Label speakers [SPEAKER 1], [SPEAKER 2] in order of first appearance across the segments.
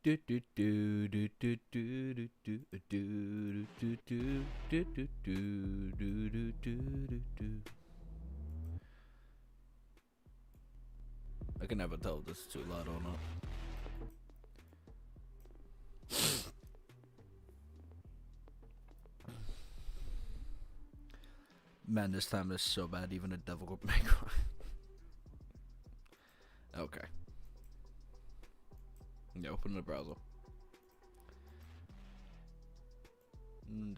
[SPEAKER 1] I can never tell if this is too loud or not. Man, this time is so bad, even a devil could make one. Okay. Yeah, open the browser. And,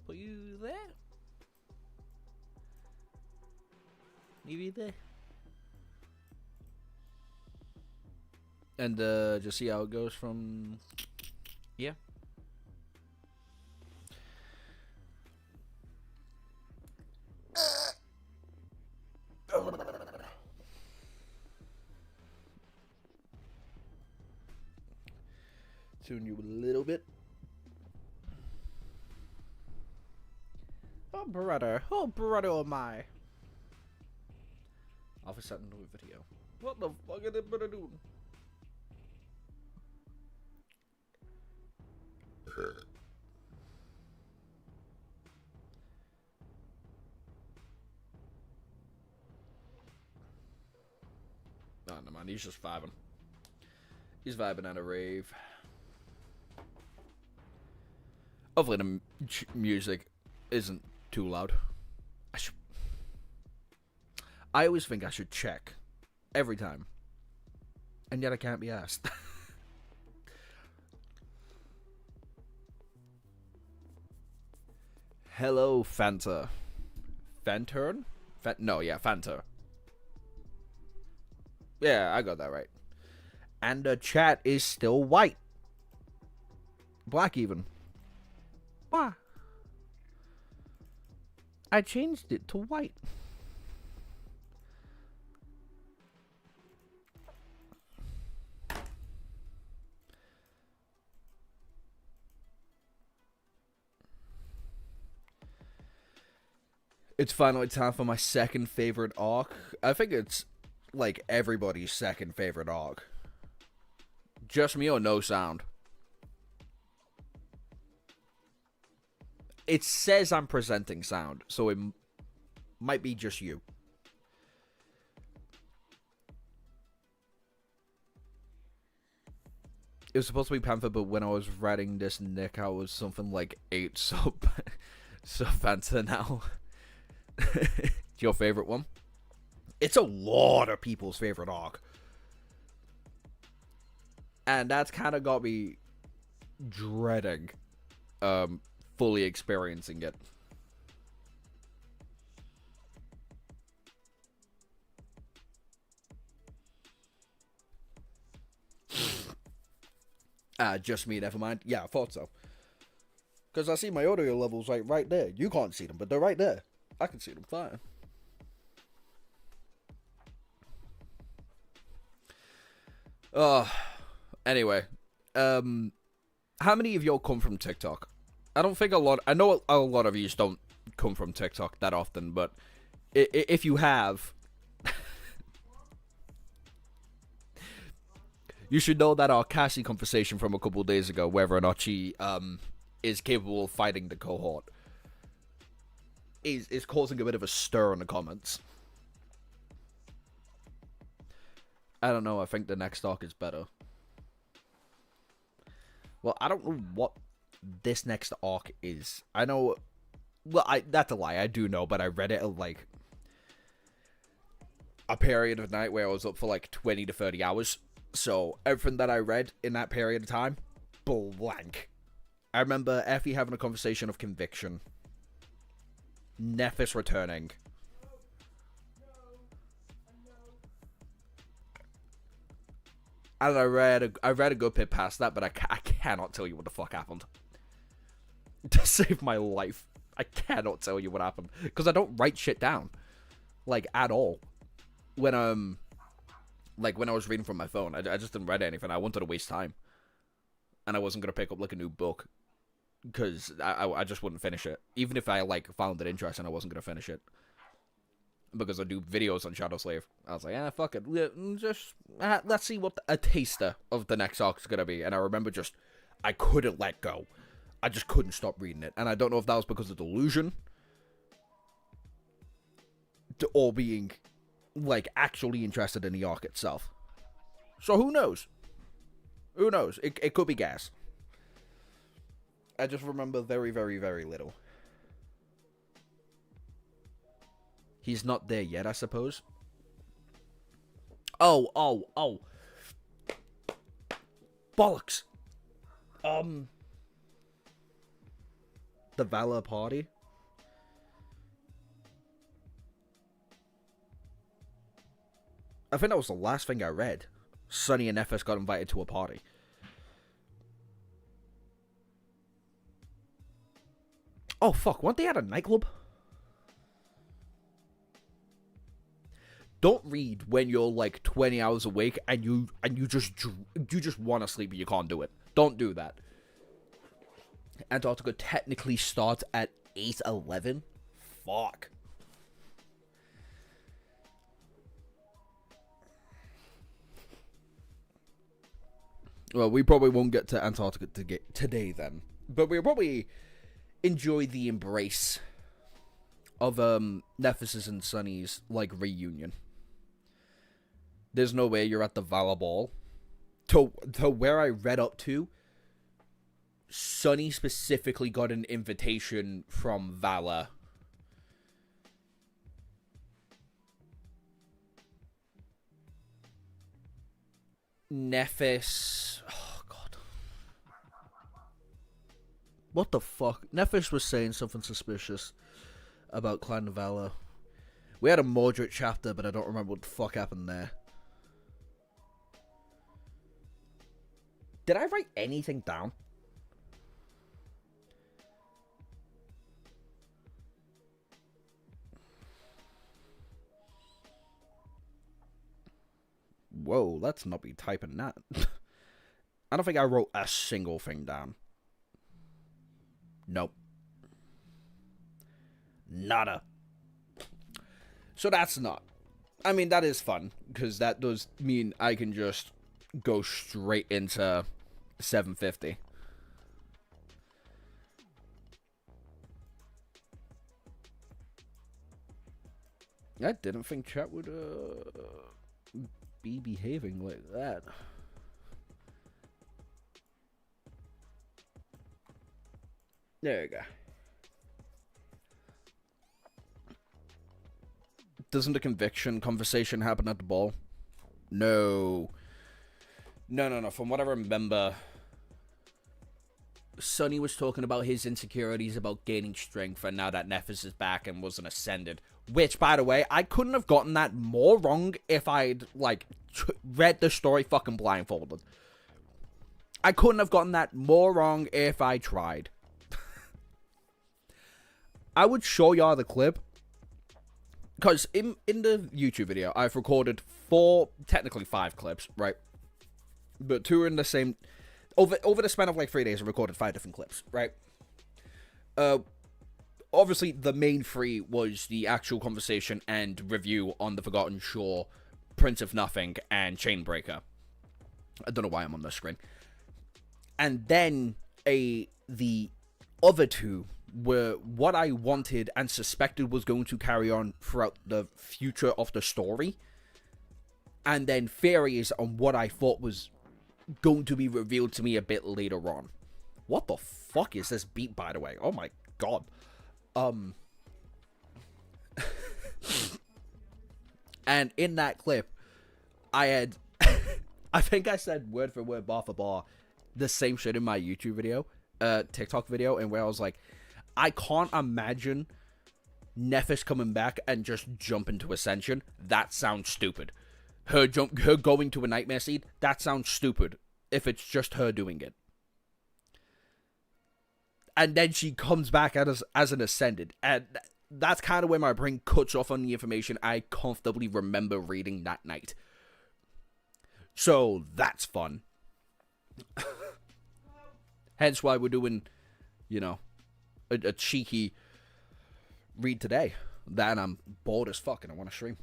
[SPEAKER 1] put you there? Maybe there? And, just see how it goes from... Yeah. Tune you a little bit. Oh brother of my. Officer set new video. What the fuck is it brother doing? Oh no man, he's just vibing. He's vibing at a rave. Hopefully the music isn't too loud. I always think I should check. Every time. And yet I can't be asked. Hello, Fanta. Fantern? No, yeah, Fanta. Yeah, I got that right. And the chat is still white. Black even. Why? I changed it to white. It's finally time for my second favorite arc. I think it's like everybody's second favorite arc. Just me or no sound? It says I'm presenting sound, so it might be just you. It was supposed to be Panther, but when I was writing this Nick, I was something like 8, so Panther now. Your favorite one? It's a lot of people's favorite arc. And that's kind of got me dreading fully experiencing it. Just me, never mind. Yeah, I thought so. Because I see my audio levels right there. You can't see them, but they're right there. I can see them fine. Anyway. How many of y'all come from TikTok? I don't think a lot... I know a lot of you don't come from TikTok that often, but if you have... you should know that our Cassie conversation from a couple of days ago, whether or not she is capable of fighting the cohort, is causing a bit of a stir in the comments. I don't know, I think the next arc is better. Well, I don't know what this next arc is. I know... Well, that's a lie, I do know, but I read it at, like, a period of night where I was up for, like, 20 to 30 hours. So, everything that I read in that period of time, blank. I remember Effie having a conversation of conviction. Nephis returning. And I read a good bit past that, but I cannot tell you what the fuck happened. To save my life, I cannot tell you what happened. Because I don't write shit down. Like, at all. When I was reading from my phone, I just didn't read anything. I wanted to waste time. And I wasn't going to pick up, like, a new book. Because I just wouldn't finish it. Even if I, like, found it interesting, I wasn't going to finish it. because I do videos on Shadow Slave. I was like, fuck it. Let's see what a taster of the next arc is going to be. And I remember I couldn't let go. I just couldn't stop reading it. And I don't know if that was because of delusion. Or being, like, actually interested in the arc itself. So who knows? Who knows? It could be gas. I just remember very, very, very little. He's not there yet, I suppose. Oh. Bollocks. The Valor party. I think that was the last thing I read. Sunny and Nephis got invited to a party. Oh fuck, weren't they at a nightclub? Don't read when you're like 20 hours awake and you just want to sleep and you can't do it. Don't do that. Antarctica technically starts at 8:11. Fuck. Well, we probably won't get to Antarctica today then, but we'll probably enjoy the embrace of Nephis and Sunny's like reunion. There's no way you're at the Valor Ball. To where I read up to, Sunny specifically got an invitation from Valor. Nephis... Oh, God. What the fuck? Nephis was saying something suspicious about Clan of Valor. We had a Mordred chapter, but I don't remember what the fuck happened there. Did I write anything down? Whoa, let's not be typing that. I don't think I wrote a single thing down. Nope. Nada. So that's not. I mean, that is fun, because that does mean I can just go straight into 750. I didn't think chat would be behaving like that. There you go. Doesn't the conviction conversation happen at the ball? No. No. From what I remember, Sunny was talking about his insecurities about gaining strength, and now that Nephis is back and wasn't ascended. Which, by the way, I couldn't have gotten that more wrong if I'd, like, read the story fucking blindfolded. I couldn't have gotten that more wrong if I tried. I would show y'all the clip. Because in the YouTube video, I've recorded technically 5 clips, right? But 2 are in the same... Over the span of, like, 3 days, I recorded 5 different clips, right? Obviously, the main 3 was the actual conversation and review on The Forgotten Shore, Prince of Nothing, and Chainbreaker. I don't know why I'm on the screen. And then the other 2 were what I wanted and suspected was going to carry on throughout the future of the story. And then theories on what I thought was going to be revealed to me a bit later on. What the fuck is this beat, by the way? Oh my god. And in that clip, I had... I think I said word for word, bar for bar, the same shit in my YouTube video, TikTok video, and where I was like, I can't imagine Nephis coming back and just jumping to Ascension. That sounds stupid. Her going to a Nightmare Seed, that sounds stupid if it's just her doing it. And then she comes back as an Ascended. And that's kind of where my brain cuts off on the information I comfortably remember reading that night. So, that's fun. Hence why we're doing, you know, a cheeky read today. Then I'm bored as fuck and I want to stream.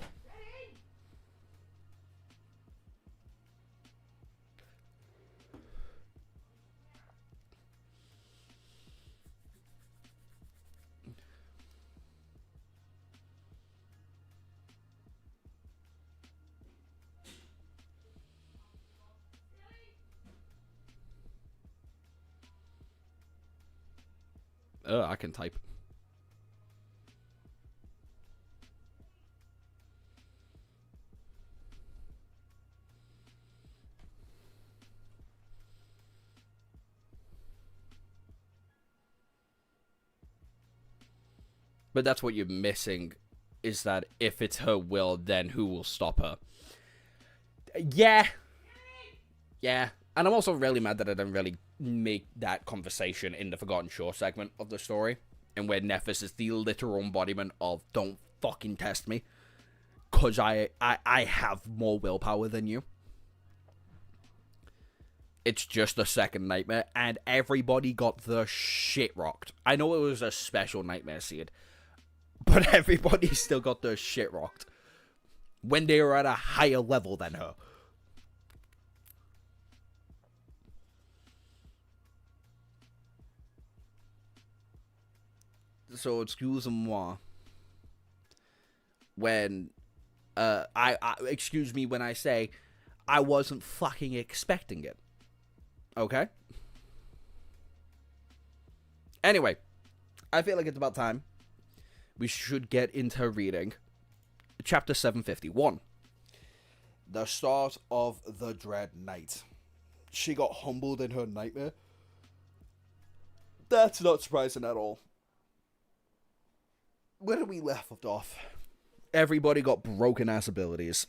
[SPEAKER 1] I can type. But that's what you're missing, is that if it's her will, then who will stop her? Yeah. Yeah. And I'm also really mad that I didn't really make that conversation in the Forgotten Shore segment of the story, and where Nephis is the literal embodiment of don't fucking test me, because I have more willpower than you. It's just a second nightmare, and everybody got the shit rocked. I know it was a special nightmare seed, but everybody still got their shit rocked when they were at a higher level than her. So excuse-moi when excuse me when I say I wasn't fucking expecting it. Okay? Anyway, I feel like it's about time we should get into reading chapter 751. The start of the dread night. She got humbled in her nightmare. That's not surprising at all. Where did we left off? Everybody got broken ass abilities.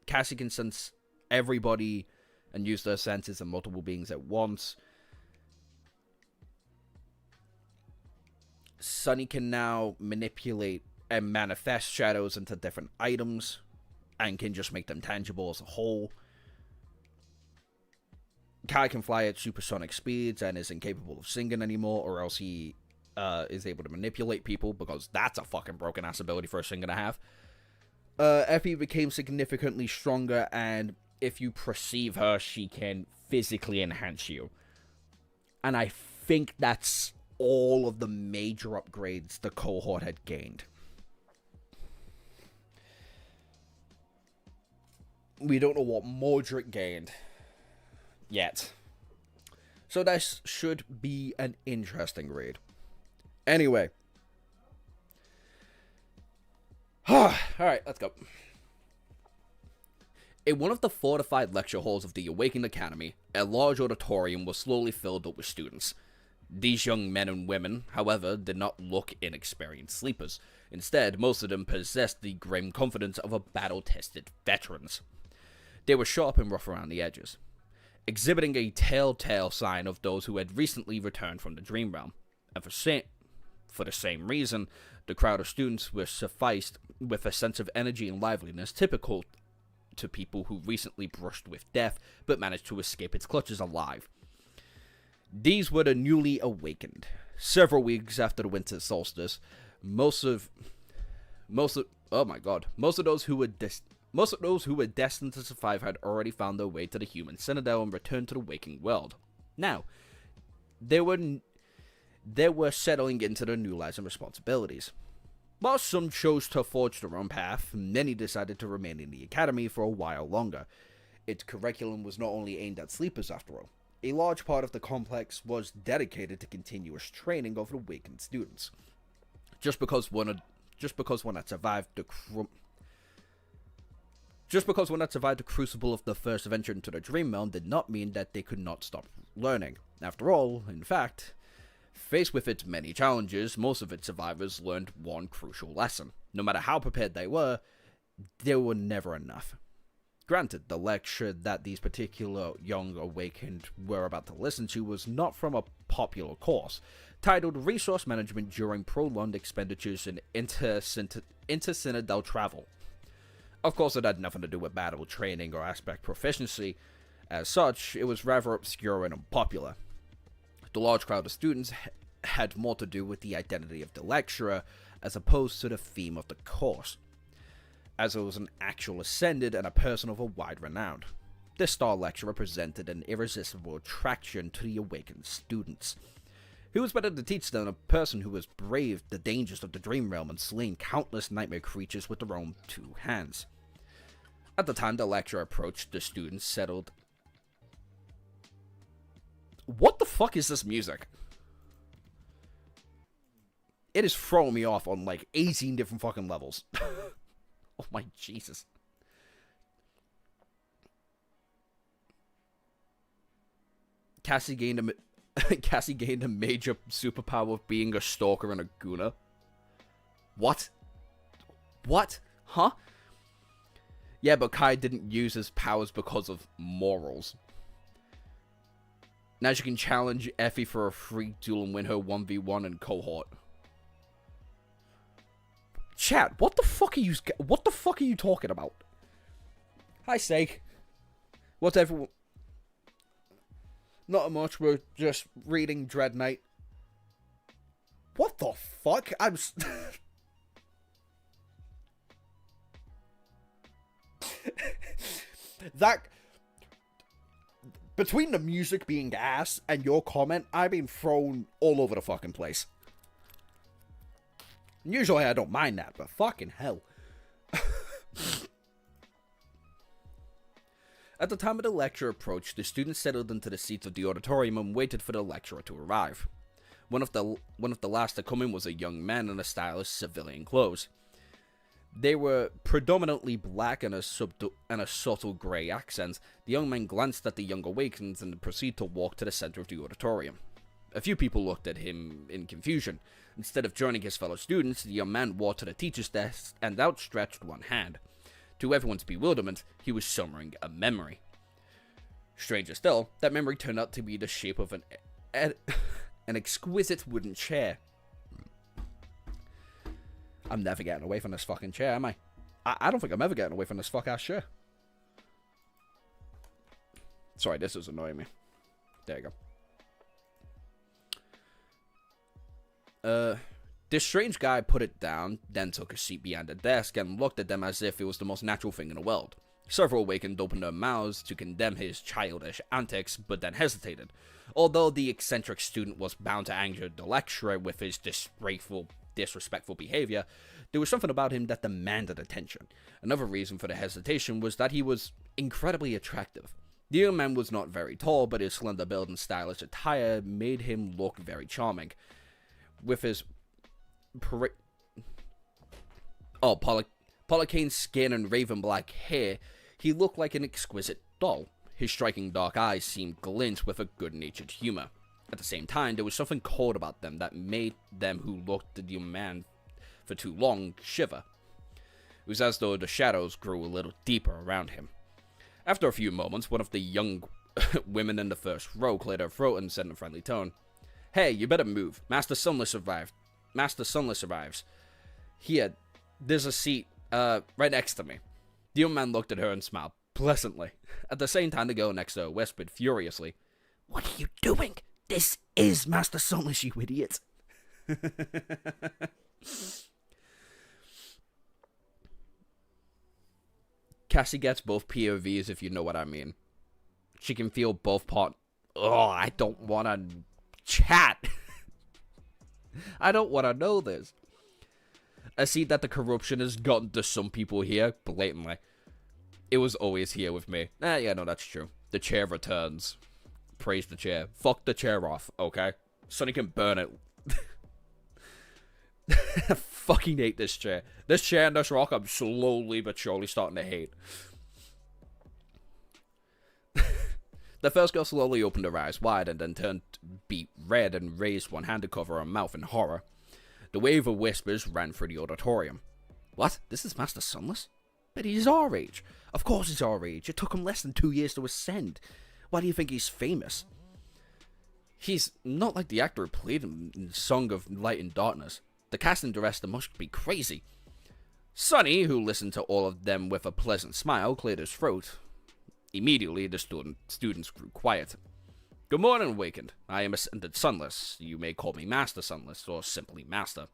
[SPEAKER 1] Cassie can sense everybody and use their senses and multiple beings at once. Sunny can now manipulate and manifest shadows into different items and can just make them tangible as a whole. Kai can fly at supersonic speeds and is incapable of singing anymore, or else he is able to manipulate people, because that's a fucking broken ass ability for a singer to have. Effie became significantly stronger, and if you perceive her, she can physically enhance you. And I think that's all of the major upgrades the cohort had gained. We don't know what Mordred gained yet. So this should be an interesting read. Anyway. Alright, let's go. In one of the fortified lecture halls of the Awakened Academy, a large auditorium was slowly filled up with students. These young men and women, however, did not look inexperienced sleepers. Instead, most of them possessed the grim confidence of a battle-tested veterans. They were sharp and rough around the edges, exhibiting a telltale sign of those who had recently returned from the dream realm. And for the same reason, the crowd of students were sufficed with a sense of energy and liveliness typical to people who recently brushed with death but managed to escape its clutches alive. These were the newly awakened. Several weeks after the winter solstice, most of those who were destined to survive had already found their way to the human citadel and returned to the waking world. Now, they were settling into their new lives and responsibilities. While some chose to forge their own path, many decided to remain in the academy for a while longer. Its curriculum was not only aimed at sleepers after all. A large part of the complex was dedicated to continuous training of awakened students. Just because one had survived the crucible of the first adventure into the dream realm did not mean that they could not stop learning. After all, in fact, faced with its many challenges, most of its survivors learned one crucial lesson. No matter how prepared they were never enough. Granted, the lecture that these particular young awakened were about to listen to was not from a popular course, titled Resource Management During Prolonged Expenditures in Intersynodal Travel. Of course, it had nothing to do with battle training or aspect proficiency. As such, it was rather obscure and unpopular. The large crowd of students had more to do with the identity of the lecturer as opposed to the theme of the course, as it was an actual ascended and a person of a wide renown. This star lecturer presented an irresistible attraction to the awakened students. Who was better to teach than a person who has braved the dangers of the dream realm and slain countless nightmare creatures with their own two hands? At the time the lecturer approached, the students settled. What the fuck is this music? It is throwing me off on like 18 different fucking levels. Oh my Jesus. Cassie gained a major superpower of being a stalker and a gooner. What? What? Huh? Yeah, but Kai didn't use his powers because of morals. Now she can challenge Effie for a free duel and win her 1v1 in cohort. Chat, what the fuck are you talking about? Hi, Steak. What's everyone? Not much, we're just reading Dread Knight. What the fuck? That... Between the music being ass and your comment, I've been thrown all over the fucking place. Usually I don't mind that, but fucking hell. At the time of the lecture approached, the students settled into the seats of the auditorium and waited for the lecturer to arrive. One of the last to come in was a young man in a stylish civilian clothes. They were predominantly black and a subtle grey accent. The young man glanced at the young awakens and proceeded to walk to the center of the auditorium. A few people looked at him in confusion. Instead of joining his fellow students, the young man walked to the teacher's desk and outstretched one hand. To everyone's bewilderment, he was summoning a memory. Stranger still, that memory turned out to be the shape of an exquisite wooden chair. I'm never getting away from this fucking chair, am I? I don't think I'm ever getting away from this fuck-ass chair. Sorry, this is annoying me. There you go. This strange guy put it down, then took a seat behind the desk and looked at them as if it was the most natural thing in the world. Several awakened opened their mouths to condemn his childish antics, but then hesitated. Although the eccentric student was bound to anger the lecturer with his disrespectful behavior, there was something about him that demanded attention. Another reason for the hesitation was that he was incredibly attractive. The young man was not very tall, but his slender build and stylish attire made him look very charming. With his polycane skin and raven black hair, he looked like an exquisite doll. His striking dark eyes seemed glint with a good-natured humor. At the same time, there was something cold about them that made them who looked at the young man for too long shiver. It was as though the shadows grew a little deeper around him. After a few moments, one of the young women in the first row cleared her throat and said in a friendly tone, "Hey, you better move. Master Sunless arrives. Here, there's a seat, right next to me." The young man looked at her and smiled pleasantly. At the same time, the girl next to her whispered furiously, "What are you doing? This is Master Sunless, you idiot." Cassie gets both POVs, if you know what I mean. She can feel both parts. Oh, I don't want to chat. I don't want to know this. I see that the corruption has gotten to some people here, blatantly. It was always here with me. Yeah, no, that's true. The chair returns. Praise the chair. Fuck the chair off, okay? Sonny can burn it. I fucking hate this chair. This chair and this rock, I'm slowly but surely starting to hate. The first girl slowly opened her eyes wide and then turned beet red and raised one hand to cover her mouth in horror. The wave of whispers ran through the auditorium. What? This is Master Sunless? But he's our age. Of course he's our age. It took him less than 2 years to ascend. Why do you think he's famous? He's not like the actor who played him in Song of Light and Darkness. The casting director must be crazy. Sonny, who listened to all of them with a pleasant smile, cleared his throat. Immediately, the students grew quiet. Good morning, Awakened. I am Ascended Sunless. You may call me Master Sunless, or simply Master.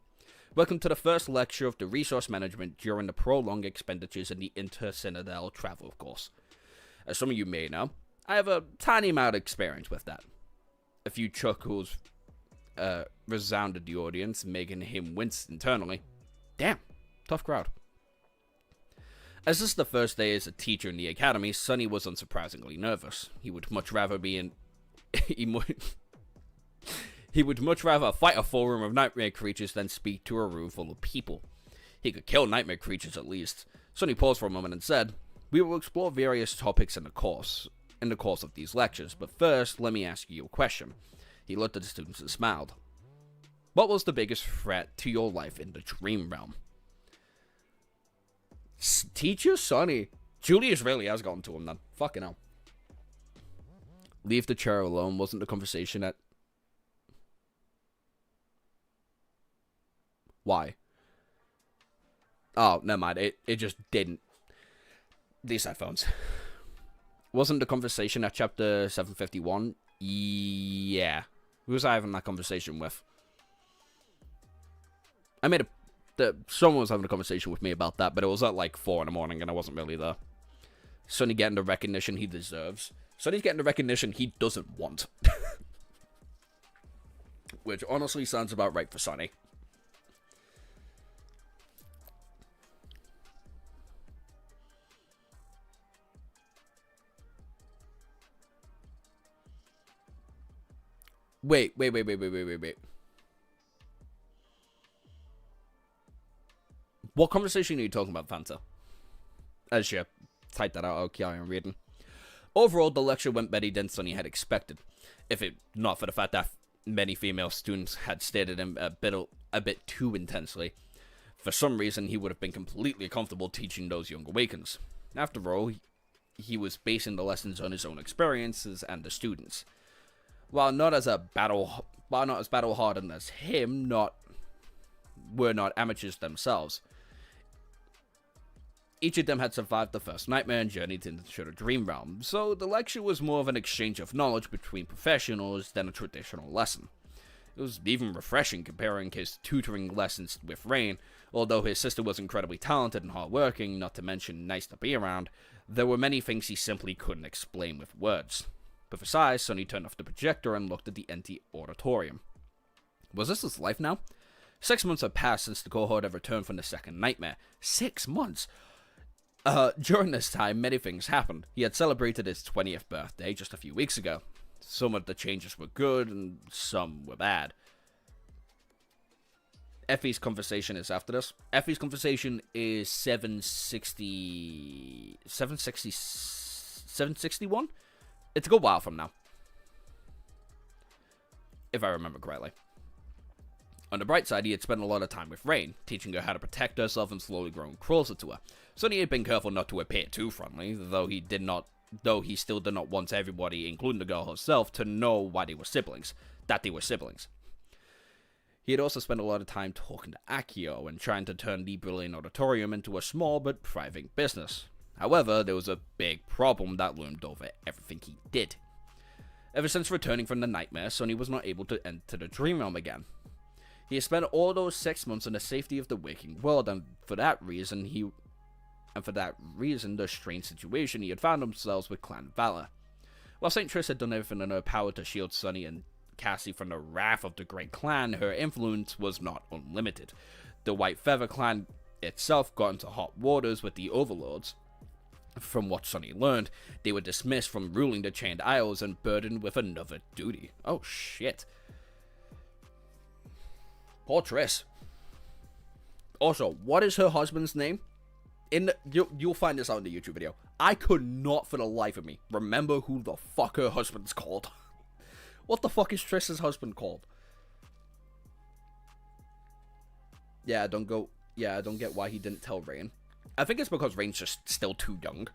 [SPEAKER 1] Welcome to the first lecture of the resource management during the prolonged expenditures in the inter-Citadel travel course. As some of you may know, I have a tiny amount of experience with that. A few chuckles resounded the audience, making him wince internally. Damn, tough crowd. As this is the first day as a teacher in the academy, Sonny was unsurprisingly nervous. He would much rather be in... He would much rather fight a full room of nightmare creatures than speak to a room full of people. He could kill nightmare creatures at least. Sonny paused for a moment and said, "We will explore various topics in the course of these lectures, but first, let me ask you a question." He looked at the students and smiled. "What was the biggest threat to your life in the dream realm?" Teacher Sonny. Julius really has gotten to him then. Fucking hell. Leave the chair alone wasn't the conversation at... Why? Oh, never mind. It just didn't. These headphones. Wasn't the conversation at chapter 751? Yeah. Who was I having that conversation with? Someone was having a conversation with me about that, but it was at like 4 in the morning and I wasn't really there. Sonny getting the recognition he deserves. Sonny's getting the recognition he doesn't want. Which honestly sounds about right for Sonny. Wait. What conversation are you talking about, Fanta? As you type that out, okay, I'm reading. Overall, the lecture went better than Sonny had expected, if it not for the fact that many female students had stared at him a bit too intensely. For some reason, he would have been completely comfortable teaching those young awakens. After all, he was basing the lessons on his own experiences and the students. While not as battle hardened as him, were not amateurs themselves. Each of them had survived the first nightmare and journeyed into the dream realm, so the lecture was more of an exchange of knowledge between professionals than a traditional lesson. It was even refreshing comparing his tutoring lessons with Rain. Although his sister was incredibly talented and hardworking, not to mention nice to be around, there were many things he simply couldn't explain with words. But for size, Sonny turned off the projector and looked at the empty auditorium. Was this his life now? 6 months had passed since the cohort had returned from the second nightmare. 6 months! During this time, many things happened. He had celebrated his 20th birthday just a few weeks ago. Some of the changes were good, and some were bad. Effie's conversation is after this. Effie's conversation is 761? It's a good while from now. If I remember correctly. On the bright side, he had spent a lot of time with Rain, teaching her how to protect herself and slowly growing closer to her. Sonny had been careful not to appear too friendly, though he still did not want everybody, including the girl herself, to know why they were siblings. That they were siblings. He had also spent a lot of time talking to Akio and trying to turn the brilliant auditorium into a small but thriving business. However, there was a big problem that loomed over everything he did. Ever since returning from the nightmare, Sonny was not able to enter the dream realm again. He had spent all those 6 months in the safety of the waking world, and for that reason, the strange situation he had found himself with Clan Valor. While St. Triss had done everything in her power to shield Sonny and Cassie from the wrath of the Great Clan, her influence was not unlimited. The White Feather Clan itself got into hot waters with the Overlords. From what Sonny learned, they were dismissed from ruling the Chained Isles and burdened with another duty. Oh shit. Poor Triss. Also, what is her husband's name? You'll find this out in the YouTube video. I could not for the life of me remember who the fuck her husband's called. What the fuck is Triss's husband called? I don't get why he didn't tell Rain. I think it's because Rain's just still too young.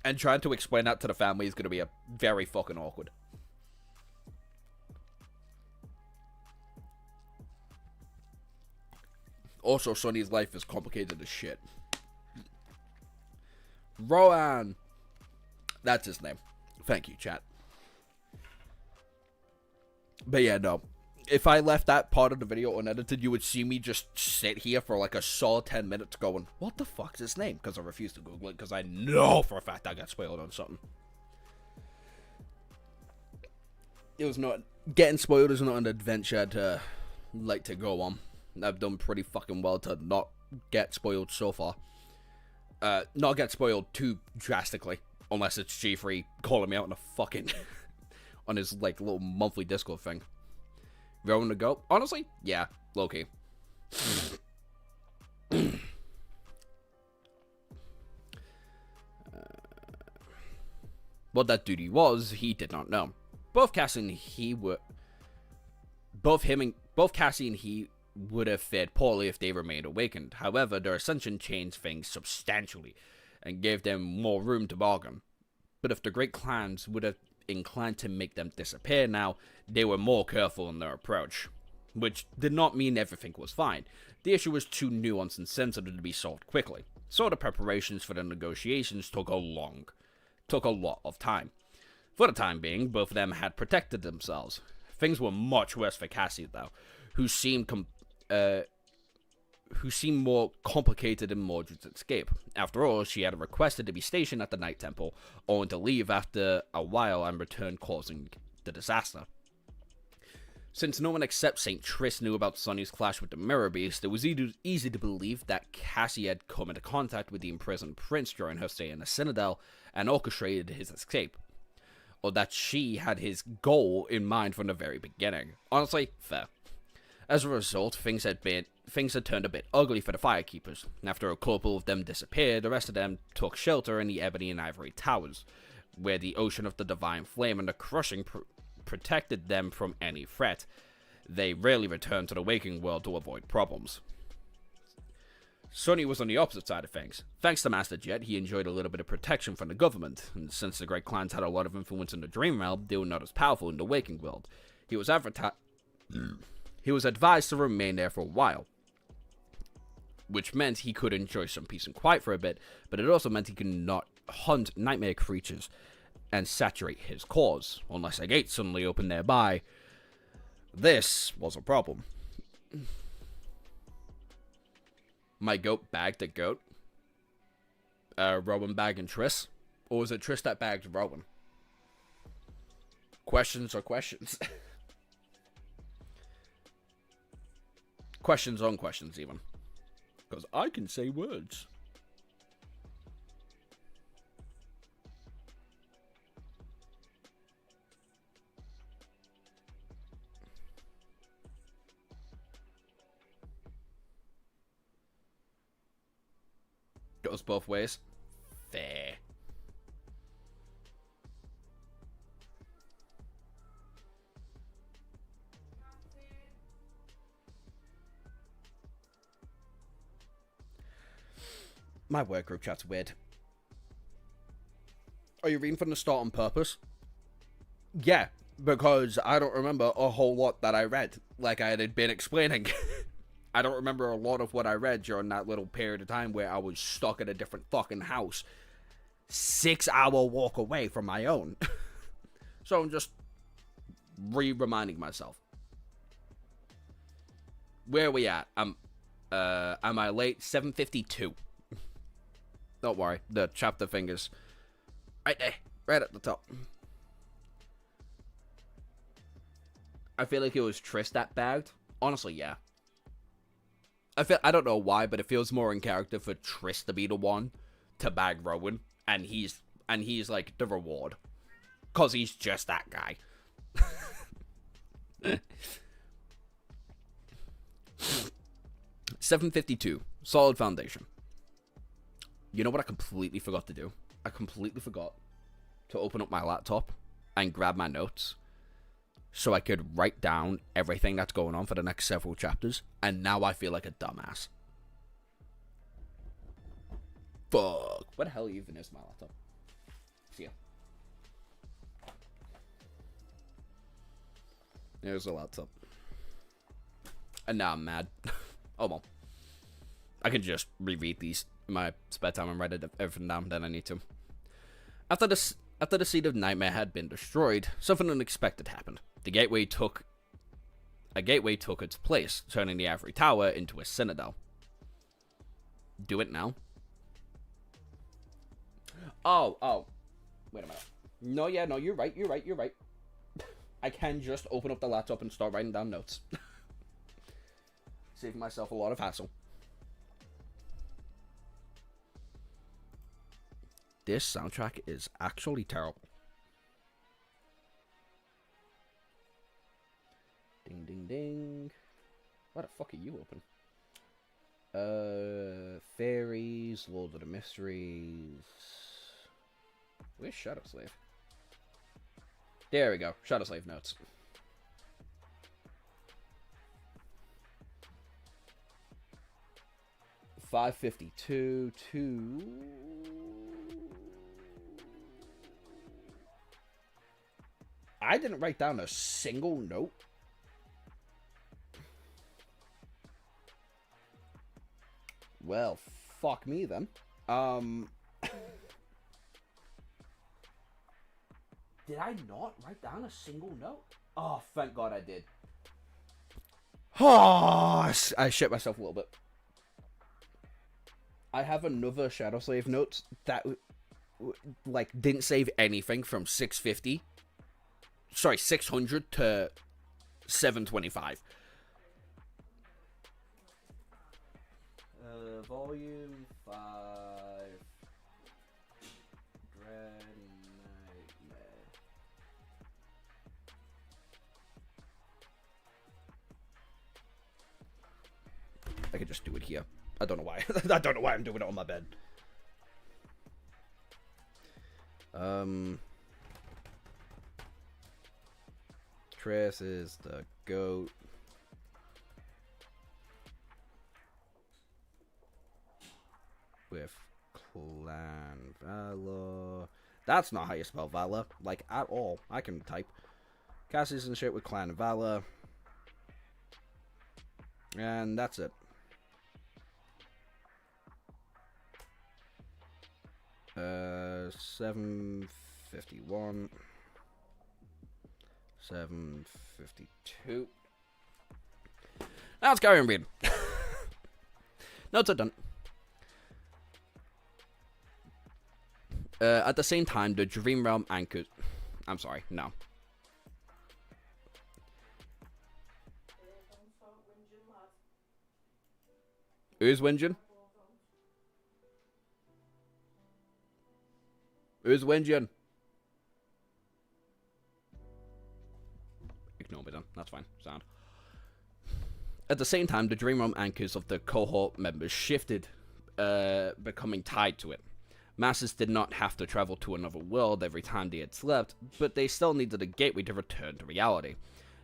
[SPEAKER 1] And trying to explain that to the family is going to be a very fucking awkward. Also, Sonny's life is complicated as shit. Rowan. That's his name. Thank you, chat. But yeah, no. If I left that part of the video unedited, you would see me just sit here for like a solid 10 minutes going, what the fuck's his name? Because I refuse to Google it, because I know for a fact I got spoiled on something. It was not... Getting spoiled is not an adventure I'd like to go on. I've done pretty fucking well to not get spoiled so far. Not get spoiled too drastically. Unless it's G3 calling me out on a fucking... on his, like, little monthly Discord thing. Rowan to go? Honestly, yeah, low-key. What that duty was, he did not know. Both Cassie and he would have fared poorly if they remained awakened. However, their ascension changed things substantially and gave them more room to bargain. But if the great clans would have inclined to make them disappear now, they were more careful in their approach. Which did not mean everything was fine. The issue was too nuanced and sensitive to be solved quickly. So the preparations for the negotiations took a lot of time. For the time being, both of them had protected themselves. Things were much worse for Cassie, though, who seemed more complicated in Mordred's escape. After all, she had requested to be stationed at the Night Temple, only to leave after a while and return, causing the disaster. Since no one except St. Triss knew about Sunny's clash with the Mirror Beast, it was easy to believe that Cassie had come into contact with the imprisoned prince during her stay in the Citadel and orchestrated his escape. Or that she had his goal in mind from the very beginning. Honestly, fair. As a result, things had turned a bit ugly for the Firekeepers. After a couple of them disappeared, the rest of them took shelter in the Ebony and Ivory Towers, where the Ocean of the Divine Flame and the Crushing protected them from any threat. They rarely returned to the waking world to avoid problems. Sunny was on the opposite side of things. Thanks to Master Jet, he enjoyed a little bit of protection from the government, and since the Great Clans had a lot of influence in the Dream Realm, they were not as powerful in the waking world. He was advised to remain there for a while, which meant he could enjoy some peace and quiet for a bit, but it also meant he could not hunt nightmare creatures and saturate his cause, unless a gate suddenly opened nearby. This was a problem. My goat bagged a goat? Rowan bagging Triss? Or was it Triss that bagged Rowan? Questions are questions. Questions on questions, even. Because I can say words. Goes both ways. Fair. My work group chat's weird. Are you reading from the start on purpose? Yeah, because I don't remember a whole lot that I read, like I had been explaining. I don't remember a lot of what I read during that little period of time where I was stuck in a different fucking house. 6-hour walk away from my own. So I'm just reminding myself. Where are we at? Am I late? 7:52. Don't worry, the chapter thing is right there, right at the top. I feel like it was Triss that bagged. Honestly, yeah. I don't know why, but it feels more in character for Triss to be the one to bag Rowan, and he's like the reward, cause he's just that guy. 7:52, solid foundation. You know what I completely forgot to do? I completely forgot to open up my laptop and grab my notes so I could write down everything that's going on for the next several chapters, and now I feel like a dumbass. Fuck. What the hell even is my laptop? See ya. There's the laptop. And now I'm mad. Oh well. I can just reread these in my spare time and write everything down that I need to. After the Seed of Nightmare had been destroyed, something unexpected happened. The gateway took a gateway took its place, turning the Ivory Tower into a citadel. Do it now. Oh. Wait a minute. No, you're right. I can just open up the laptop and start writing down notes. Saving myself a lot of hassle. This soundtrack is actually terrible. Ding, ding, ding. Why the fuck are you open? Fairies, Lord of the Mysteries. Where's Shadow Slave? There we go. Shadow Slave notes. $5.52 to... I didn't write down a single note. Well, fuck me then. Did I not write down a single note? Oh, thank God I did. Oh, I shit myself a little bit. I have another Shadow Slave note that, like, didn't save anything from 650. Sorry, 600 to 725. Volume 5. Dread Nightmare. I could just do it here. I don't know why. I don't know why I'm doing it on my bed. Triss is the goat. With Clan Valor. That's not how you spell Valor, like, at all. I can type. Cassie's and shit with Clan Valor. And that's it. 751. 752. Now let's carry on reading. Notes are done. At the same time, the Dream Realm anchors... I'm sorry, no. Who's whinging? Who's whinging? Ignore me then, that's fine, sound. At the same time, the Dream Realm anchors of the cohort members shifted, becoming tied to it. Masses did not have to travel to another world every time they had slept, but they still needed a gateway to return to reality.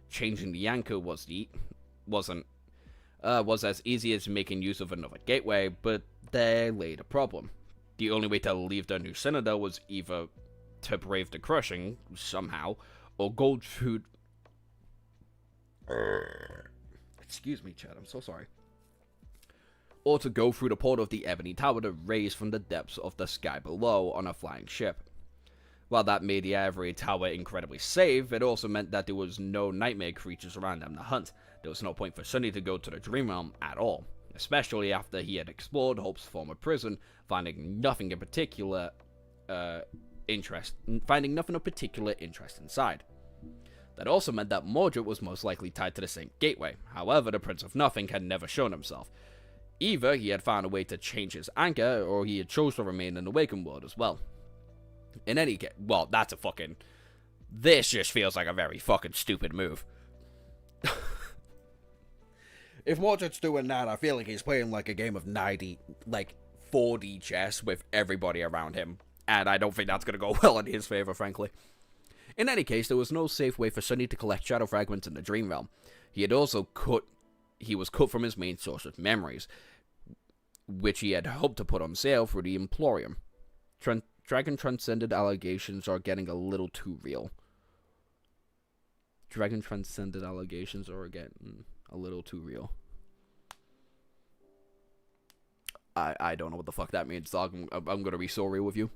[SPEAKER 1] Changing the anchor was as easy as making use of another gateway, but there lay the problem. The only way to leave the new citadel was either to brave the crushing, somehow, or go through... Excuse me, Chad, I'm so sorry. Or to go through the portal of the Ebony Tower to raise from the depths of the sky below on a flying ship. While that made the Ivory Tower incredibly safe, it also meant that there was no nightmare creatures around them to hunt. There was no point for Sunny to go to the Dream Realm at all, especially after he had explored Hope's former prison, finding nothing of particular interest inside. That also meant that Mordred was most likely tied to the same gateway. However, the Prince of Nothing had never shown himself. Either he had found a way to change his anchor, or he had chose to remain in the Awakened world as well. In any case, well, that's a fucking... This just feels like a very fucking stupid move. If Mordred's doing that, I feel like he's playing like a game of 4D chess with everybody around him. And I don't think that's going to go well in his favor, frankly. In any case, there was no safe way for Sunny to collect shadow fragments in the Dream Realm. He was cut from his main source of memories, which he had hoped to put on sale through the Emporium. Dragon Transcended allegations are getting a little too real. Dragon Transcended allegations are getting a little too real. I don't know what the fuck that means, dog. I'm gonna be so real with you.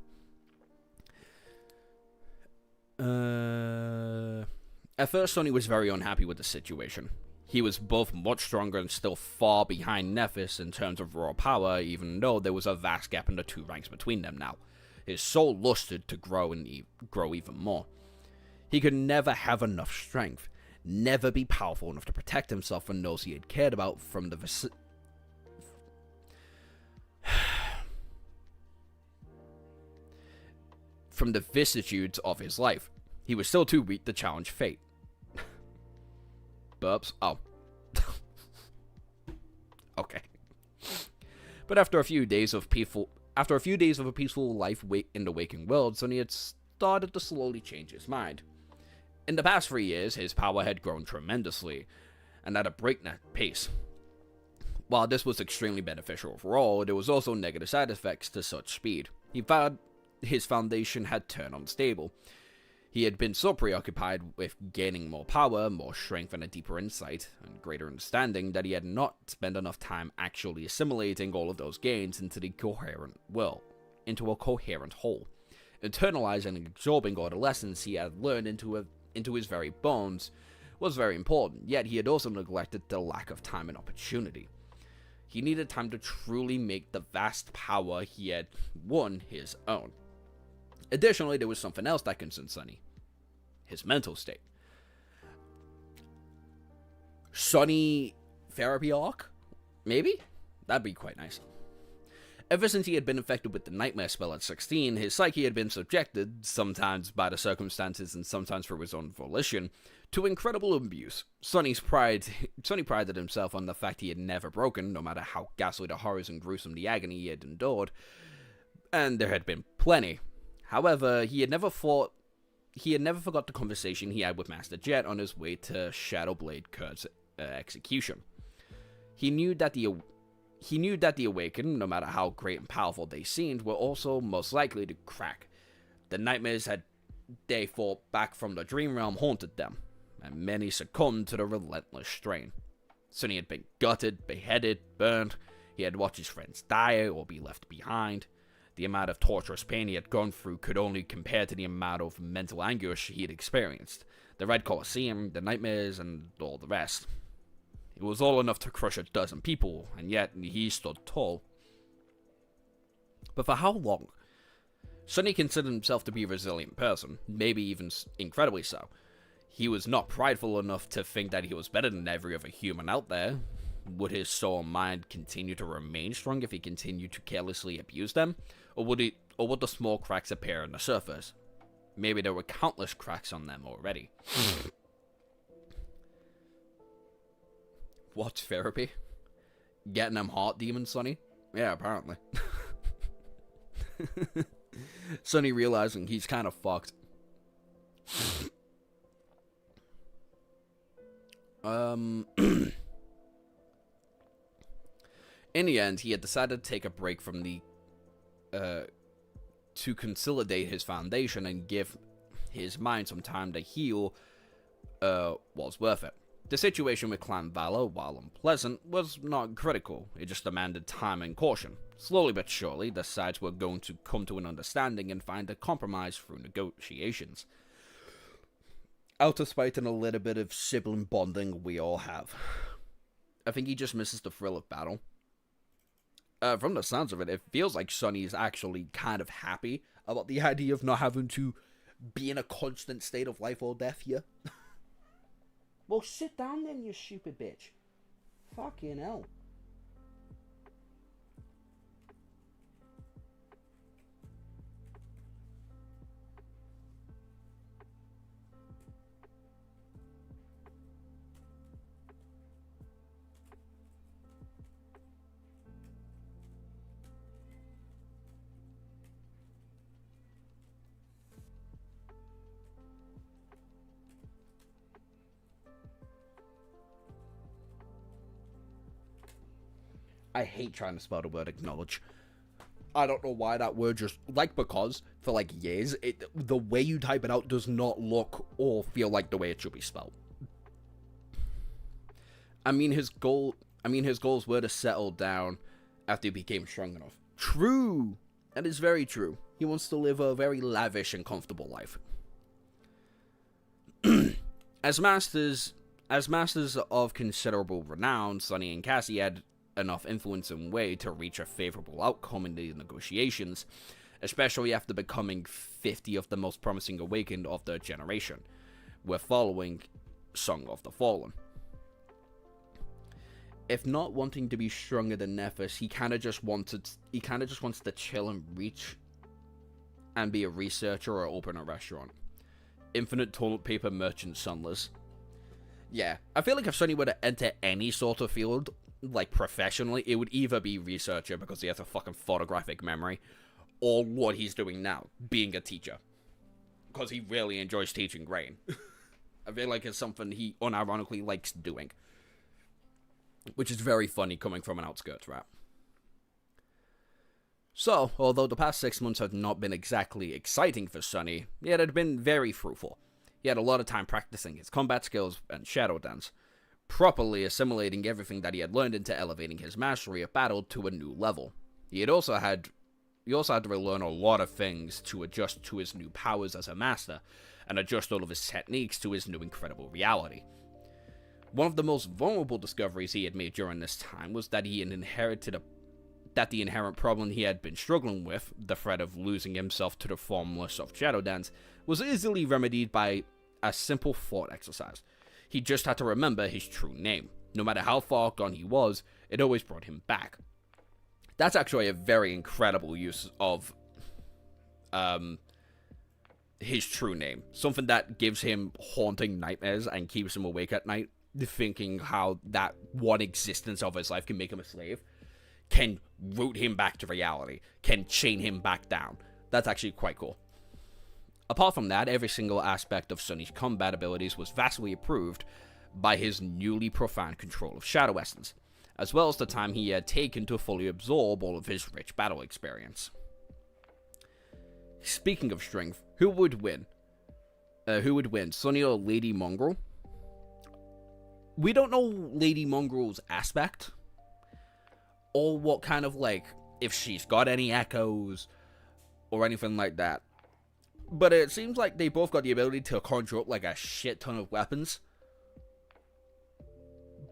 [SPEAKER 1] At first, Sonny was very unhappy with the situation. He was both much stronger and still far behind Nephis in terms of raw power, even though there was a vast gap in the two ranks between them now. His soul lusted to grow even more. He could never have enough strength, never be powerful enough to protect himself from those he had cared about from the vicissitudes of his life. He was still too weak to challenge fate. Burps. Oh. Okay. But after a few days of a peaceful life in the waking world, Sonny had started to slowly change his mind. In the past 3 years, his power had grown tremendously, and at a breakneck pace. While this was extremely beneficial overall, there was also negative side effects to such speed. He found his foundation had turned unstable. He had been so preoccupied with gaining more power, more strength, and a deeper insight, and greater understanding that he had not spent enough time actually assimilating all of those gains into a coherent whole, internalizing and absorbing all the lessons he had learned into his very bones was very important, yet he had also neglected the lack of time and opportunity. He needed time to truly make the vast power he had won his own. Additionally, there was something else that concerned Sonny. His mental state. Sonny therapy arc? Maybe? That'd be quite nice. Ever since he had been infected with the nightmare spell at 16, his psyche had been subjected, sometimes by the circumstances and sometimes for his own volition, to incredible abuse. Sonny prided himself on the fact he had never broken, no matter how ghastly the horrors and gruesome the agony he had endured, and there had been plenty. However, he had never forgot the conversation he had with Master Jet on his way to Shadowblade Kirbs' execution. He knew that the Awakened, no matter how great and powerful they seemed, were also most likely to crack. The nightmares they fought back from the dream realm haunted them, and many succumbed to the relentless strain. Sonny had been gutted, beheaded, burned. He had watched his friends die or be left behind. The amount of torturous pain he had gone through could only compare to the amount of mental anguish he had experienced. The Red Colosseum, the nightmares, and all the rest. It was all enough to crush a dozen people, and yet he stood tall. But for how long? Sonny considered himself to be a resilient person, maybe even incredibly so. He was not prideful enough to think that he was better than every other human out there. Would his soul and mind continue to remain strong if he continued to carelessly abuse them? Or would the small cracks appear on the surface? Maybe there were countless cracks on them already. What's therapy? Getting them heart demons, Sonny? Yeah, apparently. Sonny realizing he's kind of fucked. In the end, he had decided to take a break from to consolidate his foundation and give his mind some time to heal was worth it. The situation with Clan Valor, while unpleasant, was not critical. It just demanded time and caution. Slowly but surely, the sides were going to come to an understanding and find a compromise through negotiations. Out of spite and a little bit of sibling bonding we all have. I think he just misses the thrill of battle. From the sounds of it, it feels like Sonny is actually kind of happy about the idea of not having to be in a constant state of life or death here. Well, sit down then, you stupid bitch. Fucking hell. I hate trying to spell the word acknowledge. I don't know why that word just, because, for years, the way you type it out does not look or feel like the way it should be spelled. His goals were to settle down after he became strong enough. True! That is very true. He wants to live a very lavish and comfortable life. As masters, As masters of considerable renown, Sunny and Cassie had enough influence and weight to reach a favorable outcome in the negotiations, especially after becoming 50 of the most promising awakened of their generation, with following Song of the Fallen. If not wanting to be stronger than Nephis, he kind of just wants to chill and reach and be a researcher or open a restaurant. Infinite toilet paper merchant Sunless. Yeah, I feel like if Sunny were to enter any sort of field, like professionally, it would either be researcher because he has a fucking photographic memory, or what he's doing now, being a teacher. Because he really enjoys teaching Rain. I feel like it's something he unironically likes doing. Which is very funny coming from an outskirts rap. So, although the past 6 months have not been exactly exciting for Sunny, it had been very fruitful. He had a lot of time practicing his combat skills and shadow dance, properly assimilating everything that he had learned into elevating his mastery of battle to a new level. He also had to relearn a lot of things to adjust to his new powers as a master, and adjust all of his techniques to his new incredible reality. One of the most vulnerable discoveries he had made during this time was that he had inherited the inherent problem he had been struggling with, the threat of losing himself to the formless of Shadow Dance, was easily remedied by a simple thought exercise. He just had to remember his true name. No matter how far gone he was, it always brought him back. That's actually a very incredible use of his true name. Something that gives him haunting nightmares and keeps him awake at night, thinking how that one existence of his life can make him a slave, can root him back to reality, can chain him back down. That's actually quite cool. Apart from that, every single aspect of Sunny's combat abilities was vastly improved by his newly profound control of Shadow Essence, as well as the time he had taken to fully absorb all of his rich battle experience. Speaking of strength, who would win? Sunny or Lady Mongrel? We don't know Lady Mongrel's aspect, or what kind of, like, if she's got any echoes, or anything like that. But it seems like they both got the ability to conjure up, like, a shit ton of weapons.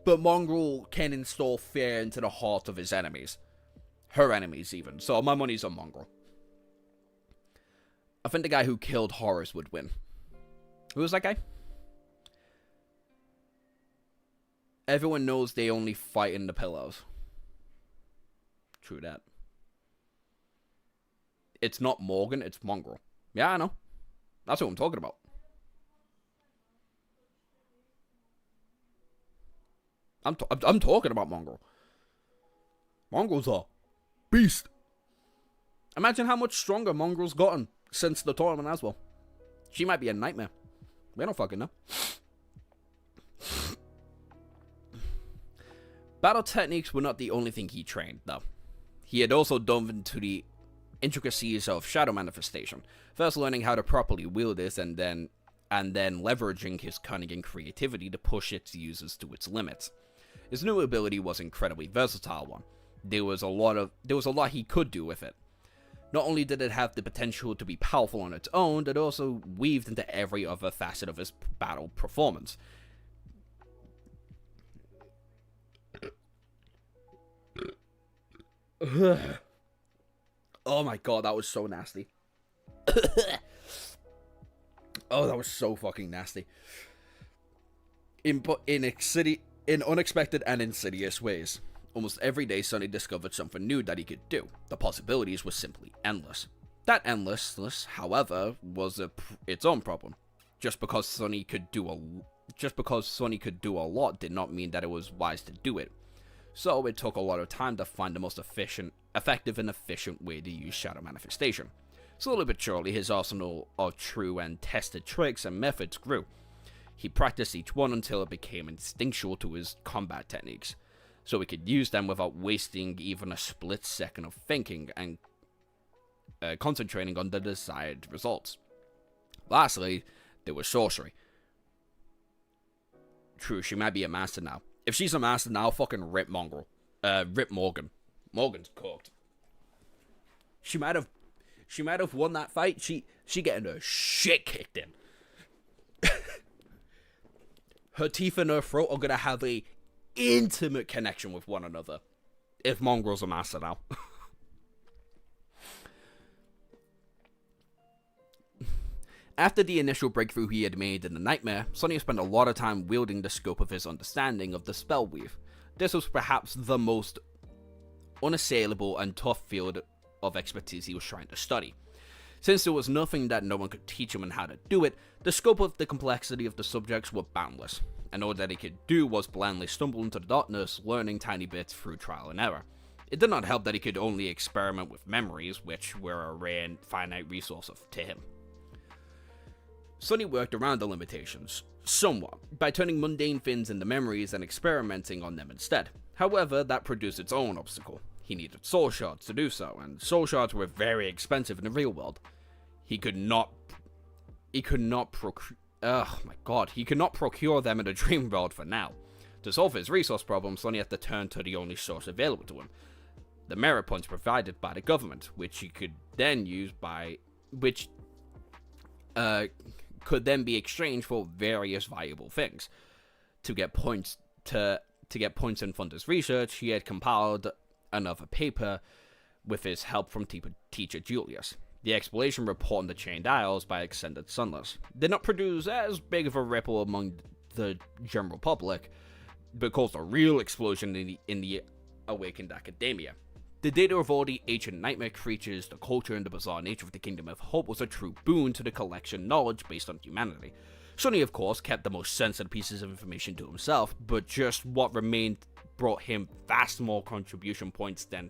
[SPEAKER 1] But Mongrel can install fear into the heart of his enemies. Her enemies, even. So my money's on Mongrel. I think the guy who killed Horus would win. Who was that guy? Everyone knows they only fight in the pillows. True that. It's not Morgan, it's Mongrel. Yeah, I know. That's what I'm talking about. I'm talking about Mongrel. Mongrel's a beast. Imagine how much stronger Mongrel's gotten since the tournament as well. She might be a nightmare. We don't fucking know. Battle techniques were not the only thing he trained, though. He had also dove into the intricacies of shadow manifestation, first learning how to properly wield this, and then leveraging his cunning and creativity to push its users to its limits. His new ability was an incredibly versatile one. There was a lot he could do with it. Not only did it have the potential to be powerful on its own, it also weaved into every other facet of his battle performance. Oh my god, that was so nasty. Oh, that was so fucking nasty. In unexpected and insidious ways. Almost every day, Sunny discovered something new that he could do. The possibilities were simply endless. That endlessness, however, was its own problem. Just because Sunny could do a lot did not mean that it was wise to do it. So it took a lot of time to find the most effective and efficient way to use shadow manifestation. Slowly but surely, his arsenal of true and tested tricks and methods grew. He practiced each one until it became instinctual to his combat techniques, so he could use them without wasting even a split second of thinking and concentrating on the desired results. Lastly, there was sorcery. True, she might be a master now. If she's a master now, fucking rip Mongrel. Rip Morgan. Morgan's cooked. She might have won that fight. She getting her shit kicked in. her teeth and her throat are gonna have a intimate connection with one another. If Mongrel's a master now. After the initial breakthrough he had made in the nightmare, Sonny spent a lot of time wielding the scope of his understanding of the spell weave. This was perhaps the most unassailable and tough field of expertise he was trying to study. Since there was nothing that no one could teach him on how to do it, the scope of the complexity of the subjects were boundless, and all that he could do was blindly stumble into the darkness, learning tiny bits through trial and error. It did not help that he could only experiment with memories, which were a rare and finite resource to him. Sonny worked around the limitations, somewhat, by turning mundane things into memories and experimenting on them instead. However, that produced its own obstacle. He needed soul shards to do so, and soul shards were very expensive in the real world. He could not procure them in the dream world for now. To solve his resource problem, Sonny had to turn to the only source available to him, the merit points provided by the government, which he could then use could then be exchanged for various valuable things. To get points and fund his research, he had compiled another paper with his help from teacher Julius. The exploration report on the Chained Isles by Extended Sunless did not produce as big of a ripple among the general public, but caused a real explosion in the awakened academia. The data of all the ancient nightmare creatures, the culture, and the bizarre nature of the Kingdom of Hope was a true boon to the collection knowledge based on humanity. Sonny, of course, kept the most sensitive pieces of information to himself, but just what remained brought him vast more contribution points than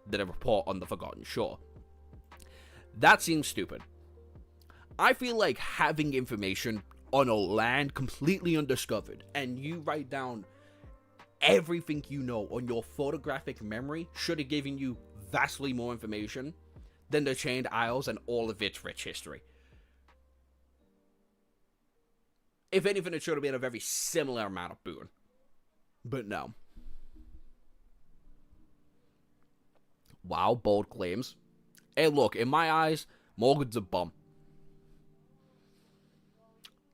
[SPEAKER 1] the report on the Forgotten Shore. That seems stupid. I feel like having information on a land completely undiscovered, and you write down everything you know on your photographic memory, should have given you vastly more information than the Chained Isles and all of its rich history. If anything, it should have been a very similar amount of boon. But no. Wow, bold claims. Hey, look, in my eyes, Morgan's a bum.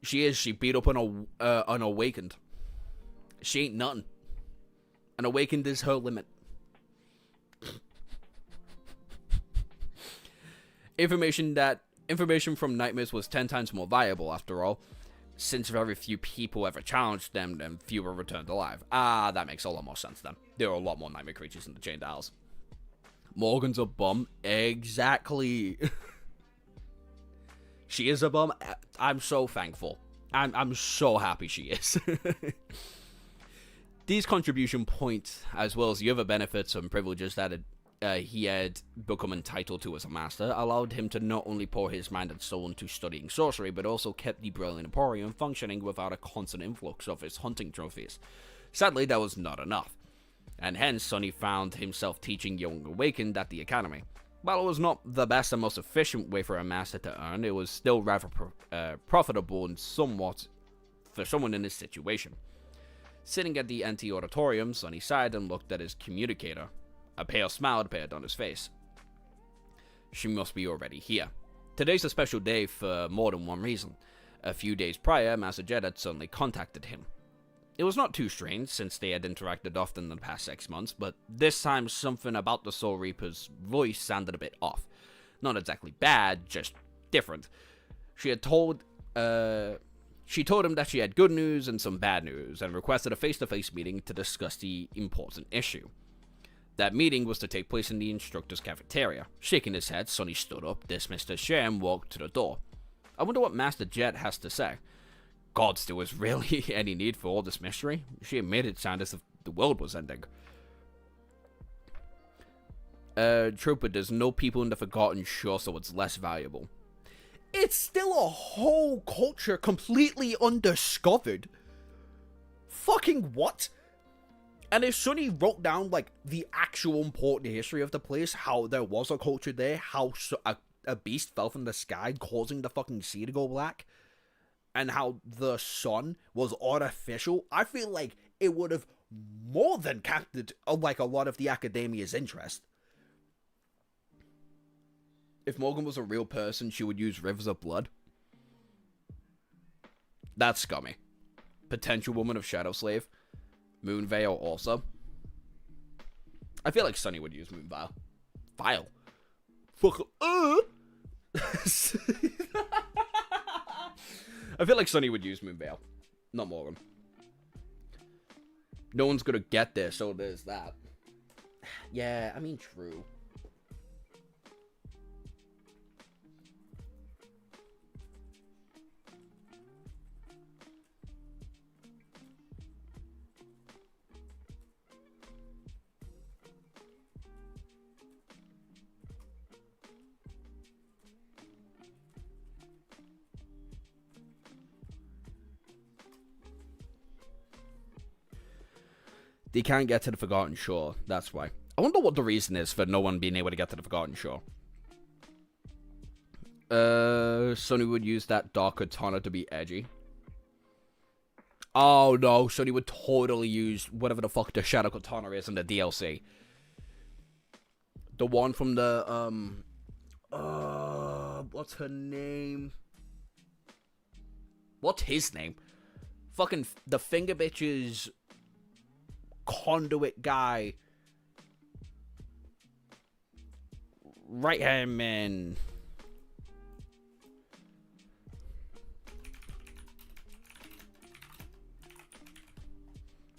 [SPEAKER 1] She beat up an Awakened. She ain't nothing. An Awakened is her limit. Information from nightmares was 10 times more valuable, after all, since very few people ever challenged them and fewer returned alive. That makes a lot more sense then. There are a lot more nightmare creatures in the Chained Isles. Morgan's a bum. Exactly. She is a bum. I'm so thankful. I'm so happy she is. These contribution points, as well as the other benefits and privileges that he had become entitled to as a master, allowed him to not only pour his mind and soul into studying sorcery, but also kept the brilliant Emporium functioning without a constant influx of his hunting trophies. Sadly, that was not enough, and hence Sonny found himself teaching Young Awakened at the Academy. While it was not the best and most efficient way for a master to earn, it was still rather profitable and somewhat for someone in his situation. Sitting at the anti-auditorium, Sonny sighed and looked at his communicator. A pale smile appeared on his face. She must be already here. Today's a special day for more than one reason. A few days prior, Master Jed had suddenly contacted him. It was not too strange, since they had interacted often in the past 6 months, but this time something about the Soul Reaper's voice sounded a bit off. Not exactly bad, just different. She told him that she had good news and some bad news, and requested a face-to-face meeting to discuss the important issue. That meeting was to take place in the instructor's cafeteria. Shaking his head, Sonny stood up, dismissed his chair, and walked to the door. I wonder what Master Jet has to say. Gods, there was really any need for all this mystery? She had made it sound as if the world was ending. Trooper, there's no people in the Forgotten Shore, so it's less valuable. It's still a whole culture completely undiscovered. Fucking what? And if Sonny wrote down, like, the actual important history of the place, how there was a culture there, how a beast fell from the sky, causing the fucking sea to go black, and how the sun was artificial, I feel like it would have more than captured, like, a lot of the academia's interest. If Morgan was a real person, she would use rivers of blood. That's scummy. potential woman of Shadow Slave. Moonveil also. I feel like Sunny would use Moonveil. Vile. Fuck. I feel like Sunny would use Moonveil. Not Morgan. No one's gonna get there, so there's that. Yeah, I mean, true. They can't get to the Forgotten Shore, that's why. I wonder what the reason is for no one being able to get to the Forgotten Shore. Sunny would use that Dark Katana to be edgy. Oh no, Sunny would totally use whatever the fuck the Shadow Katana is in the DLC. The one from the, what's her name? What's his name? Fucking the finger bitches conduit guy. Right hand man.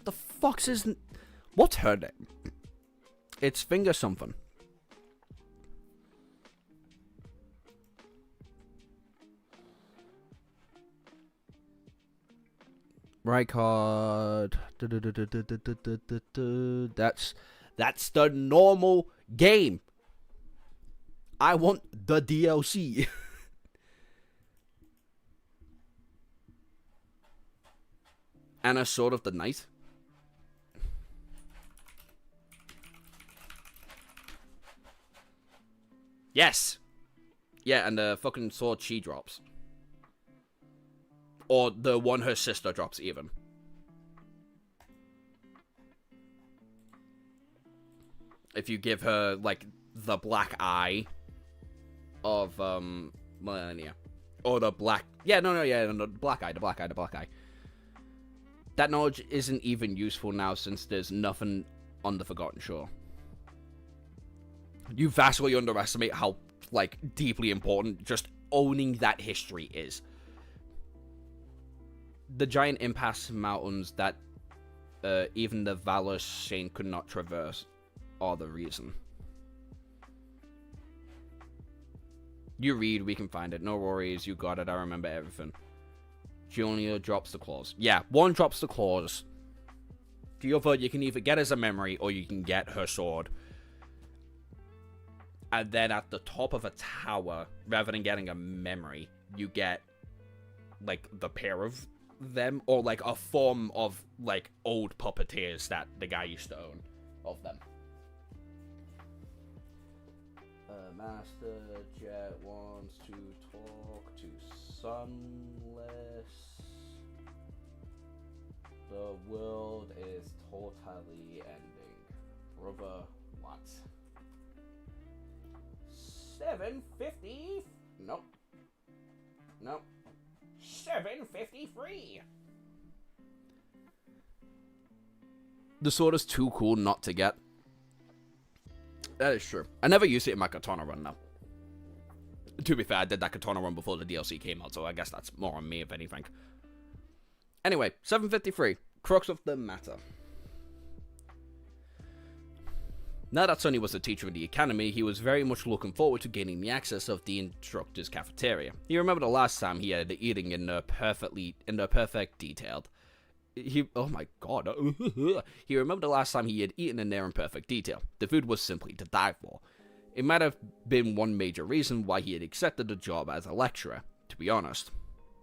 [SPEAKER 1] The fuck's his... What's her name? It's finger something. Right card. That's the normal game. I want the DLC. And a Sword of the Night. Yes. Yeah, and the fucking sword she drops. Or the one her sister drops, even. If you give her, like, the black eye of, Millennia. Or the black... Yeah, no, the black eye. That knowledge isn't even useful now since there's nothing on the Forgotten Shore. You vastly underestimate how, like, deeply important just owning that history is. The giant impasse mountains that even the Valor Saint could not traverse are the reason. You read, we can find it. No worries, you got it, I remember everything. Julia drops the claws. Yeah, one drops the claws. The other, you can either get as a memory, or you can get her sword. And then at the top of a tower, rather than getting a memory, you get, like, the pair of them, or like a form of like old puppeteers that the guy used to own of them. Master Jet wants to talk to Sunless. The world is totally ending. Brother, what? 750? Nope. 753. The sword is too cool not to get. That is true. I never used it in my Katana run now. To be fair, I did that Katana run before the DLC came out, so I guess that's more on me if anything. Anyway, 753. Crux of the matter. Now that Sunny was the teacher in the academy, he was very much looking forward to gaining the access of the instructor's cafeteria. He remembered the last time he had eating in the perfect detail. Oh my god. He remembered the last time he had eaten in there in perfect detail. The food was simply to die for. It might have been one major reason why he had accepted the job as a lecturer, to be honest.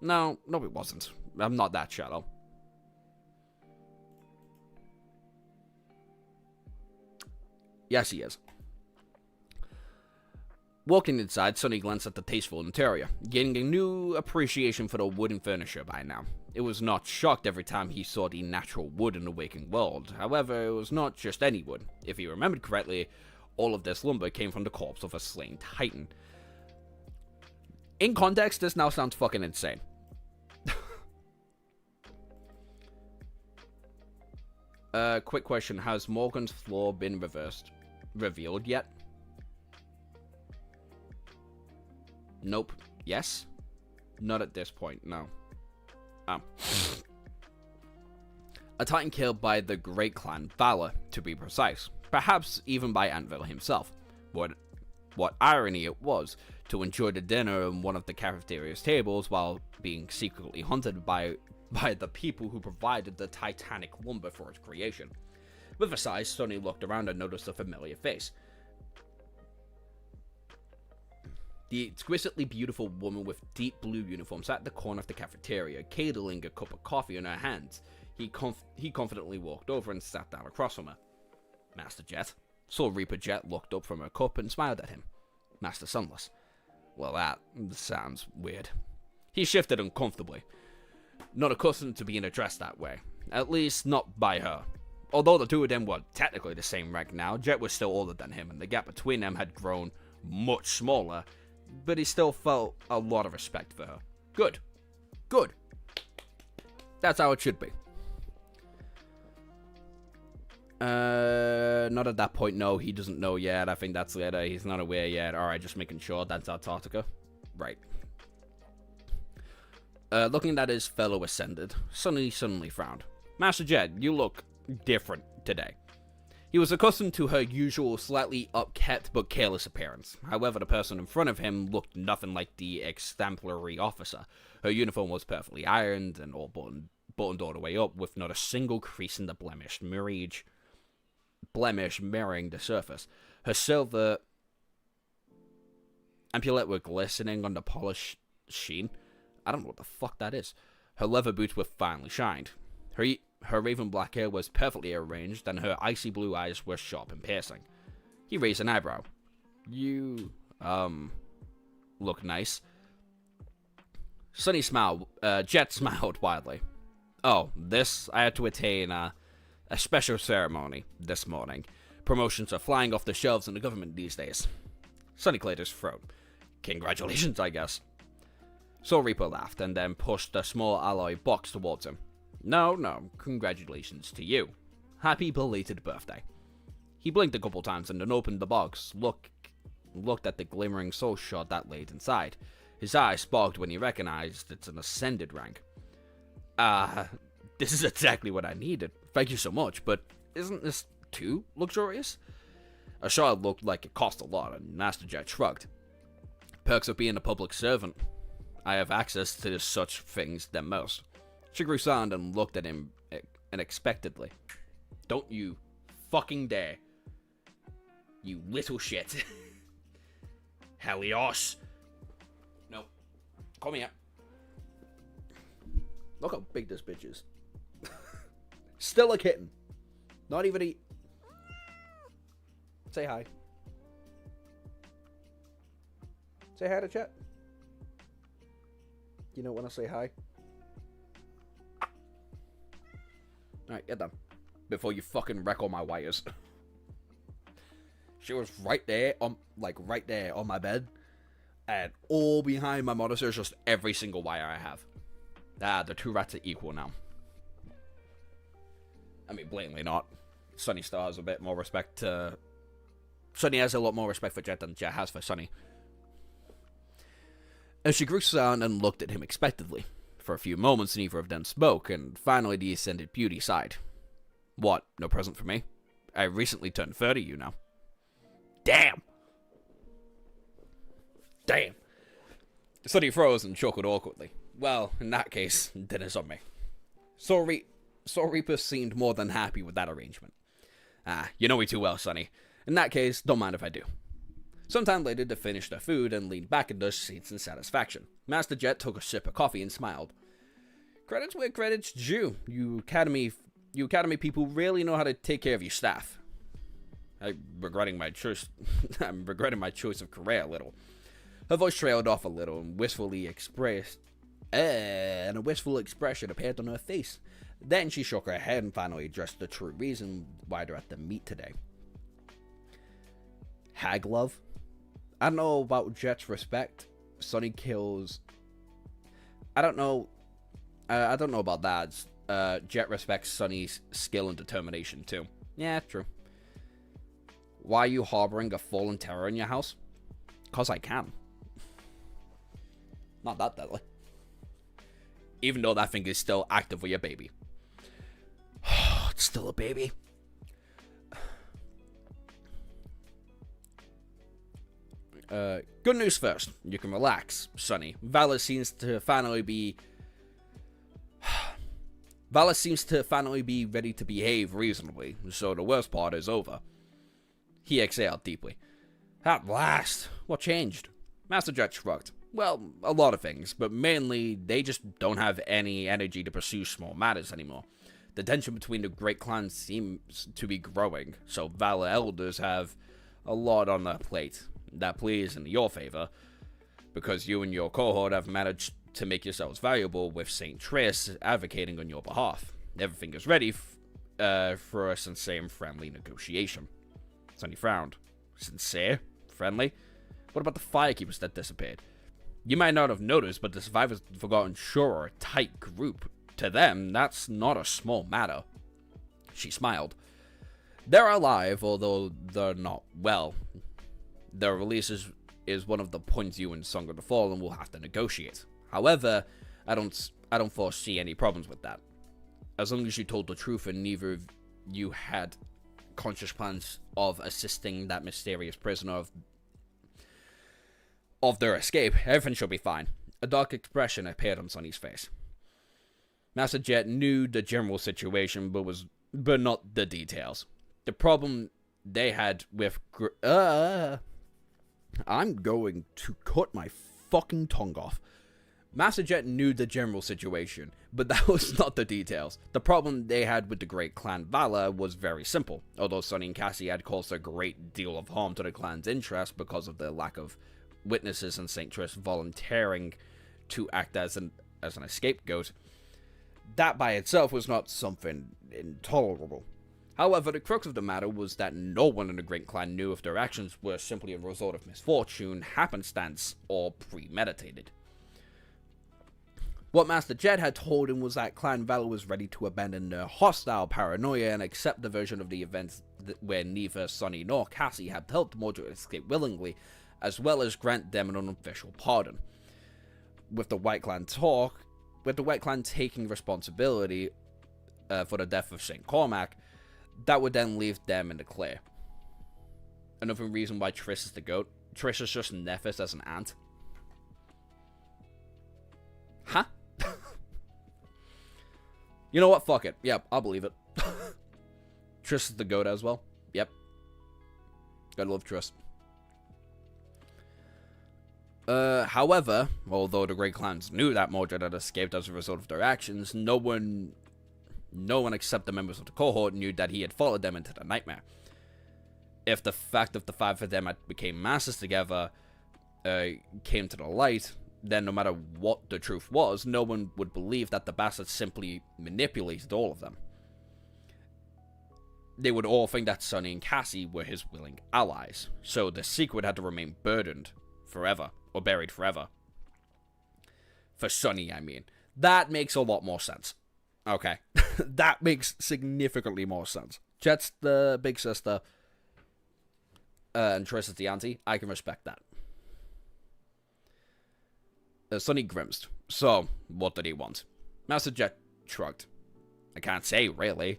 [SPEAKER 1] No, it wasn't. I'm not that shallow. Yes, he is. Walking inside, Sunny glanced at the tasteful interior, gaining a new appreciation for the wooden furniture by now. It was not shocked every time he saw the natural wood in the waking world. However, it was not just any wood. If he remembered correctly, all of this lumber came from the corpse of a slain titan. In context, this now sounds fucking insane. Quick question. Has Morgan's flaw been revealed yet? Nope. Yes? Not at this point, no. A titan killed by the great clan Valor, to be precise. Perhaps even by Anvil himself. What irony it was to enjoy the dinner on one of the cafeteria's tables while being secretly hunted by the people who provided the titanic lumber for its creation. With a sigh, Sonny looked around and noticed a familiar face. The exquisitely beautiful woman with deep blue uniform sat at the corner of the cafeteria, cradling a cup of coffee in her hands. He confidently walked over and sat down across from her. Master Jet. Soul Reaper Jet looked up from her cup and smiled at him. Master Sunless. Well, that sounds weird. He shifted uncomfortably. Not accustomed to being addressed that way. At least, not by her. Although the two of them were technically the same rank now, Jet was still older than him, and the gap between them had grown much smaller, but he still felt a lot of respect for her. Good. Good. That's how it should be. Not at that point, no, he doesn't know yet. I think that's later. He's not aware yet. Alright, just making sure. That's Antarctica. Right. Looking at his fellow Ascended, Sonny suddenly frowned. Master Jed, you look different today. He was accustomed to her usual slightly upkept but careless appearance. However, the person in front of him looked nothing like the exemplary officer. Her uniform was perfectly ironed and all buttoned all the way up, with not a single crease in the blemish mirroring the surface. Her silver amulet were glistening on the polished sheen. I don't know what the fuck that is. Her leather boots were finely shined. Her raven black hair was perfectly arranged, and her icy blue eyes were sharp and piercing. He raised an eyebrow. You, look nice. Sonny smiled. Jet smiled widely. Oh, I had to attain, a special ceremony this morning. Promotions are flying off the shelves in the government these days. Sonny cleared his throat. Congratulations, I guess. Soul Reaper laughed and then pushed a small alloy box towards him. No, congratulations to you. Happy belated birthday. He blinked a couple times and then opened the box, looked at the glimmering soul shard that laid inside. His eyes sparkled when he recognized it's an Ascended rank. This is exactly what I needed. Thank you so much, but isn't this too luxurious? A shard looked like it cost a lot, and Master Jet shrugged. Perks of being a public servant. I have access to such things than most. She grew silent and looked at him unexpectedly. Don't you fucking dare. You little shit. Helios. No. Come here. Look how big this bitch is. Still a kitten. Not even a... Say hi. Say hi to chat. You don't want to say hi? Alright, get done. Before you fucking wreck all my wires. She was right there on my bed. And all behind my monitor is just every single wire I have. The two rats are equal now. I mean, blatantly not. Sonny still has a bit more respect to... Sonny has a lot more respect for Jet than Jet has for Sonny. And she grew silent and looked at him expectantly. For a few moments, neither of them spoke, and finally the Ascended Beauty sighed. What, no present for me? I recently turned 30, you know. Damn! Sonny froze and chuckled awkwardly. Well, in that case, dinner's on me. Soul Reaper seemed more than happy with that arrangement. You know me too well, Sonny. In that case, don't mind if I do. Sometime later, they finished their food and leaned back in their seats in satisfaction. Master Jet took a sip of coffee and smiled. Credits where credit's due. You Academy people really know how to take care of your staff. I'm regretting my choice of career a little. Her voice trailed off a little and a wistful expression appeared on her face. Then she shook her head and finally addressed the true reason why they're at the meet today. Hag love? I don't know about Jet's respect. Sonny kills... I don't know about that. Jet respects Sunny's skill and determination too. Yeah, true. Why are you harboring a fallen terror in your house? 'Cause I can. Not that deadly. Even though that thing is still active with your baby. It's still a baby. Good news first. You can relax, Sonny. Vala seems to finally be ready to behave reasonably, so the worst part is over. He exhaled deeply. At last. What changed? Master Jet shrugged. Well, a lot of things, but mainly they just don't have any energy to pursue small matters anymore. The tension between the great clans seems to be growing, so Vala elders have a lot on their plate. That plays in your favor, because you and your cohort have managed to make yourselves valuable with St. Tris advocating on your behalf. Everything is ready for a sincere and friendly negotiation. Sonny frowned. Sincere? Friendly? What about the firekeepers that disappeared? You might not have noticed, but the survivors of the Forgotten Shore are a tight group. To them, that's not a small matter. She smiled. They're alive, although they're not well. Their release is one of the points you and Song of the Fallen will have to negotiate. However, I don't foresee any problems with that. As long as you told the truth and neither of you had conscious plans of assisting that mysterious prisoner of their escape, everything should be fine. A dark expression appeared on Sonny's face. Master Jet knew the general situation, but not the details. The problem they had with I'm going to cut my fucking tongue off. Master Jet knew the general situation, but that was not the details. The problem they had with the great clan Vala was very simple. Although Sonny and Cassie had caused a great deal of harm to the clan's interest because of the lack of witnesses and St. Tris volunteering to act as an scapegoat, that by itself was not something intolerable. However, the crux of the matter was that no one in the Great Clan knew if their actions were simply a result of misfortune, happenstance, or premeditated. What Master Jet had told him was that Clan Vala was ready to abandon their hostile paranoia and accept the version of the events where neither Sonny nor Cassie had helped Mordred escape willingly, as well as grant them an unofficial pardon. With the White Clan taking responsibility for the death of St. Cormac, that would then leave them in the clear. Another reason why Triss is the goat. Triss is just Nephis as an ant. Huh? You know what? Fuck it. Yep, I'll believe it. Triss is the goat as well. Yep. Gotta love Triss. However, although the Great Clans knew that Mordred had escaped as a result of their actions, no one except the members of the cohort knew that he had followed them into the nightmare. If the fact of the five of them had became masters together came to the light, then no matter what the truth was, no one would believe that the bastard simply manipulated all of them. They would all think that Sonny and Cassie were his willing allies, so the secret had to remain burdened forever, or buried forever. For Sonny, I mean. That makes a lot more sense. Okay. That makes significantly more sense. Jet's the big sister, and Triss is the auntie. I can respect that. Sonny grimaced. So, what did he want? Master Jet shrugged. I can't say, really.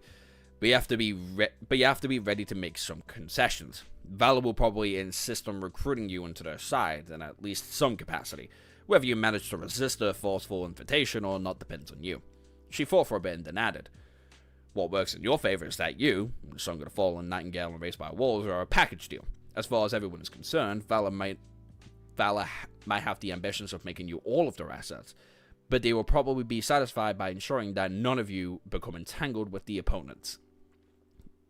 [SPEAKER 1] But you have to be ready to make some concessions. Vala will probably insist on recruiting you into their side in at least some capacity. Whether you manage to resist their forceful invitation or not depends on you. She thought for a bit and then added, what works in your favor is that you, Song of the Fallen, Nightingale, and Raised by Wolves are a package deal. As far as everyone is concerned, Vala might have the ambitions of making you all of their assets, but they will probably be satisfied by ensuring that none of you become entangled with the opponents.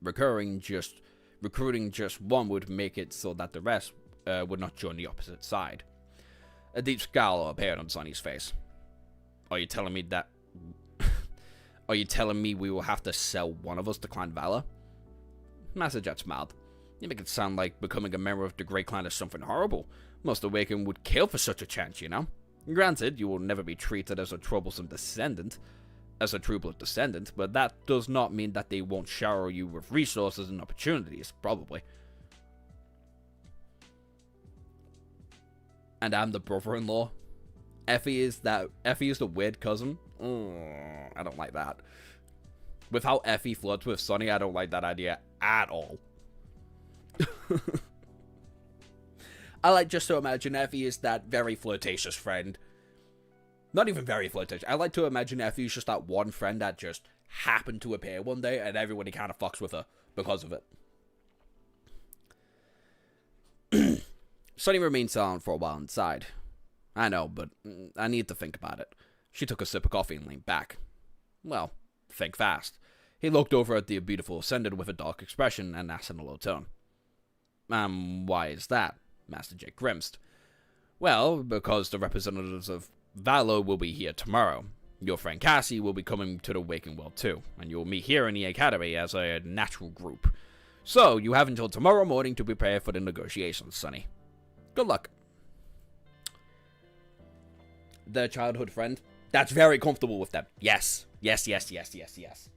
[SPEAKER 1] Recruiting just one would make it so that the rest would not join the opposite side. A deep scowl appeared on Sonny's face. Are you telling me we will have to sell one of us to Clan Vala? Master Jet smiled. You make it sound like becoming a member of the Great Clan is something horrible. Most Awakened would kill for such a chance, you know? Granted, you will never be treated as a troublesome descendant. as a true blood descendant, but that does not mean that they won't shower you with resources and opportunities, probably. And I'm the brother-in-law. Effie is the weird cousin. I don't like that. With how Effie flirts with Sonny, I don't like that idea at all. I like just to imagine Effie is that very flirtatious friend. Not even very flirtatious. I like to imagine Effie's just that one friend that just happened to appear one day and everybody kind of fucks with her because of it. Sonny remained silent for a while inside. I know, but I need to think about it. She took a sip of coffee and leaned back. Well, think fast. He looked over at the beautiful ascendant with a dark expression and asked in a low tone. Why is that? Master Jake grimaced. Well, because the representatives of Valor will be here tomorrow. Your friend Cassie will be coming to the Waking World too, and you'll meet here in the Academy as a natural group. So, you have until tomorrow morning to prepare for the negotiations, Sonny. Good luck. Their childhood friend? That's very comfortable with them. Yes. Yes, yes, yes, yes, yes.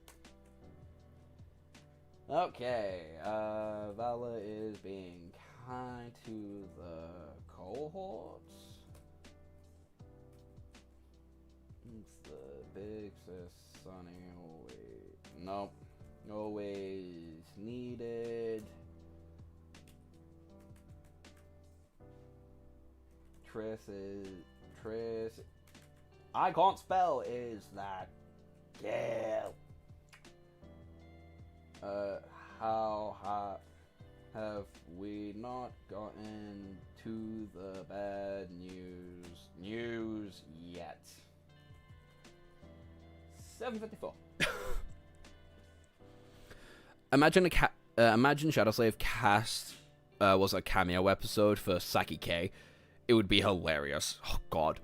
[SPEAKER 1] Okay, Vala is being kind to the cohorts. It's the big sis, Sonny, always... Nope. Always needed. Tris... I can't spell, is that... Yeah. How have we not gotten to the bad news yet? 7:54. Imagine Shadowslave cast was a cameo episode for Saki K. It would be hilarious. Oh god.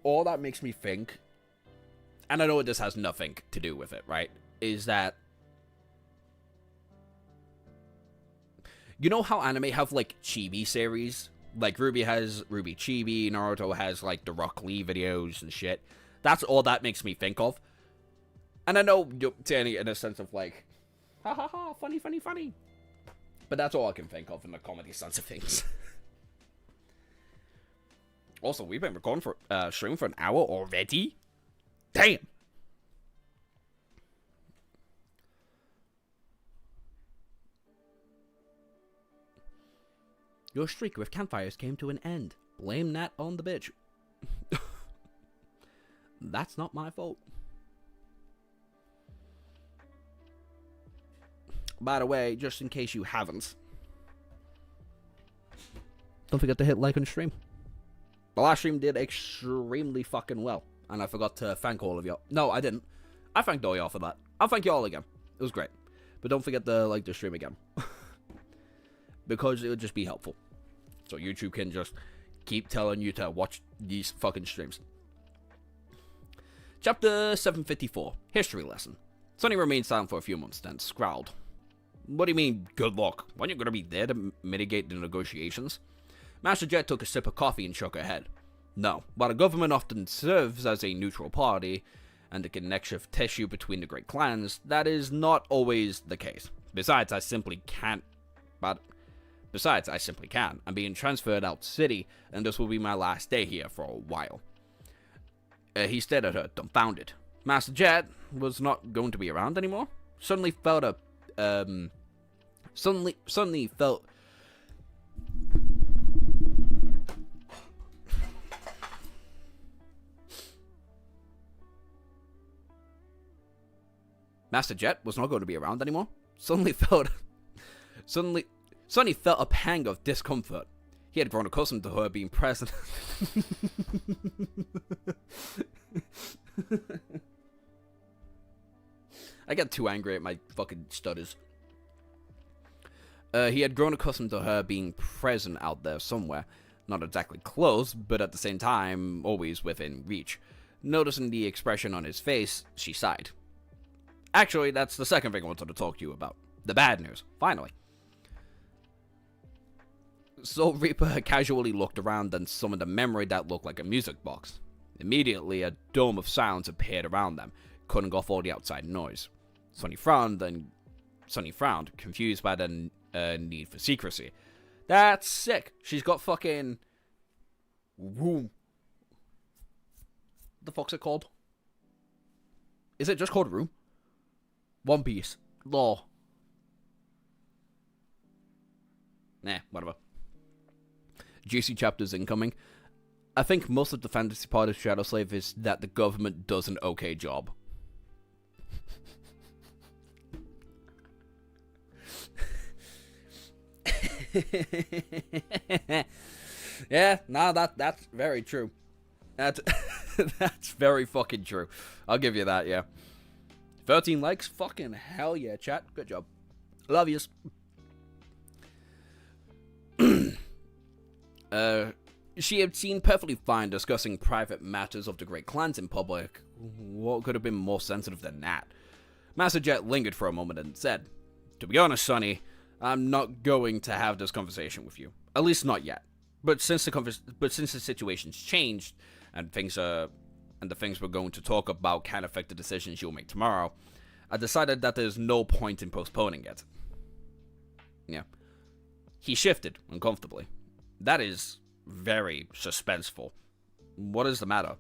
[SPEAKER 1] All that makes me think, and I know this has nothing to do with it, right? Is that, you know how anime have like chibi series? Like Ruby has Ruby Chibi, Naruto has like the Rock Lee videos and shit. That's all that makes me think of. And I know you're saying it in a sense of like, ha ha ha, funny, funny, funny. But that's all I can think of in the comedy sense of things. Also, we've been recording for streaming for an hour already? Damn! Your streak with campfires came to an end. Blame that on the bitch. That's not my fault. By the way, just in case you haven't, don't forget to hit like on stream. The last stream did extremely fucking well, and I forgot to thank all of y'all. No, I didn't. I thanked all y'all for that. I'll thank y'all again. It was great. But don't forget to like the stream again. Because it would just be helpful. So YouTube can just keep telling you to watch these fucking streams. Chapter 754. History lesson. Sonny remained silent for a few months, then scowled. What do you mean, good luck? Weren't you going to be there to mitigate the negotiations? Master Jet took a sip of coffee and shook her head. No, while the government often serves as a neutral party, and a connective tissue between the great clans, that is not always the case. Besides, I simply can't. I'm being transferred out city, and this will be my last day here for a while. He stared at her, dumbfounded. Master Jet was not going to be around anymore. Suddenly felt. Master Jet was not going to be around anymore. Sonny felt a pang of discomfort. He had grown accustomed to her being present. I get too angry at my fucking stutters. He had grown accustomed to her being present out there somewhere. Not exactly close, but at the same time, always within reach. Noticing the expression on his face, she sighed. Actually, that's the second thing I wanted to talk to you about. The bad news, finally. Soul Reaper casually looked around and summoned a memory that looked like a music box. Immediately, a dome of silence appeared around them, cutting off all the outside noise. Sonny frowned, confused by the need for secrecy. That's sick. She's got fucking... Room. What the fuck's it called? Is it just called Room? One Piece. Law. Nah, whatever. Juicy chapters incoming. I think most of the fantasy part of Shadow Slave is that the government does an okay job. Yeah, no, that's very true. That's very fucking true. I'll give you that, yeah. 13 likes? Fucking hell yeah, chat. Good job. Love yous. She had seen perfectly fine discussing private matters of the great clans in public. What could have been more sensitive than that? Master Jet lingered for a moment and said, "To be honest, Sonny, I'm not going to have this conversation with you. At least not yet. But since the situation's changed and the things we're going to talk about can affect the decisions you'll make tomorrow, I decided that there's no point in postponing it." Yeah. He shifted uncomfortably. That is very suspenseful. What is the matter?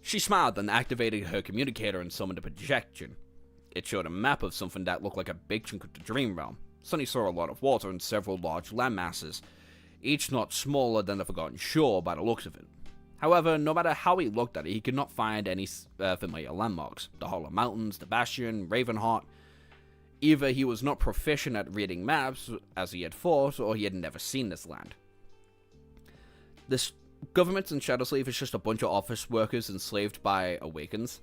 [SPEAKER 1] She smiled and activated her communicator and summoned a projection. It showed a map of something that looked like a big chunk of the dream realm. Sonny saw a lot of water and several large landmasses, each not smaller than the Forgotten Shore by the looks of it. However, no matter how he looked at it, he could not find any familiar landmarks. The Hollow Mountains, the Bastion, Ravenheart. Either he was not proficient at reading maps, as he had thought, or he had never seen this land. This government in Shadowslave is just a bunch of office workers enslaved by Awakens.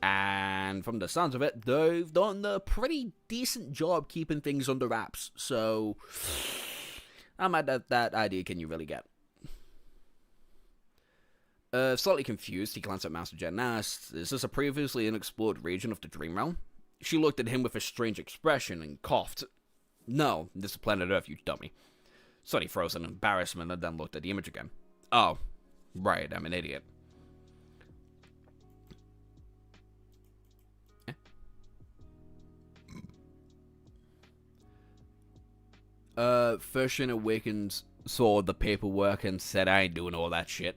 [SPEAKER 1] And from the sounds of it, they've done a pretty decent job keeping things under wraps. So, how mad at that idea can you really get? Slightly confused, he glanced at Master Jet and asked, "Is this a previously unexplored region of the Dream Realm?" She looked at him with a strange expression and coughed. "No, this is planet Earth, you dummy." Sonny froze in embarrassment and then looked at the image again. "Oh, right, I'm an idiot." First Awakens saw the paperwork and said, "I ain't doing all that shit."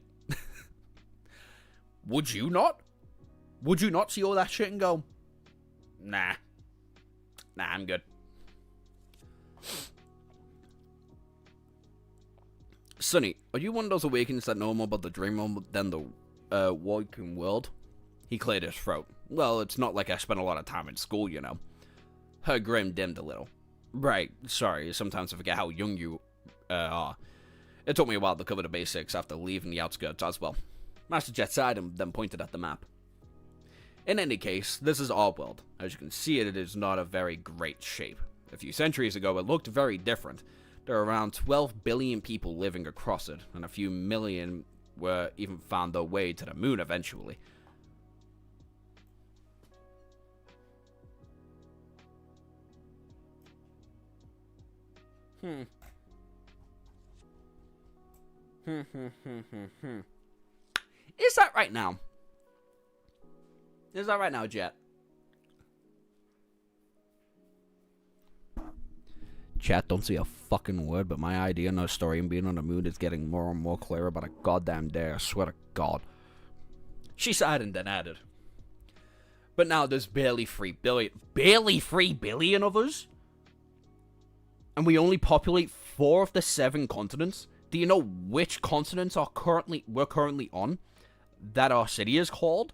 [SPEAKER 1] Would you not? Would you not see all that shit and go, Nah, I'm good. Sonny, are you one of those Awakens that know more about the Dream Realm than the working world? He cleared his throat. Well, it's not like I spent a lot of time in school, you know. Her grin dimmed a little. Right, sorry, sometimes I forget how young you are. It took me a while to cover the basics after leaving the outskirts as well. Master Jet sighed and then pointed at the map. In any case, this is our world. As you can see, it is not a very great shape. A few centuries ago, it looked very different. There are around 12 billion people living across it, and a few million were even found their way to the moon eventually. Is that right now? Is that right now, Jet? Chat, don't say a fucking word, but my idea on a story and being on the moon is getting more and more clear about a goddamn day, I swear to God. She sighed and then added, "But now there's barely 3 billion of us? And we only populate 4 of the 7 continents? Do you know which continents we're currently on? That our city is called?"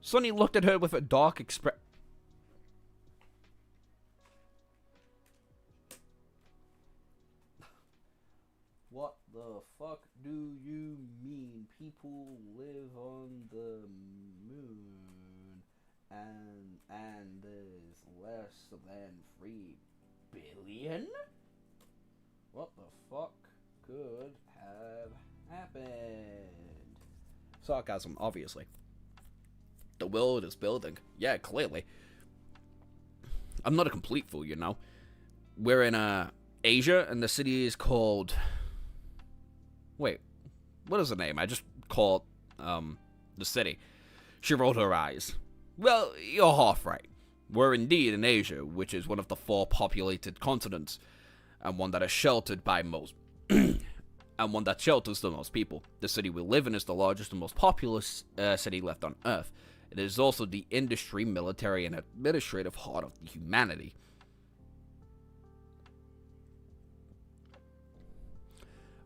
[SPEAKER 1] Sonny looked at her with a dark expression. What the fuck do you mean people live on the moon and there's less than 3 billion? What the fuck could have happened? Sarcasm, obviously. The world is building. Yeah, clearly. I'm not a complete fool, you know. We're in Asia, and the city is called... Wait, what is the name? I just called the city. She rolled her eyes. Well, you're half right. We're indeed in Asia, which is one of the 4 populated continents, and one that is sheltered by most, and one that shelters the most people. The city we live in is the largest and most populous city left on Earth. It is also the industry, military, and administrative heart of humanity.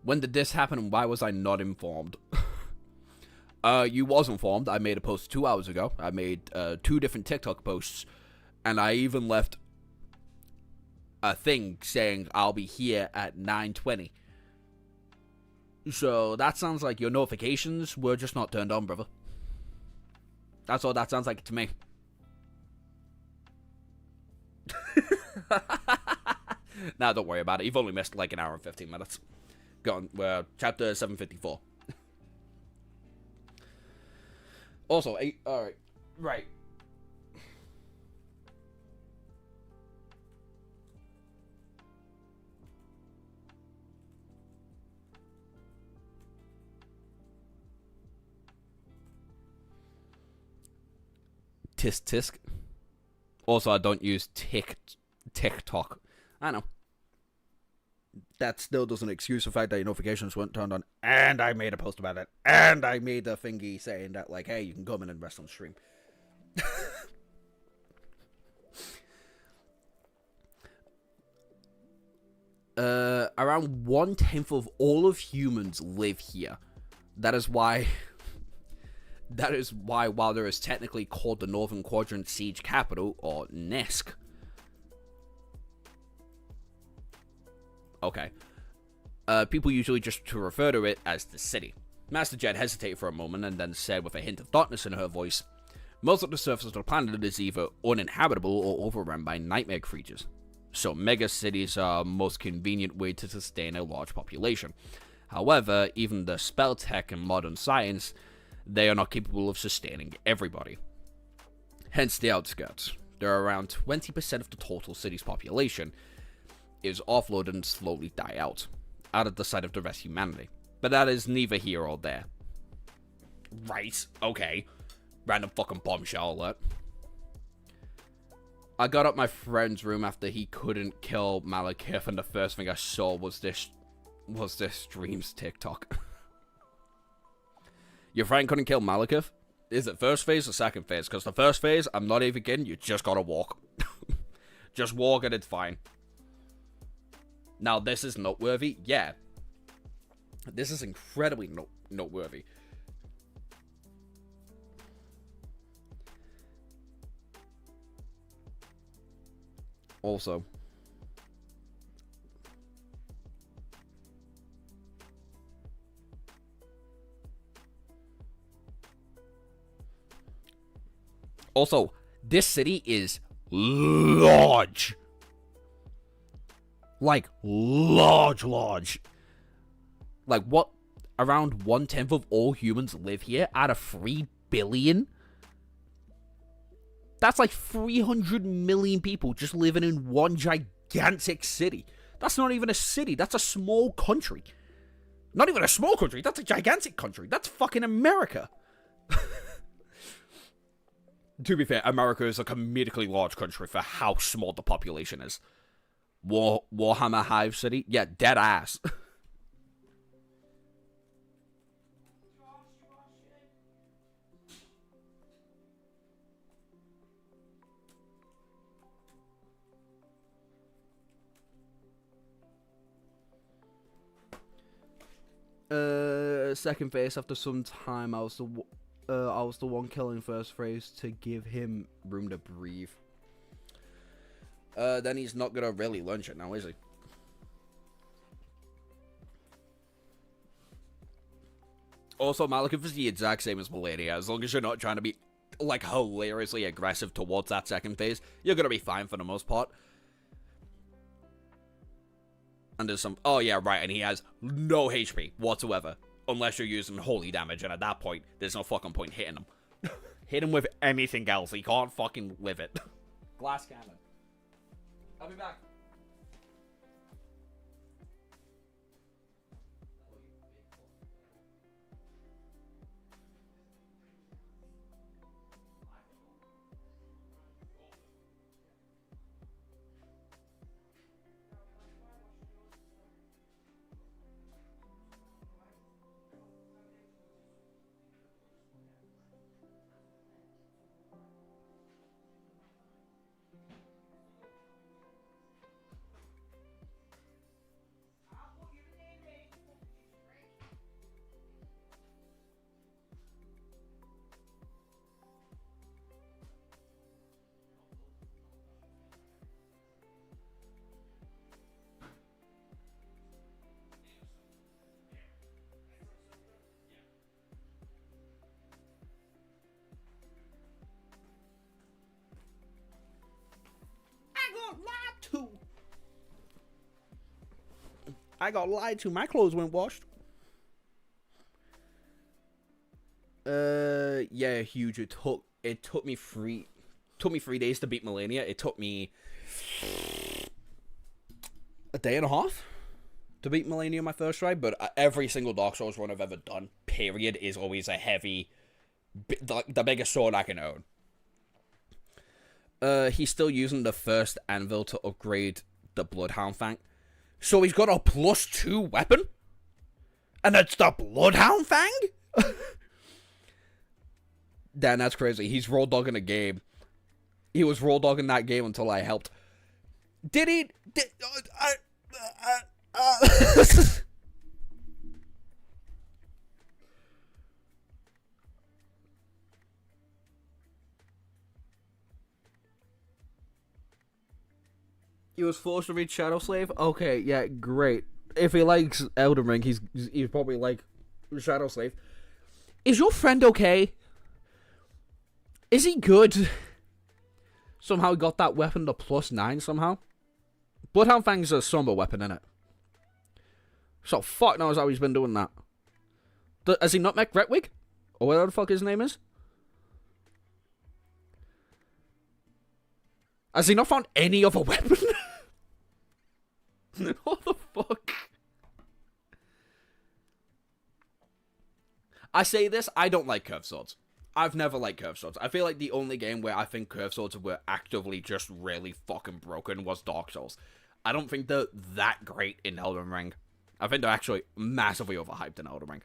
[SPEAKER 1] When did this happen and why was I not informed? You was informed. I made a post 2 hours ago. I made 2 different TikTok posts. And I even left a thing saying I'll be here at 9:20. So that sounds like your notifications were just not turned on, brother. That's all that sounds like to me. Nah, don't worry about it. You've only missed like an hour and 15 minutes. Go on, chapter 754. Also, alright. Right. Tisk tisk. Also, I don't use TikTok. I know. That still doesn't excuse the fact that your notifications weren't turned on. And I made a post about it. And I made a thingy saying that, like, hey, you can come in and rest on stream. Around 1/10 of all of humans live here. That is why, while there is technically called the Northern Quadrant Siege Capital, or NISC. Okay. People usually just to refer to it as the city. Master Jed hesitated for a moment and then said with a hint of darkness in her voice, most of the surface of the planet is either uninhabitable or overrun by nightmare creatures. So mega cities are a most convenient way to sustain a large population. However, even the spell tech and modern science, they are not capable of sustaining everybody. Hence the outskirts. There are around 20% of the total city's population is offloaded and slowly die out of the sight of the rest of humanity. But that is neither here or there. Right, okay. Random fucking bombshell alert. I got up my friend's room after he couldn't kill Malekith, and the first thing I saw was this stream's TikTok. Your friend couldn't kill Malekith? Is it first phase or second phase? Because the first phase, I'm not even kidding, you just gotta walk. Just walk and it's fine. Now, this is noteworthy. Yeah. This is incredibly noteworthy. Also, this city is large. Like, large. Like, what? Around 1/10 of all humans live here out of 3 billion? That's like 300 million people just living in one gigantic city. That's not even a city. That's a small country. Not even a small country. That's a gigantic country. That's fucking America. To be fair, America is a comedically large country for how small the population is. Warhammer Hive City? Yeah, dead ass. Second phase, after some time, I was the one killing first phase to give him room to breathe. Then he's not gonna really learn shit now, is he? Also, Malekith is the exact same as Melania. As long as you're not trying to be, like, hilariously aggressive towards that second phase, you're gonna be fine for the most part. And there's some... Oh, yeah, right, and he has no HP whatsoever. Unless you're using holy damage, and at that point, there's no fucking point hitting him. Hit him with anything else, he can't fucking live it. Glass cannon. I'll be back. I got lied to. My clothes weren't washed. Yeah, huge. It took me 3 days to beat Millennia. It took me a day and a half to beat Millennia my first try, but every single Dark Souls run I've ever done, period, is always a heavy, the biggest sword I can own. He's still using the first anvil to upgrade the Bloodhound Fang. So he's got a +2 weapon? And it's the Bloodhound Fang? Damn, that's crazy. He's raw dogging a game. He was raw dogging that game until I helped. Did he? He was forced to read Shadow Slave? Okay, yeah, great. If he likes Elden Ring, he's probably like Shadow Slave. Is your friend okay? Is he good? Somehow he got that weapon to +9 somehow. Bloodhound Fang's a somber weapon, innit? So fuck knows how he's been doing that. Has he not met Gretwig? Or whatever the fuck his name is? Has he not found any other weapon? What the fuck? I say this, I don't like curved swords. I've never liked curved swords. I feel like the only game where I think curved swords were actively just really fucking broken was Dark Souls. I don't think they're that great in Elden Ring. I think they're actually massively overhyped in Elden Ring.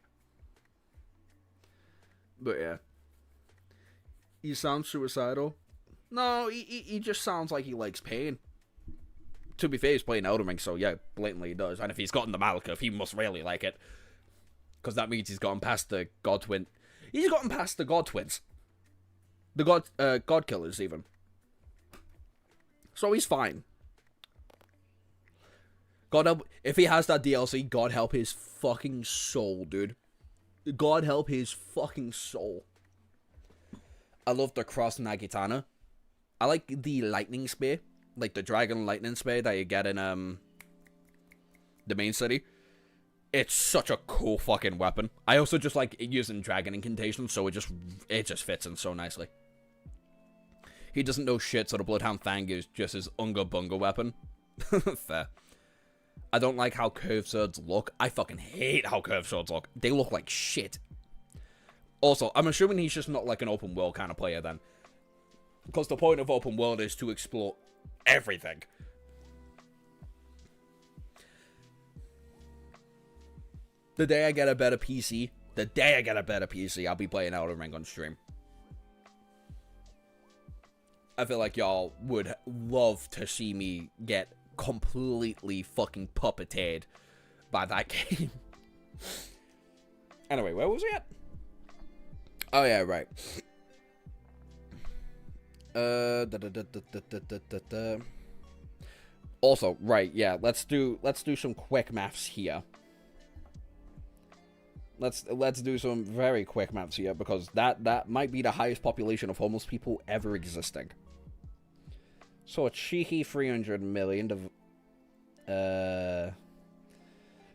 [SPEAKER 1] But yeah. He sounds suicidal. No, he just sounds like he likes pain. To be fair, he's playing Elden Ring, so yeah, blatantly he does. And if he's gotten the Malekith, he must really like it. Because that means he's gotten past the God Twin. He's gotten past the God Twins. The God Killers, even. So he's fine. God help... If he has that DLC, God help his fucking soul, dude. God help his fucking soul. I love the Cross Nagitana. I like the Lightning Spear. Like the Dragon Lightning Spear that you get in, the main city. It's such a cool fucking weapon. I also just like using Dragon Incantations, so it just fits in so nicely. He doesn't know shit, so the Bloodhound Fang is just his Unga Bunga weapon. Fair. I don't like how curved swords look. I fucking hate how curved swords look. They look like shit. Also, I'm assuming he's just not like an open world kind of player then. Because the point of open world is to explore everything. The day I get a better PC, I'll be playing Elden Ring on stream. I feel like y'all would love to see me get completely fucking puppeteered by that game. Anyway, where was we at? Oh yeah, right. Also, right, yeah, let's do some quick maths here. Let's do some very quick maths here, because that might be the highest population of homeless people ever existing. So a cheeky 300 million of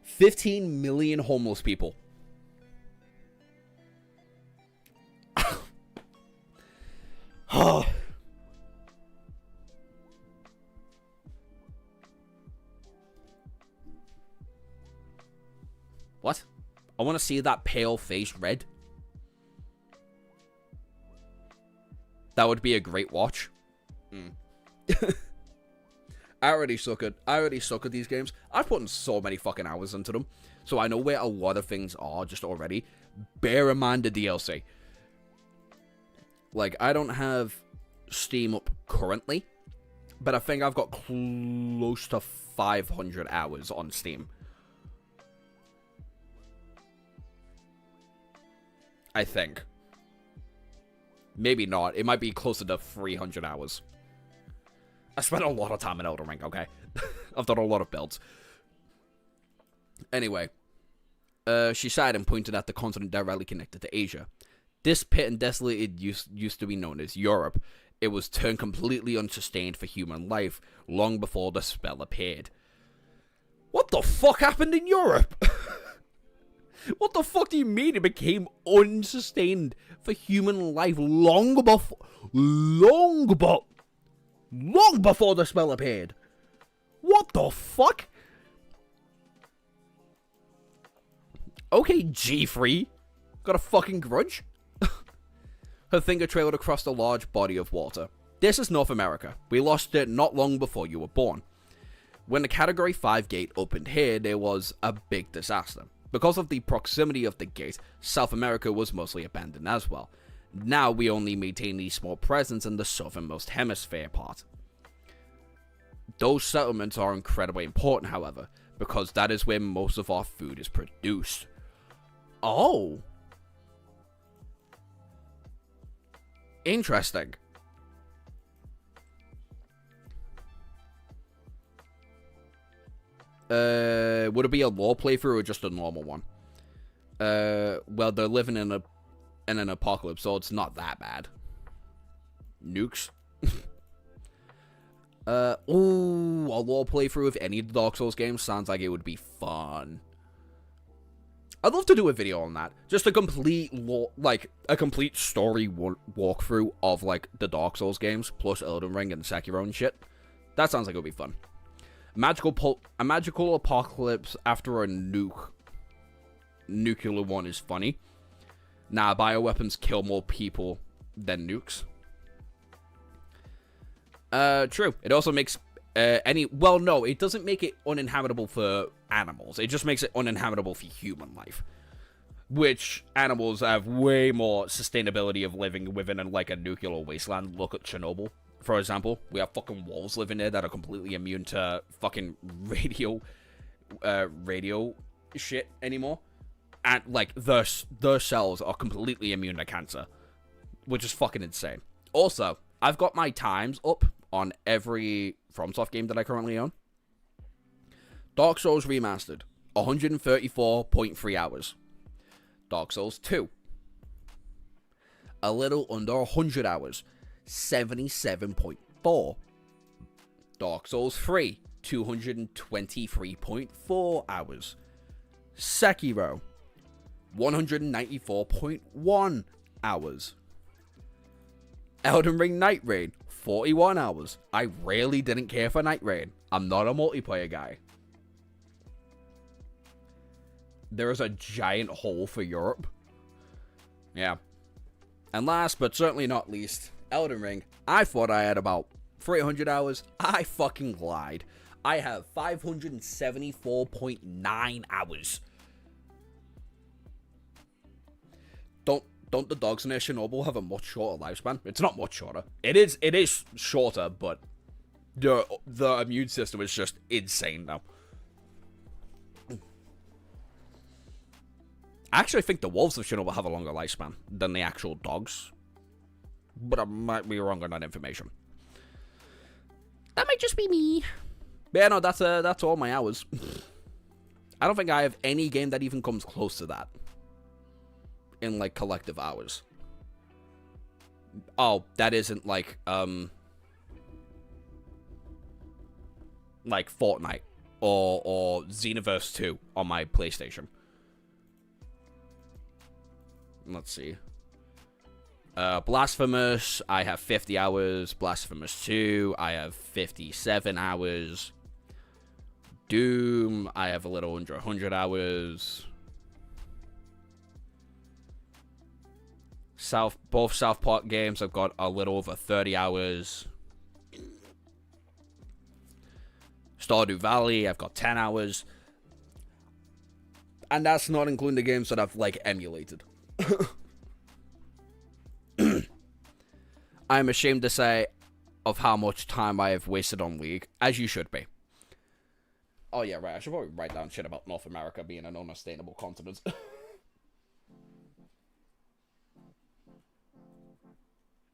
[SPEAKER 1] 15 million homeless people. What? I want to see that pale face red. That would be a great watch. I already suck at these games. I've put in so many fucking hours into them, so I know where a lot of things are just already. Bear in mind the DLC. Like, I don't have Steam up currently, but I think I've got close to 500 hours on Steam. I think. Maybe not. It might be closer to 300 hours. I spent a lot of time in Elden Ring, okay? I've done a lot of builds. Anyway. She sighed and pointed at the continent directly connected to Asia. This pit and desolated used to be known as Europe. It was turned completely unsustained for human life long before the spell appeared. What the fuck happened in Europe? What the fuck do you mean it became unsustained for human life long before the spell appeared? What the fuck? Okay, G3. Got a fucking grudge? Her finger trailed across a large body of water. This is North America. We lost it not long before you were born. When the Category 5 gate opened here, there was a big disaster. Because of the proximity of the gate, South America was mostly abandoned as well. Now we only maintain a small presence in the southernmost hemisphere part. Those settlements are incredibly important, however, because that is where most of our food is produced. Oh. Interesting. Would it be a lore playthrough or just a normal one? Well, they're living in an apocalypse, so it's not that bad. Nukes. Ooh, a lore playthrough of any of the Dark Souls games sounds like it would be fun. I'd love to do a video on that. Just a complete lore, like, a complete story walkthrough of, like, the Dark Souls games, plus Elden Ring and Sekiro and shit. That sounds like it would be fun. A magical apocalypse after a nuclear one is funny. Nah, bioweapons kill more people than nukes. True. It also makes well, no, it doesn't make it uninhabitable for animals. It just makes it uninhabitable for human life. Which animals have way more sustainability of living within like a nuclear wasteland. Look at Chernobyl, for example. We have fucking wolves living there that are completely immune to fucking radio shit anymore. And like their cells are completely immune to cancer, which is fucking insane. Also, I've got my times up on every FromSoft game that I currently own. Dark Souls Remastered, 134.3 hours. Dark Souls 2, a little under 100 hours, 77.4. Dark Souls 3, 223.4 hours. Sekiro, 194.1 hours. Elden Ring Night Rain, 41 hours. I really didn't care for Night Rain. I'm not a multiplayer guy. There is a giant hole for Europe. Yeah. And last but certainly not least, Elden Ring. I thought I had about 300 hours. I fucking lied. I have 574.9 hours. Don't the dogs in Chernobyl have a much shorter lifespan? It's not much shorter. It is shorter, but the immune system is just insane now. I actually think the wolves of Chernobyl have a longer lifespan than the actual dogs. But I might be wrong on that information. That might just be me. But yeah, no, that's all my hours. I don't think I have any game that even comes close to that. In like collective hours. Oh, that isn't like Fortnite or Xenoverse 2 on my PlayStation. Let's see. Blasphemous, I have 50 hours. Blasphemous 2, I have 57 hours. Doom, I have a little under 100 hours. Both South Park games, I've got a little over 30 hours. Stardew Valley, I've got 10 hours. And that's not including the games that I've, like, emulated. I'm ashamed to say of how much time I have wasted on League, as you should be. Oh yeah, right, I should probably write down shit about North America being an unsustainable continent.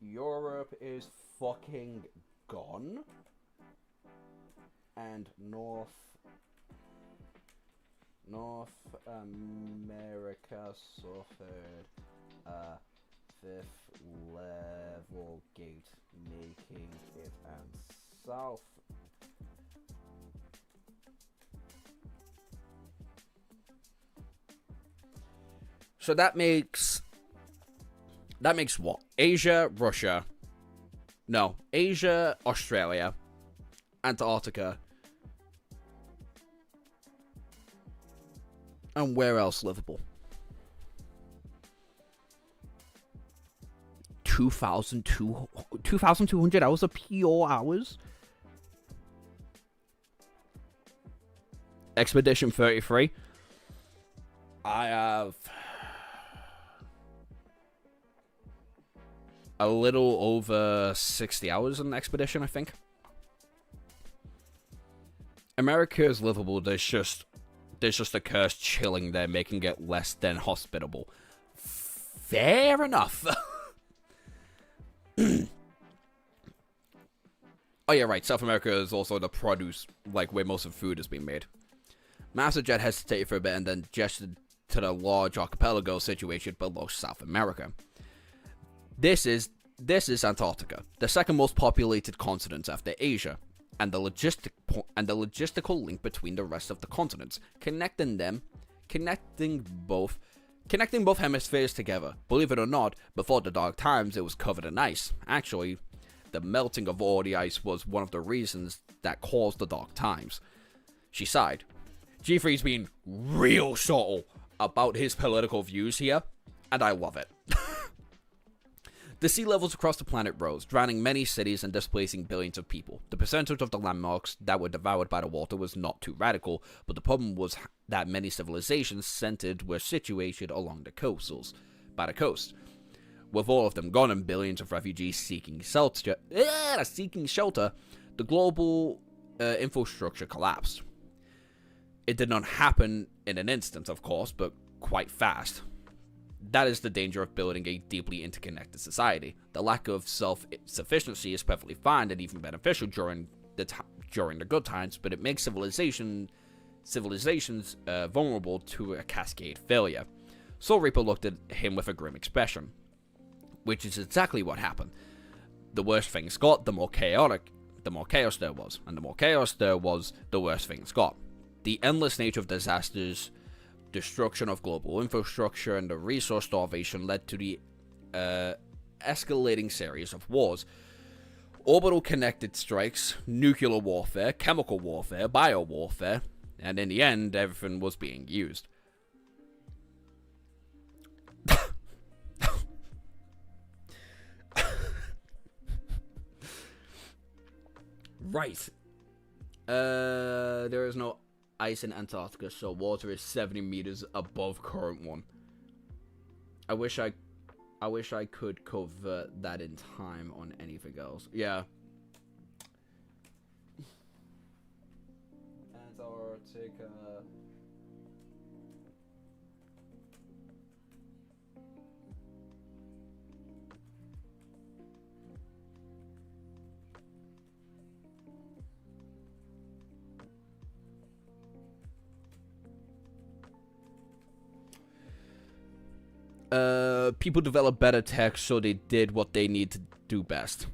[SPEAKER 1] Europe is fucking gone. And North America suffered a 5th level gate, making it and South So that makes what? Asia, Russia. No, Asia, Australia, Antarctica. And where else livable? 2,200 hours of pure hours? Expedition 33. I have a little over 60 hours on the expedition, I think. America is livable. There's just a curse chilling there, making it less than hospitable. Fair enough. Oh yeah, right. South America is also the produce, like where most of the food is being made. MasterJet hesitated for a bit and then gestured to the large archipelago situated below South America. This is Antarctica, the second most populated continent after Asia, and the logistical link between the rest of the continents, connecting both hemispheres together. Believe it or not, before the Dark Times, it was covered in ice. Actually, the melting of all the ice was one of the reasons that caused the Dark Times. She sighed. G3's been real subtle about his political views here, and I love it. The sea levels across the planet rose, drowning many cities and displacing billions of people. The percentage of the landmarks that were devoured by the water was not too radical, but the problem was that many civilizations centered were situated along the coast. With all of them gone and billions of refugees seeking shelter, the global infrastructure collapsed. It did not happen in an instant, of course, but quite fast. That is the danger of building a deeply interconnected society. The lack of self-sufficiency is perfectly fine and even beneficial during the good times, but it makes civilizations vulnerable to a cascade failure. Soul Reaper looked at him with a grim expression, which is exactly what happened. The worse things got, the more chaos there was, and the more chaos there was, the worse things got. The endless nature of disasters, destruction of global infrastructure, and the resource starvation led to the escalating series of wars. Orbital connected strikes, nuclear warfare, chemical warfare, biowarfare, and in the end, everything was being used. Right. There is no ice in Antarctica, so water is 70 meters above current one. I wish I could convert that in time on anything else. Yeah. Antarctica. People developed better tech, so they did what they need to do best.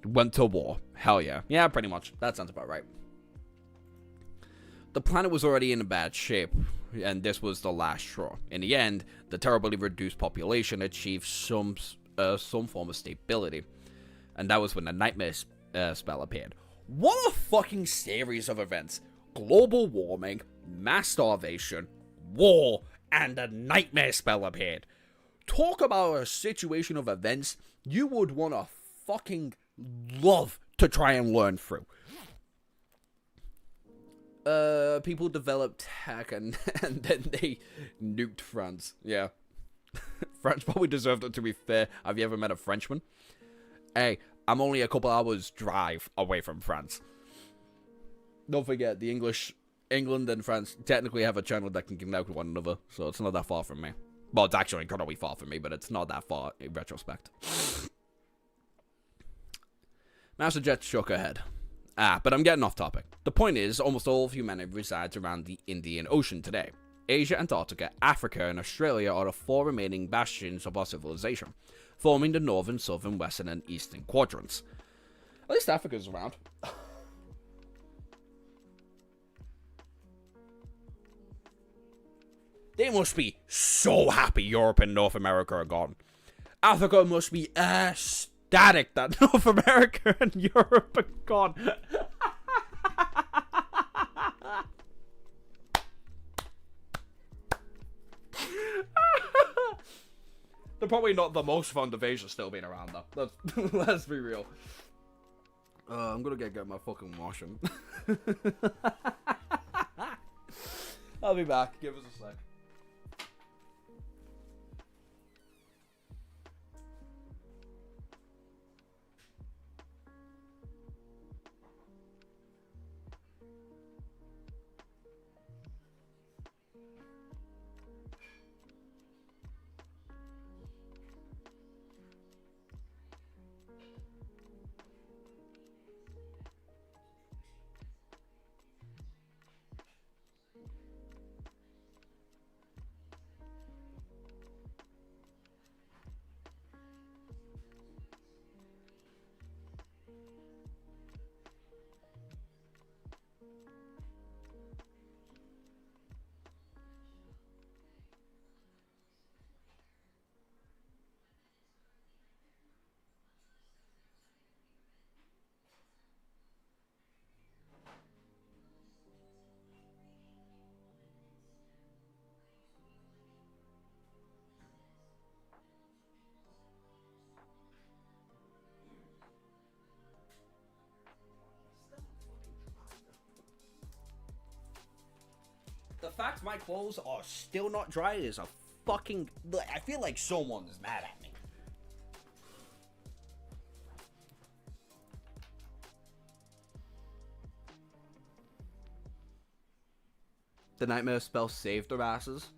[SPEAKER 1] Went to war. Hell yeah. Yeah, pretty much. That sounds about right. The planet was already in a bad shape, and this was the last straw. In the end, the terribly reduced population achieved some form of stability. And that was when the nightmare spell appeared. What a fucking series of events. Global warming, mass starvation, war, and a nightmare spell appeared. Talk about a situation of events you would want to fucking love to try and learn through. People developed tech and then they nuked France. Yeah. France probably deserved it, to be fair. Have you ever met a Frenchman? Hey, I'm only a couple hours drive away from France. Don't forget, England and France technically have a channel that can connect with one another, so it's not that far from me. Well, it's actually incredibly far from me, but it's not that far in retrospect. MasterJet shook her head. But I'm getting off topic. The point is, almost all of humanity resides around the Indian Ocean today. Asia, Antarctica, Africa, and Australia are the four remaining bastions of our civilization, forming the northern, southern, western, and eastern quadrants. At least Africa's around. They must be so happy Europe and North America are gone. Africa must be ecstatic that North America and Europe are gone. They're probably not the most fond of Asia still being around, though. Let's be real. I'm gonna get my fucking washing. I'll be back. Give us a sec. The fact my clothes are still not dry is a fucking... I feel like someone is mad at me. The nightmare spell saved their asses.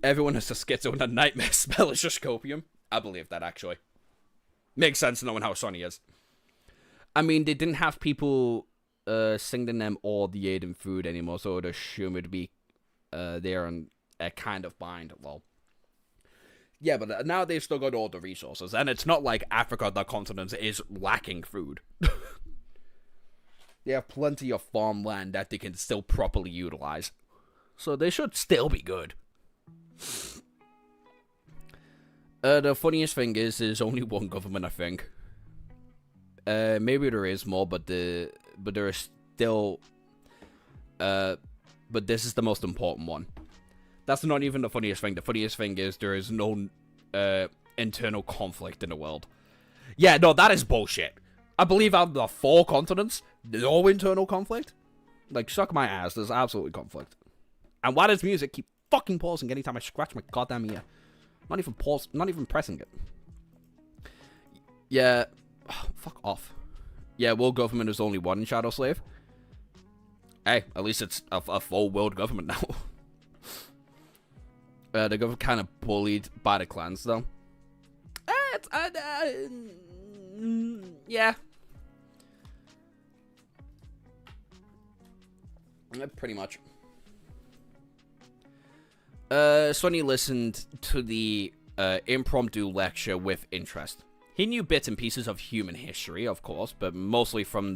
[SPEAKER 1] Everyone has a schizo and a nightmare spell is just copium. I believe that, actually. Makes sense knowing how Sonny is. I mean, they didn't have people... singing them all the aid and food anymore, so I'd assume it'd be there and kind of bind. Well, yeah, but now they've still got all the resources, and it's not like Africa, the continent, is lacking food. They have plenty of farmland that they can still properly utilize, so they should still be good. The funniest thing is, there's only one government, I think. Maybe there is more, but there is still, but this is the most important one. That's not even the funniest thing. The funniest thing is there is no, internal conflict in the world. Yeah, no, that is bullshit. I believe out of the 4 continents, no internal conflict. Like, suck my ass, there's absolutely conflict. And why does music keep fucking pausing anytime I scratch my goddamn ear? Not even pressing it. Yeah, fuck off. Yeah, world government is only one in Shadow Slave. Hey, at least it's a full world government now. They got kind of bullied by the clans, though. Yeah. Pretty much. Sonny listened to the impromptu lecture with interest. He knew bits and pieces of human history, of course, but mostly from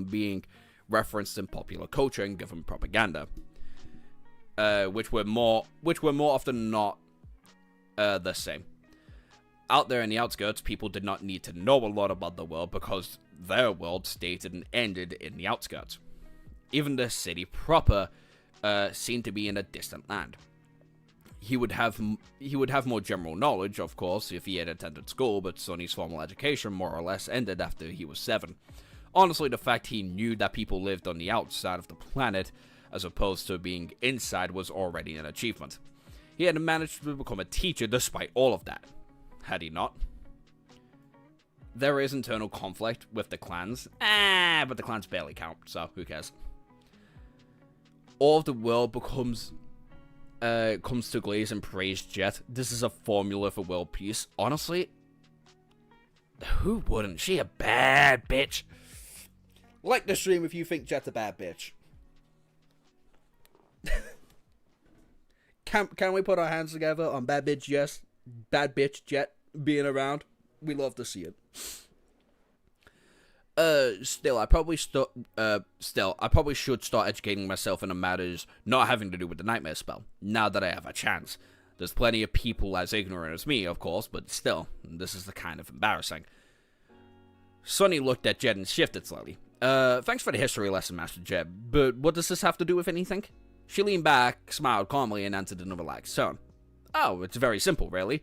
[SPEAKER 1] being referenced in popular culture and government propaganda, which were more often than not the same. Out there in the outskirts, people did not need to know a lot about the world because their world started and ended in the outskirts. Even the city proper seemed to be in a distant land. He would have more general knowledge, of course, if he had attended school, but Sonny's formal education more or less ended after he was 7. Honestly, the fact he knew that people lived on the outside of the planet, as opposed to being inside, was already an achievement. He had managed to become a teacher despite all of that. Had he not? There is internal conflict with the clans, but the clans barely count, so who cares? All of the world comes to glaze and praise Jet. This is a formula for world peace. Honestly, who wouldn't? She a bad bitch. Like the stream if you think Jet's a bad bitch. Can we put our hands together on bad bitch Jet being around? We love to see it. Still, I probably should start educating myself in the matters not having to do with the nightmare spell, now that I have a chance. There's plenty of people as ignorant as me, of course, but still, this is the kind of embarrassing. Sonny looked at Jed and shifted slightly. Thanks for the history lesson, Master Jed, but what does this have to do with anything? She leaned back, smiled calmly, and answered in a relaxed tone. Oh, it's very simple, really.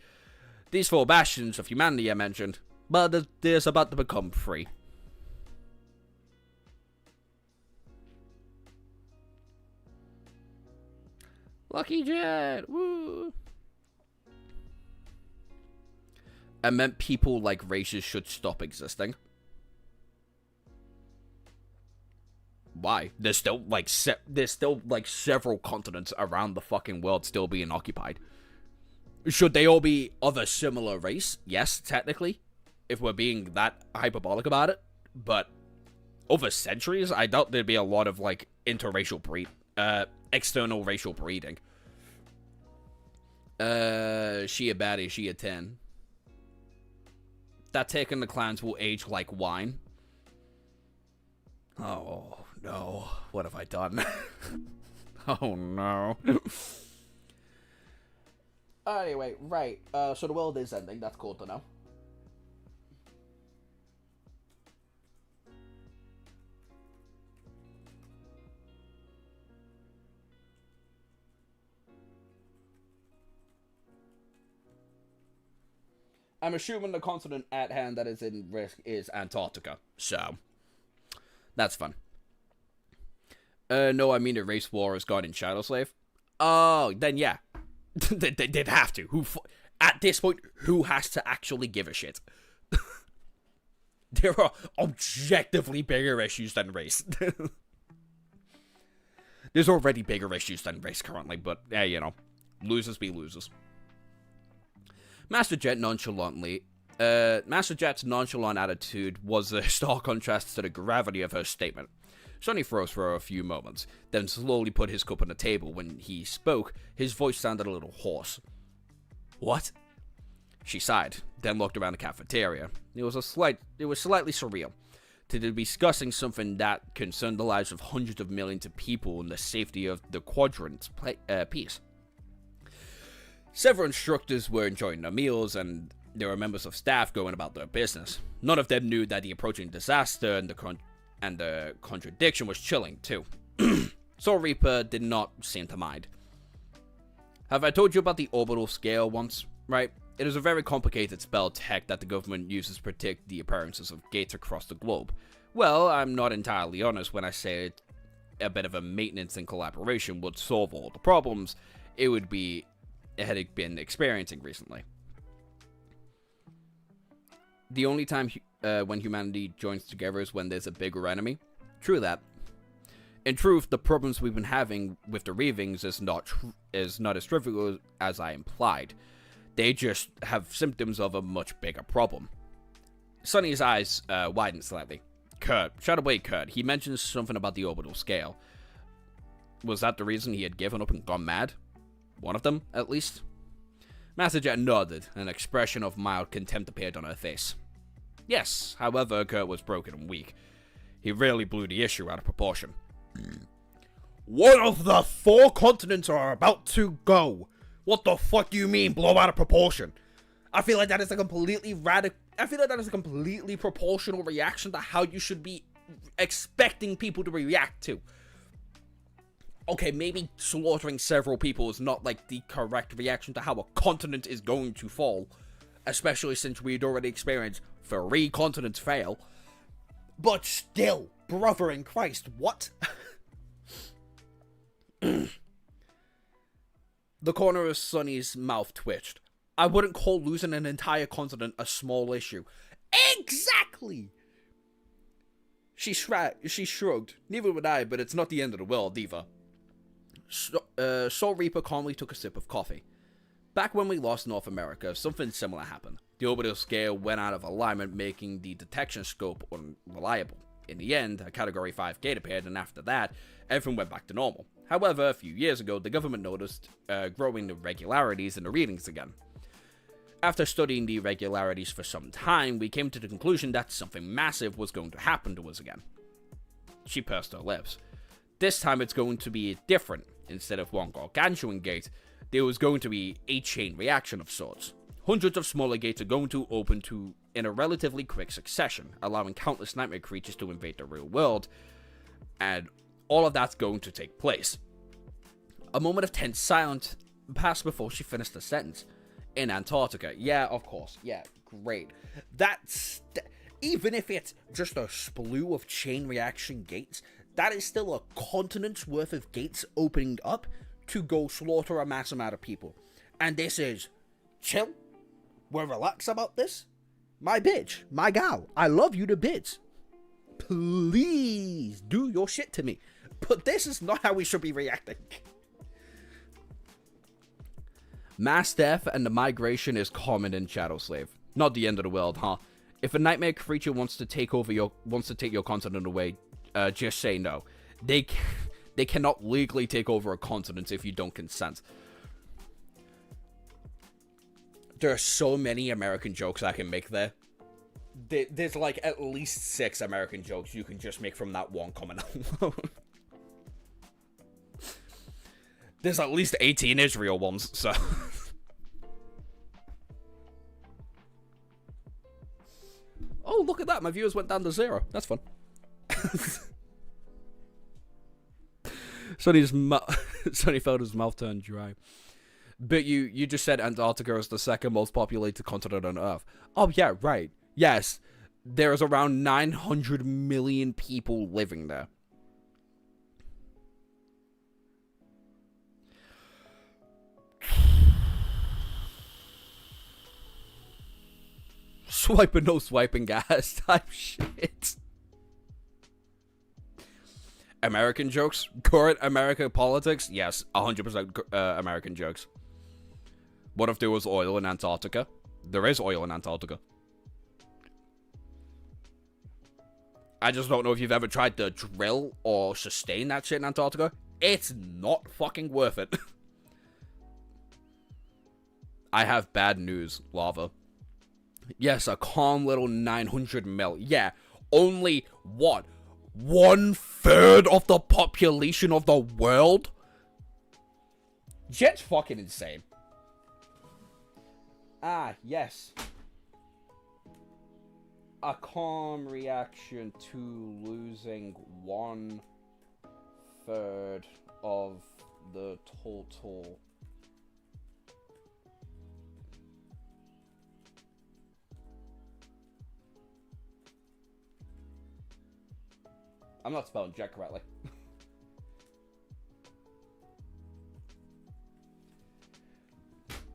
[SPEAKER 1] These 4 bastions of humanity I mentioned, but there's about to become 3. Lucky Jed, woo! I meant people like races should stop existing. Why? There's still like several continents around the fucking world still being occupied. Should they all be of a similar race? Yes, technically, if we're being that hyperbolic about it. But over centuries, I doubt there'd be a lot of like external racial breeding. She a baddie, she a 10. That taking the clans will age like wine. Oh no, what have I done? Oh no. Anyway, right, so the world is ending, that's cool to know. I'm assuming the continent at hand that is in risk is Antarctica, so that's fun. No, I mean the race war has gone in Shadow Slave. Oh, then yeah. They'd have to. At this point, who has to actually give a shit? There are objectively bigger issues than race. There's already bigger issues than race currently, but, yeah, you know, losers be losers. Master Jet's nonchalant attitude was a stark contrast to the gravity of her statement. Sonny froze for a few moments, then slowly put his cup on the table. When he spoke, his voice sounded a little hoarse. What? She sighed, then looked around the cafeteria. It was slightly surreal to be discussing something that concerned the lives of hundreds of millions of people and the safety of the Quadrant's peace. Several instructors were enjoying their meals, and there were members of staff going about their business. None of them knew that the approaching disaster and the contradiction was chilling, too. Soul Reaper did not seem to mind. Have I told you about the orbital scale once? Right? It is a very complicated spell tech that the government uses to predict the appearances of gates across the globe. Well, I'm not entirely honest when I say a bit of a maintenance and collaboration would solve all the problems it had been experiencing recently. The only time when humanity joins together is when there's a bigger enemy. True that. In truth, the problems we've been having with the Reavings is not as trivial as I implied. They just have symptoms of a much bigger problem. Sonny's eyes widened slightly. Kurt, shut away, Kurt. He mentioned something about the orbital scale. Was that the reason he had given up and gone mad? One of them, at least? Master Jet nodded, an expression of mild contempt appeared on her face. Yes, however, Kurt was broken and weak. He really blew the issue out of proportion. One of the 4 continents are about to go. What the fuck do you mean, blow out of proportion? I feel like that is a completely proportional reaction to how you should be expecting people to react to. Okay, maybe slaughtering several people is not like the correct reaction to how a continent is going to fall, especially since we'd already experienced 3 continents fail. But still, brother in Christ, what? The corner of Sonny's mouth twitched. I wouldn't call losing an entire continent a small issue. Exactly! She shrugged. Neither would I, but it's not the end of the world either. Soul Reaper calmly took a sip of coffee. Back when we lost North America, something similar happened. The orbital scale went out of alignment, making the detection scope unreliable. In the end, a Category 5 gate appeared, and after that, everything went back to normal. However, a few years ago, the government noticed growing irregularities in the readings again. After studying the irregularities for some time, we came to the conclusion that something massive was going to happen to us again. She pursed her lips. This time it's going to be different. Instead of one gargantuan gate, there was going to be a chain reaction of sorts. Hundreds of smaller gates are going to open in a relatively quick succession, allowing countless nightmare creatures to invade the real world, and all of that's going to take place. A moment of tense silence passed before she finished the sentence. In Antarctica. Yeah, of course. Yeah, great. That's... even if it's just a slew of chain reaction gates, that is still a continent's worth of gates opening up to go slaughter a mass amount of people. And this is chill. We're relaxed about this. My bitch, my gal, I love you to bits. Please do your shit to me. But this is not how we should be reacting. Mass death and the migration is common in Shadow Slave. Not the end of the world, huh? If a nightmare creature wants to take your continent away, just say no. They cannot legally take over a continent if you don't consent. There are so many American jokes I can make there. There's like at least 6 American jokes you can just make from that one comment alone. There's at least 18 Israel ones, so... Oh, look at that. My viewers went down to 0. That's fun. Sonny felt his mouth turn dry. But you just said Antarctica is the second most populated continent on Earth. Oh, yeah, right. Yes. There is around 900 million people living there. Swiping, no swiping, gas type shit. American jokes? Current American politics? Yes, 100% American jokes. What if there was oil in Antarctica? There is oil in Antarctica. I just don't know if you've ever tried to drill or sustain that shit in Antarctica. It's not fucking worth it. I have bad news, lava. Yes, a calm little 900 mil. Yeah, only, what, 1/3 of the population of the world? Jet's fucking insane. Ah, yes. A calm reaction to losing 1/3 of the total. I'm not spelling Jet correctly.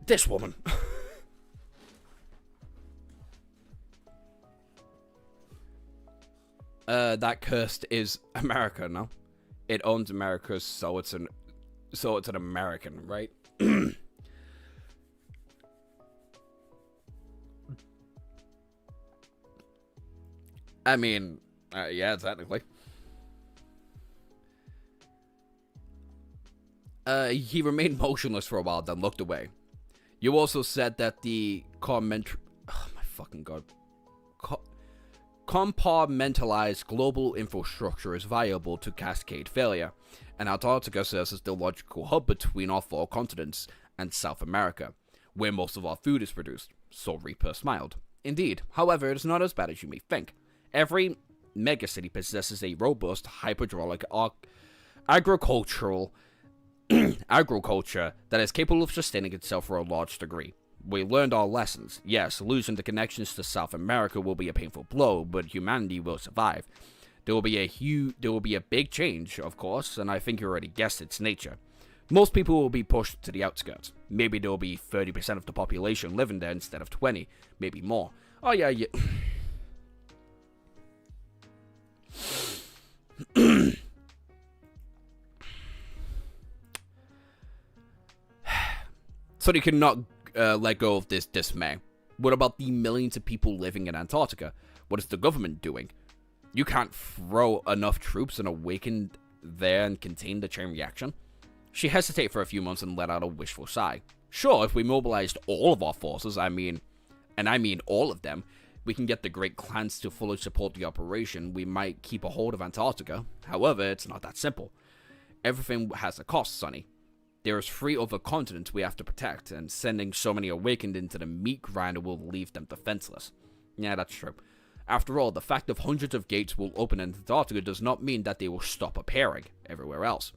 [SPEAKER 1] This woman. That cursed is America, no? It owns America, so it's an American, right? I mean, yeah, technically. He remained motionless for a while, then looked away. You also said that the oh my fucking god. Compartmentalized global infrastructure is viable to cascade failure, and Antarctica serves as the logical hub between our 4 continents and South America, where most of our food is produced. So Reaper smiled. Indeed, however, it is not as bad as you may think. Every megacity possesses a robust, hydraulic agriculture that is capable of sustaining itself for a large degree. We learned our lessons. Yes, losing the connections to South America will be a painful blow, but humanity will survive. There will be a big change, of course, and I think you already guessed its nature. Most people will be pushed to the outskirts. Maybe there will be 30% of the population living there instead of 20, maybe more. Oh yeah, yeah. So they cannot let go of this dismay. What about the millions of people living in Antarctica? What is the government doing? You can't throw enough troops and awaken there and contain the chain reaction? She hesitated for a few months and let out a wishful sigh. Sure, if we mobilized all of our forces, I mean all of them, we can get the great clans to fully support the operation, we might keep a hold of Antarctica. However, it's not that simple. Everything has a cost, Sonny. There's 3 other continents we have to protect, and sending so many awakened into the meat grinder will leave them defenseless. Yeah, that's true. After all, the fact that hundreds of gates will open in Antarctica does not mean that they will stop appearing everywhere else.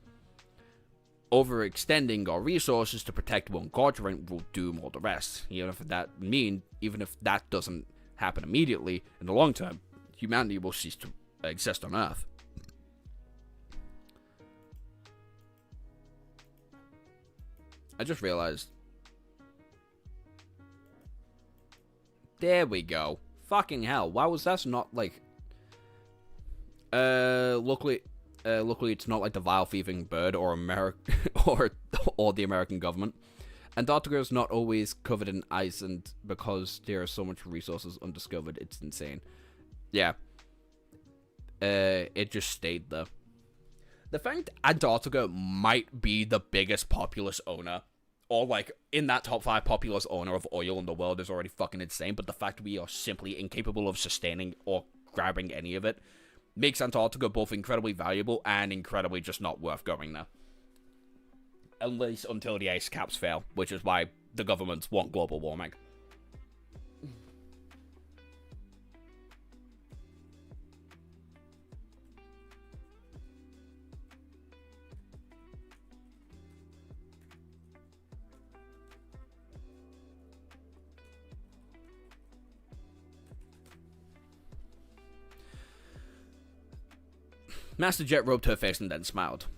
[SPEAKER 1] Overextending our resources to protect one quadrant will doom all the rest. Even if that doesn't happen immediately, in the long term, humanity will cease to exist on Earth. I just realized. There we go. Fucking hell, why was that not like... luckily it's not like the vile-thieving bird or or the American government. Antarctica is not always covered in ice, and because there are so much resources undiscovered, it's insane. Yeah. It just stayed there. The fact Antarctica might be the biggest populous owner, or like in that top 5 populous owner of oil in the world is already fucking insane, but the fact we are simply incapable of sustaining or grabbing any of it makes Antarctica both incredibly valuable and incredibly just not worth going there. At least until the ice caps fail, which is why the governments want global warming. Master Jet rubbed her face and then smiled.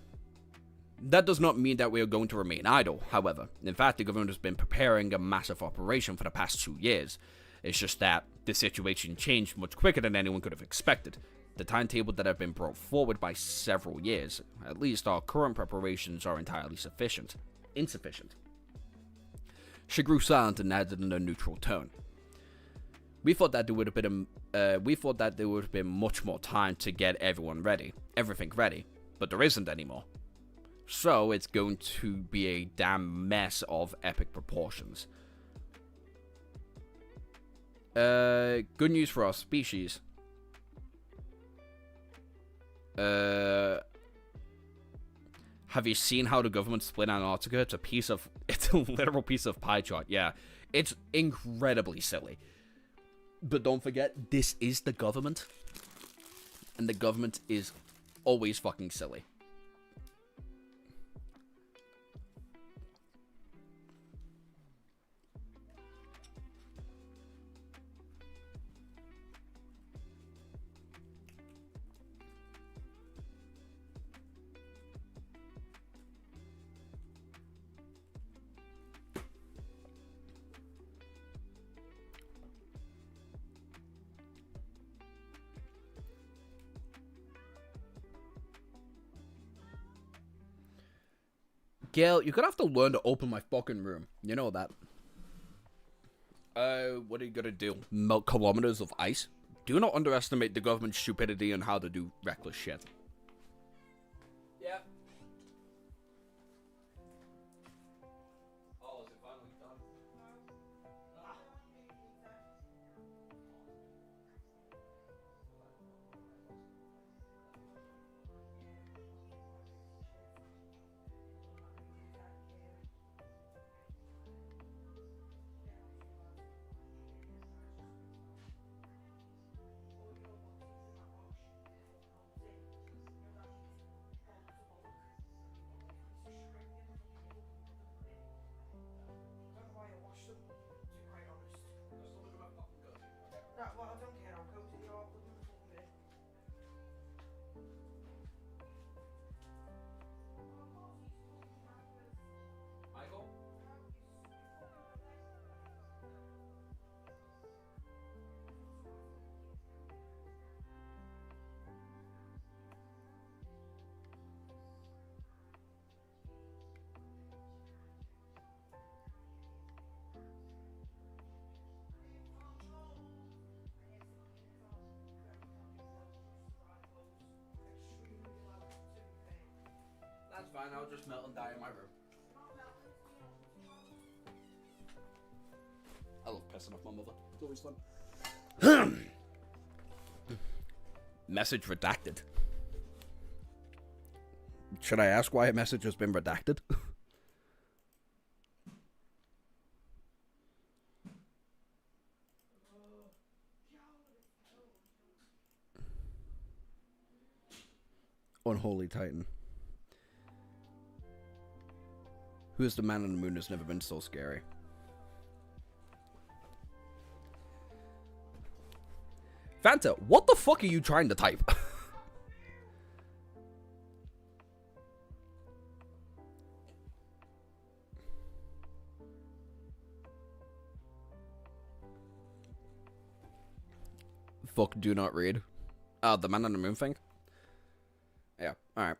[SPEAKER 1] That does not mean that we are going to remain idle, however. In fact, the government has been preparing a massive operation for the past 2 years. It's just that the situation changed much quicker than anyone could have expected. The timetable that have been brought forward by several years. At least our current preparations are entirely insufficient. She grew silent and added in a neutral tone. We thought that there would have been much more time to get everything ready, but there isn't anymore. So it's going to be a damn mess of epic proportions. Good news for our species. Have you seen how the government split Antarctica? It's a literal piece of pie chart. Yeah, it's incredibly silly. But don't forget, this is the government. And the government is always fucking silly. Gail, you're gonna have to learn to open my fucking room. You know that. What are you gonna do? Melt kilometers of ice? Do not underestimate the government's stupidity on how to do reckless shit. Yeah. Oh, is it finally done? That's fine, I'll just melt and die in my room. pissing off my mother. It's always fun. Message redacted. Should I ask why a message has been redacted? Unholy Titan. Who is the man on the moon has never been so scary? Fanta, what the fuck are you trying to type? Fuck, do not read. The man on the moon thing? Yeah, alright.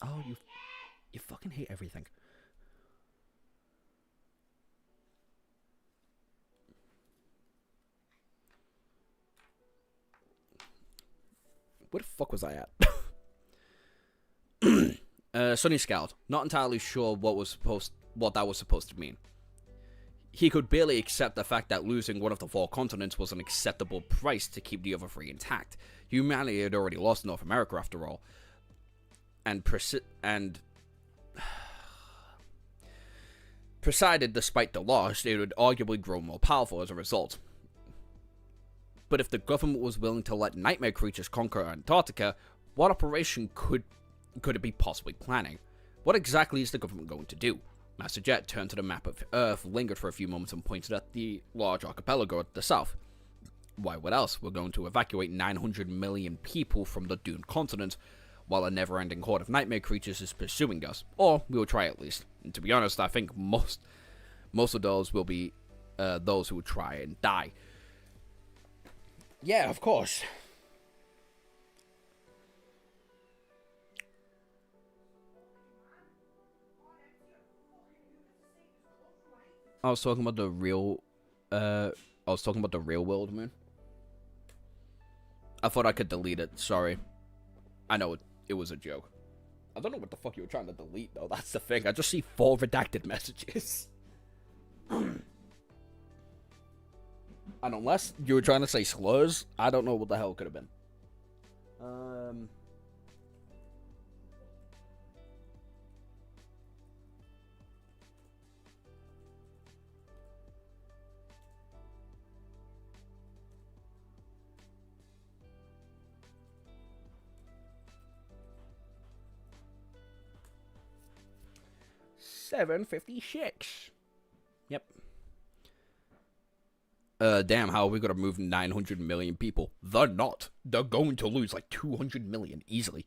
[SPEAKER 1] Oh, you fucking hate everything. Where the fuck was I at? Sonny scowled, not entirely sure what that was supposed to mean. He could barely accept the fact that losing one of the 4 continents was an acceptable price to keep the other 3 intact. Humanity had already lost North America after all. And presided despite the loss, it would arguably grow more powerful as a result. But if the government was willing to let nightmare creatures conquer Antarctica, what operation could it be possibly planning? What exactly is the government going to do? Master Jet turned to the map of Earth, lingered for a few moments and pointed at the large archipelago at the south. Why, what else? We're going to evacuate 900 million people from the doomed continent, while a never-ending horde of nightmare creatures is pursuing us. Or, we will try at least. And to be honest, I think most of those will be those who will try and die. Yeah, of course. I was talking about the real world, man. I thought I could delete it. Sorry. I know it was a joke. I don't know what the fuck you were trying to delete, though. That's the thing. I just see 4 redacted messages. And unless you were trying to say slurs, I don't know what the hell it could have been. 756. Yep. Damn, how are we gonna move 900 million people? They're not. They're going to lose like 200 million easily.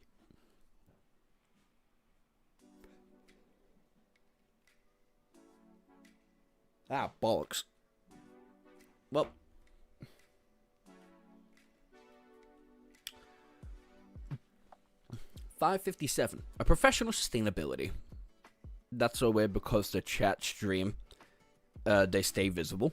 [SPEAKER 1] Ah, bollocks. Well. $5.57. A professional sustainability. That's so weird because the chat stream, they stay visible.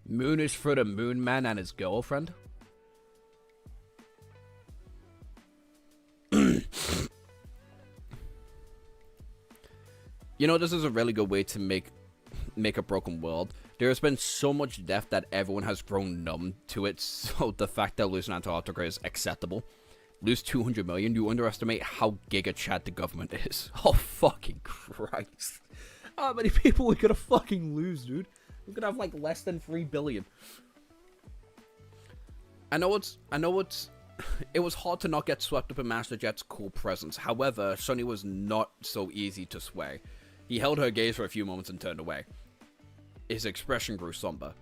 [SPEAKER 1] Moon is for the moon man and his girlfriend. You know, this is a really good way to make a broken world. There has been so much death that everyone has grown numb to it, so the fact that losing Antarctica is acceptable. Lose 200 million, you underestimate how giga Chad the government is. Oh, fucking Christ. How many people we gonna fucking lose, dude? We're gonna have like less than 3 billion. I know it's it was hard to not get swept up in Master Jet's cool presence. However, Sunny was not so easy to sway. He held her gaze for a few moments and turned away. His expression grew somber.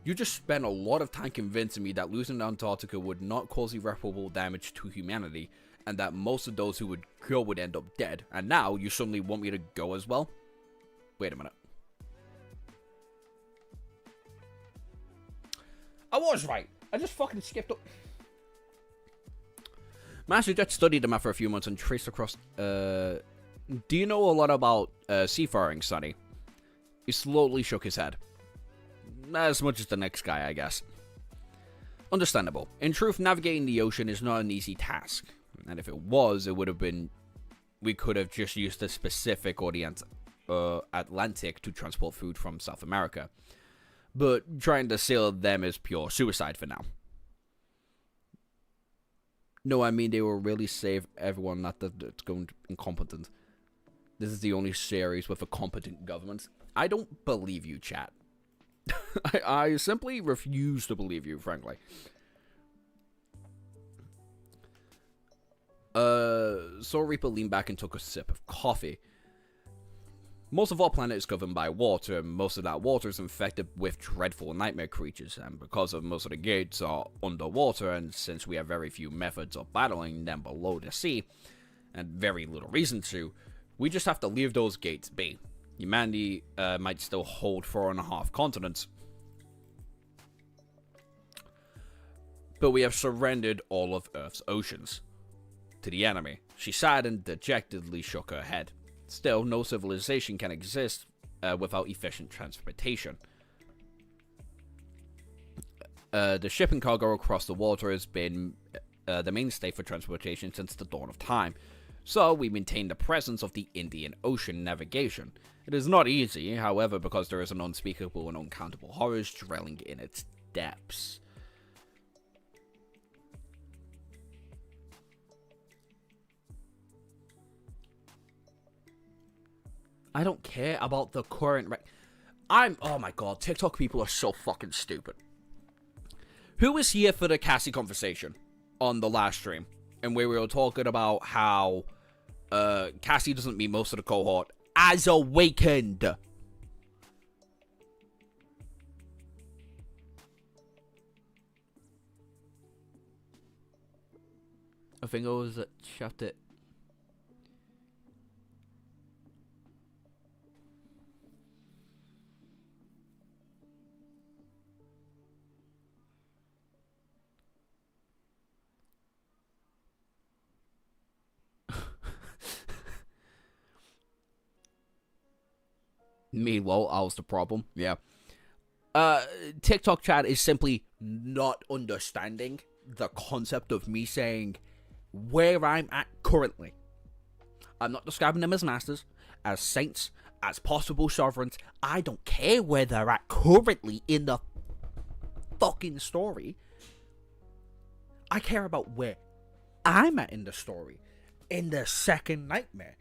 [SPEAKER 1] You just spent a lot of time convincing me that losing Antarctica would not cause irreparable damage to humanity, and that most of those who would go would end up dead, and now you suddenly want me to go as well? Wait a minute. I was right. I just fucking skipped up. MasterJet studied them after a few months and traced across. Do you know a lot about seafaring, Sonny? He slowly shook his head. As much as the next guy, I guess. Understandable. In truth, navigating the ocean is not an easy task. And if it was, it would have been... We could have just used the Pacific or the Atlantic to transport food from South America. But trying to sail them is pure suicide for now. No, I mean they will really save everyone, not that it's going incompetent. This is the only series with a competent government. I don't believe you, chat. I simply refuse to believe you, frankly. Soul Reaper leaned back and took a sip of coffee. Most of our planet is governed by water, and most of that water is infected with dreadful nightmare creatures, and because of most of the gates are underwater, and since we have very few methods of battling them below the sea, and very little reason to, we just have to leave those gates be. Humanity might still hold 4.5 continents, but we have surrendered all of Earth's oceans to the enemy. She sighed and dejectedly shook her head. Still, no civilization can exist without efficient transportation. The shipping cargo across the water has been the mainstay for transportation since the dawn of time, so we maintain the presence of the Indian Ocean navigation. It is not easy, however, because there is an unspeakable and uncountable horrors dwelling in its depths. I don't care about the current... oh my god, TikTok people are so fucking stupid. Who was here for the Cassie conversation on the last stream? And where we were talking about how Cassie doesn't meet most of the cohort as awakened. I think I was shut it. Meanwhile, I was the problem. Yeah. TikTok chat is simply not understanding the concept of me saying where I'm at currently. I'm not describing them as masters, as saints, as possible sovereigns. I don't care where they're at currently in the fucking story. I care about where I'm at in the story. In the second nightmare.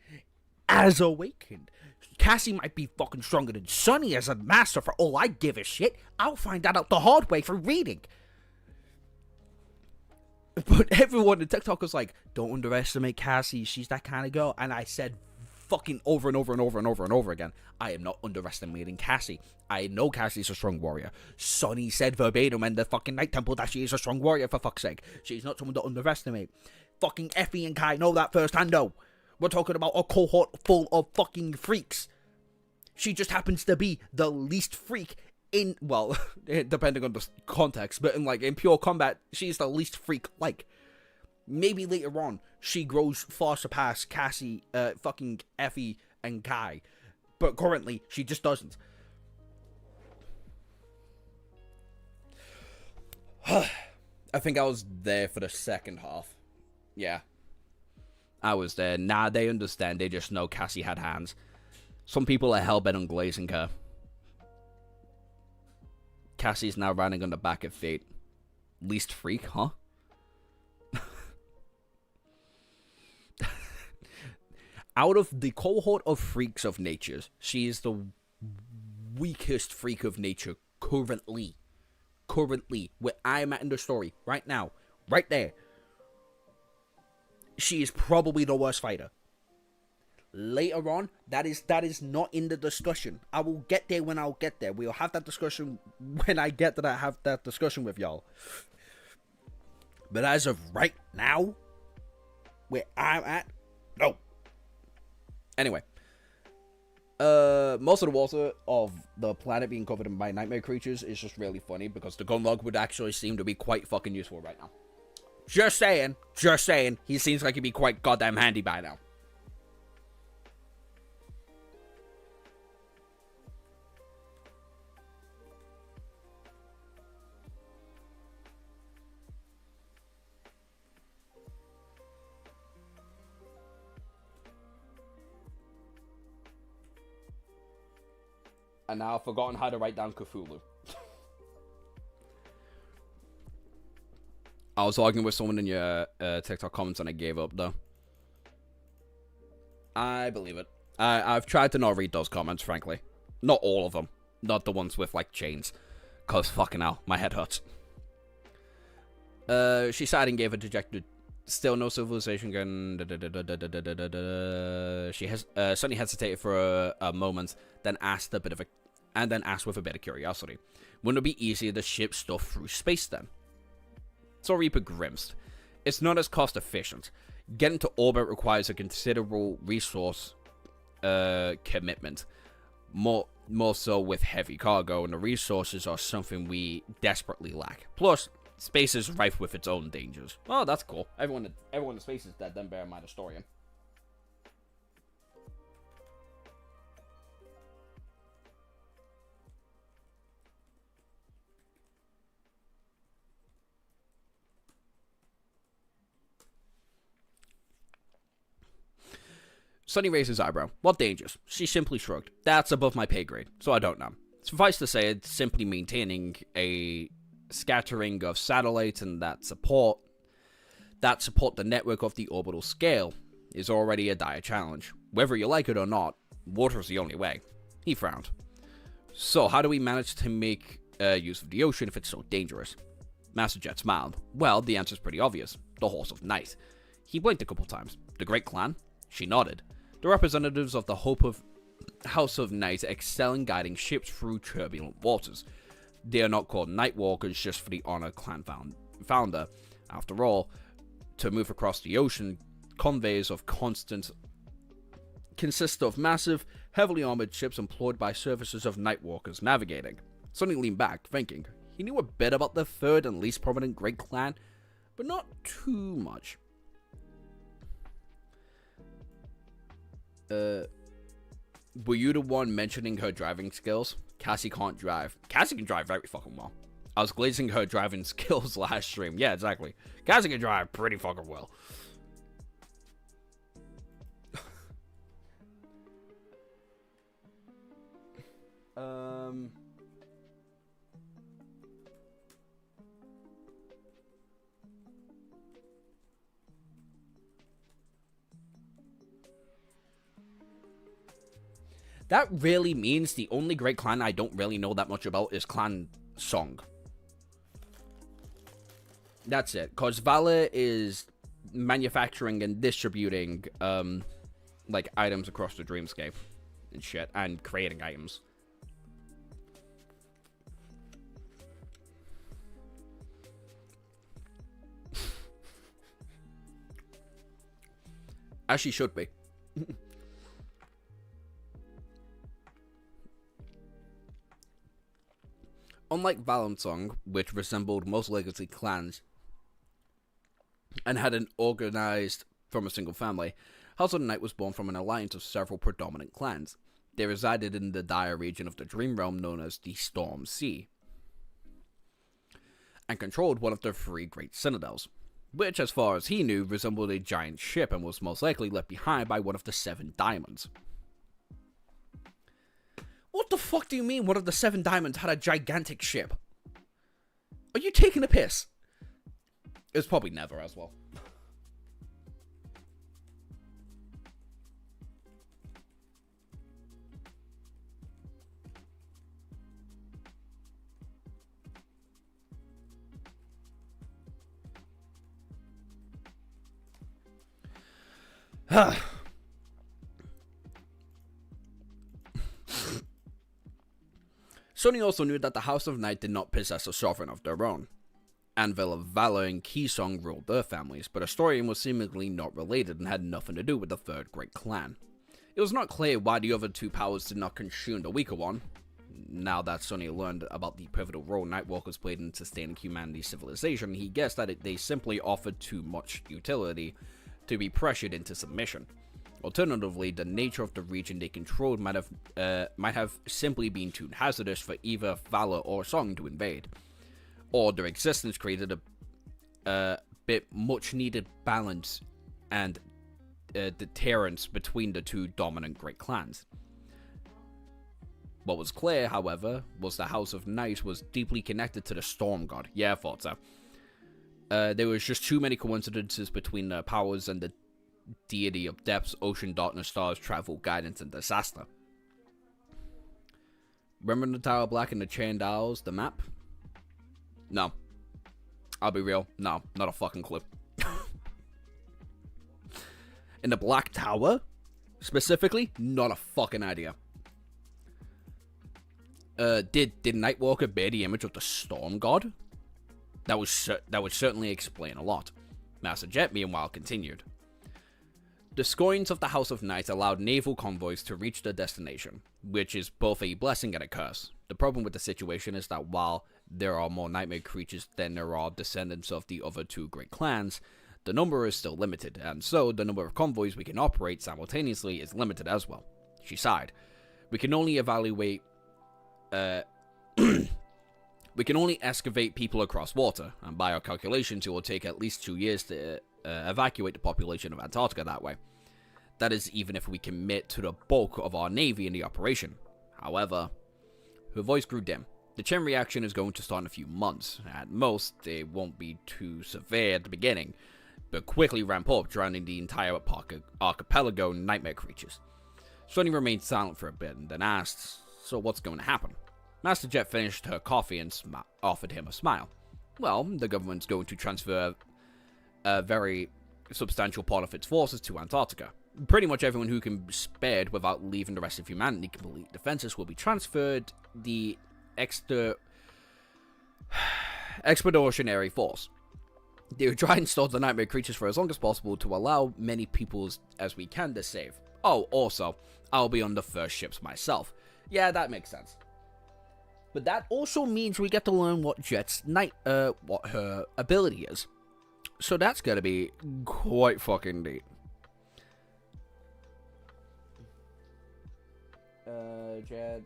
[SPEAKER 1] As awakened. Cassie might be fucking stronger than Sonny as a master for all I give a shit. I'll find that out the hard way through reading. But everyone in TikTok was like, don't underestimate Cassie. She's that kind of girl. And I said fucking over and over and over and over and over again, I am not underestimating Cassie. I know Cassie's a strong warrior. Sonny said verbatim in the fucking Night Temple that she is a strong warrior, for fuck's sake. She's not someone to underestimate. Fucking Effie and Kai know that firsthand, though. We're talking about a cohort full of fucking freaks. She just happens to be the least freak in, well, depending on the context, but in pure combat, she's the least freak-like. Maybe later on, she grows far surpast Cassie, fucking Effie, and Kai. But currently, she just doesn't. I think I was there for the second half. Yeah. I was there. Nah, they understand. They just know Cassie had hands. Some people are hellbent on glazing her. Cassie's now riding on the back of fate. Least freak, huh? Out of the cohort of freaks of nature, she is the weakest freak of nature currently. Currently, where I'm at in the story, right now, right there. She is probably the worst fighter. Later on, that is not in the discussion. I will get there when I'll get there. We'll have that discussion when I get to have that discussion with y'all. But as of right now, where I'm at, no. Anyway, most of the water of the planet being covered by nightmare creatures is just really funny because the gun log would actually seem to be quite fucking useful right now. Just saying. Just saying. He seems like he'd be quite goddamn handy by now. And now I've forgotten how to write down Cthulhu. I was arguing with someone in your TikTok comments and I gave up, though. I believe it. I've tried to not read those comments, frankly. Not all of them. Not the ones with, like, chains. Because, fucking hell, my head hurts. She sighed and gave a dejected... Still no civilization gun. She has suddenly hesitated for a moment, then asked with a bit of curiosity, "Wouldn't it be easier to ship stuff through space then?" So Reaper grimaced. "It's not as cost efficient. Getting to orbit requires a considerable resource commitment. More so with heavy cargo, and the resources are something we desperately lack. Plus, space is rife with its own dangers." Oh, that's cool. Everyone in space is dead, then bear in mind historian. Sonny raised his eyebrow. "What dangers?" She simply shrugged. "That's above my pay grade, so I don't know. Suffice to say, it's simply maintaining a scattering of satellites and that support the network of the orbital scale is already a dire challenge. Whether you like it or not, water is the only way." He frowned. "So how do we manage to make use of the ocean if it's so dangerous?" Master Jet smiled. "Well, the answer's pretty obvious. The Horse of Night." He blinked a couple times. "The Great Clan?" She nodded. "The representatives of the House of Night excel in guiding ships through turbulent waters. They are not called Nightwalkers just for the honor clan founder. After all, to move across the ocean, convoys of consist of massive, heavily armored ships employed by services of Nightwalkers navigating." Sonny leaned back, thinking. He knew a bit about the third and least prominent Great Clan, but not too much. Were you the one mentioning her driving skills? Cassie can't drive. Cassie can drive very fucking well. I was glazing her driving skills last stream. Yeah, exactly. Cassie can drive pretty fucking well. That really means the only Great Clan I don't really know that much about is Clan Song. That's it. Because Valor is manufacturing and distributing, like, items across the dreamscape and shit, and creating items. As she should be. Unlike Valensong, which resembled most legacy clans and had an organized from a single family, House of the Night was born from an alliance of several predominant clans. They resided in the dire region of the Dream Realm known as the Storm Sea, and controlled one of the 3 great citadels, which, as far as he knew, resembled a giant ship and was most likely left behind by one of the 7 diamonds. What the fuck do you mean one of the 7 diamonds had a gigantic ship? Are you taking a piss? It was probably never as well. Sonny also knew that the House of Night did not possess a sovereign of their own. Anvil of Valor and Keysong ruled their families, but Astorian was seemingly not related and had nothing to do with the 3rd Great Clan. It was not clear why the other 2 powers did not consume the weaker one. Now that Sonny learned about the pivotal role Nightwalkers played in sustaining humanity's civilization, he guessed that they simply offered too much utility to be pressured into submission. Alternatively, the nature of the region they controlled might have simply been too hazardous for either Valor or Song to invade, or their existence created a bit much-needed balance and deterrence between the two dominant great clans. What was clear, however, was the House of Night was deeply connected to the Storm God. Yeah, I thought so. There was just too many coincidences between their powers and the deity of depths, ocean, darkness, stars, travel, guidance, and disaster. Remember the Tower of Black and the Chained Owls, the map? No. I'll be real. No, not a fucking clue. In the Black Tower, specifically, not a fucking idea. Did Nightwalker bear the image of the Storm God? That would certainly explain a lot. Master Jet, meanwhile, continued. The scourings of the House of Night allowed naval convoys to reach their destination, which is both a blessing and a curse. The problem with the situation is that while there are more nightmare creatures than there are descendants of the other two great clans, the number is still limited, and so the number of convoys we can operate simultaneously is limited as well. She sighed. We can only evaluate we can only excavate people across water, and by our calculations it will take at least 2 years to evacuate the population of Antarctica that way. That is even if we commit to the bulk of our navy in the operation. However, her voice grew dim. The chain reaction is going to start in a few months. At most, it won't be too severe at the beginning, but quickly ramp up, drowning the entire archipelago in nightmare creatures. Sonny remained silent for a bit and then asked, so what's going to happen? Master Jet finished her coffee and offered him a smile. Well, the government's going to transfer a very substantial part of its forces to Antarctica. Pretty much everyone who can be spared without leaving the rest of humanity complete defenses will be transferred the expeditionary force. They will try and stall the nightmare creatures for as long as possible to allow many people as we can to save. Oh, also, I'll be on the first ships myself. Yeah, that makes sense. But that also means we get to learn what what her ability is. So that's gonna be quite fucking deep. Jet.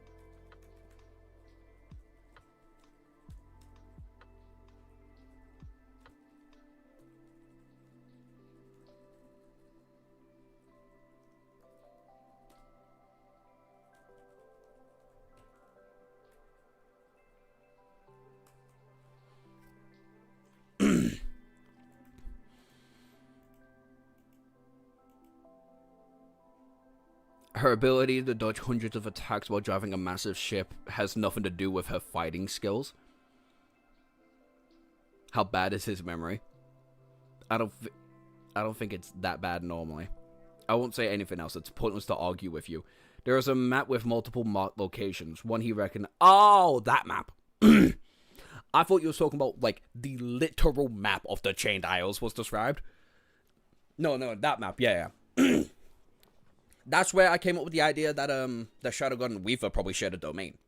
[SPEAKER 1] Her ability to dodge hundreds of attacks while driving a massive ship has nothing to do with her fighting skills. How bad is his memory? I don't think it's that bad normally. I won't say anything else. It's pointless to argue with you. There is a map with multiple marked locations. One he reckoned. Oh, that map. I thought you were talking about like the literal map of the Chained Isles was described. No, that map. Yeah. That's where I came up with the idea that the Shadow God and Weaver probably shared a domain.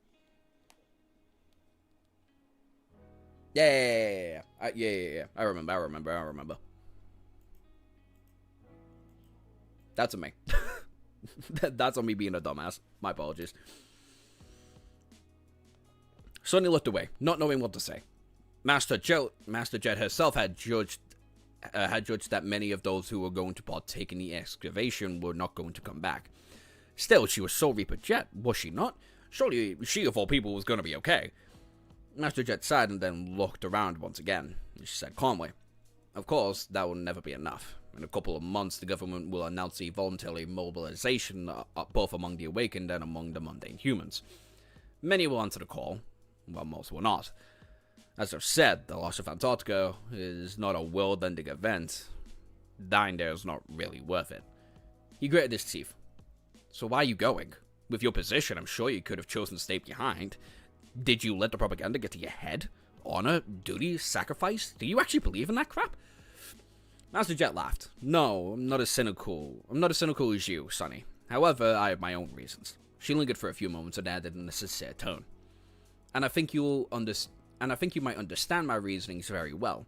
[SPEAKER 1] Yeah. I remember. That's on me. That's on me being a dumbass. My apologies. Sonny looked away, not knowing what to say. Master Jet herself had judged that many of those who were going to partake in the excavation were not going to come back. Still, she was Soul Reaper Jet, was she not? Surely she of all people was going to be okay. Master Jet sighed and then looked around once again. She said calmly, of course, that will never be enough. In a couple of months, the government will announce a voluntary mobilization both among the awakened and among the mundane humans. Many will answer the call, while most will not. As I've said, the loss of Antarctica is not a world-ending event. Dying there is not really worth it. He gritted his teeth. So why are you going? With your position, I'm sure you could have chosen to stay behind. Did you let the propaganda get to your head? Honor, duty, sacrifice? Do you actually believe in that crap? Master Jet laughed. No, I'm not as cynical as you, Sonny. However, I have my own reasons. She lingered for a few moments and added in a sincere tone. And I think you might understand my reasonings very well.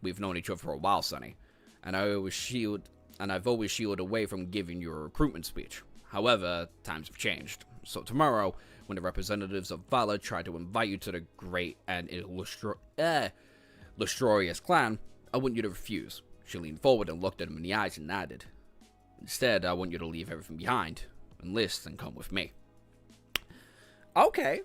[SPEAKER 1] We've known each other for a while, Sonny, and I've always shielded away from giving you a recruitment speech. However, times have changed. So tomorrow, when the representatives of Valor try to invite you to the great and illustrious clan, I want you to refuse. She leaned forward and looked at him in the eyes and nodded. Instead, I want you to leave everything behind, enlist, and come with me. Okay.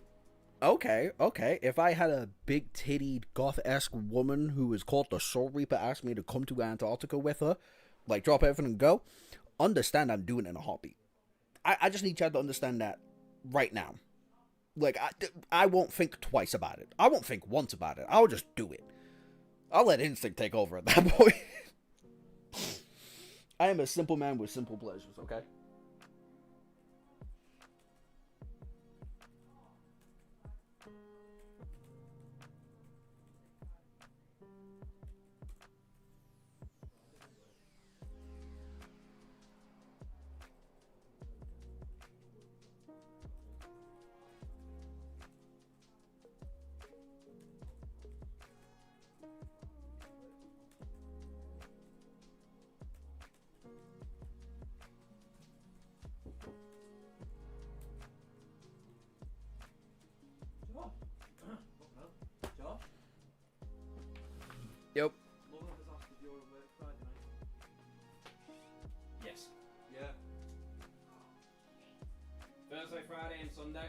[SPEAKER 1] If I had a big-tittied, goth-esque woman who is called the Soul Reaper ask me to come to Antarctica with her, like drop everything and go, understand I'm doing it in a heartbeat. I just need you to understand that right now. Like, I won't think twice about it. I won't think once about it. I'll just do it. I'll let instinct take over at that point. I am a simple man with simple pleasures, okay? Yep. Yes.
[SPEAKER 2] Yeah.
[SPEAKER 1] Thursday, Friday, and Sunday.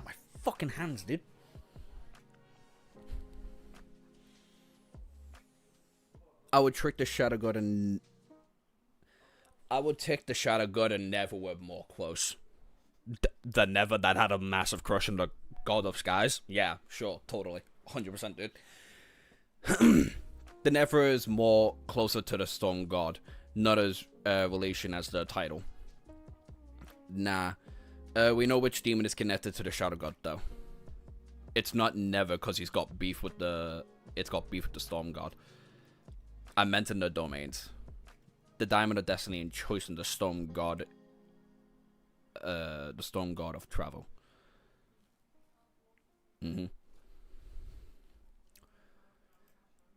[SPEAKER 1] My fucking hands, dude. I would trick the Shadow God and... I would take the Shadow God and Never were more close. The Never that had a massive crush on the God of Skies? Yeah, sure, totally. 100%, dude. The Never is more closer to the Storm God, not as relation as the title. Nah. We know which demon is connected to the Shadow God, though. It's not Never, because he's got beef with the... It's got beef with the Storm God. I meant in the domains. The Diamond of Destiny and choice in the Storm God... the Storm God of Travel.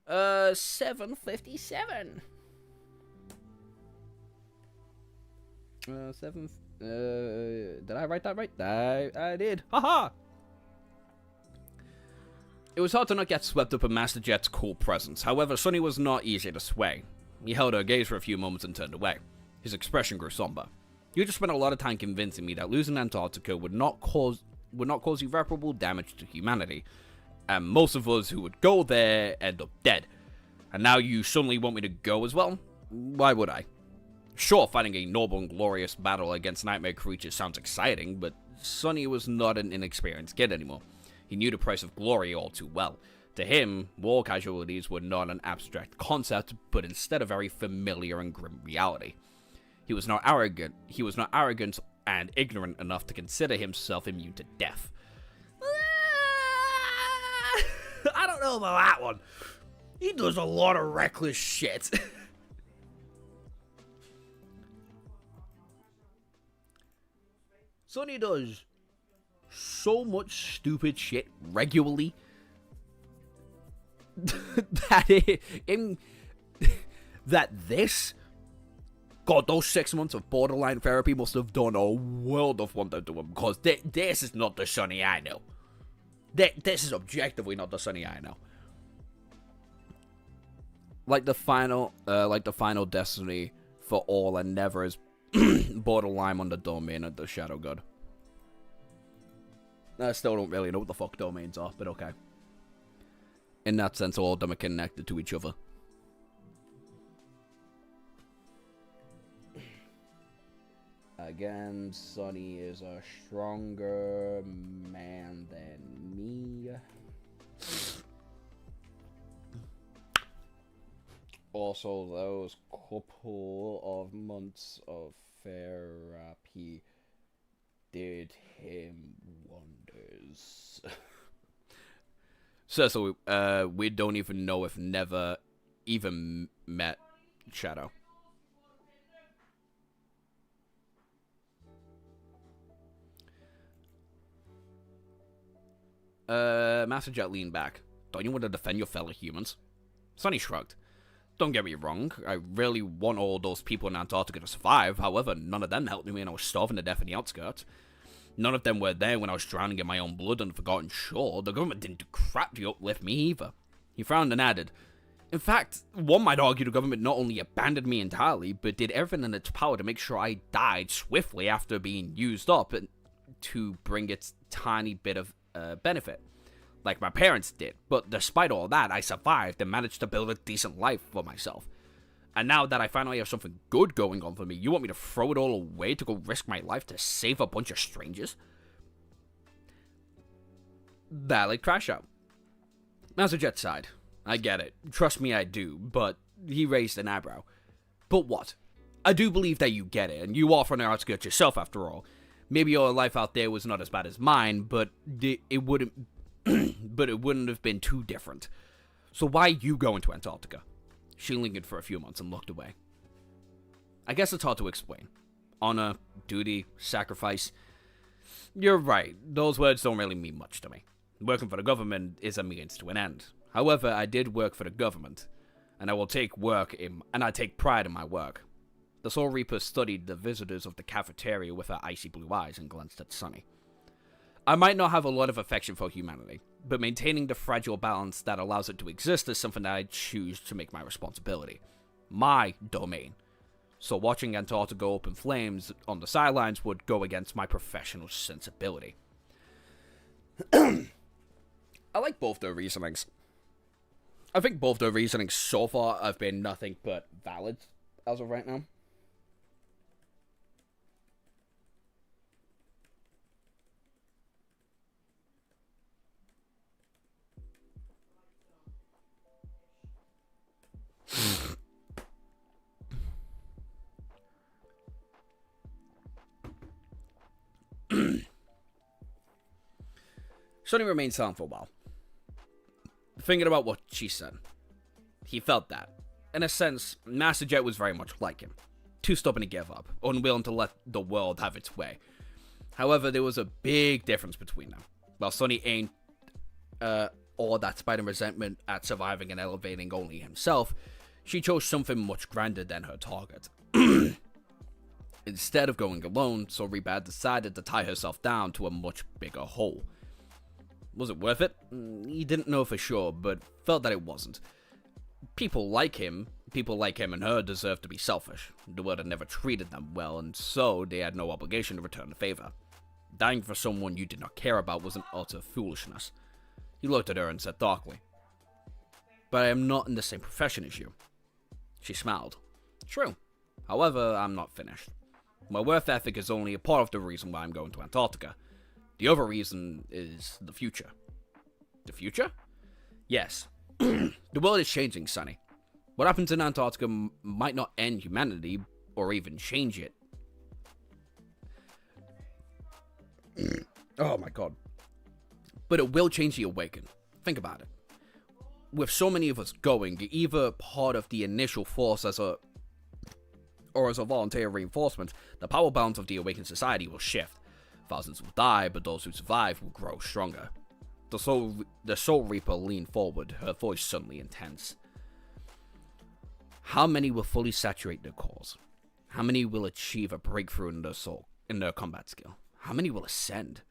[SPEAKER 1] 757. 7... did I write that right? I did. Haha! It was hard to not get swept up in Master Jet's cool presence. However, Sonny was not easy to sway. He held her gaze for a few moments and turned away. His expression grew somber. You just spent a lot of time convincing me that losing Antarctica would not cause irreparable damage to humanity, and most of us who would go there end up dead. And now you suddenly want me to go as well? Why would I? Sure, fighting a noble and glorious battle against nightmare creatures sounds exciting, but Sonny was not an inexperienced kid anymore. He knew the price of glory all too well. To him, war casualties were not an abstract concept, but instead a very familiar and grim reality. He was not arrogant and ignorant enough to consider himself immune to death. I don't know about that one. He does a lot of reckless shit. Sonny does so much stupid shit regularly that this... God, those 6 months of borderline therapy must have done a world of wonder to him, because this is not the Sonny I know. This is objectively not the Sonny I know. Like the final destiny for all and never is borderline on the domain of the Shadow God. I still don't really know what the fuck domains are, but okay. In that sense, all of them are connected to each other. again. Sonny is a stronger man than me. Also, those couple of months of therapy did him wonders. So, we don't even know if Never even met Shadow. Master Jet leaned back. Don't you want to defend your fellow humans? Sonny shrugged. Don't get me wrong, I really want all those people in Antarctica to survive. However, none of them helped me when I was starving to death in the outskirts. None of them were there when I was drowning in my own blood on a forgotten shore. The government didn't do crap to uplift me either. He frowned and added, in fact, one might argue the government not only abandoned me entirely, but did everything in its power to make sure I died swiftly after being used up and to bring its tiny bit of benefit. Like my parents did, but despite all that, I survived and managed to build a decent life for myself. And now that I finally have something good going on for me, you want me to throw it all away to go risk my life to save a bunch of strangers? Valid crash out. Master Jet sighed. I get it. Trust me, I do. But he raised an eyebrow. But what? I do believe that you get it, and you are from the outskirts yourself after all. Maybe your life out there was not as bad as mine, but it wouldn't but it wouldn't have been too different. So why you go into Antarctica? She lingered for a few months and looked away. I guess it's hard to explain. Honor, duty, sacrifice. You're right, those words don't really mean much to me. Working for the government is a means to an end. However, I did work for the government, and I take pride in my work. The Soul Reaper studied the visitors of the cafeteria with her icy blue eyes and glanced at Sonny. I might not have a lot of affection for humanity, but maintaining the fragile balance that allows it to exist is something that I choose to make my responsibility. My domain. So watching Antarctica go up in flames on the sidelines would go against my professional sensibility. I like both their reasonings. I think both their reasonings so far have been nothing but valid as of right now. Sonny remained silent for a while, thinking about what she said. He felt that. In a sense, Master Jet was very much like him. Too stubborn to give up, unwilling to let the world have its way. However, there was a big difference between them. While Sonny aimed all that spite and resentment at surviving and elevating only himself, she chose something much grander than her target. Instead of going alone, Soribad decided to tie herself down to a much bigger hole. Was it worth it? He didn't know for sure, but felt that it wasn't. People like him and her deserved to be selfish. The world had never treated them well, and so they had no obligation to return the favor. Dying for someone you did not care about was an utter foolishness. He looked at her and said darkly, "But I am not in the same profession as you." She smiled. "True. However, I'm not finished. My worth ethic is only a part of the reason why I'm going to Antarctica. The other reason is the future." The future? Yes. The world is changing, Sonny. What happens in Antarctica might not end humanity, or even change it. Oh my god. But it will change the Awakened. Think about it. With so many of us going, you're either part of the initial force as a voluntary reinforcement, the power balance of the Awakened society will shift. Thousands will die, but those who survive will grow stronger. The Soul Reaper leaned forward, her voice suddenly intense. How many will fully saturate their cause? How many will achieve a breakthrough in their combat skill? How many will ascend?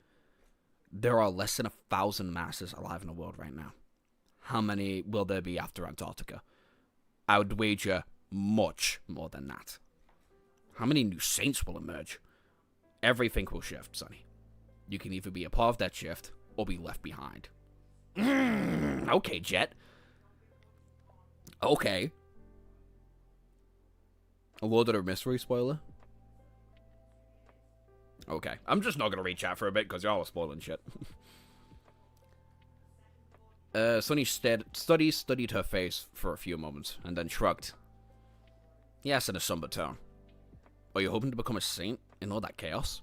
[SPEAKER 1] There are less than 1,000 masters alive in the world right now. How many will there be after Antarctica? I would wager much more than that. How many new saints will emerge? Everything will shift, Sonny. You can either be a part of that shift, or be left behind. Okay, Jet. Okay. A little bit of a mystery spoiler. Okay, I'm just not gonna read chat for a bit because y'all are spoiling shit. Sunny studied her face for a few moments and then shrugged. He asked in a somber tone, "Are you hoping to become a saint in all that chaos?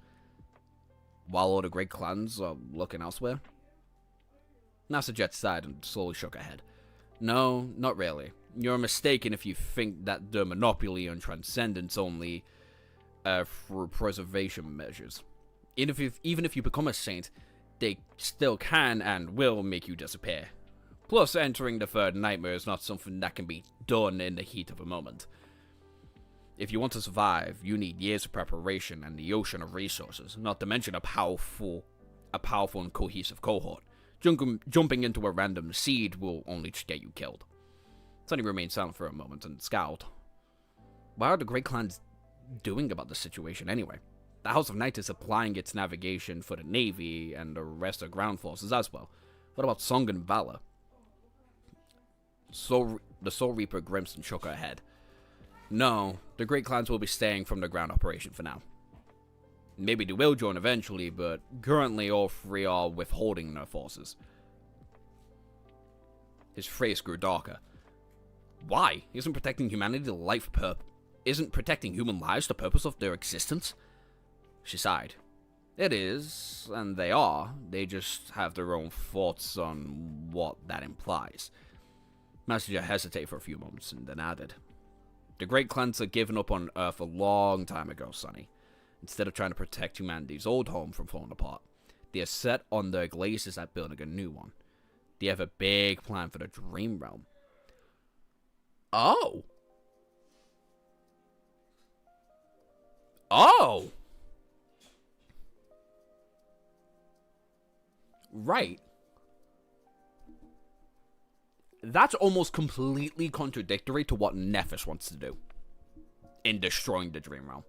[SPEAKER 1] While all the great clans are looking elsewhere?" Nasa Jet sighed and slowly shook her head. "No, not really. You're mistaken if you think that the monopoly on transcendence only through preservation measures. Even if you become a saint, they still can and will make you disappear. Plus, entering the third nightmare is not something that can be done in the heat of a moment. If you want to survive, you need years of preparation and the ocean of resources, not to mention a powerful and cohesive cohort. Jumping into a random seed will only just get you killed." Sunny remained silent for a moment and scowled. What are the Great Clans doing about the situation anyway? The House of Night is supplying its navigation for the Navy and the rest of ground forces as well. What about Song and Valor? The Soul Reaper grimaced and shook her head. "No, the Great Clans will be staying from the ground operation for now. Maybe they will join eventually, but currently all three are withholding their forces." His face grew darker. "Why? Isn't protecting humanity the Isn't protecting human lives the purpose of their existence?" She sighed. "It is, and they are. They just have their own thoughts on what that implies." Messenger hesitated for a few moments and then added, "The Great Clans had given up on Earth a long time ago, Sonny. Instead of trying to protect humanity's old home from falling apart, they are set on their glaciers at building a new one. They have a big plan for the Dream Realm." Oh! Oh! Right. That's almost completely contradictory to what Nephis wants to do in destroying the Dream Realm.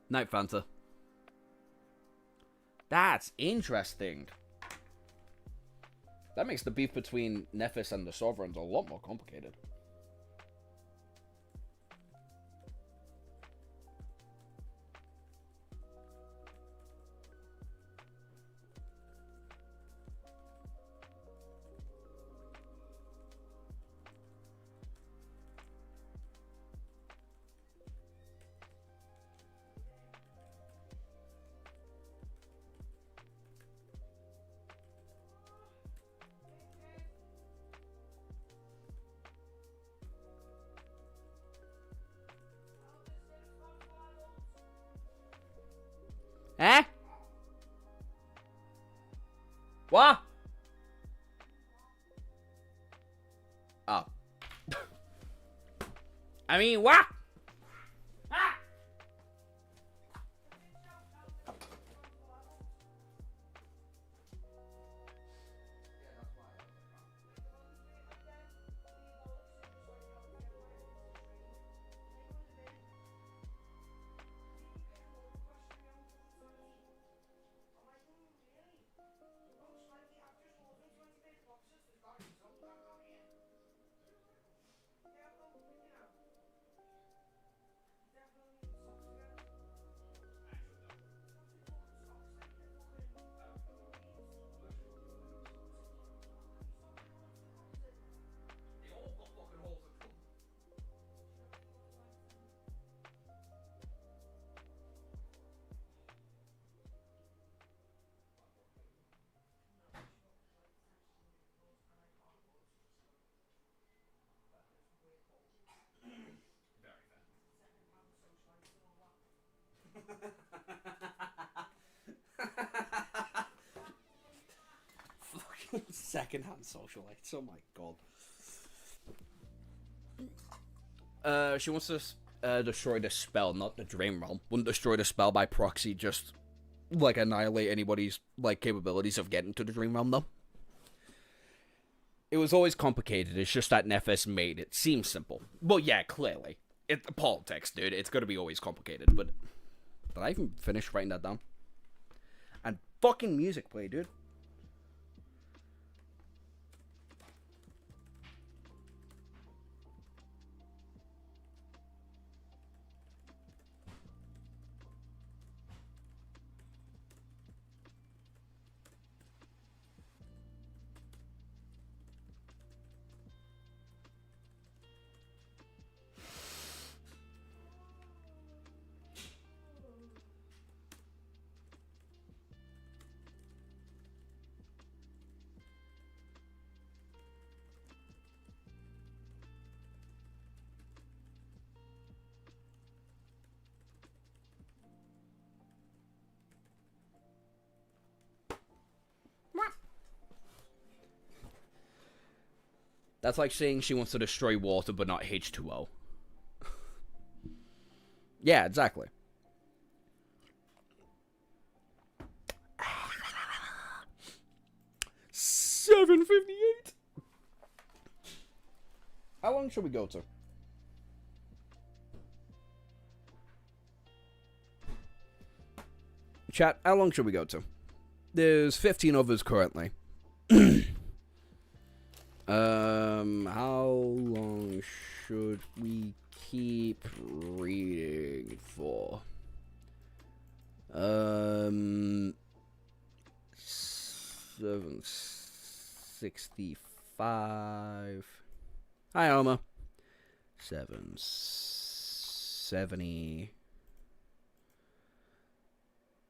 [SPEAKER 1] Night, Fanta. That's interesting. That makes the beef between Nephis and the Sovereigns a lot more complicated. Eh? What? Oh. I mean, what? Ah! Fucking secondhand socialites. Oh my god. She wants to destroy the spell, not the Dream Realm. Wouldn't destroy the spell by proxy just like annihilate anybody's like capabilities of getting to the Dream Realm though? It was always complicated. It's just that Nephis made it seem simple. Well, yeah, clearly. Politics, dude. It's gonna be always complicated. But did I even finish writing that down? And fucking music play, dude. That's like saying she wants to destroy water but not H2O. Yeah, exactly. $7.58. How long should we go to? Chat, how long should we go to? There's 15 of us currently. How long should we keep reading for? 765. Hi, Alma. 770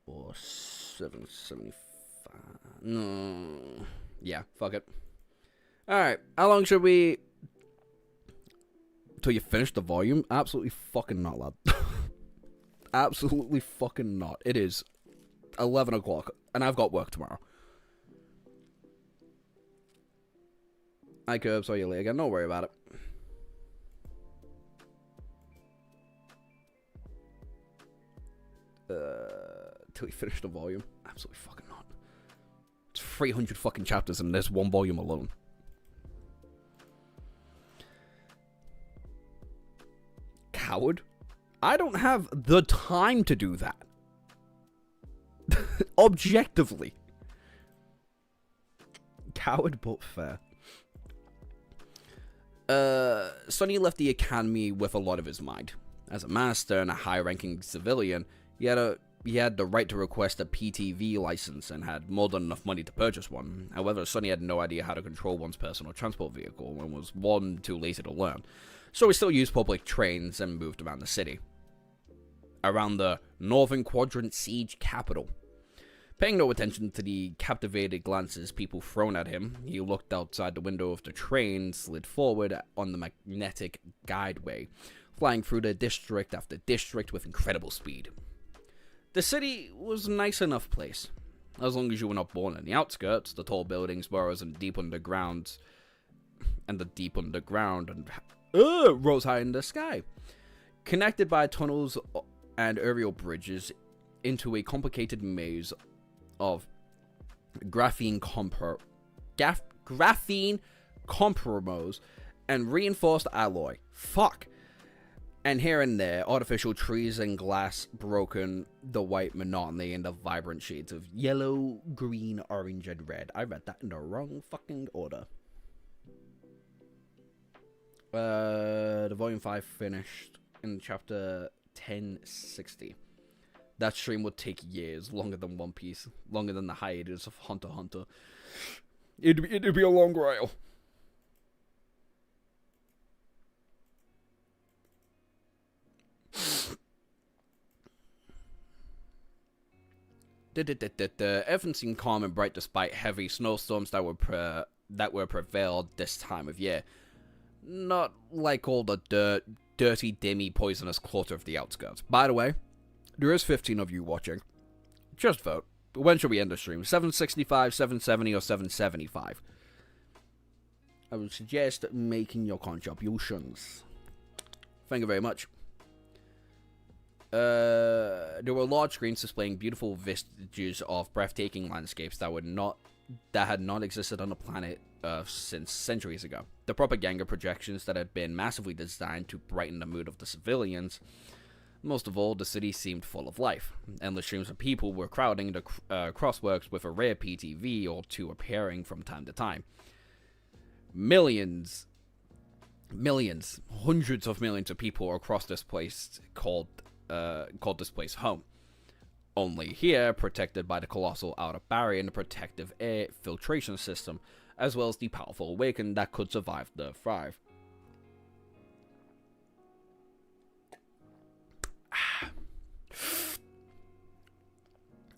[SPEAKER 1] or 775. No. Yeah, fuck it. Alright, how long should we... Till you finish the volume? Absolutely fucking not, lad. Absolutely fucking not. It is 11 o'clock, and I've got work tomorrow. Hi, Kirbs, saw you late again. Don't worry about it. Till you finish the volume? Absolutely fucking not. It's 300 fucking chapters in this one volume alone. Coward. I don't have the time to do that. Objectively. Coward but fair. Sonny left the academy with a lot of his mind. As a master and a high-ranking civilian, he had the right to request a PTV license and had more than enough money to purchase one. However, Sonny had no idea how to control one's personal transport vehicle and was too lazy to learn. So he still used public trains and moved around the city. Around the Northern Quadrant siege capital. Paying no attention to the captivated glances people thrown at him, he looked outside the window of the train, slid forward on the magnetic guideway, flying through the district after district with incredible speed. The city was a nice enough place. As long as you were not born in the outskirts, the tall buildings, boroughs, and the deep underground rose high in the sky, connected by tunnels and aerial bridges into a complicated maze of graphene compromise and reinforced alloy. Fuck. And here and there, artificial trees and glass broken the white monotony into vibrant shades of yellow, green, orange, and red. I read that in the wrong fucking order. The volume 5 finished in chapter 1060. That stream would take years, longer than One Piece, longer than the hiatus of Hunter x Hunter. It'd be a long while. Everything seemed calm and bright despite heavy snowstorms that were prevailed this time of year. Not like all the dirty, dimmy, poisonous clutter of the outskirts. By the way, there is 15 of you watching. Just vote. When should we end the stream? 765, 770, or 775? I would suggest making your contributions. Thank you very much. There were large screens displaying beautiful vestiges of breathtaking landscapes that had not existed on the planet Earth since centuries ago. The propaganda projections that had been massively designed to brighten the mood of the civilians. Most of all, the city seemed full of life. Endless streams of people were crowding the crossworks, with a rare PTV or two appearing from time to time. Millions, hundreds of millions of people across this place called this place home. Only here, protected by the colossal outer barrier and the protective air filtration system, as well as the powerful awakened that could survive the thrive.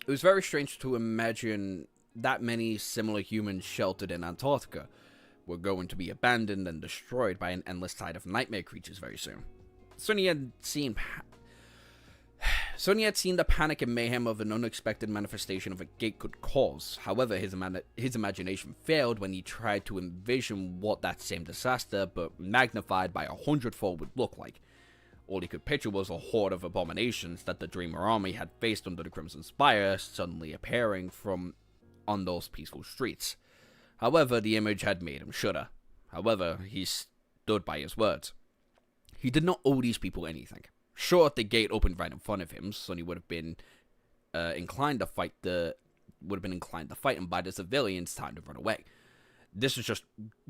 [SPEAKER 1] It was very strange to imagine that many similar humans sheltered in Antarctica were going to be abandoned and destroyed by an endless tide of nightmare creatures very soon. Sonny had seen Sonny had seen the panic and mayhem of an unexpected manifestation of a gate could cause. However, his imagination failed when he tried to envision what that same disaster, but magnified by 100-fold, would look like. All he could picture was a horde of abominations that the Dreamer army had faced under the Crimson Spire suddenly appearing from on those peaceful streets. However, the image had made him shudder. However, he stood by his words. He did not owe these people anything. Sure, if the gate opened right in front of him, Sonny would have been inclined to fight, and buy the civilians time to run away. This is just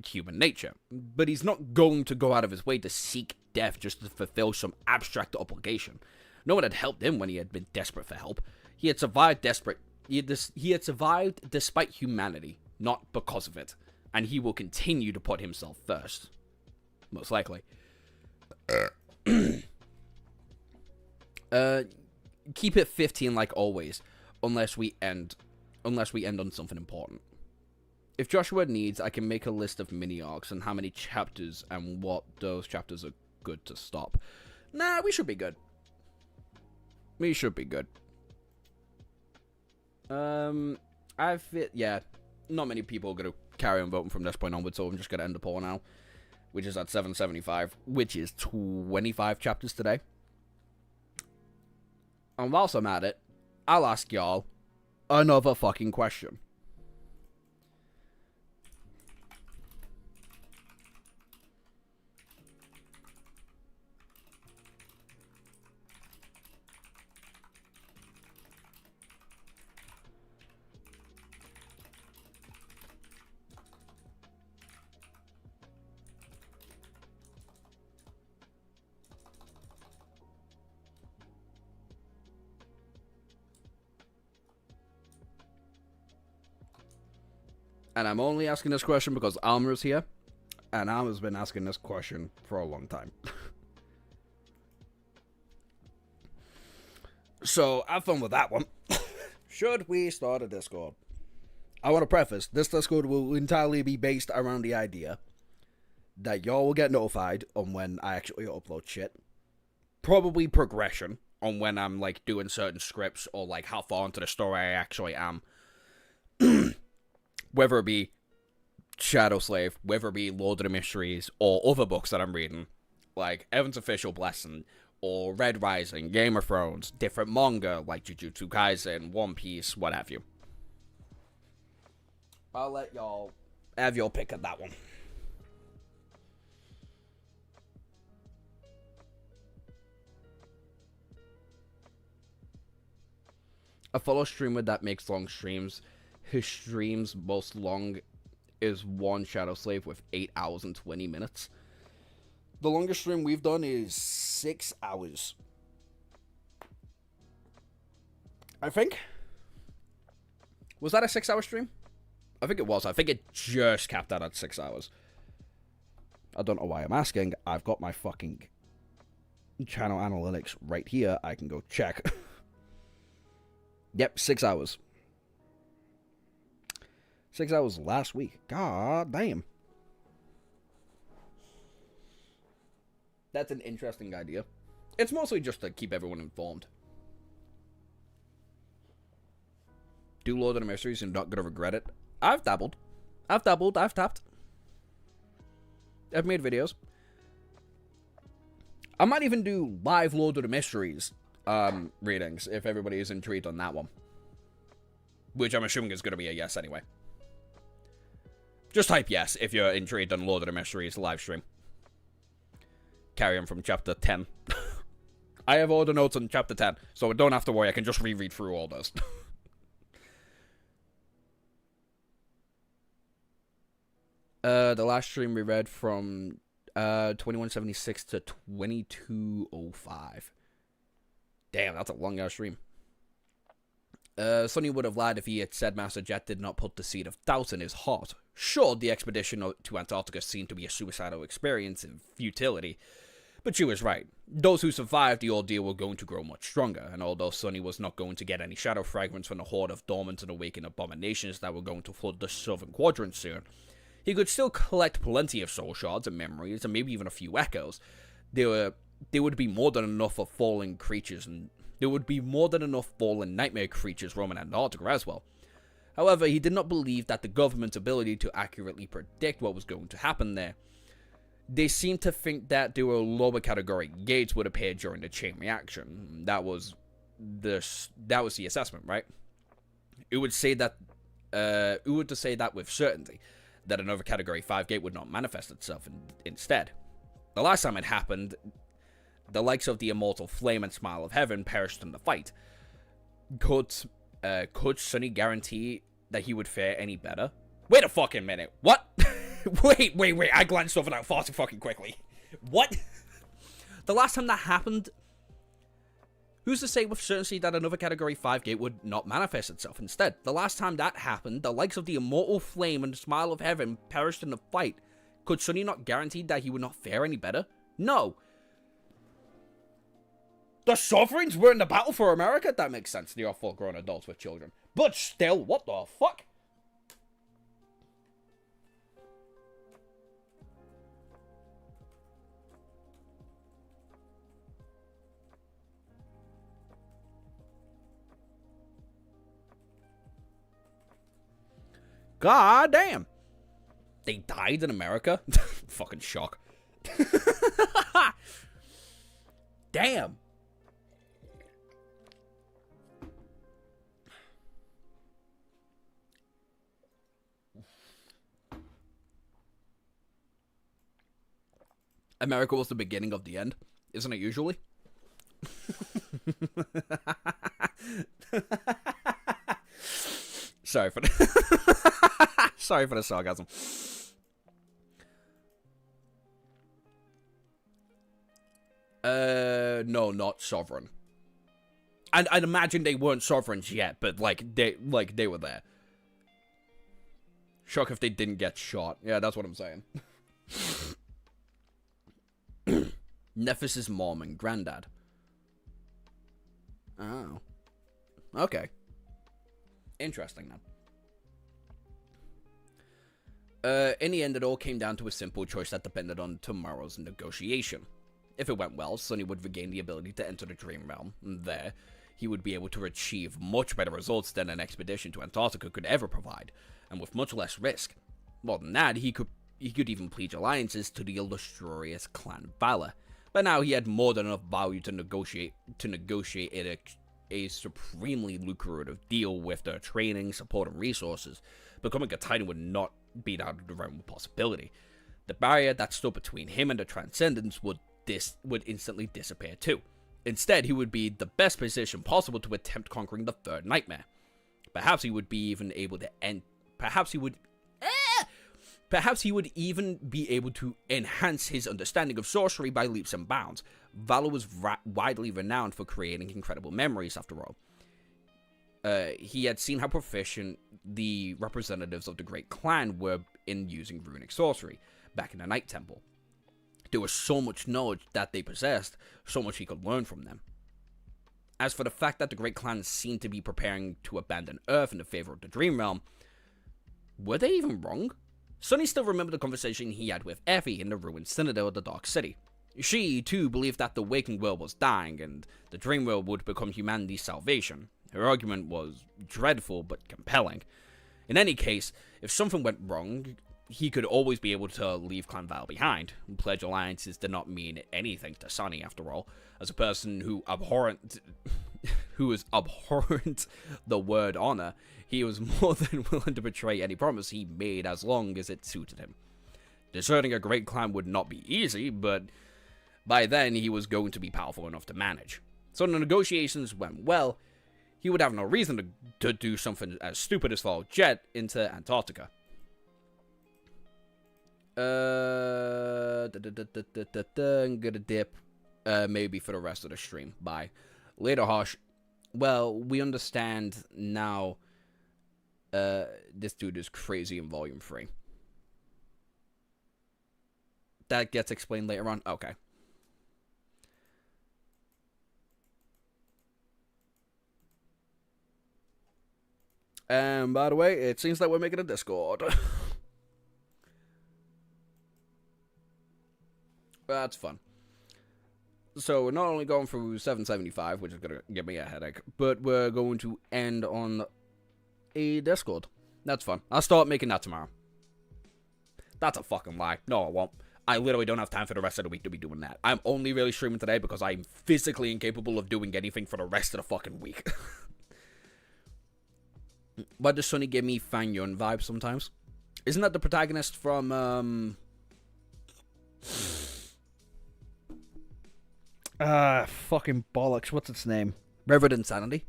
[SPEAKER 1] human nature. But he's not going to go out of his way to seek death just to fulfill some abstract obligation. No one had helped him when he had been desperate for help. He had survived He had survived despite humanity, not because of it. And he will continue to put himself first. Most likely. Keep it 15 like always, unless we end on something important. If Joshua needs, I can make a list of mini arcs and how many chapters and what those chapters are good to stop. Nah, we should be good. We should be good. Yeah, not many people are gonna carry on voting from this point onwards, so I'm just gonna end the poll now, which is at 775, which is 25 chapters today. And whilst I'm at it, I'll ask y'all another fucking question. And I'm only asking this question because Almer's here. And Almer's been asking this question for a long time. So, have fun with that one. Should we start a Discord? I want to preface, this Discord will entirely be based around the idea that y'all will get notified on when I actually upload shit. Probably progression on when I'm, like, doing certain scripts or, like, how far into the story I actually am. Whether it be Shadow Slave, whether it be Lord of the Mysteries, or other books that I'm reading, like Evan's Official Blessing, or Red Rising, Game of Thrones, different manga, like Jujutsu Kaisen, One Piece, what have you. I'll let y'all have your pick at that one. I follow a streamer that makes long streams. His streams most long is one Shadow Slave with 8 hours and 20 minutes. The longest stream we've done is 6 hours. I think. Was that a 6-hour stream? I think it was. I think it just capped out at 6 hours. I don't know why I'm asking. I've got my fucking channel analytics right here. I can go check. Yep, 6 hours. 6 hours last week. God damn. That's an interesting idea. It's mostly just to keep everyone informed. Do Lord of the Mysteries and not gonna regret it. I've dabbled. I've tapped. I've made videos. I might even do live Lord of the Mysteries readings if everybody is intrigued on that one. Which I'm assuming is gonna be a yes anyway. Just type yes if you're intrigued on Lord of the Mysteries live stream. Carry on from chapter 10. I have all the notes on chapter 10, so don't have to worry, I can just reread through all those. The last stream we read from 2176 to 2205. Damn, that's a long ass stream. Sonny would have lied if he had said Master Jet did not put the seed of doubt in his heart. Sure, the expedition to Antarctica seemed to be a suicidal experience and futility, but she was right. Those who survived the ordeal were going to grow much stronger, and although Sonny was not going to get any shadow fragments from the horde of dormant and awakened abominations that were going to flood the southern quadrant soon, he could still collect plenty of soul shards and memories, and maybe even a few echoes. There would be more than enough for fallen creatures, and there would be more than enough fallen nightmare creatures roaming Antarctica as well. However, he did not believe that the government's ability to accurately predict what was going to happen there. They seemed to think that there were lower category gates would appear during the chain reaction. That was the assessment, right? It would say that with certainty that another category 5 gate would not manifest itself instead. The last time it happened, the likes of the immortal flame and smile of heaven perished in the fight. Could Sonny guarantee that he would fare any better? Wait a fucking minute. What? wait. I glanced over that far too fucking quickly. What? The last time that happened, who's to say with certainty that another Category 5 gate would not manifest itself instead? The last time that happened, the likes of the immortal flame and the smile of heaven perished in the fight. Could Sonny not guarantee that he would not fare any better? No. The Sovereigns were in the battle for America? That makes sense. They are full-grown adults with children. But still, what the fuck? God damn. They died in America? Fucking shock. Damn. America was the beginning of the end, isn't it usually? Sorry for the sorry for the sarcasm. No, not sovereign. And I'd imagine they weren't sovereigns yet, but they were there. Shock if they didn't get shot. Yeah, that's what I'm saying. Nephis' mom and granddad. Oh. Okay. Interesting, then. In the end, it all came down to a simple choice that depended on tomorrow's negotiation. If it went well, Sonny would regain the ability to enter the Dream Realm. There, he would be able to achieve much better results than an expedition to Antarctica could ever provide, and with much less risk. More than that, he could even pledge alliances to the illustrious Clan Valor. But now he had more than enough value to negotiate a supremely lucrative deal with their training, support, and resources. Becoming a Titan would not be out of the realm of possibility. The barrier that stood between him and the Transcendence would instantly disappear too. Instead, he would be the best position possible to attempt conquering the third nightmare. Perhaps he would even be able to enhance his understanding of sorcery by leaps and bounds. Valor was widely renowned for creating incredible memories, after all. He had seen how proficient the representatives of the Great Clan were in using runic sorcery back in the Night Temple. There was so much knowledge that they possessed, so much he could learn from them. As for the fact that the Great Clan seemed to be preparing to abandon Earth in the favor of the Dream Realm, were they even wrong? Sonny still remembered the conversation he had with Effie in the ruined Citadel of the Dark City. She, too, believed that the waking world was dying, and the Dream World would become humanity's salvation. Her argument was dreadful, but compelling. In any case, if something went wrong, he could always be able to leave Clan Val behind. Pledge alliances did not mean anything to Sonny, after all. As a person who is abhorrent the word honor, he was more than willing to betray any promise he made as long as it suited him. Deserting a great clan would not be easy, but by then he was going to be powerful enough to manage. So the negotiations went well. He would have no reason to do something as stupid as follow Jet into Antarctica. I'm gonna dip. Maybe for the rest of the stream. Bye. Later, Hosh. Well, we understand now. This dude is crazy in Volume 3. That gets explained later on? Okay. And by the way, it seems like we're making a Discord. That's fun. So we're not only going through 775, which is going to give me a headache, but we're going to end on a Discord. That's fun. I'll start making that tomorrow. That's a fucking lie. No, I won't. I literally don't have time for the rest of the week to be doing that. I'm only really streaming today because I'm physically incapable of doing anything for the rest of the fucking week. Why does Sunny give me Fang Yun vibes sometimes? Isn't that the protagonist from, fucking bollocks. What's its name? Reverend Insanity.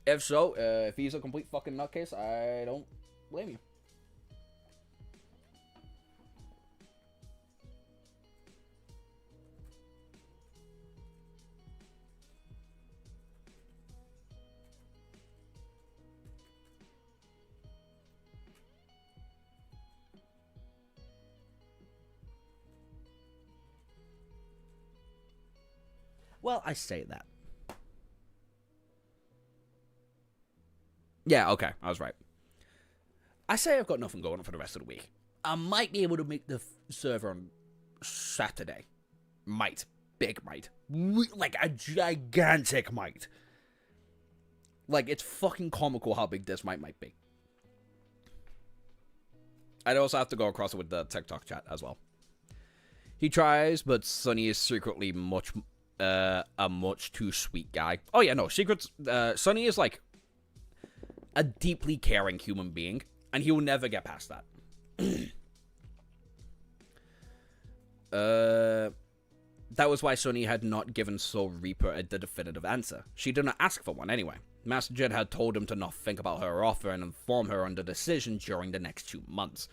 [SPEAKER 1] If so, if he's a complete fucking nutcase, I don't blame you. Well, I say that. Yeah, okay, I was right. I say I've got nothing going on for the rest of the week. I might be able to make the server on Saturday. Might. Big might. Like a gigantic might. Like, it's fucking comical how big this might be. I'd also have to go across it with the TikTok chat as well. He tries, but Sunny is secretly a much too sweet guy. Oh yeah, no, secrets. Sunny is like a deeply caring human being, and he will never get past that. That was why Sunny had not given Soul Reaper the definitive answer. She did not ask for one anyway. Master Jed had told him to not think about her offer and inform her on the decision during the next 2 months.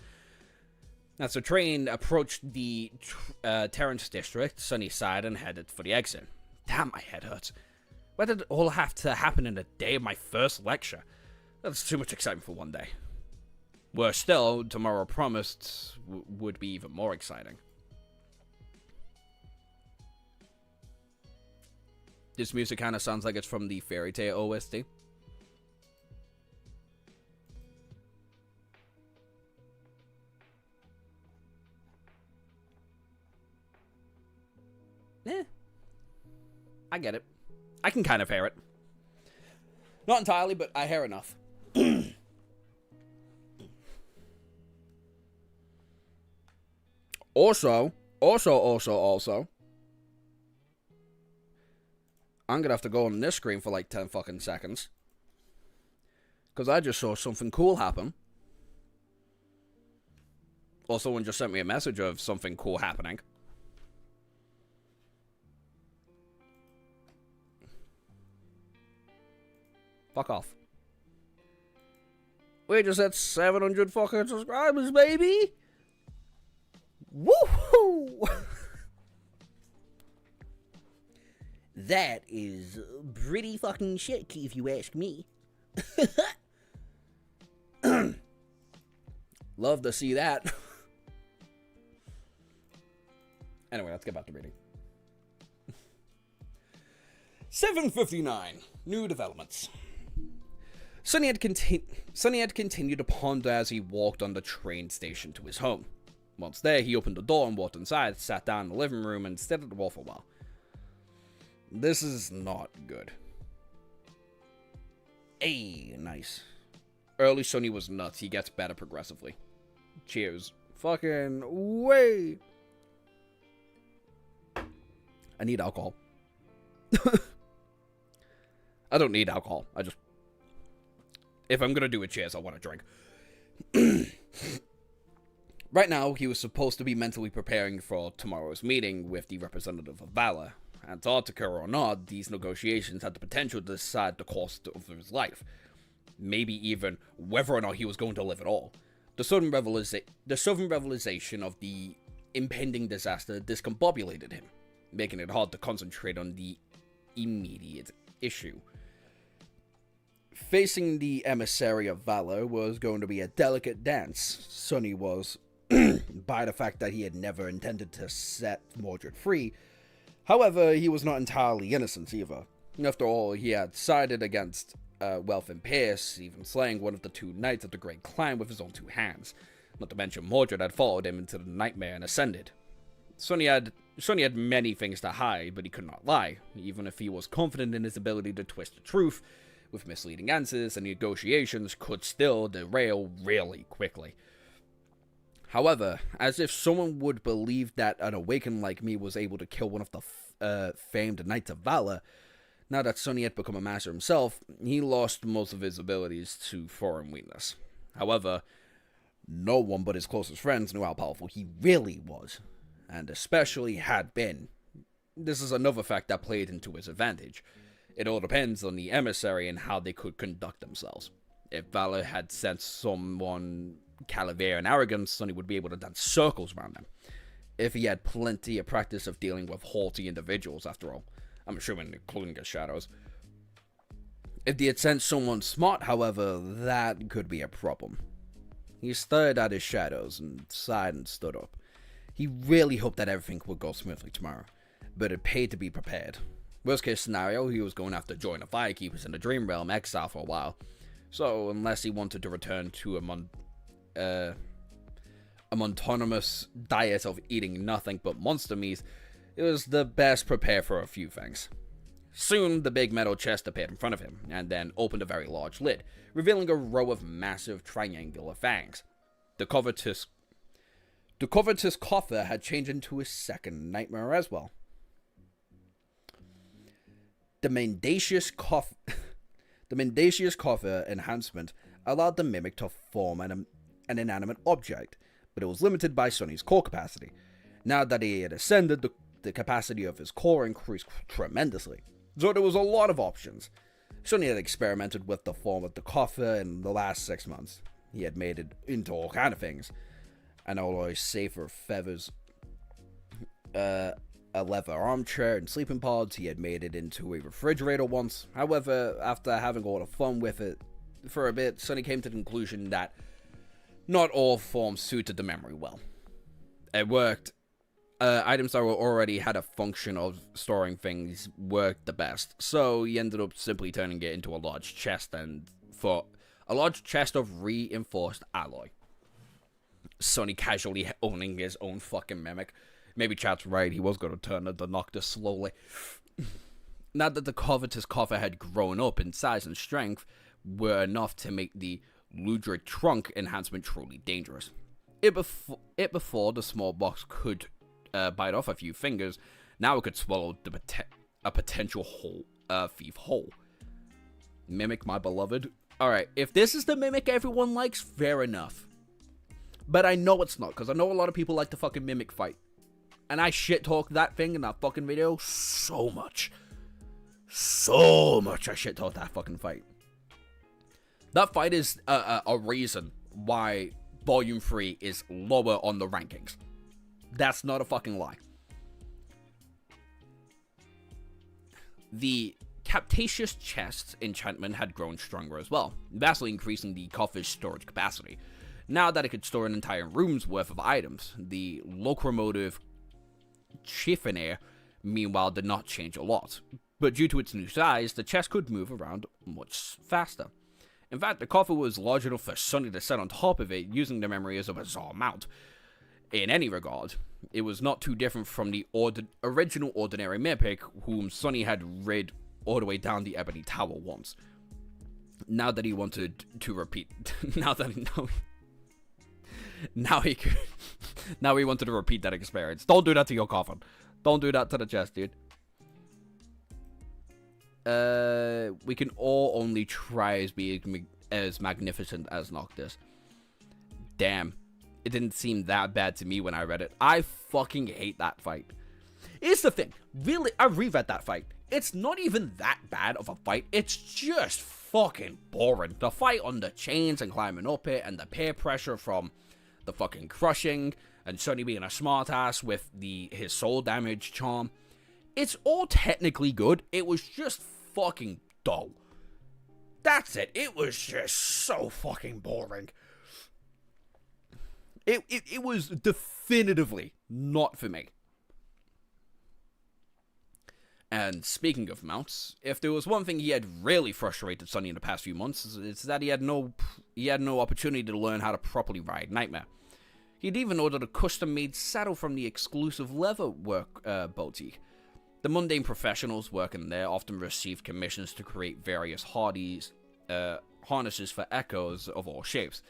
[SPEAKER 1] As the train approached the Terrence district, Sunny sighed and headed for the exit. Damn, my head hurts. Why did it all have to happen in the day of my first lecture? That's too much excitement for one day. Worse still, tomorrow promised would be even more exciting. This music kind of sounds like it's from the Fairy Tail OST. I get it. I can kind of hear it. Not entirely, but I hear enough. Also, I'm gonna have to go on this screen for like 10 fucking seconds. Because I just saw something cool happen. Or someone just sent me a message of something cool happening. Fuck off. We just at 700 fucking subscribers, baby! Woohoo! That is pretty fucking shit, if you ask me. Love to see that. Anyway, let's get back to reading. 7:59. New developments. Sunny had continued to ponder as he walked on the train station to his home. Once there, he opened the door and walked inside, sat down in the living room, and stared at the wall for a while. This is not good. Hey, nice. Early Sunny was nuts. He gets better progressively. Cheers. Fucking way. I need alcohol. I don't need alcohol. If I'm gonna do a cheers, I want to drink. Right now, he was supposed to be mentally preparing for tomorrow's meeting with the representative of Valor. And to occur or not, these negotiations had the potential to decide the course of his life. Maybe even whether or not he was going to live at all. The sudden revelation of the impending disaster discombobulated him, making it hard to concentrate on the immediate issue. Facing the emissary of Valor was going to be a delicate dance. Sunny was, by the fact that he had never intended to set Mordred free. However, he was not entirely innocent either. After all, he had sided against Wealth and Pierce, even slaying one of the two knights of the Great Clan with his own two hands. Not to mention Mordred had followed him into the nightmare and ascended. Sonny had many things to hide, but he could not lie, even if he was confident in his ability to twist the truth, with misleading answers, and negotiations could still derail really quickly. However, as if someone would believe that an awakened like me was able to kill one of the famed Knights of Valor, now that Sonny had become a master himself, he lost most of his abilities to foreign weakness. However, no one but his closest friends knew how powerful he really was, and especially had been. This is another fact that played into his advantage. It all depends on the emissary and how they could conduct themselves. If Valor had sent someone caliver and arrogant, Sonny would be able to dance circles around them. If he had plenty of practice of dealing with haughty individuals, after all. I'm assuming including his shadows. If they had sent someone smart, however, that could be a problem. He stared at his shadows and sighed and stood up. He really hoped that everything would go smoothly tomorrow, but it paid to be prepared. Worst case scenario, he was going to have to join the Firekeepers in the Dream Realm exile for a while. So, unless he wanted to return to a monotonous diet of eating nothing but monster meat, it was the best prepare for a few things. Soon, the big metal chest appeared in front of him, and then opened a very large lid, revealing a row of massive triangular fangs. The covetous coffer had changed into his second nightmare as well. The mendacious coffer enhancement allowed the mimic to form an inanimate object, but it was limited by Sonny's core capacity. Now that he had ascended, the capacity of his core increased tremendously, so there was a lot of options. Sonny had experimented with the form of the coffer in the last 6 months. He had made it into all kind of things. An alloy safer feathers, a leather armchair and sleeping pods. He had made it into a refrigerator once. However, after having a lot of fun with it for a bit, Sonny came to the conclusion that not all forms suited the memory well. It worked. Items that already had a function of storing things worked the best, so he ended up simply turning it into a large chest of reinforced alloy. Sonny casually owning his own fucking mimic. Maybe chat's right, he was going to turn into Noctis slowly. Now that the covetous coffer had grown up in size and strength, were enough to make the Ludric trunk enhancement truly dangerous. Before the small box could bite off a few fingers, now it could swallow a potential thief whole. Mimic, my beloved. Alright, if this is the mimic everyone likes, fair enough. But I know it's not, because I know a lot of people like to fucking mimic fight. And I shit talk that thing in that fucking video so much. So much I shit talk that fucking fight. That fight is a reason why Volume 3 is lower on the rankings. That's not a fucking lie. The Captaceous Chest's enchantment had grown stronger as well, vastly increasing the coffer's storage capacity. Now that it could store an entire room's worth of items, the locomotive Chiffonier, meanwhile, did not change a lot. But due to its new size, the chest could move around much faster. In fact, the coffer was large enough for Sonny to sit on top of it, using the memory as a bizarre mount. In any regard, it was not too different from the original Ordinary Mimic, whom Sonny had rid all the way down the Ebony Tower once. Now that he wanted to repeat, now he wanted to repeat that experience. Don't do that to your coffin. Don't do that to the chest, dude. We can all only try as be as magnificent as Noctis. Damn. It didn't seem that bad to me when I read it. I fucking hate that fight. Here's the thing. Really, I reread that fight. It's not even that bad of a fight. It's just fucking boring. The fight on the chains and climbing up it, and the peer pressure from the fucking crushing, and Sonny being a smartass with his soul damage charm. It's all technically good. It was just fucking dull. That's it. It was just so fucking boring. It was definitively not for me. And speaking of mounts, if there was one thing he had really frustrated Sonny in the past few months, it's that he had no opportunity to learn how to properly ride Nightmare. He'd even ordered a custom-made saddle from the exclusive leather work boutique. The mundane professionals working there often received commissions to create various harnesses for echoes of all shapes.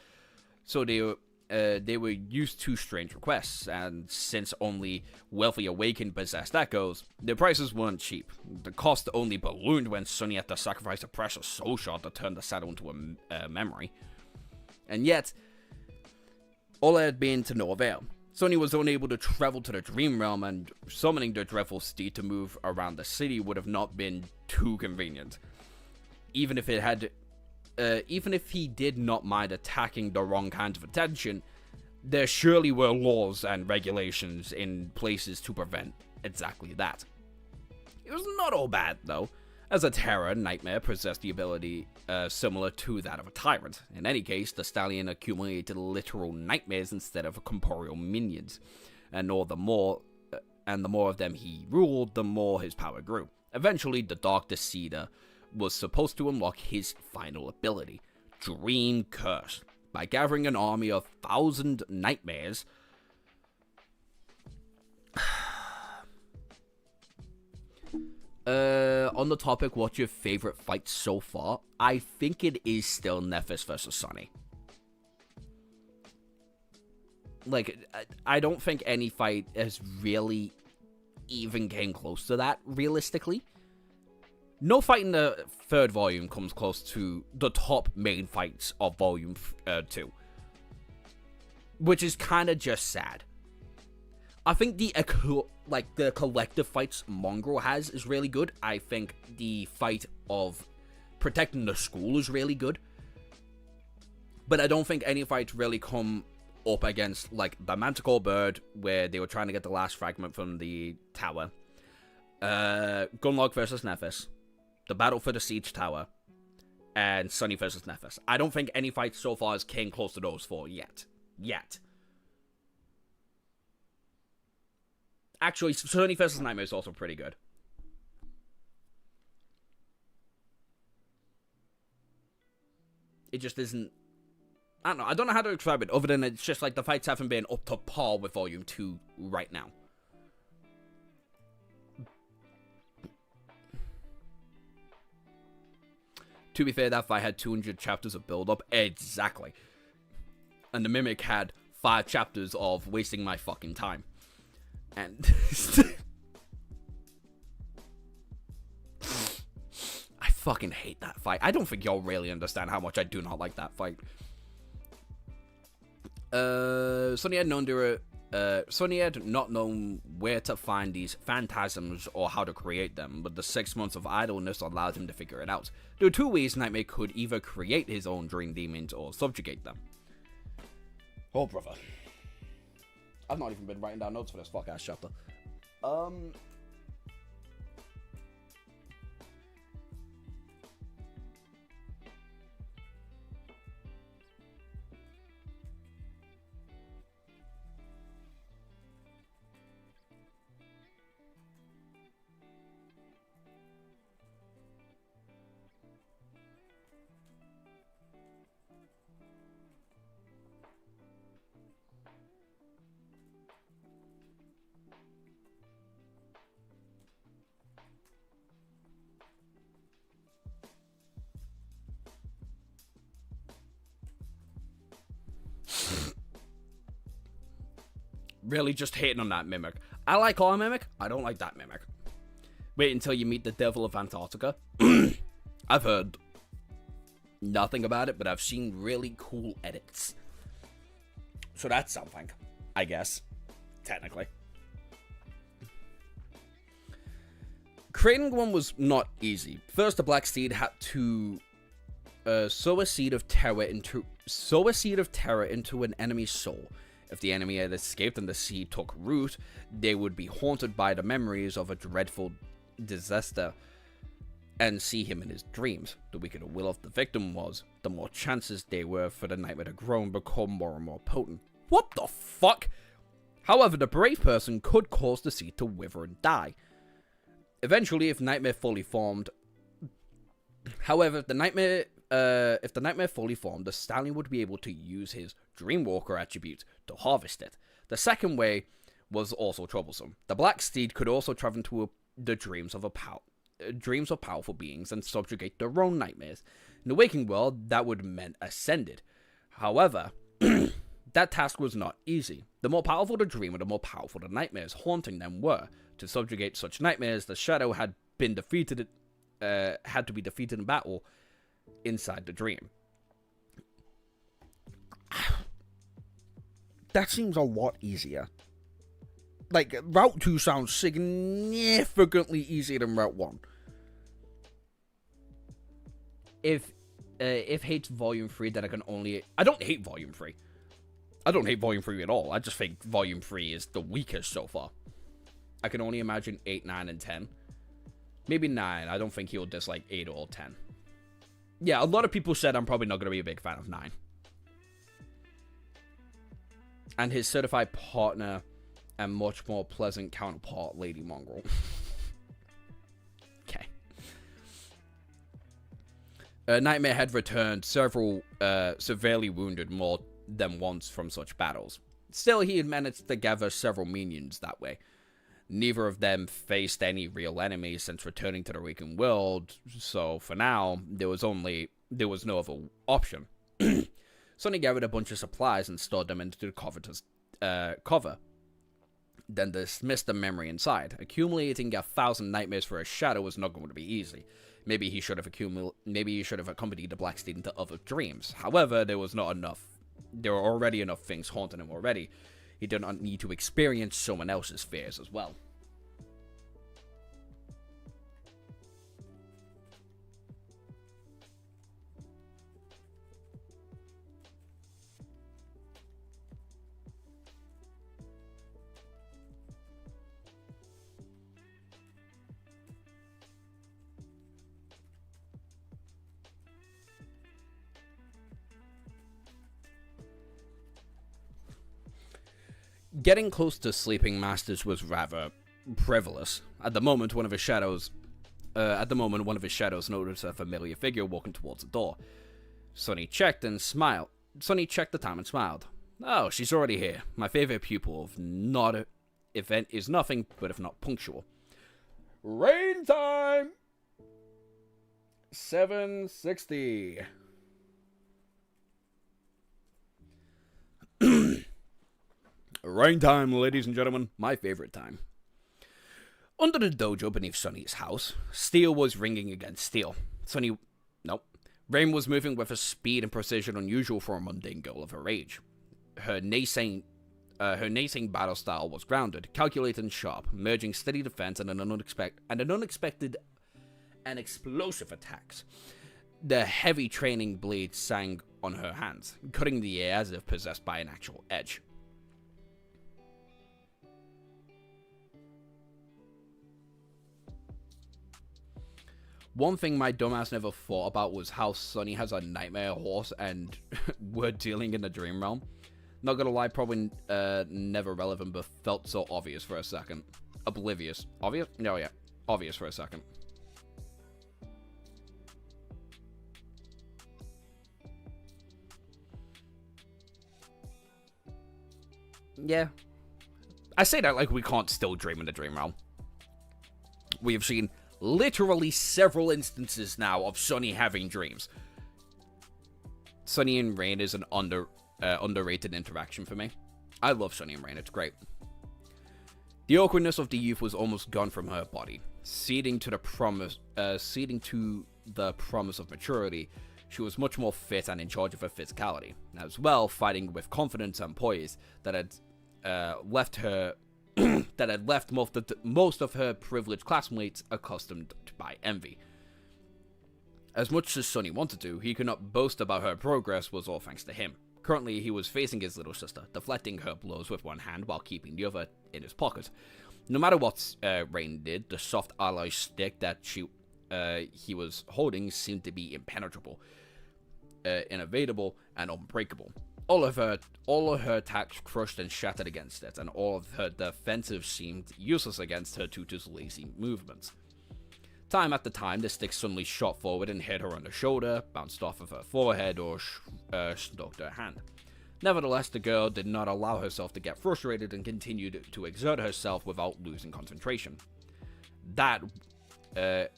[SPEAKER 1] So they were used to strange requests, and since only wealthy awakened possessed echoes, their prices weren't cheap. The cost only ballooned when Sunny had to sacrifice a precious soul shard to turn the saddle into a memory. And yet, all had been to no avail. Sunny was unable to travel to the Dream Realm, and summoning the dreadful steed to move around the city would have not been too convenient. Even if he did not mind attacking the wrong kind of attention, there surely were laws and regulations in places to prevent exactly that. It was not all bad, though. As a terror, Nightmare possessed the ability similar to that of a tyrant. In any case, the stallion accumulated literal nightmares instead of corporeal minions, and the more of them he ruled, the more his power grew. Eventually, the Dark Deceiver was supposed to unlock his final ability, Dream Curse, by gathering an army of 1,000 nightmares. On the topic, what's your favorite fight so far? I think it is still Nephis versus Sunny. Like, I don't think any fight has really even came close to that, realistically. No fight in the third volume comes close to the top main fights of volume 2. Which is kind of just sad. I think the collective fights Mongrel has is really good. I think the fight of protecting the school is really good. But I don't think any fights really come up against, like, the Manticore Bird, where they were trying to get the last fragment from the tower. Gunlock versus Nephis. The battle for the Siege Tower. And Sunny versus Nephis. I don't think any fight so far has came close to those four yet. Actually, Sunny versus Nightmare is also pretty good. It just isn't... I don't know how to describe it, other than it's just like the fights haven't been up to par with Volume 2 right now. To be fair, that fight had 200 chapters of build-up. Exactly. And the Mimic had 5 chapters of wasting my fucking time. And... I fucking hate that fight. I don't think y'all really understand how much I do not like that fight. Sunny had not known where to find these phantasms or how to create them, but the 6 months of idleness allowed him to figure it out. There were 2 ways Nightmare could either create his own dream demons or subjugate them. Oh, brother. I've not even been writing down notes for this fuck-ass chapter. Really just hating on that Mimic. I like our Mimic. I don't like that Mimic. Wait until you meet the Devil of Antarctica. I've heard nothing about it, but I've seen really cool edits. So that's something, I guess. Technically. Creating one was not easy. First, the Black Steed had to sow a seed of terror into an enemy's soul. If the enemy had escaped and the seed took root, they would be haunted by the memories of a dreadful disaster and see him in his dreams. The weaker the will of the victim was, the more chances there were for the nightmare to grow and become more and more potent. What the fuck? However, the brave person could cause the seed to wither and die. Eventually, if nightmare fully formed... However, if the nightmare if the nightmare fully formed, the stallion would be able to use his Dreamwalker attribute to harvest it. The second way was also troublesome. The black steed could also travel into the dreams of powerful beings and subjugate their own nightmares. In the waking world, that would mean ascended. However, that task was not easy. The more powerful the dreamer, the more powerful the nightmares haunting them were. To subjugate such nightmares, the shadow had to be defeated in battle inside the dream. That seems a lot easier. Like, Route 2 sounds significantly easier than Route 1. If hate's Volume 3, then I don't hate Volume 3. I don't hate Volume 3 at all. I just think Volume 3 is the weakest so far. I can only imagine 8, 9, and 10. Maybe 9. I don't think he'll dislike 8 or 10. Yeah, a lot of people said I'm probably not going to be a big fan of 9. And his certified partner and much more pleasant counterpart, Lady Mongrel. Okay. Nightmare had returned several severely wounded more than once from such battles. Still, he had managed to gather several minions that way. Neither of them faced any real enemies since returning to the waking world, so for now, there was no other option. Sonny gathered a bunch of supplies and stored them into the cover, then dismissed the memory inside. Accumulating 1,000 nightmares for a shadow was not going to be easy. Maybe he should have accompanied the Black Steed into other dreams. However, there was not enough. There were already enough things haunting him already. He did not need to experience someone else's fears as well. Getting close to sleeping masters was rather frivolous. At the moment, one of his shadows noticed a familiar figure walking towards the door. Sonny checked the time and smiled. Oh, she's already here. My favorite pupil of event is nothing but if not punctual. Rain time! 760. Rain time, ladies and gentlemen. My favorite time. Under the dojo beneath Sonny's house, steel was ringing against steel. Rain was moving with a speed and precision unusual for a mundane girl of her age. Her naysaying battle style was grounded, calculated and sharp, merging steady defense and unexpected and explosive attacks. The heavy training blade sang on her hands, cutting the air as if possessed by an actual edge. One thing my dumbass never thought about was how Sonny has a nightmare horse and we're dealing in the dream realm. Not gonna lie, probably never relevant, but felt so obvious for a second. Oblivious. Obvious? No, yeah. Obvious for a second. Yeah. I say that like we can't still dream in the dream realm. We have seen literally several instances now of Sonny having dreams. Sonny and Rain is an underrated interaction for me. I love Sonny and Rain, it's great. The awkwardness of the youth was almost gone from her body, ceding to the promise of maturity. She was much more fit and in charge of her physicality, as well fighting with confidence and poise that had left most of her privileged classmates accustomed by envy. As much as Sonny wanted to, he could not boast about her progress was all thanks to him. Currently, he was facing his little sister, deflecting her blows with one hand while keeping the other in his pocket. No matter what Rain did, the soft alloy stick that he was holding seemed to be impenetrable, unevadable, and unbreakable. All of her attacks crushed and shattered against it, and all of her defensive seemed useless against her tutor's lazy movements. Time after time, the stick suddenly shot forward and hit her on the shoulder, bounced off of her forehead, or struck her hand. Nevertheless, the girl did not allow herself to get frustrated and continued to exert herself without losing concentration. It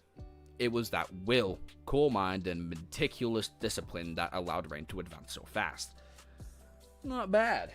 [SPEAKER 1] was that will, cool mind, and meticulous discipline that allowed Rain to advance so fast. Not bad.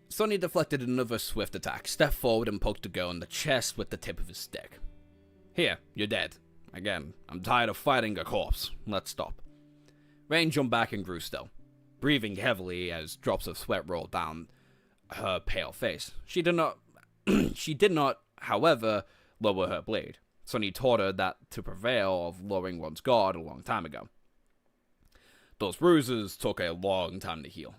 [SPEAKER 1] Sonny deflected another swift attack, stepped forward and poked the girl in the chest with the tip of his stick. Here, you're dead. Again, I'm tired of fighting a corpse. Let's stop. Rain jumped back and grew still, breathing heavily as drops of sweat rolled down her pale face. She did not, however, lower her blade. Sonny taught her that to prevail of lowering one's guard a long time ago. Those bruises took a long time to heal.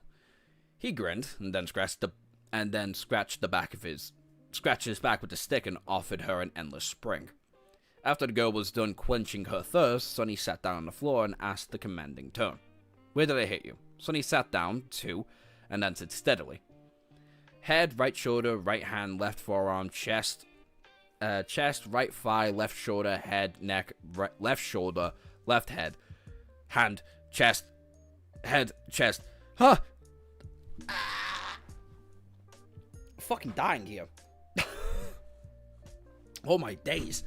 [SPEAKER 1] He grinned and then scratched his back with the stick and offered her an endless spring. After the girl was done quenching her thirst, Sonny sat down on the floor and asked the commanding tone, "Where did I hit you?" Sonny sat down, too, and answered steadily. Head, right shoulder, right hand, left forearm, chest, right thigh, left shoulder, head, neck, left shoulder, left head, hand, chest, head, chest. Huh! Fucking dying here. Oh my days.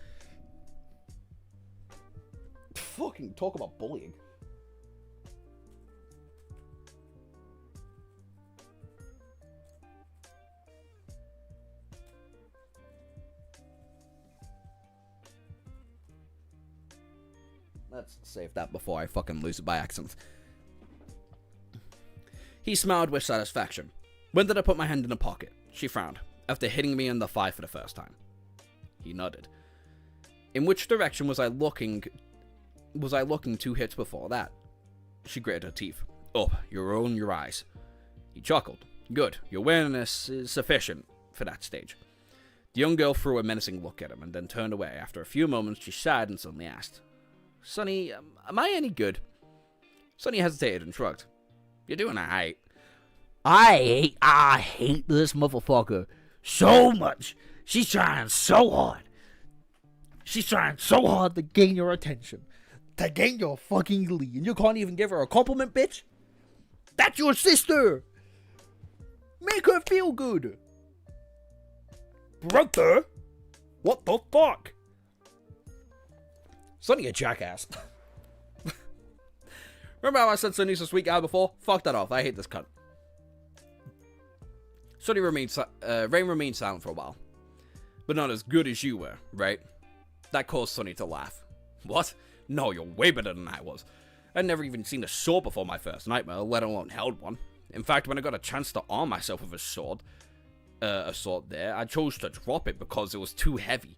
[SPEAKER 1] Fucking talk about bullying. Let's save that before I fucking lose it by accident. He smiled with satisfaction. When did I put my hand in a pocket? She frowned, after hitting me in the thigh for the first time. He nodded. In which direction was I looking 2 hits before that? She gritted her teeth. Up, you roll your eyes. He chuckled. Good, your awareness is sufficient for that stage. The young girl threw a menacing look at him and then turned away. After a few moments, she sighed and suddenly asked, Sonny, am I any good? Sonny hesitated and shrugged. You're doing alright. I hate this motherfucker so much. She's trying so hard. She's trying so hard to gain your attention. To gain your fucking glee. And you can't even give her a compliment, bitch? That's your sister. Make her feel good. Brother? What the fuck? Sonny a jackass. Remember how I said Sonny's a sweet guy before? Fuck that off. I hate this cunt. Sonny Rain remained silent for a while. But not as good as you were, right? That caused Sonny to laugh. What? No, you're way better than I was. I'd never even seen a sword before my first nightmare, let alone held one. In fact, when I got a chance to arm myself with a sword there, I chose to drop it because it was too heavy.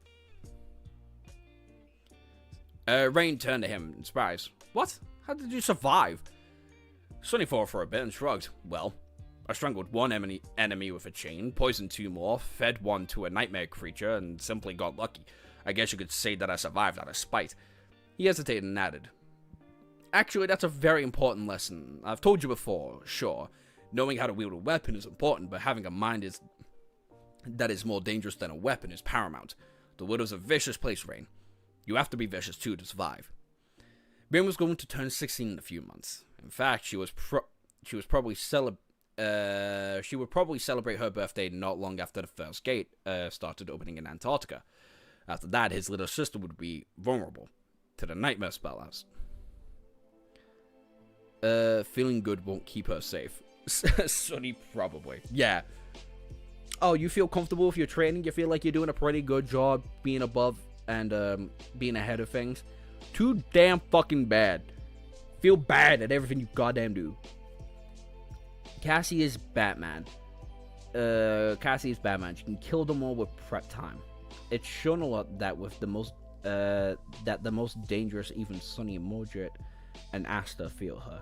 [SPEAKER 1] Rain turned to him in surprise. What? How did you survive? Sonny thought for a bit and shrugged. Well, I strangled one enemy with a chain, poisoned 2 more, fed 1 to a nightmare creature, and simply got lucky. I guess you could say that I survived out of spite. He hesitated and added, actually, that's a very important lesson. I've told you before, sure. Knowing how to wield a weapon is important, but having a mind that is more dangerous than a weapon is paramount. The world is a vicious place, Rain. You have to be vicious too to survive. Rain was going to turn 16 in a few months. In fact, she would probably celebrate her birthday not long after the first gate started opening in Antarctica. After that, his little sister would be vulnerable to the nightmare spells. Feeling good won't keep her safe. Sonny, probably. Yeah. Oh, you feel comfortable with your training? You feel like you're doing a pretty good job being above and being ahead of things? Too damn fucking bad. Feel bad at everything you goddamn do. Cassie is Batman. Cassie is Batman. She can kill them all with prep time. It's shown a lot that with the most dangerous, even Sonny and Mordred and Asta feel her.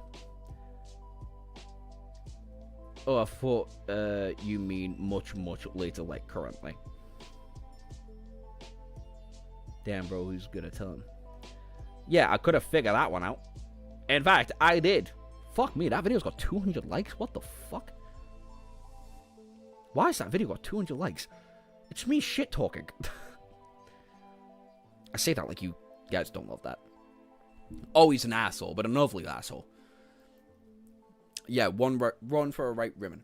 [SPEAKER 1] Oh, I thought you mean much, much later, like currently. Damn, bro, who's gonna tell him? Yeah, I could have figured that one out. In fact, I did. Fuck me, that video's got 200 likes? What the fuck? Why has that video got 200 likes? It's me shit talking. I say that like you guys don't love that. Oh, he's an asshole, but an ugly asshole. Yeah, run for a right ribbon.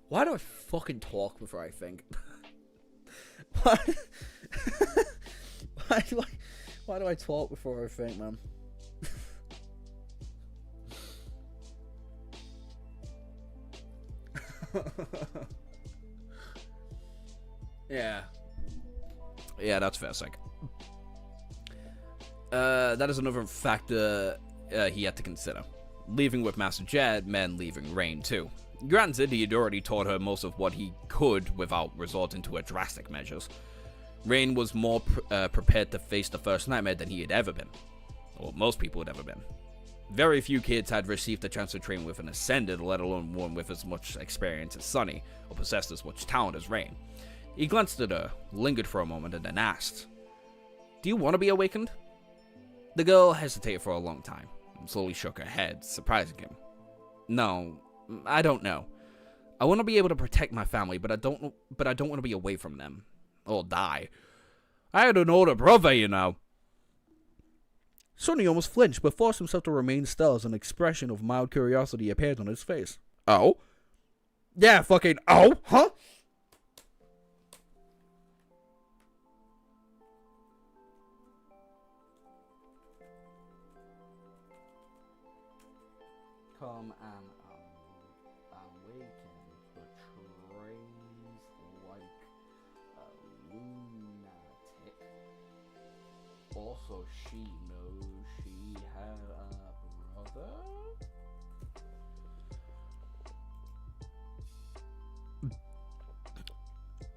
[SPEAKER 1] Why do I fucking talk before I think? Why? Why do I talk before I think, man? Yeah, that's fair, sec. That is another factor he had to consider. Leaving with Master Jed meant leaving Rain too. Granted, he had already taught her most of what he could without resorting to her drastic measures. Rain was more prepared to face the first nightmare than he had ever been. Or most people had ever been. Very few kids had received the chance to train with an Ascended, let alone one with as much experience as Sunny, or possessed as much talent as Rain. He glanced at her, lingered for a moment, and then asked, "Do you want to be awakened?" The girl hesitated for a long time, and slowly shook her head, surprising him. "No, I don't know. I want to be able to protect my family, but I don't want to be away from them. Or die. I had an older brother, you know." Sonny almost flinched, but forced himself to remain still as an expression of mild curiosity appeared on his face. "Oh? Yeah, fucking oh? Huh?" Come and awaken the trains like a lunatic. Also, she knows she had a brother?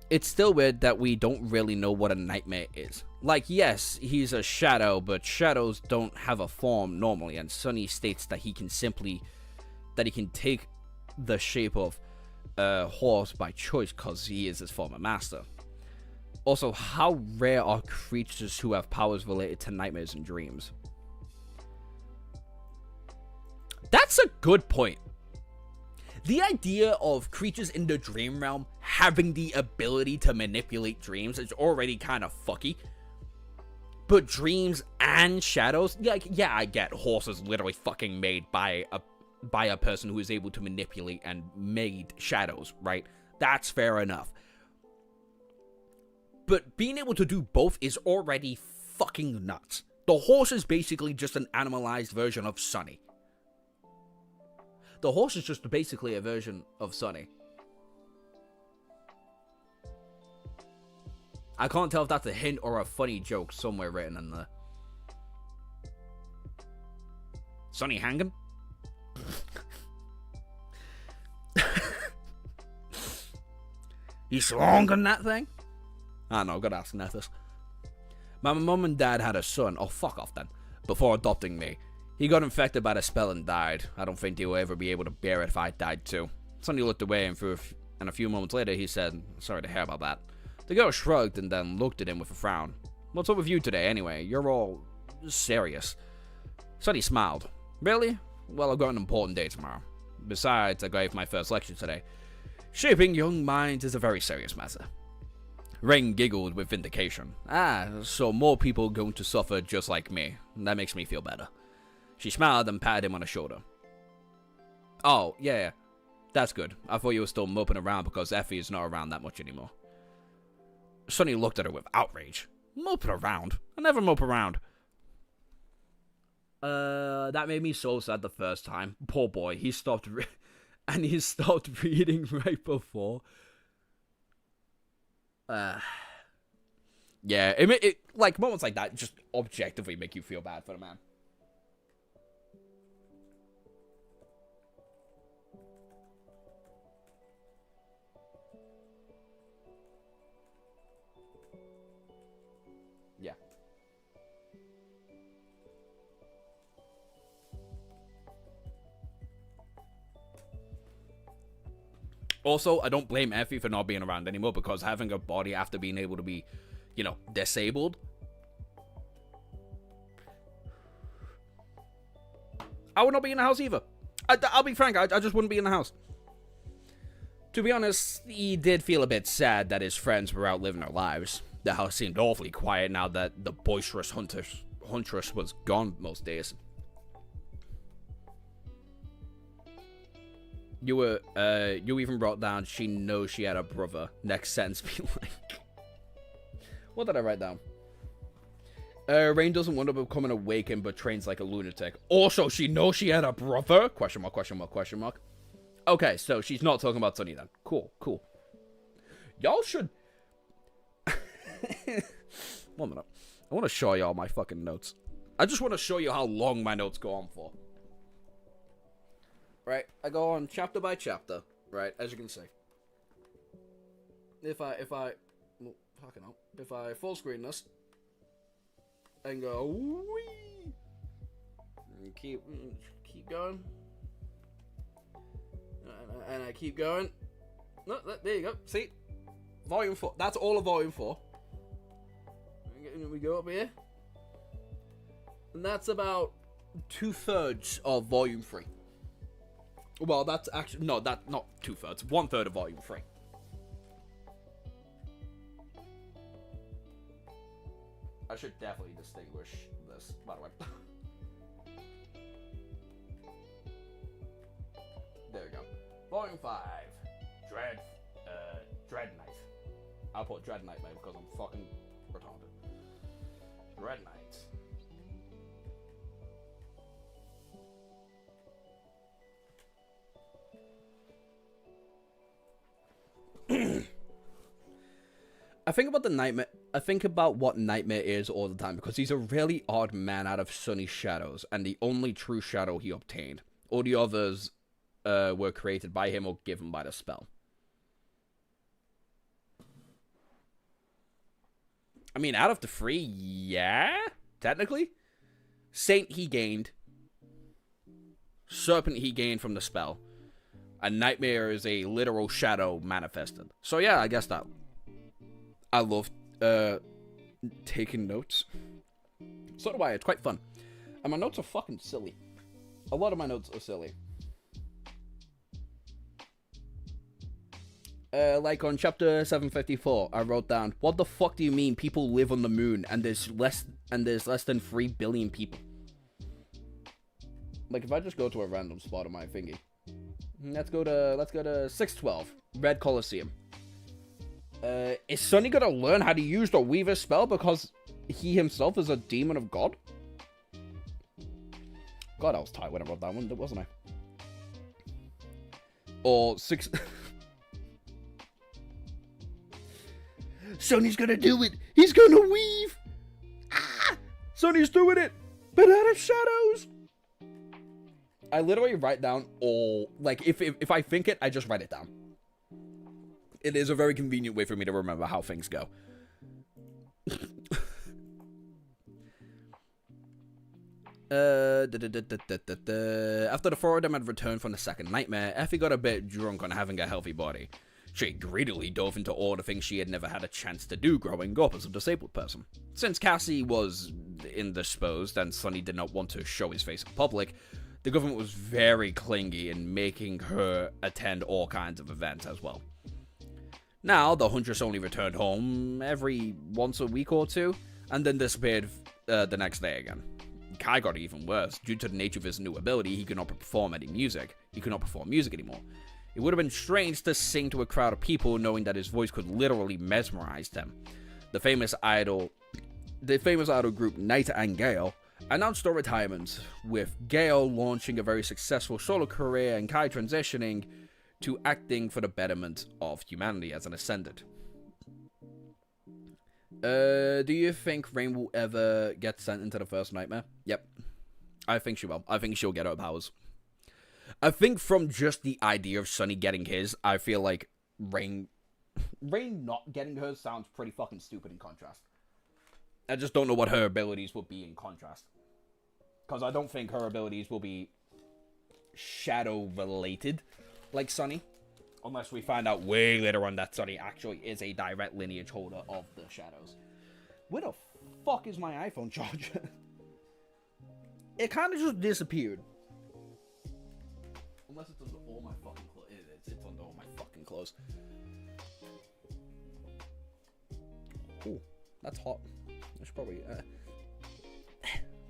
[SPEAKER 1] It's still weird that we don't really know what a nightmare is. Like, yes, he's a shadow, but shadows don't have a form normally, and Sunny states that he can take the shape of a horse by choice because he is his former master. Also, how rare are creatures who have powers related to nightmares and dreams? That's a good point. The idea of creatures in the dream realm having the ability to manipulate dreams is already kind of fucky. But dreams and shadows, like, yeah, I get horses literally fucking made by a person who is able to manipulate and made shadows, right? That's fair enough. But being able to do both is already fucking nuts. The horse is basically just an animalized version of Sunny. The horse is just basically a version of Sunny. I can't tell if that's a hint or a funny joke somewhere written in there. Sunny hanging? You strong on that thing? I don't know, gotta ask Nethys. My mum and dad had a son, oh fuck off then, before adopting me. He got infected by the spell and died. I don't think he'll ever be able to bear it if I died too. Sonny looked away and a few moments later he said, "Sorry to hear about that." The girl shrugged and then looked at him with a frown. "What's up with you today anyway? You're all serious." Sonny smiled. "Really? Well, I've got an important day tomorrow. Besides, I gave my first lecture today. Shaping young minds is a very serious matter." Rain giggled with vindication. "Ah, so more people going to suffer just like me. That makes me feel better." She smiled and patted him on the shoulder. "Oh, yeah, that's good. I thought you were still moping around because Effie is not around that much anymore." Sonny looked at her with outrage. "Moping around? I never mope around." That made me so sad the first time. Poor boy, he stopped he stopped reading right before. Yeah, it like moments like that just objectively make you feel bad for the man. Yeah. Also, I don't blame Effie for not being around anymore, because having a body after being able to be, you know, disabled. I would not be in the house either. I'll be frank, I just wouldn't be in the house. To be honest, he did feel a bit sad that his friends were out living their lives. The house seemed awfully quiet now that the boisterous huntress was gone most days. You even wrote down, she knows she had a brother. Next sentence be like... What did I write down? Rain doesn't want to become an awakened, but trains like a lunatic. Also, she knows she had a brother? Question mark, question mark, question mark. Okay, so she's not talking about Sunny then. Cool, cool. Y'all should... 1 minute. I want to show y'all my fucking notes. I just want to show you how long my notes go on for. Right, I go on chapter by chapter, right, as you can see. If I well, fucking hell. If I full screen this, and go, wee, and keep going, and I keep going, no, there you go, see, volume 4, that's all of volume 4, and we go up here, and that's about 2/3 of volume 3. Well, that's actually... No, that's not 2/3. 1/3 of volume 3. I should definitely distinguish this, by the way. There we go. Volume 5. Dread Night. I'll put Dread Night, man, because I'm fucking retarded. Dread Night. I think about the nightmare. I think about what Nightmare is all the time, because he's a really odd man out of Sunny's shadows, and the only true shadow he obtained. All the others were created by him or given by the spell. I mean, out of the 3, yeah, technically. Saint he gained. Serpent he gained from the spell. A Nightmare is a literal shadow manifested. So yeah, I guess that. I love taking notes. So do I. It's quite fun. And my notes are fucking silly. A lot of my notes are silly. Like on chapter 754, I wrote down, what the fuck do you mean people live on the moon and there's less than 3 billion people? Like, if I just go to a random spot on my thingy. Let's go to 612, Red Colosseum. Is Sunny gonna learn how to use the Weaver spell because he himself is a demon of God? God, I was tired when I wrote that one, wasn't I? Or 6... Sonny's gonna do it! He's gonna weave! Ah! Sonny's doing it! But out of shadows! I literally write down all... Like, if I think it, I just write it down. It is a very convenient way for me to remember how things go. After the 4 of them had returned from the second nightmare, Effie got a bit drunk on having a healthy body. She greedily dove into all the things she had never had a chance to do growing up as a disabled person. Since Cassie was indisposed and Sunny did not want to show his face in public, the government was very clingy in making her attend all kinds of events as well. Now, the Huntress only returned home every once a week or two, and then disappeared the next day again. Kai got even worse. Due to the nature of his new ability, he could not perform any music. He could not perform music anymore. It would have been strange to sing to a crowd of people knowing that his voice could literally mesmerize them. The famous idol group Night and Gale announced their retirement, with Gale launching a very successful solo career and Kai transitioning to acting for the betterment of humanity as an ascendant. Do you think Rain will ever get sent into the first nightmare? Yep. I think she will. I think she'll get her powers. I think from just the idea of Sunny getting his, I feel like Rain not getting hers sounds pretty fucking stupid in contrast. I just don't know what her abilities will be in contrast. Because I don't think her abilities will be shadow related like Sunny. Unless we find out way later on that Sunny actually is a direct lineage holder of the shadows. Where the fuck is my iPhone charger? It kind of just disappeared. Unless it's under all my fucking clothes. It's under all my fucking clothes. Ooh, that's hot. I should probably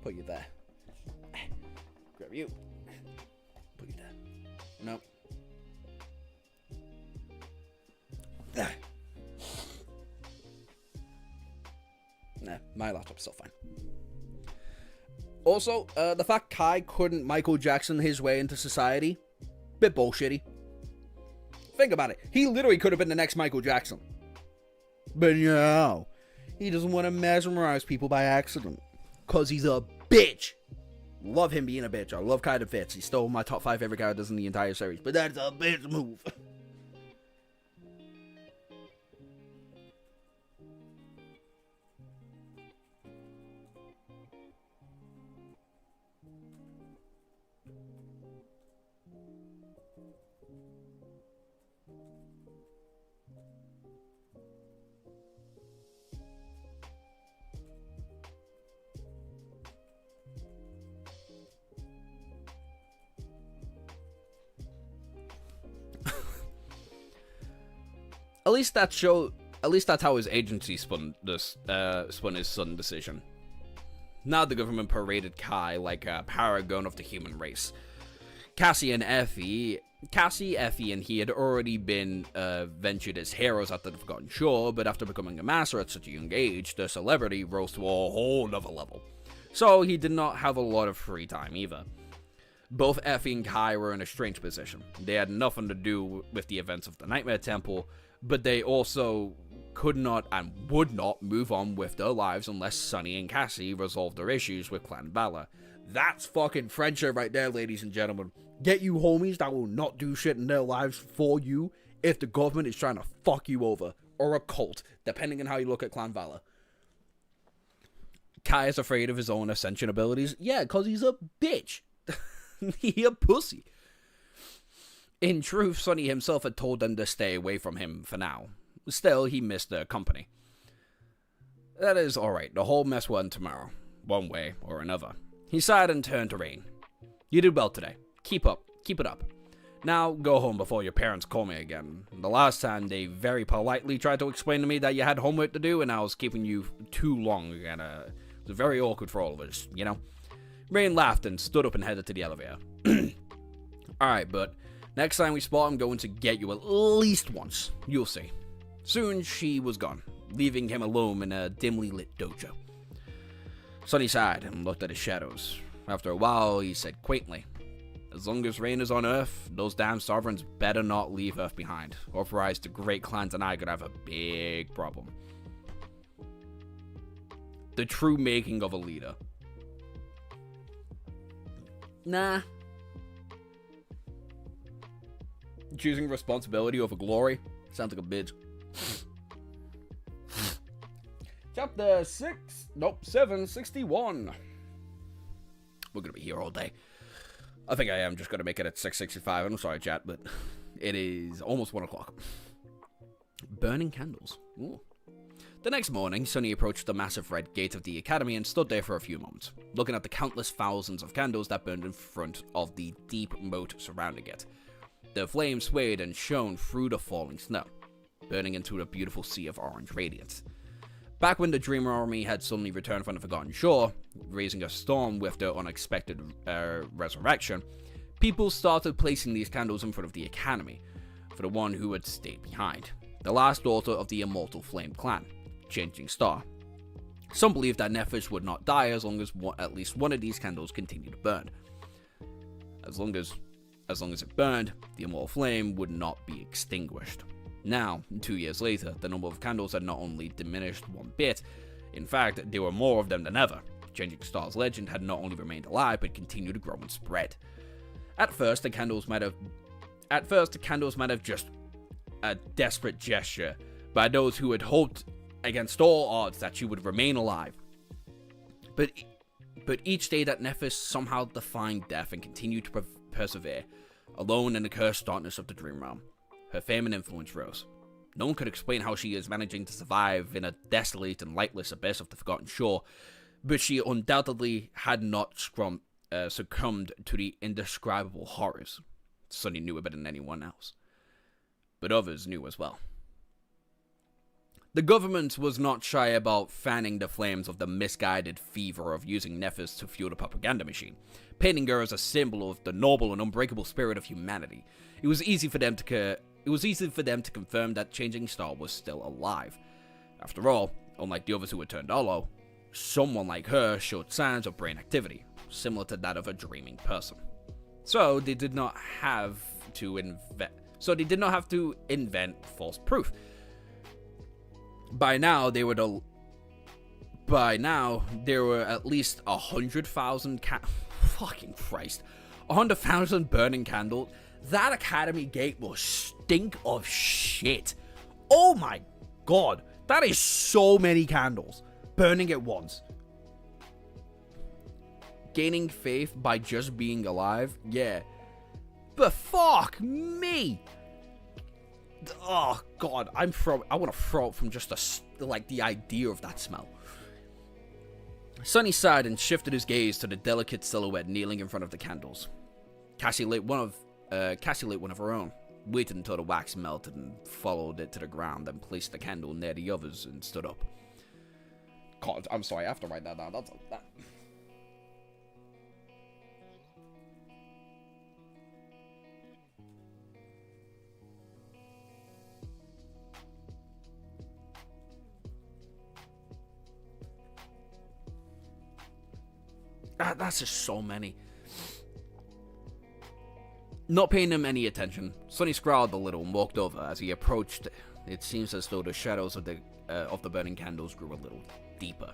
[SPEAKER 1] put you there. Grab you. Put you there. Nope. Nah, my laptop's still fine. Also, the fact Kai couldn't Michael Jackson his way into society, bit bullshitty. Think about it. He literally could have been the next Michael Jackson. But no, he doesn't want to mesmerize people by accident. Because he's a bitch. Love him being a bitch. I love Kai the Fitz. He's still my top 5 favorite characters in the entire series. But that's a bitch move. At least that's how his agency spun his sudden decision. Now the government paraded Kai like a paragon of the human race. Cassie, Effie, and he had already been ventured as heroes at the Forgotten Shore, but after becoming a master at such a young age, their celebrity rose to a whole nother level. So he did not have a lot of free time either. Both Effie and Kai were in a strange position. They had nothing to do with the events of the Nightmare Temple, but they also could not and would not move on with their lives unless Sunny and Cassie resolved their issues with Clan Valor. That's fucking friendship right there, ladies and gentlemen. Get you homies that will not do shit in their lives for you if the government is trying to fuck you over. Or a cult, depending on how you look at Clan Valor. Kai is afraid of his own ascension abilities. Yeah, because he's a bitch. He a pussy. In truth, Sunny himself had told them to stay away from him for now. Still, he missed their company. That is alright, the whole mess will end tomorrow, one way or another. He sighed and turned to Rain. You did well today. Keep it up. Now, go home before your parents call me again. The last time, they very politely tried to explain to me that you had homework to do and I was keeping you too long, and it was very awkward for all of us, you know? Rain laughed and stood up and headed to the elevator. Alright, but next time we spot, I'm going to get you at least once. You'll see. Soon, she was gone, leaving him alone in a dimly lit dojo. Sunny sighed and looked at his shadows. After a while, he said quaintly, as long as Rain is on Earth, those damn sovereigns better not leave Earth behind. Otherwise, the great clans and I could have a big problem. The true making of a leader. Nah. Choosing responsibility over glory sounds like a bitch. Chapter 761. We're gonna be here all day. I think I am just gonna make it at 6:65. I'm sorry, chat, but it is almost 1 o'clock. Burning candles. Ooh. The next morning, Sunny approached the massive red gate of the academy and stood there for a few moments, looking at the countless thousands of candles that burned in front of the deep moat surrounding it. The flames swayed and shone through the falling snow, burning into a beautiful sea of orange radiance. Back when the Dreamer Army had suddenly returned from the Forgotten Shore, raising a storm with their unexpected resurrection, people started placing these candles in front of the academy for the one who had stayed behind, the last daughter of the immortal Flame clan, Changing Star. Some believed that Nephis would not die as long as at least one of these candles continued to burn. As long as it burned, the immortal flame would not be extinguished. Now, 2 years later, the number of candles had not only diminished one bit, in fact, there were more of them than ever. Changing Star's legend had not only remained alive, but continued to grow and spread. At first, the candles might have just a desperate gesture by those who had hoped against all odds that she would remain alive. But each day that Nephis somehow defied death and continued to persevere, alone in the cursed darkness of the Dream Realm. her fame and influence rose. No one could explain how she is managing to survive in a desolate and lightless abyss of the Forgotten Shore, but she undoubtedly had not succumbed to the indescribable horrors. Sunny knew it better than anyone else, but others knew as well. The government was not shy about fanning the flames of the misguided fever of using Nephis to fuel the propaganda machine, painting her as a symbol of the noble and unbreakable spirit of humanity. It was easy for them to confirm that Changing Star was still alive. After all, unlike the others who had turned hollow, someone like her showed signs of brain activity, similar to that of a dreaming person. So they did not have to invent false proof. By now, there were at least 100,000 fucking Christ, 100,000 burning candles. That Academy gate will stink of shit. Oh my god, that is so many candles burning at once. Gaining faith by just being alive, yeah. But fuck me. Oh god, I want to throw up from just the idea of that smell. Sunny sighed and shifted his gaze to the delicate silhouette kneeling in front of the candles. Cassie lit one of her own, waited until the wax melted and followed it to the ground, then placed the candle near the others and stood up. God, I'm sorry, I have to write that down. That's just so many. Not paying him any attention, Sunny scowled a little and walked over. As he approached, it seems as though the shadows of the burning candles grew a little deeper.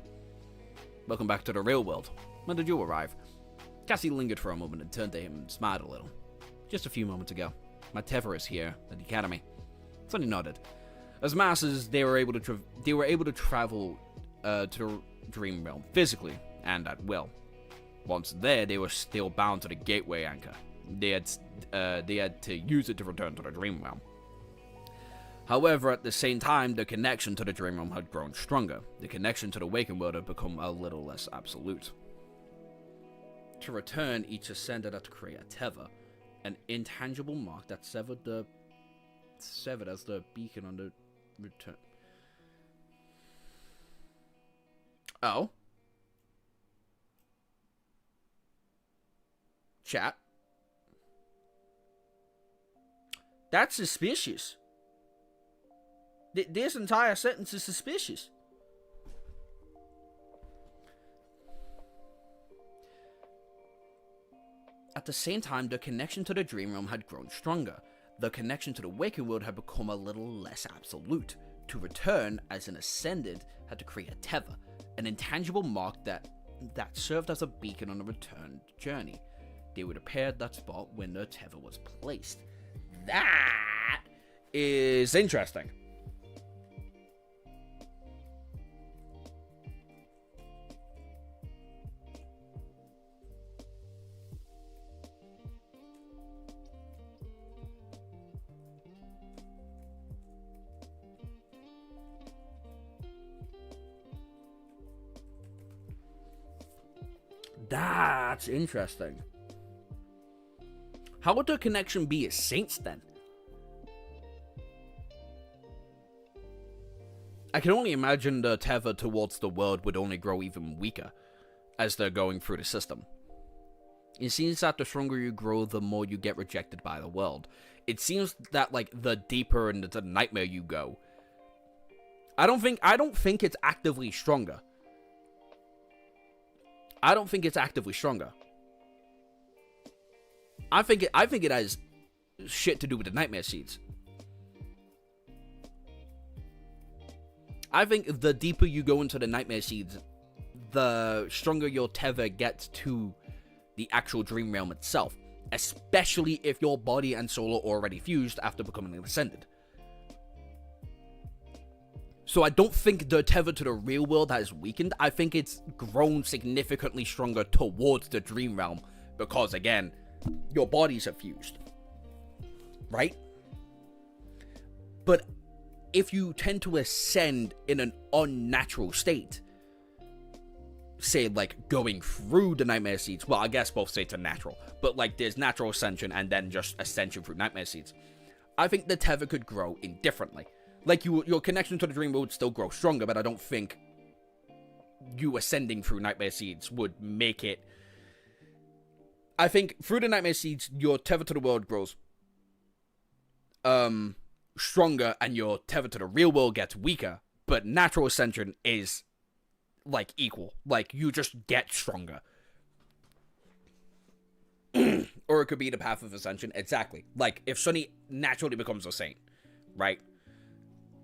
[SPEAKER 1] Welcome back to the real world. When did you arrive? Cassie lingered for a moment and turned to him and smiled a little. Just a few moments ago. My tether is here at the academy. Sunny nodded. As masters, they were able to travel to the dream realm physically and at will. Once there, they were still bound to the gateway anchor. They had to use it to return to the dream realm. However, at the same time, the connection to the dream realm had grown stronger. The connection to the waking world had become a little less absolute. To return, each ascended had to create a tether, an intangible mark that severed as the beacon on the return. Oh. Chat. That's suspicious. This entire sentence is suspicious. At the same time, the connection to the dream realm had grown stronger. The connection to the waking world had become a little less absolute. To return, as an ascended, had to create a tether, an intangible mark that served as a beacon on a return journey. They would appear at that spot when the tether was placed. That is interesting. That's interesting. How would the connection be as saints then? I can only imagine the tether towards the world would only grow even weaker as they're going through the system. It seems that the stronger you grow, the more you get rejected by the world. It seems that like the deeper into the nightmare you go, I don't think it's actively stronger. I don't think it's actively stronger. I think it has shit to do with the nightmare seeds. I think the deeper you go into the nightmare seeds, the stronger your tether gets to the actual dream realm itself, especially if your body and soul are already fused after becoming ascended. So I don't think the tether to the real world has weakened. I think it's grown significantly stronger towards the dream realm because, again, your bodies are fused. Right? But if you tend to ascend in an unnatural state, say like going through the nightmare seeds, well, I guess both states are natural, but like there's natural ascension and then just ascension through nightmare seeds, I think the tether could grow indifferently. Like your connection to the dream world would still grow stronger, but I don't think you ascending through nightmare seeds would make it. I think through the nightmare seeds, your tether to the world grows stronger and your tether to the real world gets weaker, but natural ascension is like equal. Like you just get stronger. Or it could be the path of ascension. Exactly. Like if Sunny naturally becomes a saint, right?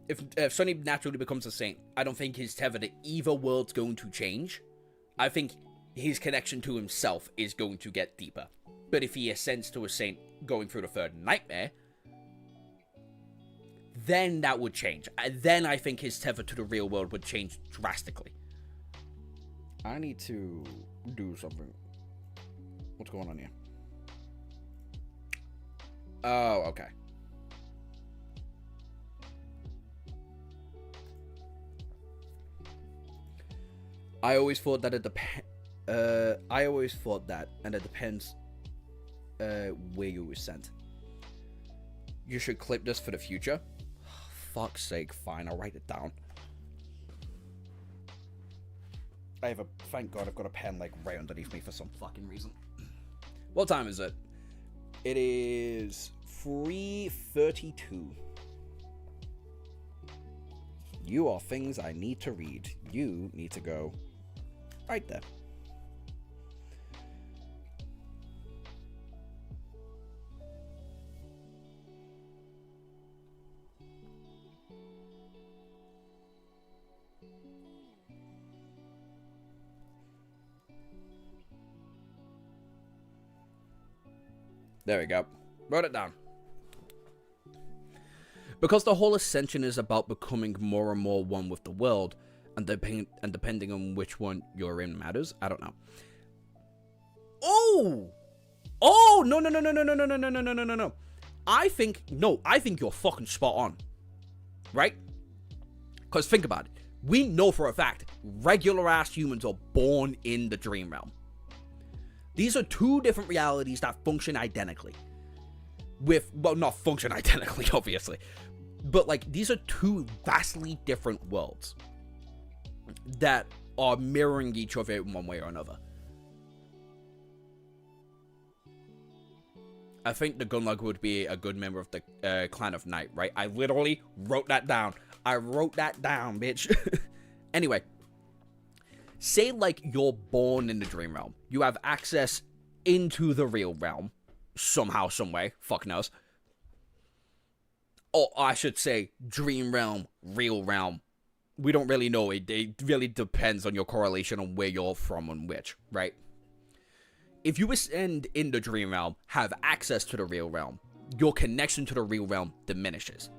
[SPEAKER 1] If Sunny naturally becomes a saint, I don't think his tether to either world's going to change. I think his connection to himself is going to get deeper. But if he ascends to a saint going through the third nightmare, then that would change. Then I think his tether to the real world would change drastically. I need to do something. What's going on here? Oh, okay. I always thought that it depends. I always thought that, and it depends where you were sent. You should clip this for the future. Fuck's sake, fine, I'll write it down. Thank God I've got a pen like right underneath me for some fucking reason. What time is it? It is 3:32. You are things I need to read. You need to go right there. There we go. Wrote it down. Because the whole ascension is about becoming more and more one with the world, and depending on which one you're in matters. I don't know. Oh, no. I think you're fucking spot on. Right? Because think about it. We know for a fact, regular ass humans are born in the dream realm. These are two different realities that function identically. Well, not function identically, obviously. But, like, these are two vastly different worlds that are mirroring each other in one way or another. I think the Gunlug would be a good member of the Clan of Night, right? I literally wrote that down. I wrote that down, bitch. Anyway. Say, like, you're born in the dream realm. You have access into the real realm. Somehow, someway. Fuck knows. Or I should say, dream realm, real realm. We don't really know. It really depends on your correlation on where you're from and which, right? If you ascend in the dream realm, have access to the real realm, your connection to the real realm diminishes.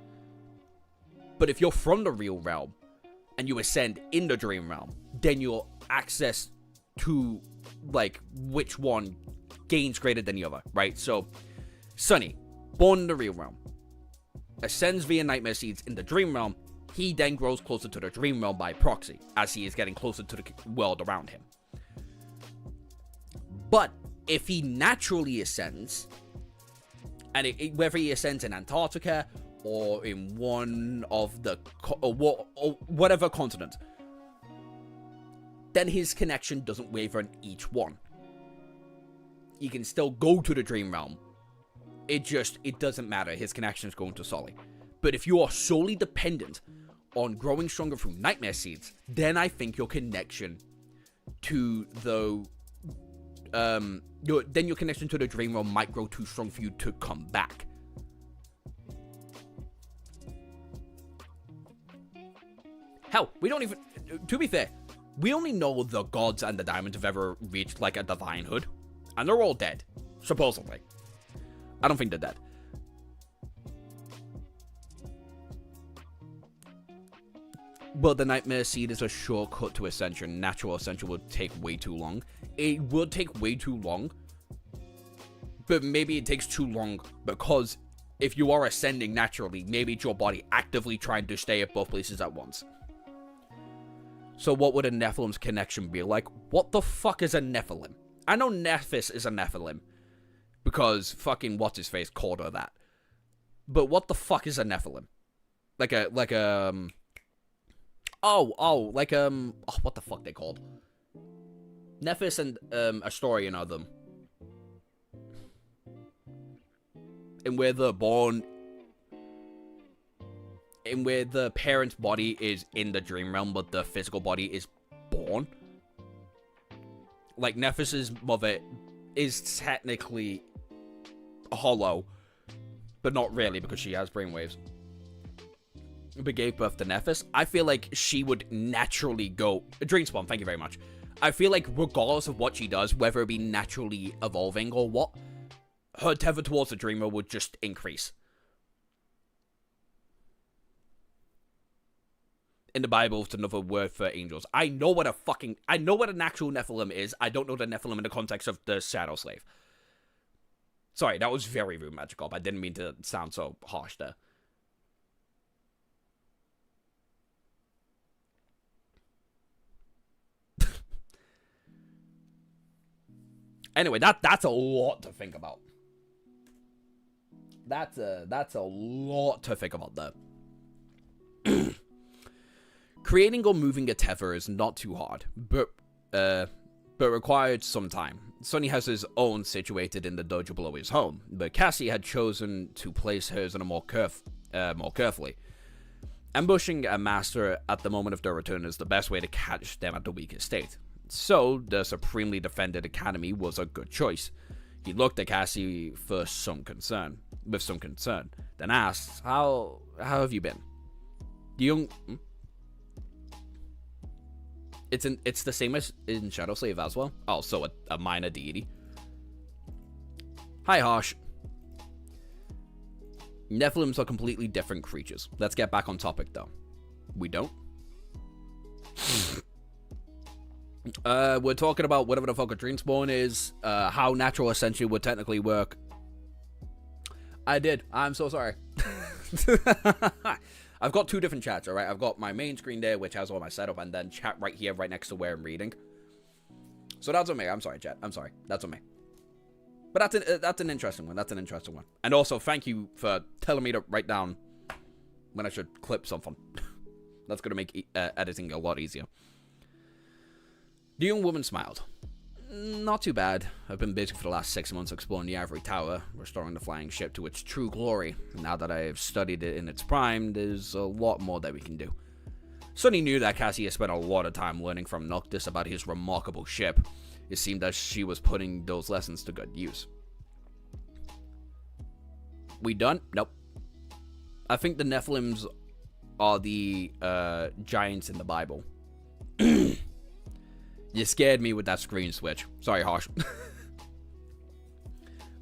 [SPEAKER 1] But if you're from the real realm, and you ascend in the dream realm, then your access to, like, which one gains greater than the other, right? So, Sunny, born in the real realm, ascends via nightmare seeds in the dream realm, he then grows closer to the dream realm by proxy, as he is getting closer to the world around him. But, if he naturally ascends, and whether he ascends in Antarctica, or in one of the, or whatever continent, then his connection doesn't waver in each one. He can still go to the dream realm. It doesn't matter. His connection is going to Sully. But if you are solely dependent on growing stronger through nightmare seeds, then I think your connection to the, your connection to the dream realm might grow too strong for you to come back. Hell, we don't even, to be fair, we only know the gods and the diamonds have ever reached, like, a divinehood. And they're all dead. Supposedly. I don't think they're dead. But the nightmare seed is a shortcut to ascension. Natural ascension would take way too long. It would take way too long. But maybe it takes too long because if you are ascending naturally, maybe it's your body actively trying to stay at both places at once. So what would a Nephilim's connection be like? What the fuck is a Nephilim? I know Nephis is a Nephilim, because fucking what's-his-face called her that. But what the fuck is a Nephilim? What the fuck they called? Nephis and Astorion are them. And where they're born, and where the parent's body is in the dream realm, but the physical body is born. Like, Nephis's mother is technically hollow, but not really, because she has brainwaves. But gave birth to Nephis. I feel like she would naturally go... Dreamspawn, thank you very much. I feel like regardless of what she does, whether it be naturally evolving or what, her tether towards the dreamer would just increase. In the Bible, it's another word for angels. I know what an actual Nephilim is. I don't know the Nephilim in the context of the Shadow Slave. Sorry, that was very rude, Magikarp. I didn't mean to sound so harsh there. Anyway, that's a lot to think about. That's a lot to think about there. Creating or moving a tether is not too hard, but required some time. Sonny has his own situated in the dojo below his home, but Cassie had chosen to place hers in a more carefully. Ambushing a master at the moment of their return is the best way to catch them at the weakest state. So, the supremely defended academy was a good choice. He looked at Cassie with some concern, then asked, How have you been? The young... It's the same as in Shadow Slave as well. Oh, so a minor deity. Hi, Harsh. Nephilims are completely different creatures. Let's get back on topic, though. We don't? We're talking about whatever the fuck a Dreamspawn is, how natural ascension would technically work. I did. I'm so sorry. I've got two different chats, alright? I've got my main screen there, which has all my setup, and then chat right here, right next to where I'm reading. So that's on me. I'm sorry, chat. I'm sorry. That's on me. But that's an interesting one. That's an interesting one. And also, thank you for telling me to write down when I should clip something. That's going to make editing a lot easier. The young woman smiled. Not too bad. I've been busy for the last 6 months exploring the Ivory Tower, restoring the flying ship to its true glory. Now that I've studied it in its prime, there's a lot more that we can do. Sonny knew that Cassie had spent a lot of time learning from Noctis about his remarkable ship. It seemed that she was putting those lessons to good use. We done? Nope. I think the Nephilims are the giants in the Bible. You scared me with that screen switch. Sorry, Harsh.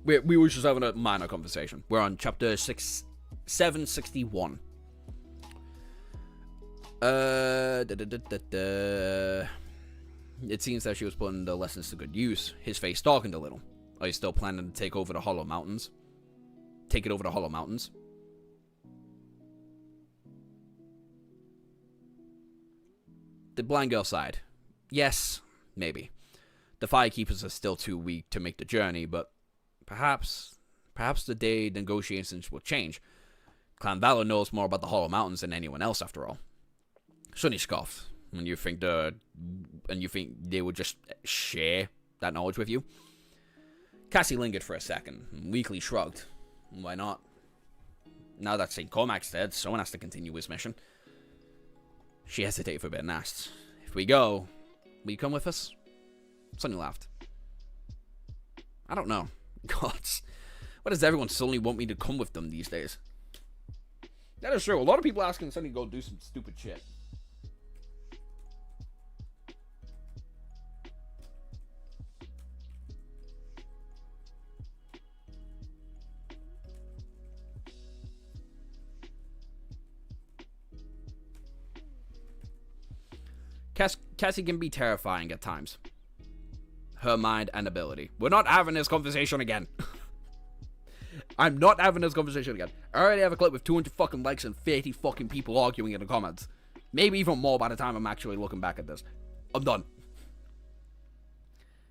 [SPEAKER 1] we were just having a minor conversation. We're on chapter 761. It seems that she was putting the lessons to good use. His face darkened a little. Are you still planning to take over the Hollow Mountains? Take it over the Hollow Mountains? The blind girl sighed. Yes, maybe. The Firekeepers are still too weak to make the journey, but perhaps the day negotiations will change. Clan Valor knows more about the Hollow Mountains than anyone else, after all. Sonny scoffed. And you think they would just share that knowledge with you? Cassie lingered for a second, and weakly shrugged. Why not? Now that St. Cormac's dead, someone has to continue his mission. She hesitated for a bit and asked, If we go, will you come with us? Sonny laughed. I don't know. Gods. Why does everyone suddenly want me to come with them these days? That is true. A lot of people asking Sonny to go do some stupid shit. Cassie can be terrifying at times. Her mind and ability. We're not having this conversation again. I'm not having this conversation again. I already have a clip with 200 fucking likes and 30 fucking people arguing in the comments. Maybe even more by the time I'm actually looking back at this. I'm done.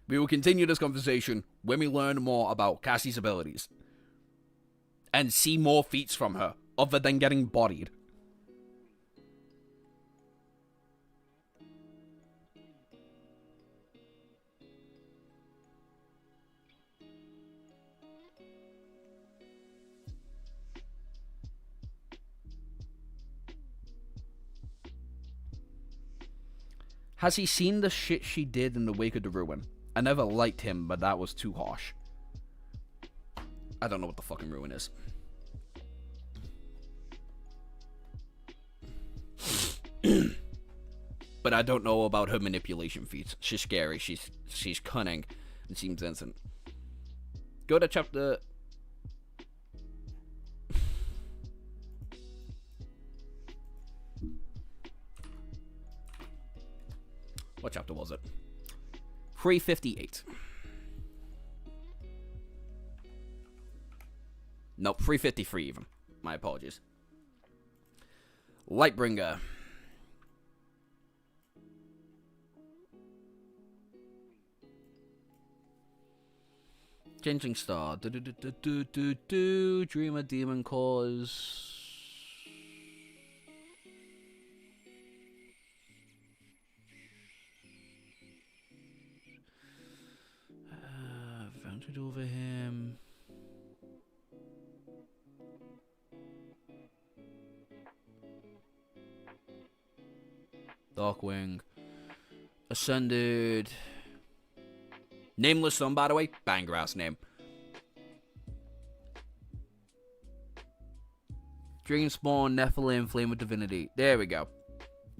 [SPEAKER 1] We will continue this conversation when we learn more about Cassie's abilities. And see more feats from her, other than getting bodied. Has he seen the shit she did in the wake of the ruin? I never liked him, but that was too harsh. I don't know what the fucking ruin is. But I don't know about her manipulation feats. She's scary, she's cunning, and seems innocent. Go to chapter... What chapter was it? 358. Nope, 353 even. My apologies. Lightbringer. Changing Star. Dreamer Demon Cause. Ventured over him. Darkwing. Ascended. Nameless Son, by the way. Banger ass name. Dreamspawn, Nephilim, Flame of Divinity. There we go.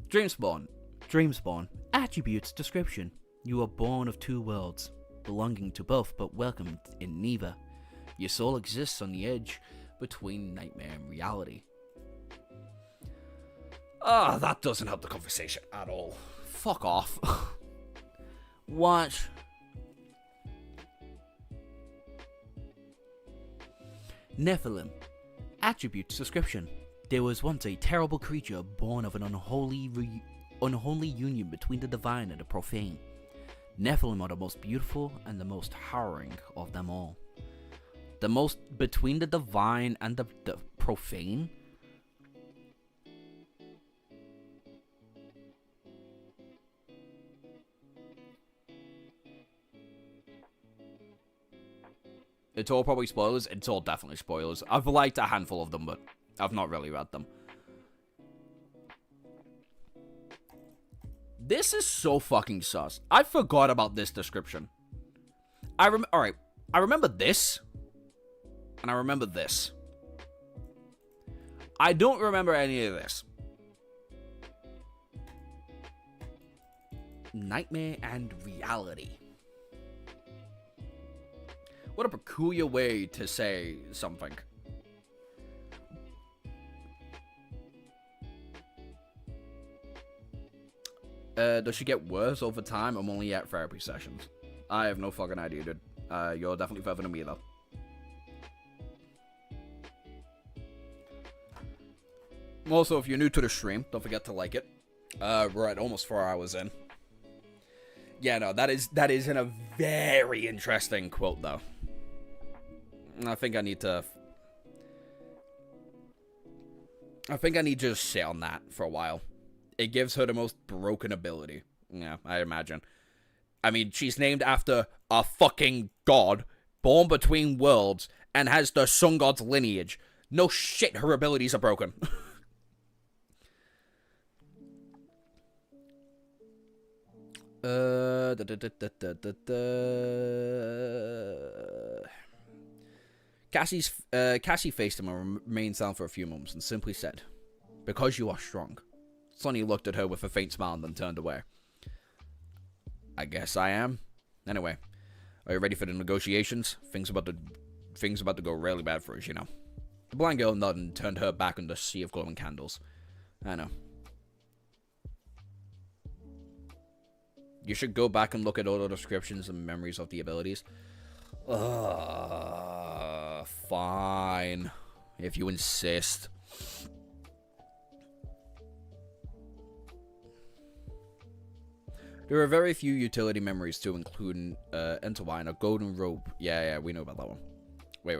[SPEAKER 1] Dreamspawn.
[SPEAKER 2] Dreamspawn. Attributes description. You are born of two worlds, belonging to both but welcomed in neither. Your soul exists on the edge between nightmare and reality.
[SPEAKER 1] Ah, that doesn't help the conversation at all. Fuck off.
[SPEAKER 2] What? Nephilim. Attributes description. There was once a terrible creature born of an unholy union between the divine and the profane. Nephilim are the most beautiful and the most harrowing of them all. The most between the divine and the profane?
[SPEAKER 1] It's all probably spoilers. It's all definitely spoilers. I've liked a handful of them, but I've not really read them. This is so fucking sus. I forgot about this description. Alright. I remember this. And I remember this. I don't remember any of this. Nightmare and reality. What a peculiar way to say something. Does she get worse over time? I'm only at therapy sessions. I have no fucking idea, dude. You're definitely further than me, though. Also, if you're new to the stream, don't forget to like it. We're at almost 4 hours in. Yeah, no, that is in a very interesting quote, though. I think I need to just sit on that for a while. It gives her the most broken ability. Yeah, I imagine. I mean, she's named after a fucking god, born between worlds, and has the sun god's lineage. No shit, her abilities are broken. Cassie faced him and remained silent for a few moments and simply said, "Because you are strong." Sonny looked at her with a faint smile and then turned away. "I guess I am. Anyway, are you ready for the negotiations? Things about to go really bad for us, you know." The blind girl nodded and turned her back on the sea of glowing candles. "I know. You should go back and look at all the descriptions and memories of the abilities." Fine. If you insist. There are very few utility memories to include Intertwine, a golden rope. Yeah, we know about that one. Wait.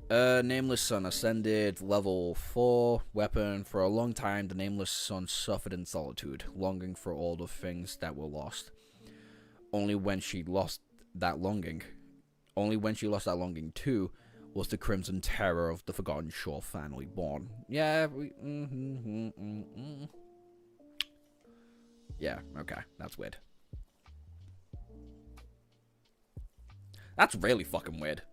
[SPEAKER 1] Nameless Son ascended level 4 weapon. For a long time, the Nameless Son suffered in solitude, longing for all the things that were lost. Only when she lost that longing too, was the crimson terror of the Forgotten Shore finally born. Yeah, Yeah, okay, that's weird. That's really fucking weird.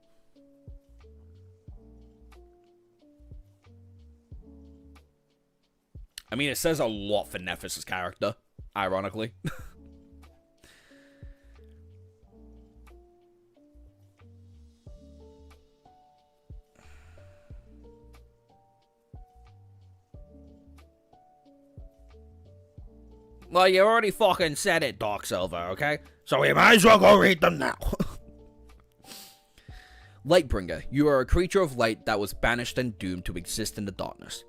[SPEAKER 1] I mean, it says a lot for Nephis' character, ironically. Well, you already fucking said it, Dark Silver, okay? So we might as well go read them now. Lightbringer, you are a creature of light that was banished and doomed to exist in the darkness.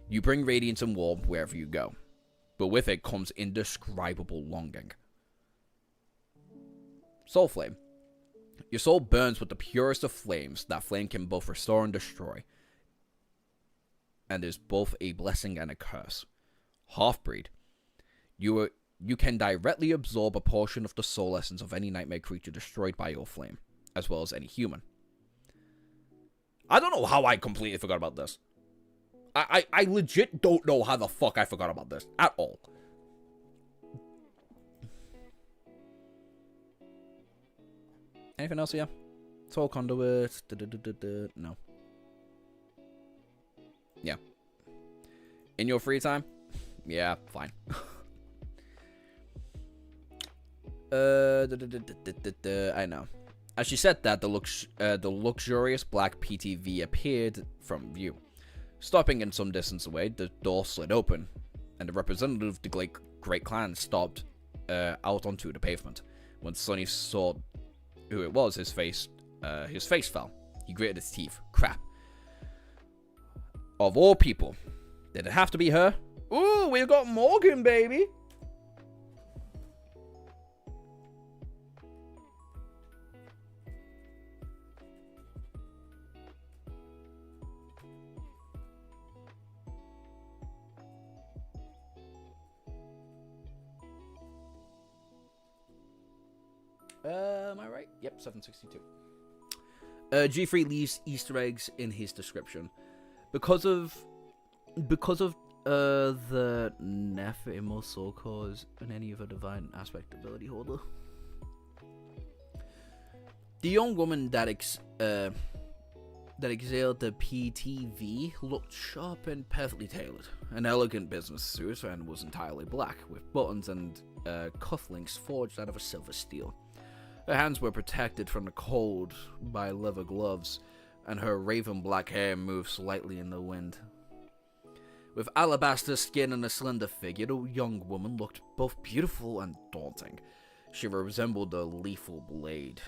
[SPEAKER 1] You bring radiance and warmth wherever you go, but with it comes indescribable longing. Soul Flame. Your soul burns with the purest of flames. That flame can both restore and destroy, and is both a blessing and a curse. Half-breed. You can directly absorb a portion of the soul essence of any nightmare creature destroyed by your flame, as well as any human. I don't know how I completely forgot about this. I legit don't know how the fuck I forgot about this at all. Anything else here? Soul conduit. No. Yeah. In your free time? Yeah, fine. I know. As she said that, the luxurious black PTV appeared from view. Stopping in some distance away, the door slid open, and the representative of the Great Clan stopped out onto the pavement. When Sonny saw who it was, his face fell. He gritted his teeth. Crap. Of all people, did it have to be her? Ooh, we've got Morgan, baby! Am I right? Yep, 762. G3 leaves Easter eggs in his description. Because of the Nephilim or soul cause and any other divine aspect ability holder. The young woman that exhaled the PTV looked sharp and perfectly tailored. An elegant business suit and was entirely black, with buttons and cufflinks forged out of a silver steel. Her hands were protected from the cold by leather gloves, and her raven black hair moved slightly in the wind. With alabaster skin and a slender figure, the young woman looked both beautiful and daunting. She resembled a lethal blade,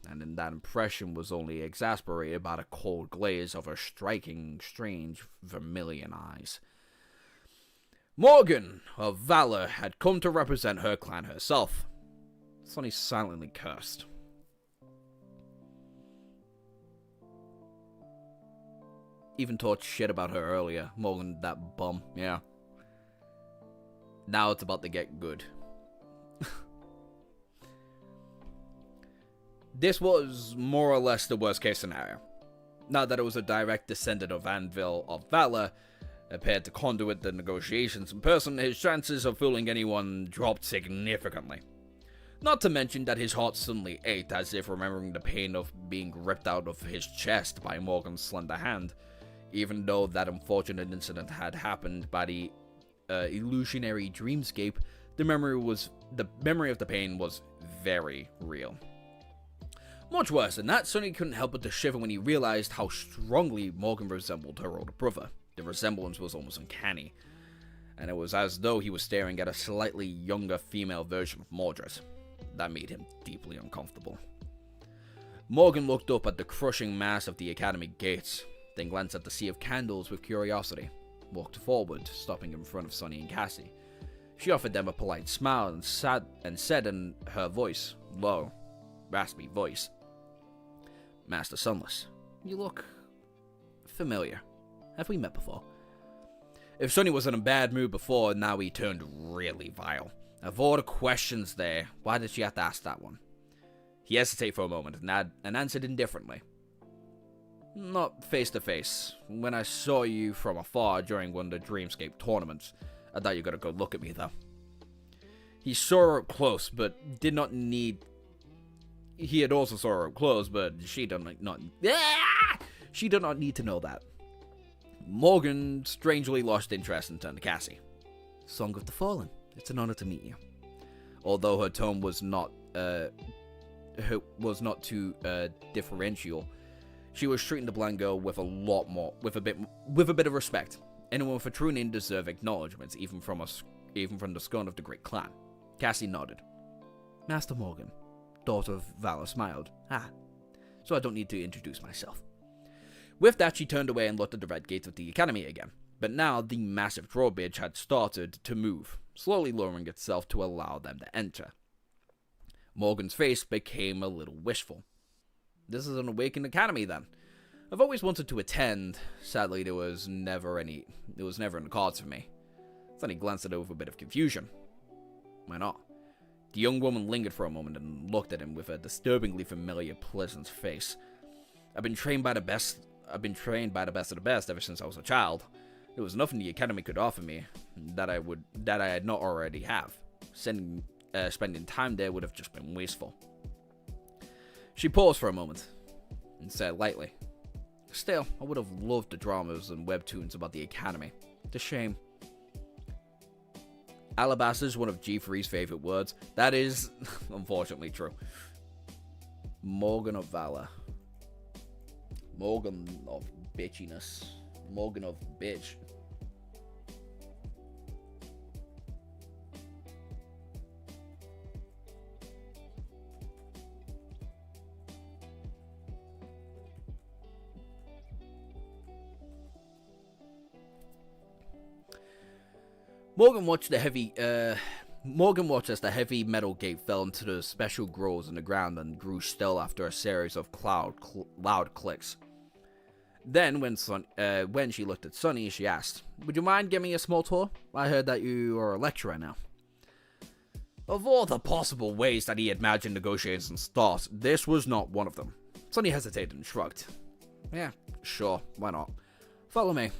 [SPEAKER 1] and in that impression was only exasperated by the cold glaze of her striking, strange, vermilion eyes. Morgan of Valor had come to represent her clan herself. Sonny silently cursed. Even talked shit about her earlier. Morgan, that bum, yeah. Now it's about to get good. This was more or less the worst case scenario. Now that it was a direct descendant of Anvil of Valor, appeared to conduit the negotiations in person, his chances of fooling anyone dropped significantly. Not to mention that his heart suddenly ached, as if remembering the pain of being ripped out of his chest by Morgan's slender hand. Even though that unfortunate incident had happened by the illusionary dreamscape, the memory of the pain was very real. Much worse than that, Sonny couldn't help but to shiver when he realized how strongly Morgan resembled her older brother. The resemblance was almost uncanny, and it was as though he was staring at a slightly younger female version of Mordred. That made him deeply uncomfortable. Morgan looked up at the crushing mass of the academy gates, then glanced at the sea of candles with curiosity, walked forward, stopping in front of Sonny and Cassie. She offered them a polite smile and said in her voice, low, raspy voice, "Master Sunless, you look familiar. Have we met before?" If Sonny was in a bad mood before, now he turned really vile. Of all the questions there, why did she have to ask that one? He hesitated for a moment and answered indifferently. "Not face to face. When I saw you from afar during one of the Dreamscape tournaments, I thought you were gonna go look at me though." He saw her up close, but did not need. He had also saw her up close, but she did not. She did not need to know that. Morgan strangely lost interest and turned to Cassie.
[SPEAKER 2] "Song of the Fallen. It's an honor to meet you."
[SPEAKER 1] Although her tone was not too differential, she was treating the blonde girl with a bit of respect. Anyone with a true name deserve acknowledgments, even from the scone of the great clan. Cassie nodded.
[SPEAKER 2] "Master Morgan." Daughter of Valor smiled. "Ah, so I don't need to introduce myself."
[SPEAKER 1] With that, she turned away and looked at the red gates of the academy again. But now the massive drawbridge had started to move, slowly lowering itself to allow them to enter. Morgan's face became a little wishful. "This is an awakened academy, then. I've always wanted to attend. Sadly, there was never in the cards for me." Then he glanced at her with a bit of confusion. "Why not?" The young woman lingered for a moment and looked at him with a disturbingly familiar, pleasant face. I've been trained by the best of the best ever since I was a child. There was nothing the academy could offer me that I had not already have. Spending time there would have just been wasteful." She paused for a moment and said lightly, "Still, I would have loved the dramas and webtoons about the academy. It's a shame." Alabaster is one of G3's favorite words. That is, unfortunately, true. Morgan of Valor. Morgan of bitchiness. Morgan of bitch. Morgan watched as the heavy metal gate fell into the special grooves in the ground and grew still after a series of loud clicks. Then, when she looked at Sonny, she asked, "Would you mind giving me a small tour? I heard that you are a lecturer now." Of all the possible ways that he imagined negotiations start, this was not one of them. Sonny hesitated and shrugged. "Yeah, sure, why not? Follow me."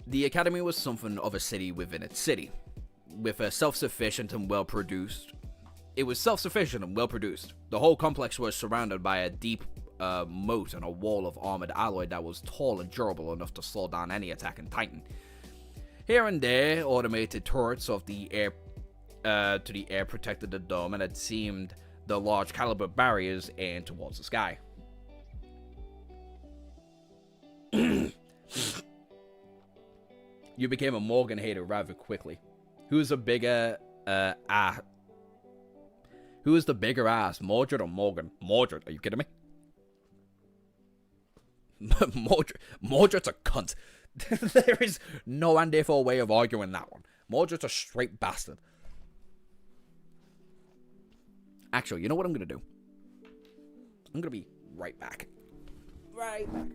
[SPEAKER 1] The academy was something of a city within its city, with a self-sufficient and well-produced. It was self-sufficient and well-produced. The whole complex was surrounded by a deep moat and a wall of armored alloy that was tall and durable enough to slow down any attacking titan. Here and there, automated turrets of the air protected the dome, and it seemed the large caliber barriers aimed towards the sky. You became a Morgan hater rather quickly. Who is the bigger ass, Mordred or Morgan? Mordred, are you kidding me? Mordred's a cunt. There is no and therefore way of arguing that one. Mordred's a straight bastard. Actually, you know what I'm gonna do? I'm gonna be right back. Right back.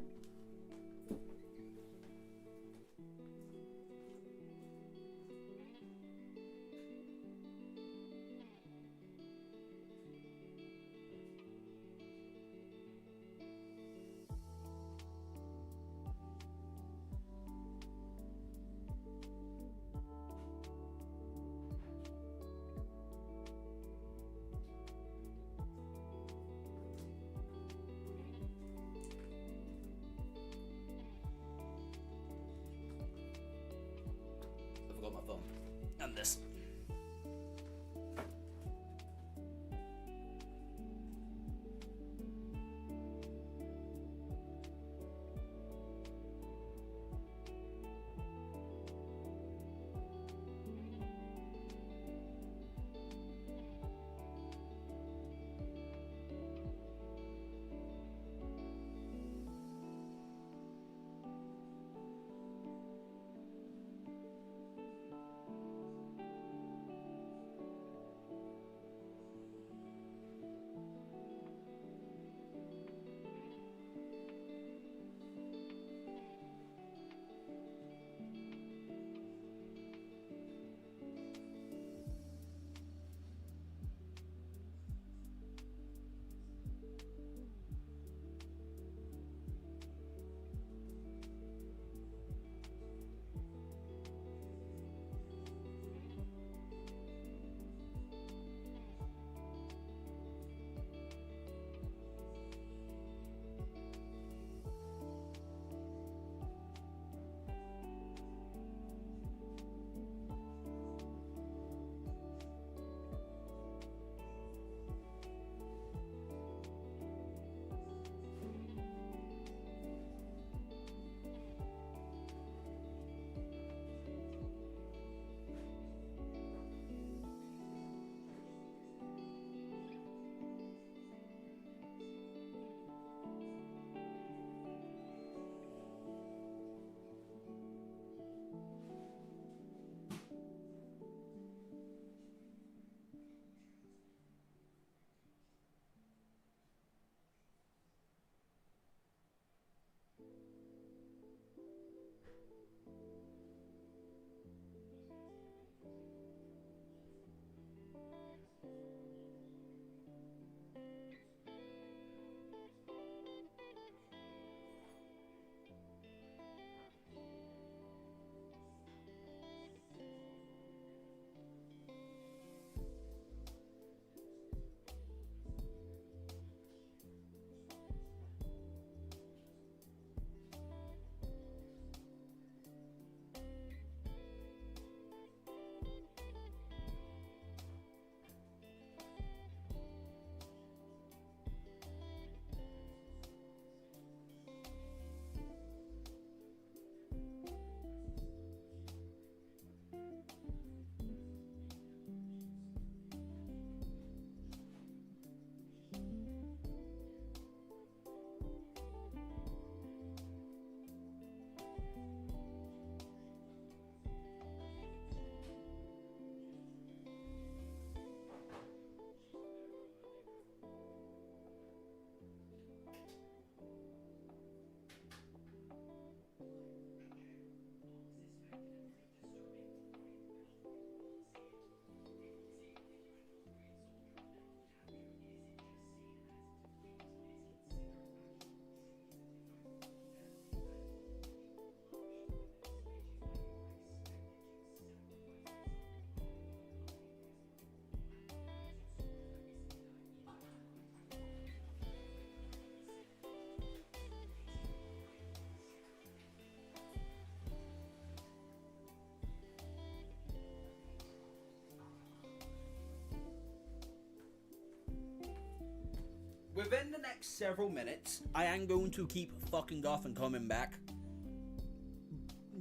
[SPEAKER 2] Within the next several minutes, I am going to keep fucking off and coming back.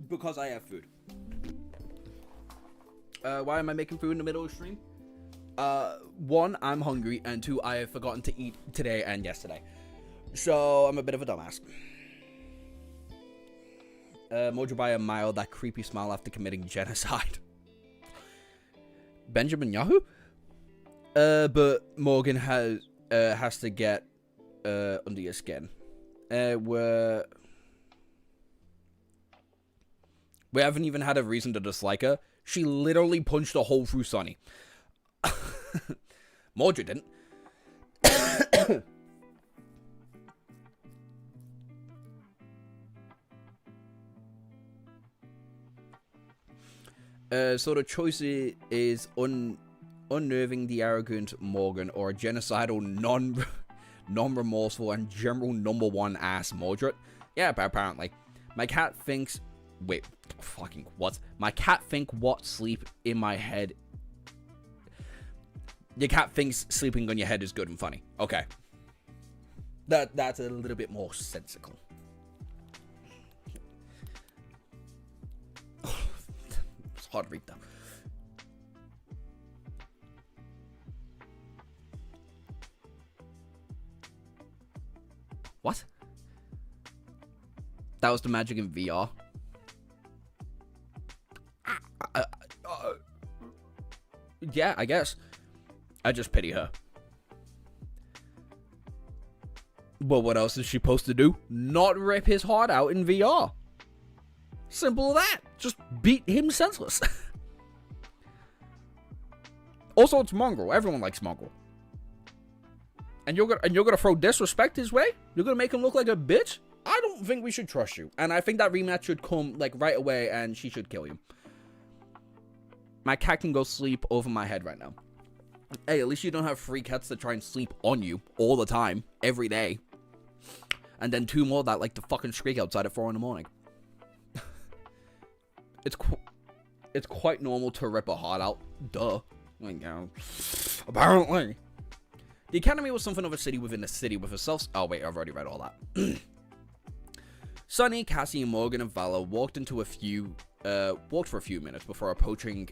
[SPEAKER 2] Because I have food. Why am I making food in the middle of the stream? One, I'm hungry, and two, I have forgotten to eat today and yesterday. So, I'm a bit of a dumbass. Mojabaya miled that creepy smile after committing genocide. Benjamin Yahoo? But Morgan has to get under your skin. We haven't even had a reason to dislike her. She literally punched a hole through Sonny. Mordred didn't. So the choice is unnerving the arrogant Morgan or a genocidal non-remorseful and general #1 ass Mordred. Yeah, apparently. My cat thinks... Wait, fucking what? My cat think what sleep in my head... Your cat thinks sleeping on your head is good and funny. Okay. That's a little bit more sensical. It's hard to read though. What? That was the magic in VR. Yeah, I guess. I just pity her. But what else is she supposed to do? Not rip his heart out in VR. Simple as that. Just beat him senseless. Also, it's Mongrel. Everyone likes Mongrel. And you're gonna throw disrespect his way? You're gonna make him look like a bitch? I don't think we should trust you. And I think that rematch should come like right away, and she should kill you. My cat can go sleep over my head right now. Hey, at least you don't have 3 cats that try and sleep on you all the time, every day. And then 2 more that like to fucking shriek outside at 4 in the morning. It's quite normal to rip a heart out. Duh. Like, apparently. The Academy was something of a city within a city with a self... Oh, wait, I've already read all that. Sunny, Cassie, Morgan, and Valor walked for a few minutes before approaching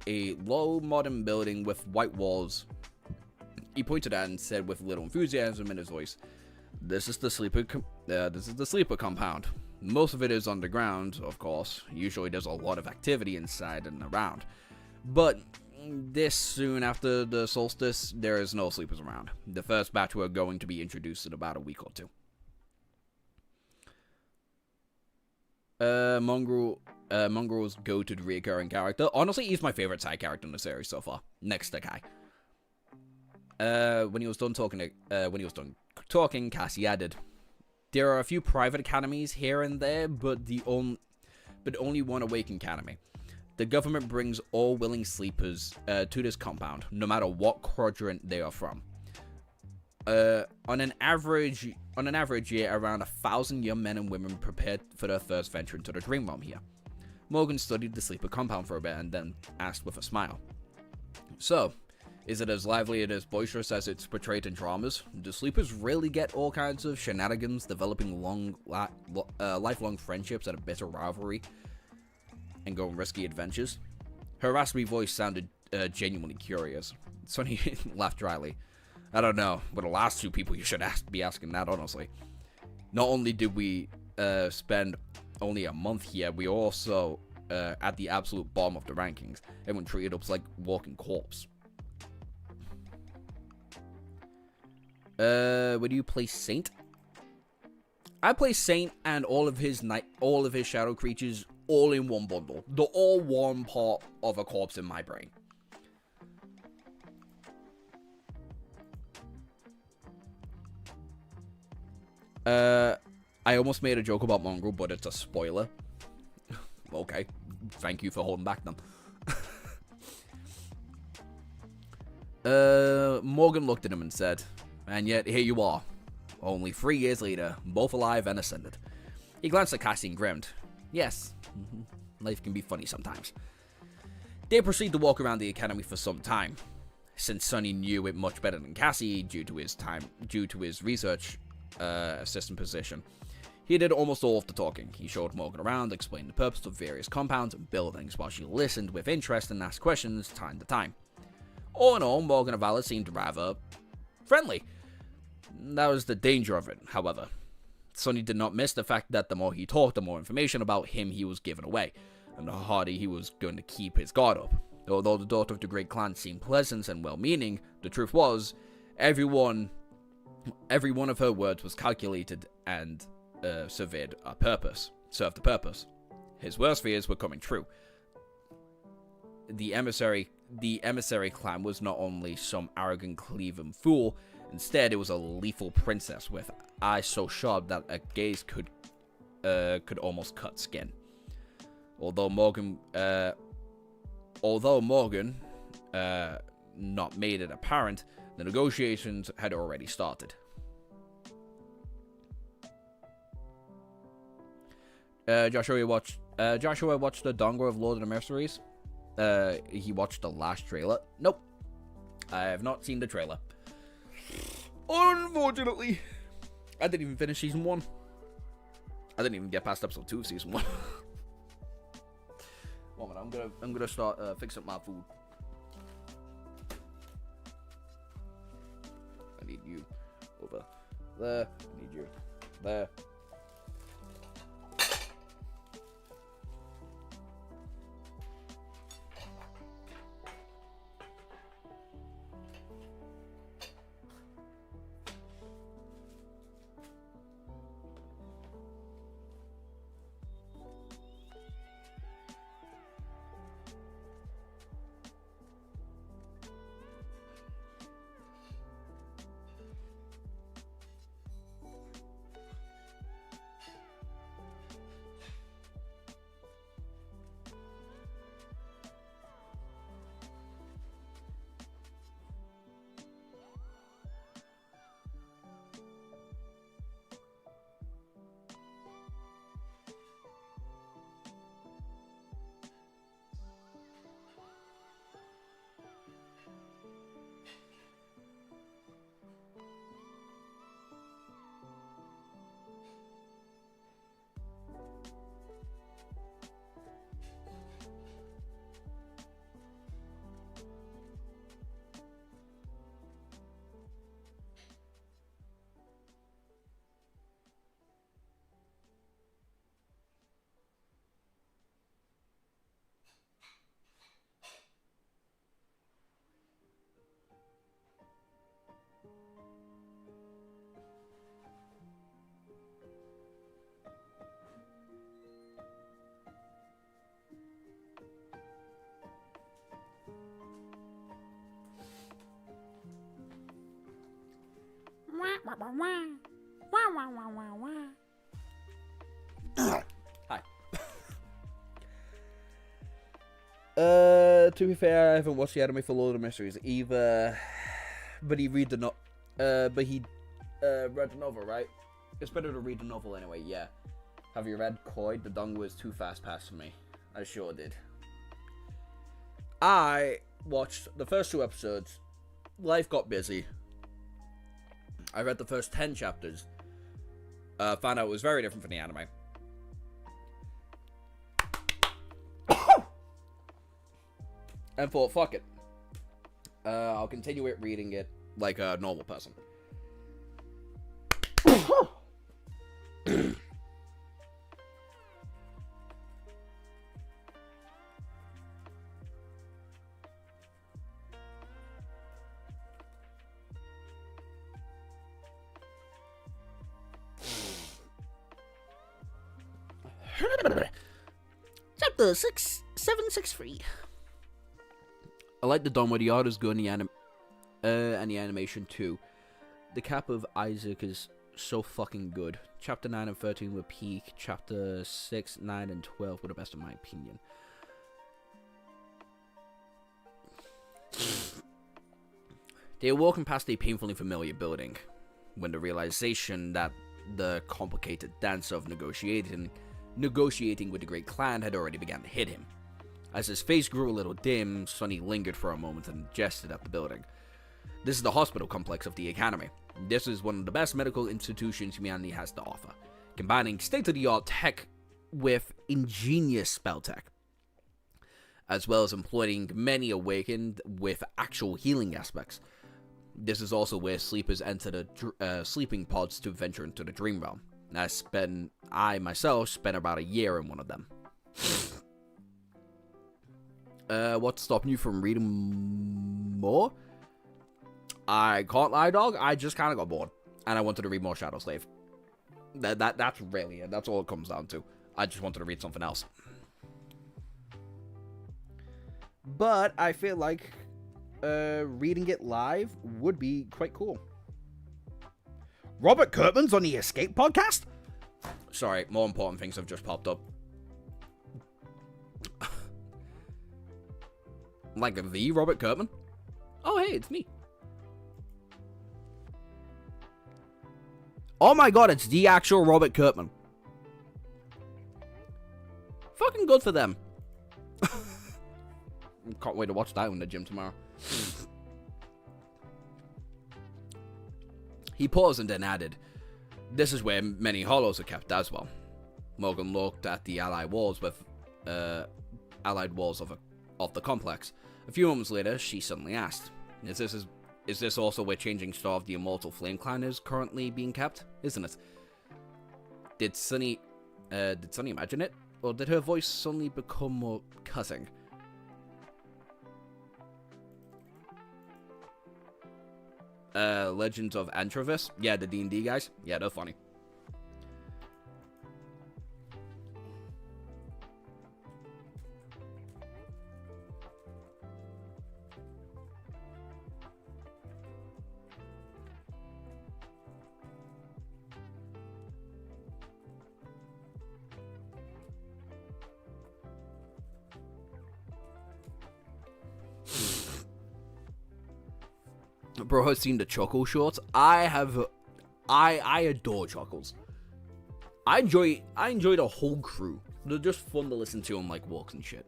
[SPEAKER 2] a low modern building with white walls. He pointed at it and said with little enthusiasm in his voice, This is the sleeper compound. Most of it is underground, of course. Usually there's a lot of activity inside and around. But this soon after the solstice, there is no sleepers around. The first batch were going to be introduced in about a week or 2. Mongrel's goated reoccurring character. Honestly, he's my favorite side character in the series so far, next to Kai. When he was done talking, Cassie added, "There are a few private academies here and there, but only one awake academy. The government brings all willing sleepers to this compound, no matter what quadrant they are from. On an average year, around 1,000 young men and women prepared for their first venture into the dream realm here." Morgan studied the sleeper compound for a bit and then asked with a smile, "So, is it as lively and as boisterous as it's portrayed in dramas? Do sleepers really get all kinds of shenanigans, developing lifelong friendships and a bitter rivalry, and go on risky adventures?" Her raspy voice sounded genuinely curious. Sonny laughed dryly. "I don't know, but the last 2 people you should be asking that, honestly. Not only did we spend only a month here, we also at the absolute bottom of the rankings. Everyone treated us like walking corpse." Where do you play Saint? I play Saint and all of his shadow creatures all in one bundle. They're all one part of a corpse in my brain. I almost made a joke about Mongrel, but it's a spoiler. Okay, thank you for holding back then. Morgan looked at him and said, "And yet here you are, only 3 years later, both alive and ascended." He glanced at Cassie and grinned. "Yes, life can be funny sometimes." They proceed to walk around the academy for some time.
[SPEAKER 1] since Sonny knew it much better than Cassie due to his research assistant position. He did almost all of the talking. He showed Morgan around, explained the purpose of various compounds and buildings, while she listened with interest and asked questions time to time. All in all, Morgan and Vala seemed rather friendly. That was the danger of it, however. Sonny did not miss the fact that the more he talked, the more information about him he was giving away, and the harder he was going to keep his guard up. Although the daughter of the great clan seemed pleasant and well-meaning, the truth was, every one of her words was calculated and served a purpose. His worst fears were coming true. The emissary clan was not only some arrogant Cleveland fool, instead it was a lethal princess with eyes so sharp that a gaze could almost cut skin. Although Morgan not made it apparent, the negotiations had already started. Joshua watched the dongle of Lord of the Mercenaries. He watched the last trailer. Nope. I have not seen the trailer. Unfortunately. I didn't even finish season 1. I didn't even get past episode 2 of season 1. Moment, I'm gonna start fixing up my food. I need you over there. I need you there. Hi. To be fair, I haven't watched the anime for Lord of the Mysteries either. But he read the read the novel, right? It's better to read the novel anyway, yeah. Have you read Koi? The dongle was too fast paced for me. I sure did. I watched the first 2 episodes. Life got busy. I read the first 10 chapters. Found out it was very different from the anime. And thought, fuck it. I'll continue reading it like a normal person.
[SPEAKER 2] Chapter 763.
[SPEAKER 1] I like the Don where the art is good and the animation too. The cap of Isaac is so fucking good. Chapter 9 and 13 were peak. Chapter 6, 9, and 12 were the best in my opinion. They were walking past a painfully familiar building when the realization that the complicated dance of negotiating with the Great Clan had already begun to hit him. As his face grew a little dim, Sonny lingered for a moment and gestured at the building. This is the hospital complex of the Academy. This is one of the best medical institutions humanity has to offer, combining state-of-the-art tech with ingenious spell tech, as well as employing many awakened with actual healing aspects. This is also where sleepers enter the sleeping pods to venture into the dream realm. I myself spent about a year in one of them. What's stopping you from reading more? I can't lie, dog. I just kind of got bored, and I wanted to read more Shadow Slave. That's really it. That's all it comes down to. I just wanted to read something else. But I feel like reading it live would be quite cool. Robert Kirkman's on the Escape podcast? Sorry, more important things have just popped up. Like the Robert Kirkman? Oh, hey, it's me. Oh my god, it's the actual Robert Kirkman. Fucking good for them. Can't wait to watch that in the gym tomorrow. He paused and then added, "This is where many hollows are kept as well." Morgan looked at the allied walls of the complex. A few moments later, she suddenly asked, Is this also where Changing Star of the Immortal Flame Clan is currently being kept? Isn't it? Did Sunny imagine it? Or did her voice suddenly become more cutting? Legends of Antrovis? Yeah, the D&D guys? Yeah, they're funny. Bro has seen the Chuckle shorts. I adore Chuckles. I enjoy the whole crew. They're just fun to listen to on like walks and shit.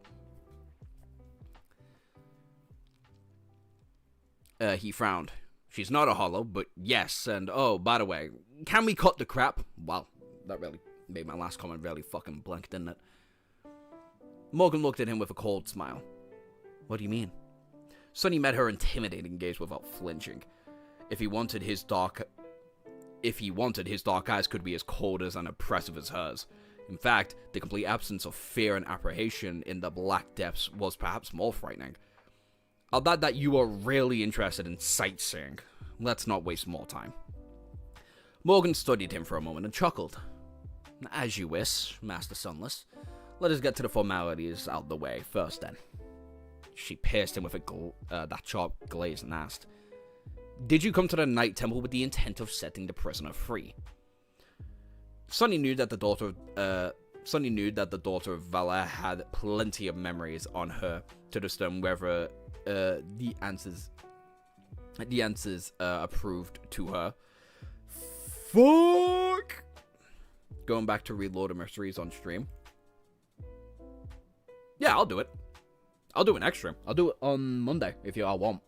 [SPEAKER 1] He frowned. She's not a hollow, but yes, and oh, by the way, can we cut the crap? Wow, that really made my last comment really fucking blank, didn't it? Morgan looked at him with a cold smile. What do you mean? Sonny met her intimidating gaze without flinching. If he wanted, his dark eyes could be as cold as and oppressive as hers. In fact, the complete absence of fear and apprehension in the black depths was perhaps more frightening. I'll bet that you are really interested in sightseeing. Let's not waste more time. Morgan studied him for a moment and chuckled. As you wish, Master Sunless. Let us get to the formalities out of the way first then. She pierced him with that sharp glaze and asked, Did you come to the Night Temple with the intent of setting the prisoner free? Sonny knew that the daughter of Vala had plenty of memories on her to discern whether the answers approved to her. Fuck! Going back to read Lord of Mysteries on stream. Yeah, I'll do it. I'll do it next stream. I'll do it on Monday if you all want.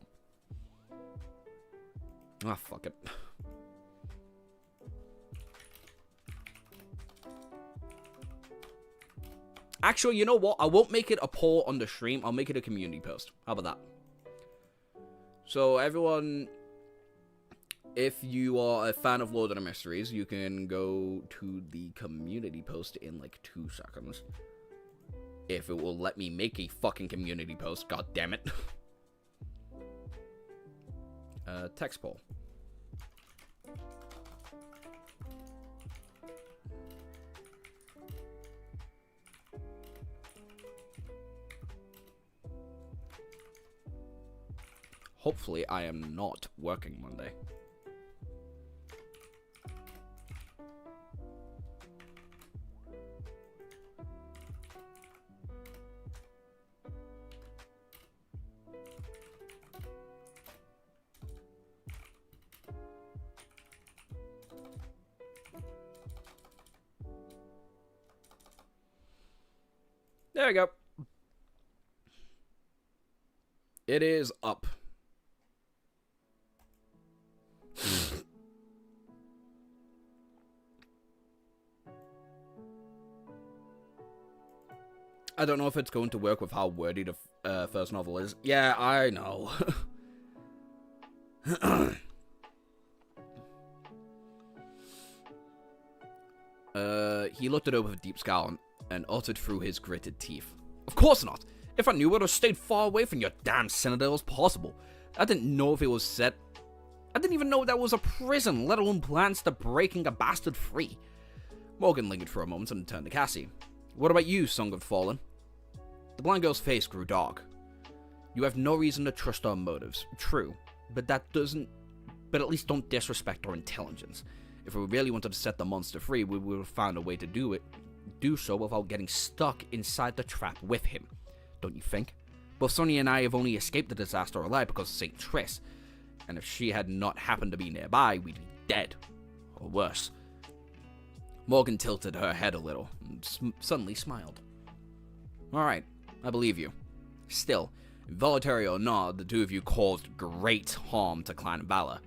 [SPEAKER 1] Ah, fuck it. Actually, you know what? I won't make it a poll on the stream. I'll make it a community post. How about that? So, everyone, if you are a fan of Lord of the Mysteries, you can go to the community post in like 2 seconds. If it will let me make a fucking community post, god damn it. Text poll. Hopefully I am not working Monday. There we go. It is up. I don't know if it's going to work with how wordy the first novel is. Yeah, I know. He looked it over with a deep scowl and uttered through his gritted teeth. Of course not! If I knew, I would have stayed far away from your damn citadel as possible. I didn't know if it was set. I didn't even know that was a prison, let alone plans to breaking a bastard free. Morgan lingered for a moment and turned to Cassie. What about you, Song of the Fallen? The blind girl's face grew dark. You have no reason to trust our motives. True, but at least don't disrespect our intelligence. If we really wanted to set the monster free, we would have found a way to do so without getting stuck inside the trap with him. Don't you think? Both Sonny and I have only escaped the disaster alive because of St. Triss. And if she had not happened to be nearby, we'd be dead. Or worse. Morgan tilted her head a little and suddenly smiled. Alright, I believe you. Still, involuntary or not, the two of you caused great harm to Clan Valor.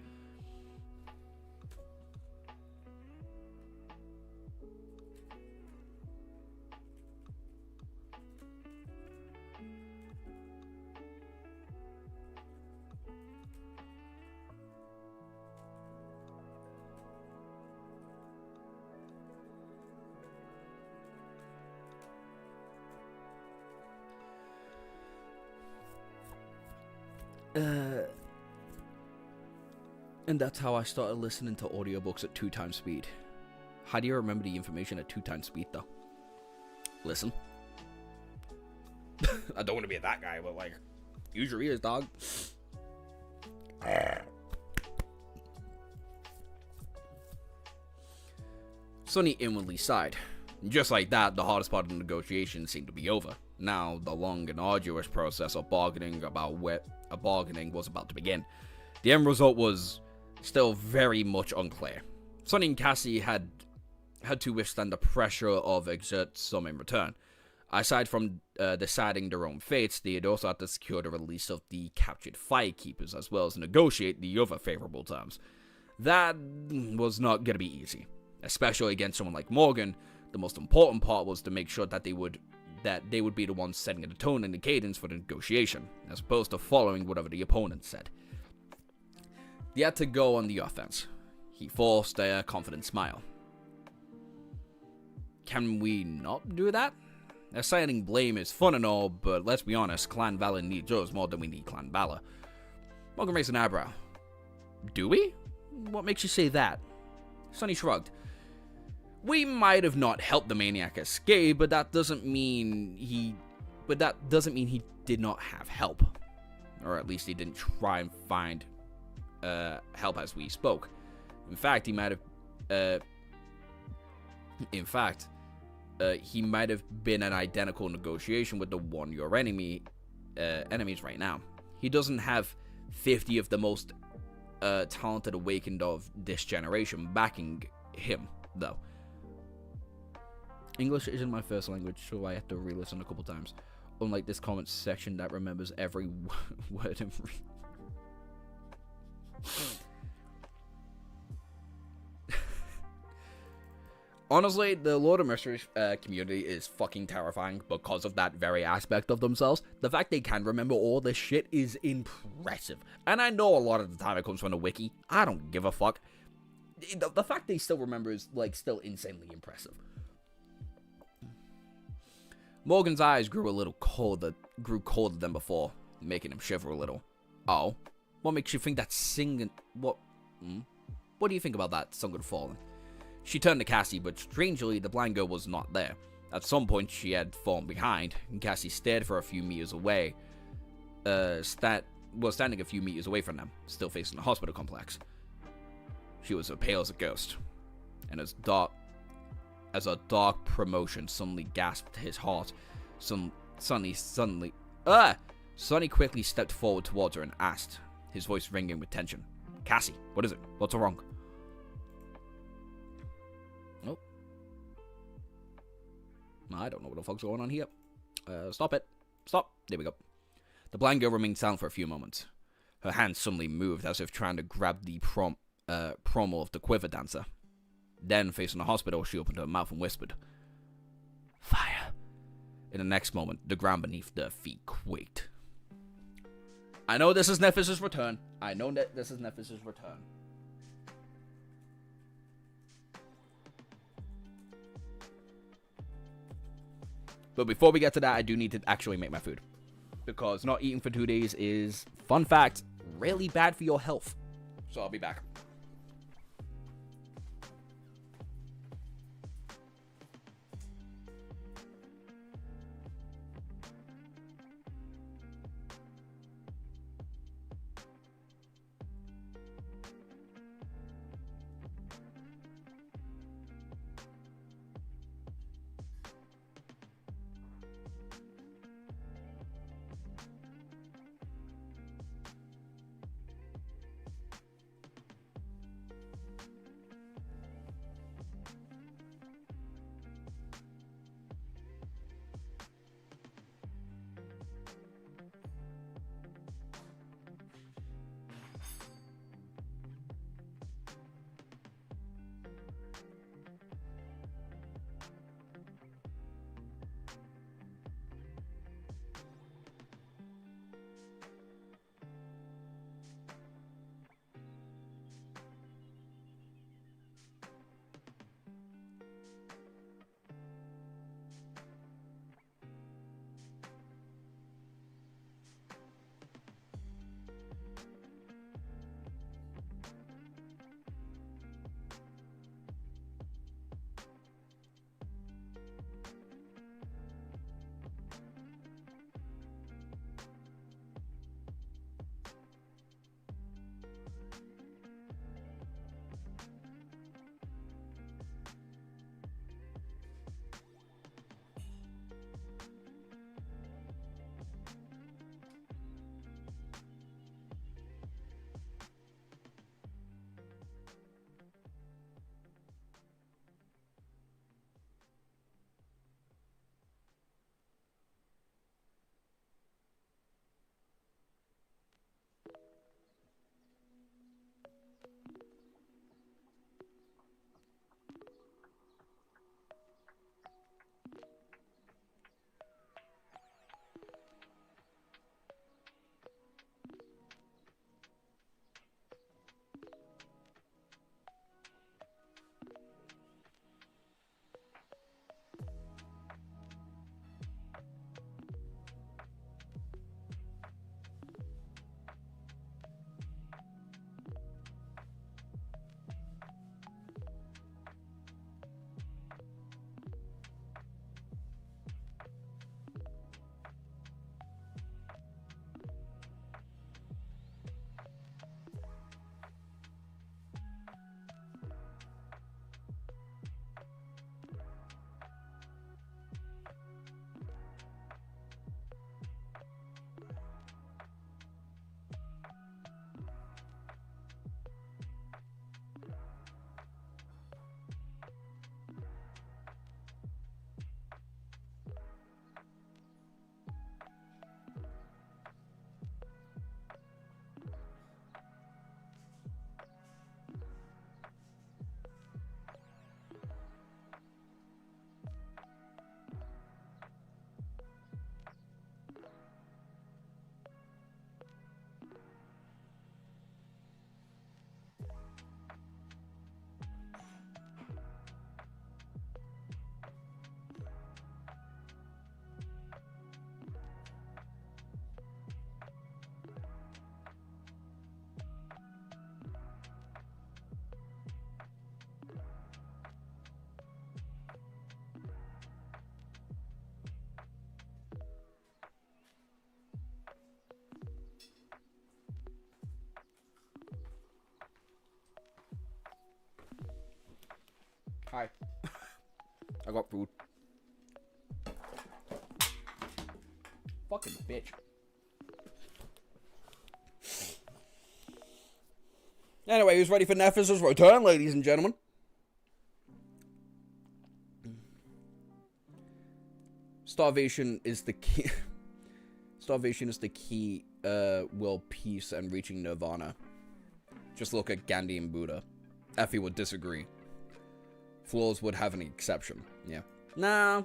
[SPEAKER 1] And that's how I started listening to audiobooks at 2 times speed. How do you remember the information at 2 times speed, though? Listen. I don't want to be that guy, but, like, use your ears, dog. Sonny inwardly sighed. Just like that, the hardest part of the negotiation seemed to be over. Now, the long and arduous process of bargaining was about to begin. The end result was still very much unclear. Sonny and Cassie had to withstand the pressure of exert some in return. Aside from deciding their own fates, they had also had to secure the release of the captured firekeepers, as well as negotiate the other favorable terms. That was not going to be easy, especially against someone like Morgan. The most important part was to make sure that they would be the ones setting the tone and the cadence for the negotiation, as opposed to following whatever the opponent said. They had to go on the offense. He forced a confident smile. Can we not do that? Assigning blame is fun and all, but let's be honest, Clan Valor needs us more than we need Clan Valor. Morgan raised an eyebrow. Do we? What makes you say that? Sonny shrugged. We might have not helped the maniac escape, but that doesn't mean he did not have help. Or at least he didn't try and find help as we spoke. In fact, he might have been an identical negotiation with the one your enemies right now. He doesn't have 50 of the most talented awakened of this generation backing him, though. English isn't my first language, so I have to re-listen a couple times. Unlike this comment section that remembers every word and Honestly, the Lord of Mysteries community is fucking terrifying because of that very aspect of themselves. The fact they can remember all this shit is impressive. And I know a lot of the time it comes from the wiki. I don't give a fuck. The fact they still remember is, like, still insanely impressive. Morgan's eyes grew colder than before, making him shiver a little. Oh? What makes you think that singing... What do you think about that, Song of the Fallen? She turned to Cassie, but strangely, the blind girl was not there. At some point, she had fallen behind, and Cassie stared for a few meters away. Standing a few meters away from them, still facing the hospital complex. She was as pale as a ghost, and as a dark promotion suddenly gasped his heart. Sonny quickly stepped forward towards her and asked, his voice ringing with tension. Cassie, what is it? What's wrong? Oh. I don't know what the fuck's going on here. Stop it. Stop. There we go.
[SPEAKER 2] The blind girl remained silent for a few moments. Her hand suddenly moved as if trying to grab the pommel of the quiver dancer. Then, facing the hospital, she opened her mouth and whispered, "Fire." In the next moment, the ground beneath their feet quaked. I know this is Nephis' return. But before we get to that, I do need to actually make my food. Because not eating for 2 days is, fun fact, really bad for your health. So I'll be back.
[SPEAKER 1] Hi. I got food. Fucking bitch. Anyway, who's ready for Nephis' return, ladies and gentlemen? Starvation is the key. Starvation is the key, world peace and reaching nirvana. Just look at Gandhi and Buddha. Effie would disagree. Flaws would have an exception. Yeah. Nah.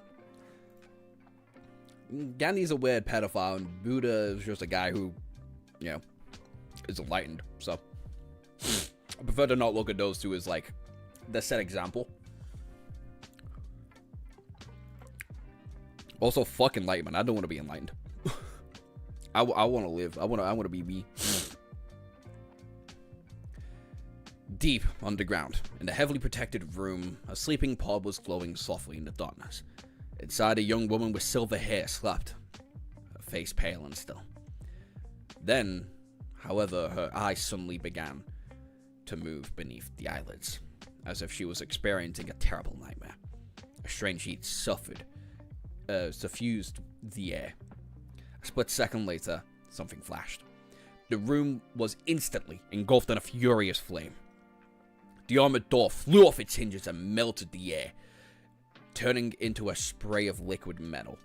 [SPEAKER 1] Gandhi's a weird pedophile, and Buddha is just a guy who, you know, is enlightened. So, I prefer to not look at those two as, like, the set example. Also, fuck enlightenment. I don't want to be enlightened. I want to live. I want to be me. Deep underground, in a heavily protected room, a sleeping pod was glowing softly in the darkness. Inside, a young woman with silver hair slept, her face pale and still. Then, however, her eyes suddenly began to move beneath the eyelids, as if she was experiencing a terrible nightmare. A strange heat suffused the air. A split second later, something flashed. The room was instantly engulfed in a furious flame. The armored door flew off its hinges and melted the air, turning into a spray of liquid metal.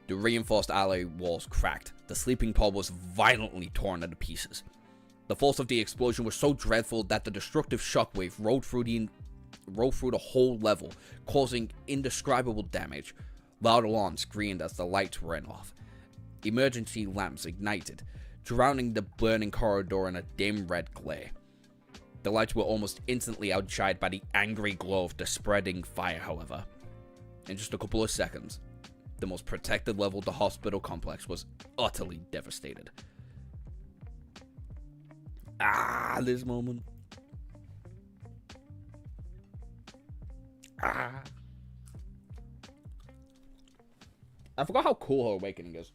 [SPEAKER 1] The reinforced alloy walls cracked. The sleeping pod was violently torn into pieces. The force of the explosion was so dreadful that the destructive shockwave rolled through the whole level, causing indescribable damage. Loud alarms screamed as the lights went off. Emergency lamps ignited, drowning the burning corridor in a dim red glare. The lights were almost instantly outshined by the angry glow of the spreading fire, however. In just a couple of seconds, the most protected level of the hospital complex was utterly devastated. Ah, this moment. Ah. I forgot how cool her awakening is.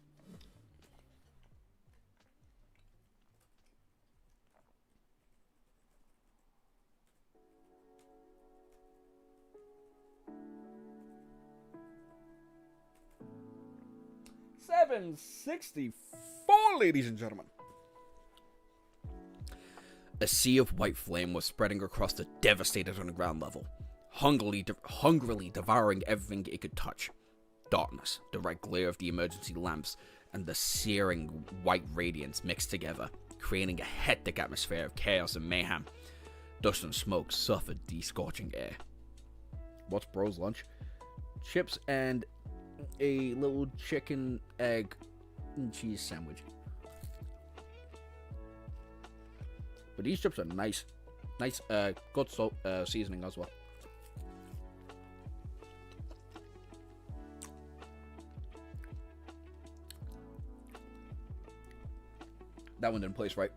[SPEAKER 1] $7.64, ladies and gentlemen. A sea of white flame was spreading across the devastated underground level, hungrily devouring everything it could touch. Darkness, the red glare of the emergency lamps, and the searing white radiance mixed together, creating a hectic atmosphere of chaos and mayhem. Dust and smoke suffered the scorching air. What's bro's lunch? Chips and a little chicken, egg, and cheese sandwich. But these chips are nice. Nice, good salt, seasoning as well. That one didn't place right.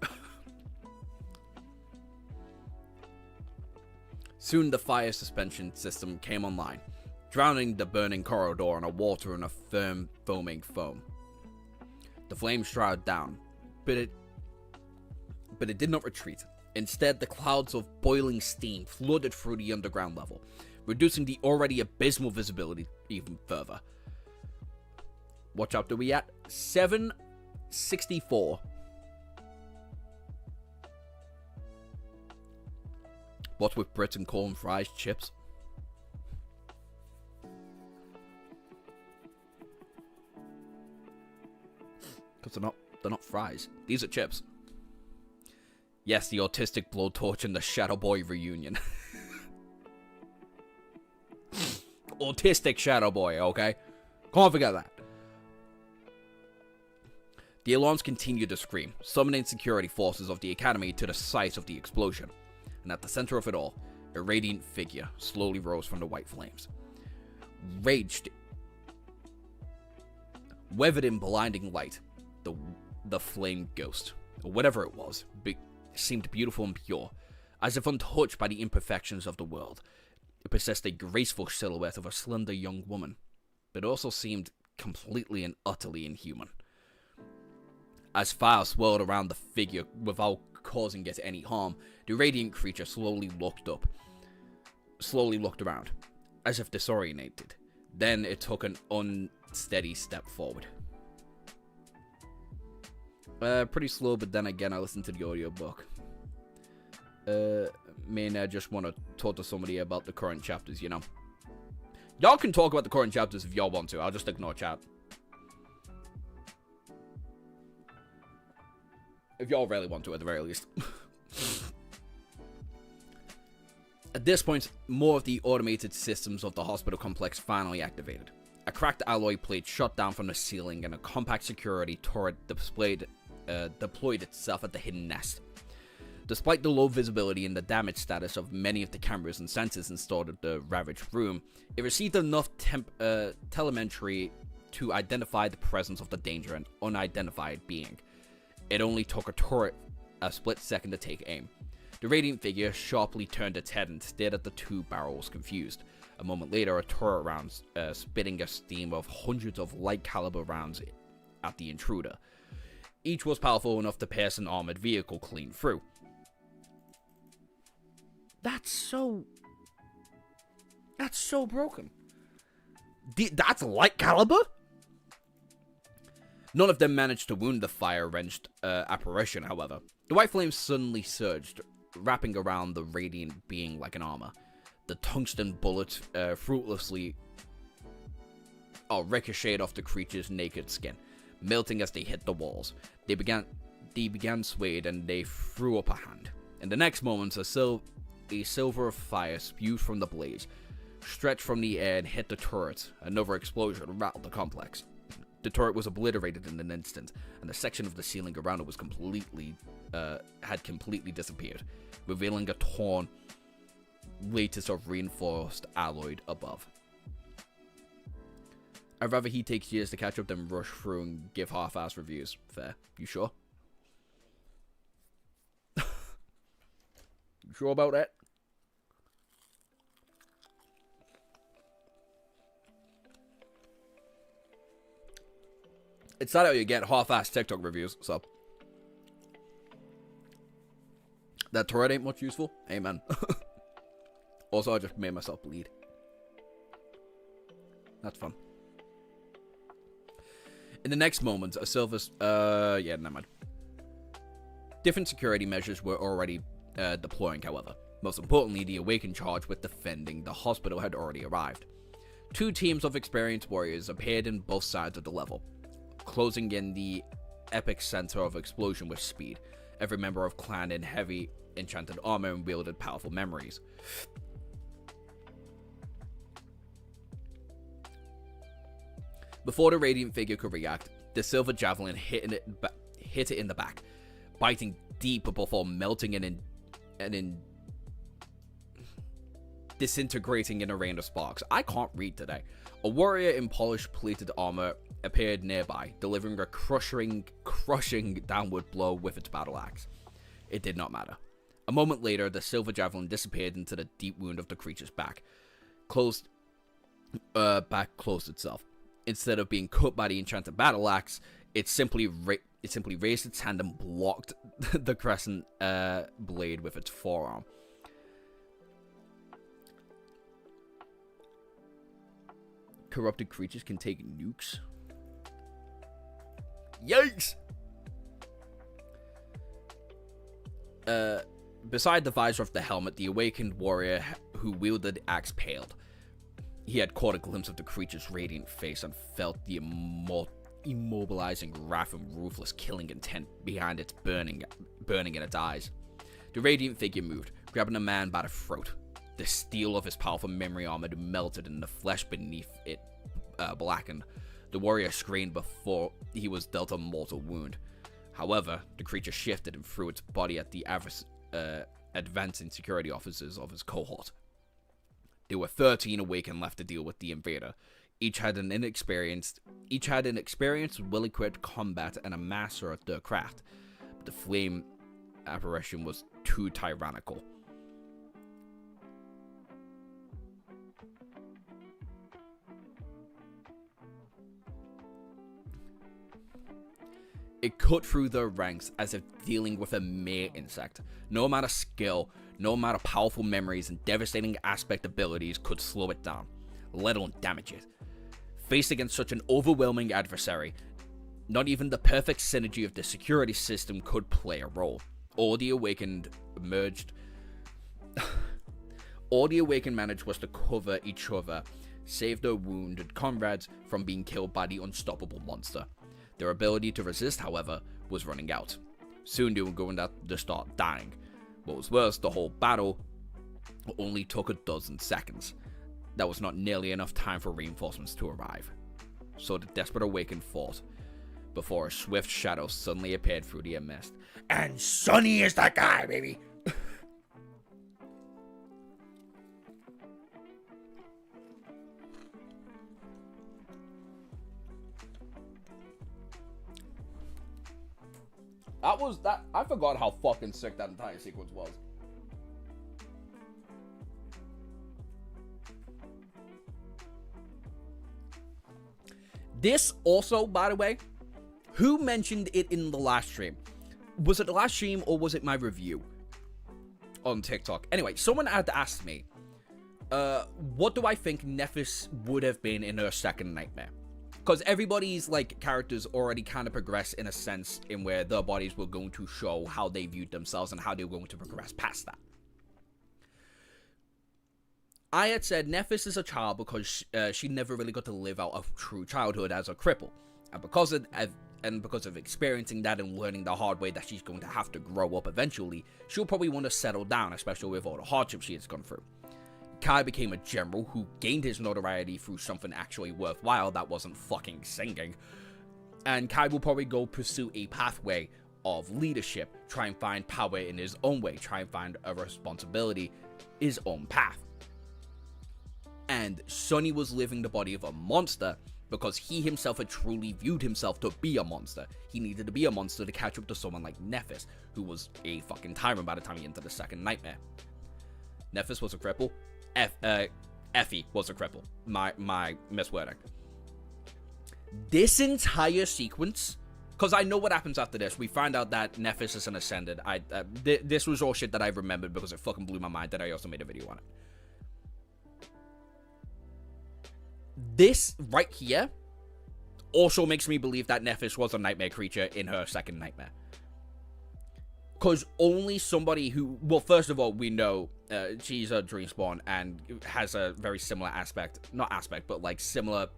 [SPEAKER 1] Soon the fire suspension system came online, drowning the burning corridor in a water and a firm, foaming foam. The flames shrouded down, but it did not retreat. Instead, the clouds of boiling steam flooded through the underground level, reducing the already abysmal visibility even further. What chapter are we at? 764. What's with Brits and corn fries, chips? Because they're not fries. These are chips. Yes, the autistic blowtorch and the Shadow Boy reunion. Autistic Shadow Boy, okay? Can't forget that. The alarms continued to scream, summoning security forces of the Academy to the site of the explosion. And at the center of it all, a radiant figure slowly rose from the white flames. Raged, weathered in blinding light, the flame ghost, or whatever it was, seemed beautiful and pure, as if untouched by the imperfections of the world. It possessed a graceful silhouette of a slender young woman, but also seemed completely and utterly inhuman. As fire swirled around the figure without causing it any harm, the radiant creature slowly looked around, as if disoriented. Then it took an unsteady step forward. Pretty slow, but then again, I listened to the audiobook. Me and I just want to talk to somebody about the current chapters, you know. Y'all can talk about the current chapters if y'all want to. I'll just ignore chat. If y'all really want to, at the very least. At this point, more of the automated systems of the hospital complex finally activated. A cracked alloy plate shot down from the ceiling and a compact security turret deployed itself at the hidden nest. Despite the low visibility and the damage status of many of the cameras and sensors installed at the ravaged room, it received enough telemetry to identify the presence of the danger and unidentified being. It only took a turret a split second to take aim. The radiant figure sharply turned its head and stared at the two barrels, confused. A moment later, a turret round spitting a stream of hundreds of light caliber rounds at the intruder. Each was powerful enough to pierce an armored vehicle clean through. That's so broken. That's light caliber? None of them managed to wound the fire-wrenched apparition, however. The white flame suddenly surged, wrapping around the radiant being like an armor. The tungsten bullets fruitlessly ricocheted off the creature's naked skin, melting as they hit the walls. They began swayed and they threw up a hand. In the next moment, a silver of fire spewed from the blaze, stretched from the air and hit the turret. Another explosion rattled the complex. The turret was obliterated in an instant, and the section of the ceiling around it was had completely disappeared, revealing a torn lattice of reinforced alloy above. I'd rather he takes years to catch up than rush through and give half-ass reviews. Fair. You sure? You sure about that? It's not how you get half-ass TikTok reviews, so. That turret ain't much useful. Amen. Also, I just made myself bleed. That's fun. In the next moment, a silver... yeah, never mind. Different security measures were already deploying, however. Most importantly, the awakened charge with defending the hospital had already arrived. Two teams of experienced warriors appeared in both sides of the level, closing in the epic center of explosion with speed. Every member of clan in heavy enchanted armor and wielded powerful memories. Before the radiant figure could react, the silver javelin hit it in the back, biting deep before melting and disintegrating in a rain of sparks. I can't read today. A warrior in polished plated armor appeared nearby, delivering a crushing downward blow with its battle axe. It did not matter. A moment later, the silver javelin disappeared into the deep wound of the creature's back. Closed itself. Instead of being cut by the enchanted battle axe, it simply raised its hand and blocked the crescent blade with its forearm. Corrupted creatures can take nukes. Yikes! Beside the visor of the helmet, the awakened warrior who wielded the axe paled. He had caught a glimpse of the creature's radiant face and felt the immobilizing wrath and ruthless killing intent behind its burning in its eyes. The radiant figure moved, grabbing the man by the throat. The steel of his powerful memory armor melted and the flesh beneath it blackened. The warrior screamed before he was dealt a mortal wound. However, the creature shifted and threw its body at the advancing security officers of his cohort. There were 13 awakened left to deal with the invader. Each had an experienced, well-equipped combat and a master at their craft. But the flame apparition was too tyrannical. It cut through their ranks as if dealing with a mere insect. No amount of skill, no amount of powerful memories and devastating aspect abilities could slow it down, let alone damage it. Faced against such an overwhelming adversary, not even the perfect synergy of the security system could play a role. All the awakened managed was to cover each other, save their wounded comrades from being killed by the unstoppable monster. Their ability to resist, however, was running out. Soon they were going to start dying. What was worse, the whole battle only took a dozen seconds. That was not nearly enough time for reinforcements to arrive. So the desperate awakened fought, before a swift shadow suddenly appeared through the mist. And Sonny is that guy, baby! I forgot how fucking sick that entire sequence was. This also, by the way, who mentioned it in the last stream? Was it the last stream or was it my review on TikTok? Anyway, someone had asked me, what do I think Nephis would have been in her second nightmare? Because everybody's, like, characters already kind of progress in a sense in where their bodies were going to show how they viewed themselves and how they were going to progress past that. I had said Nephis is a child because she never really got to live out a true childhood as a cripple. And because of experiencing that and learning the hard way that she's going to have to grow up eventually, she'll probably want to settle down, especially with all the hardships she has gone through. Kai became a general who gained his notoriety through something actually worthwhile that wasn't fucking singing. And Kai will probably go pursue a pathway of leadership, try and find power in his own way, try and find a responsibility, his own path. And Sonny was living the body of a monster because he himself had truly viewed himself to be a monster. He needed to be a monster to catch up to someone like Nephis, who was a fucking tyrant by the time he entered the second nightmare. Nephis was a cripple. Effie was a cripple. My miswording. This entire sequence, because I know what happens after this. We find out that Nephis is an ascended. This was all shit that I remembered because it fucking blew my mind that I also made a video on it. This right here also makes me believe that Nephis was a nightmare creature in her second nightmare. Because only somebody who... Well, first of all, we know she's a Dreamspawn and has a very similar aspect. Not aspect, but, like, similar...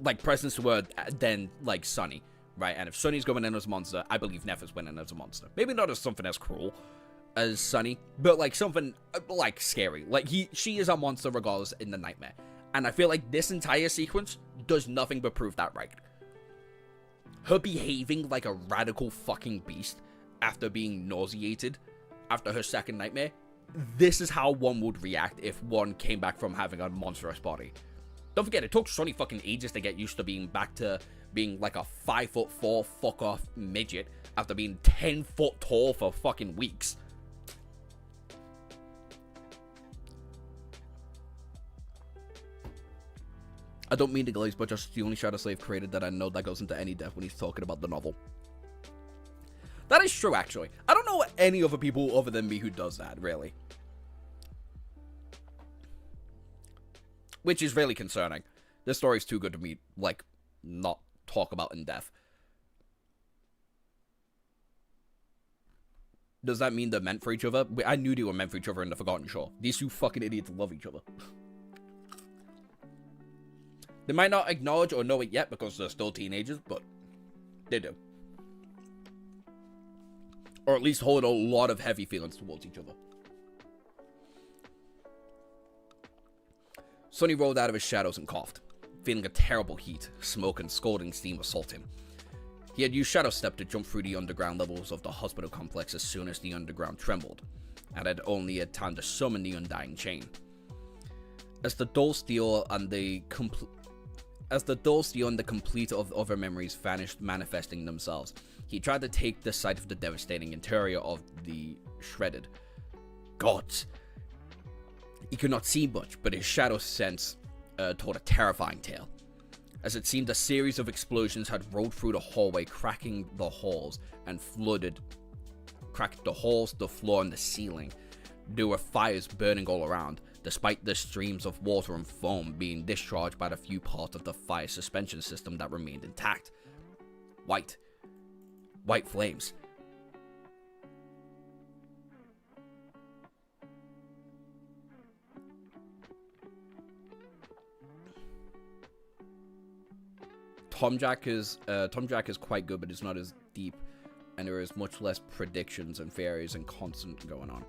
[SPEAKER 1] Like, presence to her than, like, Sonny, right? And if Sonny's going in as a monster, I believe Nephis went in as a monster. Maybe not as something as cruel as Sonny, but, like, something, like, scary. Like, she is a monster regardless in the nightmare. And I feel like this entire sequence does nothing but prove that right. Her behaving like a radical fucking beast after being nauseated after her second nightmare, this is how one would react if one came back from having a monstrous body. Don't forget, it took Sonny fucking ages to get used to being back to being like a 5'4" fuck off midget after being 10 foot tall for fucking weeks. I don't mean to glaze, but just the only Shadow Slave created that I know that goes into any depth when he's talking about the novel. That is true, actually. I don't know any other people other than me who does that, really. Which is really concerning. This story is too good to me, like, not talk about in depth. Does that mean they're meant for each other? I knew they were meant for each other in the Forgotten Shore. These two fucking idiots love each other. They might not acknowledge or know it yet because they're still teenagers, but they do. Or at least hold a lot of heavy feelings towards each other. Sonny rolled out of his shadows and coughed, feeling a terrible heat, smoke and scalding steam assault him. He had used Shadow Step to jump through the underground levels of the hospital complex as soon as the underground trembled, and had only had time to summon the Undying Chain. As the dull steel and the complete of other memories vanished, manifesting themselves, he tried to take the sight of the devastating interior of the shredded gods. He could not see much, but his shadow sense told a terrifying tale, as it seemed a series of explosions had rolled through the hallway, cracking the halls and cracked the halls, the floor, and the ceiling. There were fires burning all around, despite the streams of water and foam being discharged by the few parts of the fire suspension system that remained intact. White flames. Tom Jack is quite good, but it's not as deep. and there is much less predictions and theories and constant going on.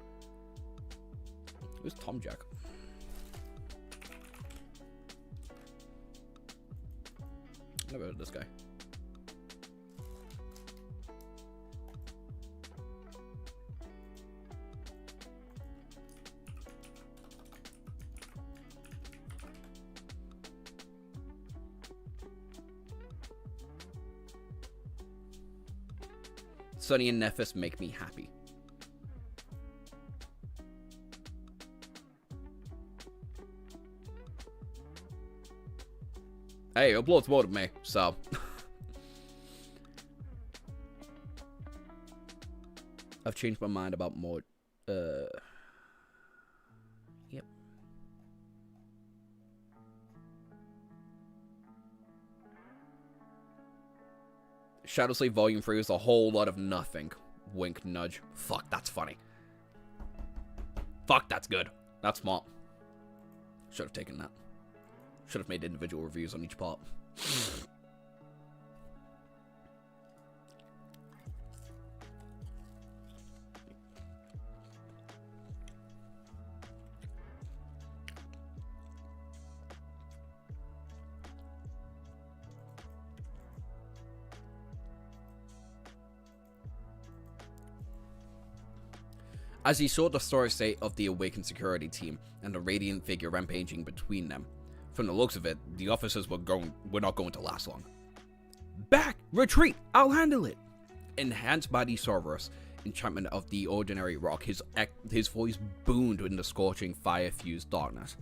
[SPEAKER 1] Who's Tom Jack? Never heard of this guy. Sonny and Nephis make me happy. Hey, Upload's voted me, so. I've changed my mind about more. Yep. Shadowslave Volume 3 is a whole lot of nothing. Wink, nudge. Fuck, that's funny. Fuck, that's good. That's smart. Should have taken that. Should have made individual reviews on each part. As he saw the sorry state of the awakened security team and the radiant figure rampaging between them, from the looks of it, the officers were not going to last long. Back! Retreat! I'll handle it! Enhanced by the sorcerous enchantment of the ordinary rock, his voice boomed in the scorching, fire-fused darkness.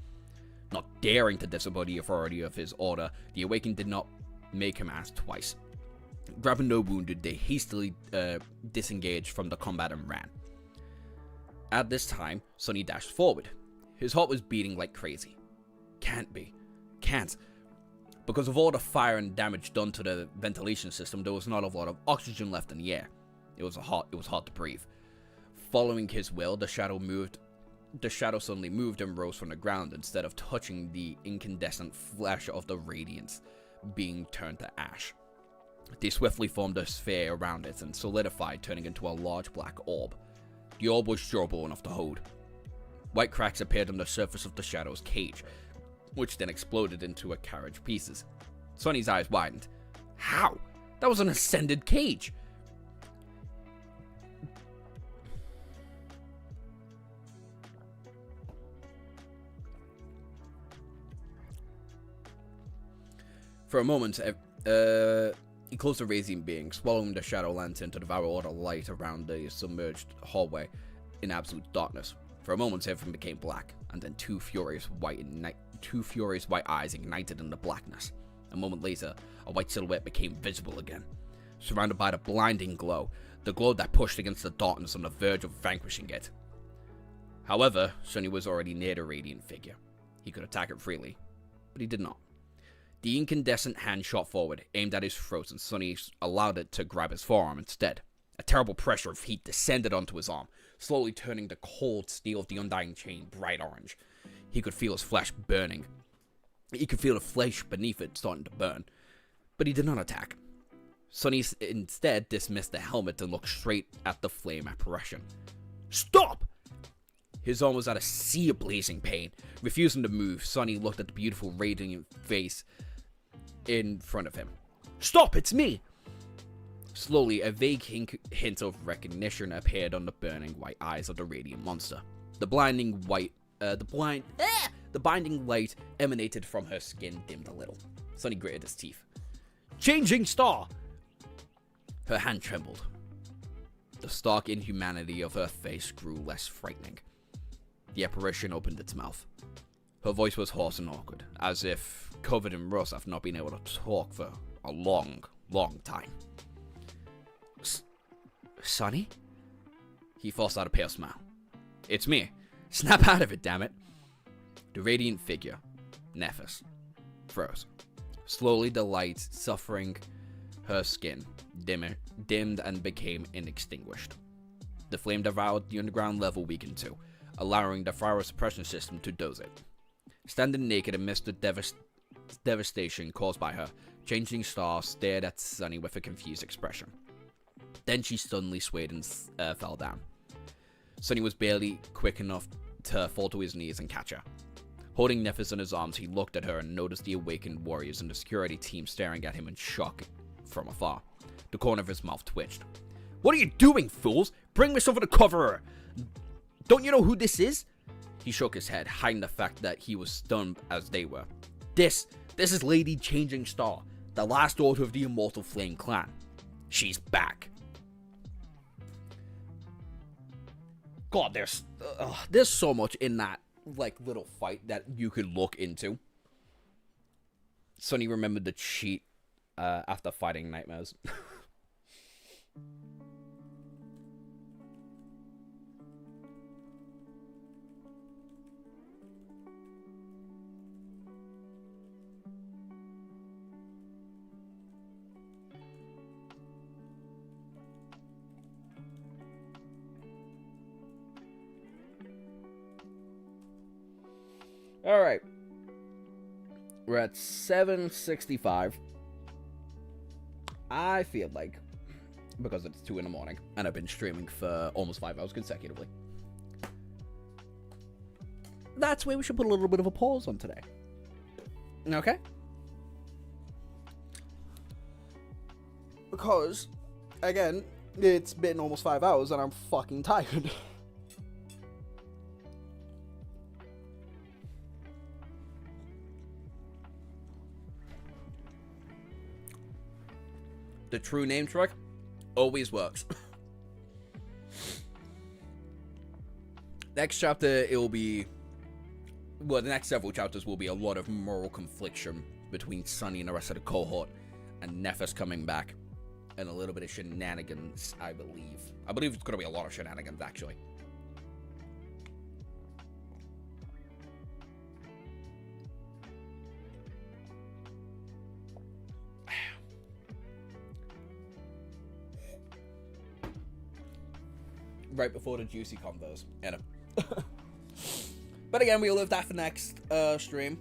[SPEAKER 1] Not daring to disobey the authority of his order, the awakened did not make him ask twice. Grabbing no wounded, they hastily disengaged from the combat and ran. At this time, Sonny dashed forward. His heart was beating like crazy. Can't be. Can't. Because of all the fire and damage done to the ventilation system, there was not a lot of oxygen left in the air. It was hard to breathe. Following his will, the shadow suddenly moved and rose from the ground instead of touching the incandescent flesh of the radiance being turned to ash. They swiftly formed a sphere around it and solidified, turning into a large black orb. The orb was durable enough to hold. White cracks appeared on the surface of the shadow's cage, which then exploded into a carriage pieces. Sonny's eyes widened. How? That was an ascended cage! For a moment, he closed the radiant being, swallowing the shadow lantern to devour all the light around the submerged hallway in absolute darkness. For a moment, everything became black, and then two furious white eyes ignited in the blackness. A moment later, a white silhouette became visible again, surrounded by the blinding glow, the glow that pushed against the darkness on the verge of vanquishing it. However, Sonny was already near the radiant figure. He could attack it freely, but he did not. The incandescent hand shot forward, aimed at his throat, and Sonny allowed it to grab his forearm instead. A terrible pressure of heat descended onto his arm, slowly turning the cold steel of the undying chain bright orange. He could feel his flesh burning. He could feel the flesh beneath it starting to burn. But he did not attack. Sonny instead dismissed the helmet and looked straight at the flame apparition. Stop! His arm was at a sea of blazing pain. Refusing to move, Sonny looked at the beautiful radiant face in front of him. Stop, it's me! Slowly, a vague hint of recognition appeared on the burning white eyes of the radiant monster. The binding light emanated from her skin dimmed a little. Sonny gritted his teeth. Changing star! Her hand trembled. The stark inhumanity of her face grew less frightening. The apparition opened its mouth. Her voice was hoarse and awkward, as if covered in rust after not being able to talk for a long, long time. Sonny? He forced out a pale smile. It's me. Snap out of it, damn it. The radiant figure, Nephis, froze. Slowly the light suffering her skin dimmed and became inextinguished. The flame devoured the underground level weakened too, allowing the fire suppression system to doze it. Standing naked amidst the devastation caused by her, Changing Star stared at Sonny with a confused expression.
[SPEAKER 2] Then she suddenly swayed and fell down. Sonny was barely quick enough to fall to his knees and catch her. Holding Nephis in his arms, he looked at her and noticed the awakened warriors and the security team staring at him in shock from afar. The corner of his mouth twitched. "What are you doing, fools? Bring me something to cover her! Don't you know who this is?" He shook his head, hiding the fact that he was stunned as they were. This is Lady Changing Star, the last daughter of the Immortal Flame clan. She's back. God, there's so much in that little fight that you could look into. Sonny remembered to cheat after fighting nightmares. All right. We're at 7:65. I feel like, because it's 2 in the morning, and I've been streaming for almost 5 hours consecutively, that's where we should put a little bit of a pause on today. Okay? Because, again, it's been almost 5 hours and I'm fucking tired. The true name trick always works. Next chapter, it'll be... Well, the next several chapters will be a lot of moral confliction between Sonny and the rest of the cohort, and Nephis coming back, and a little bit of shenanigans, I believe. I believe it's going to be a lot of shenanigans, actually. Right before the juicy combos. But again, we'll leave that for next stream.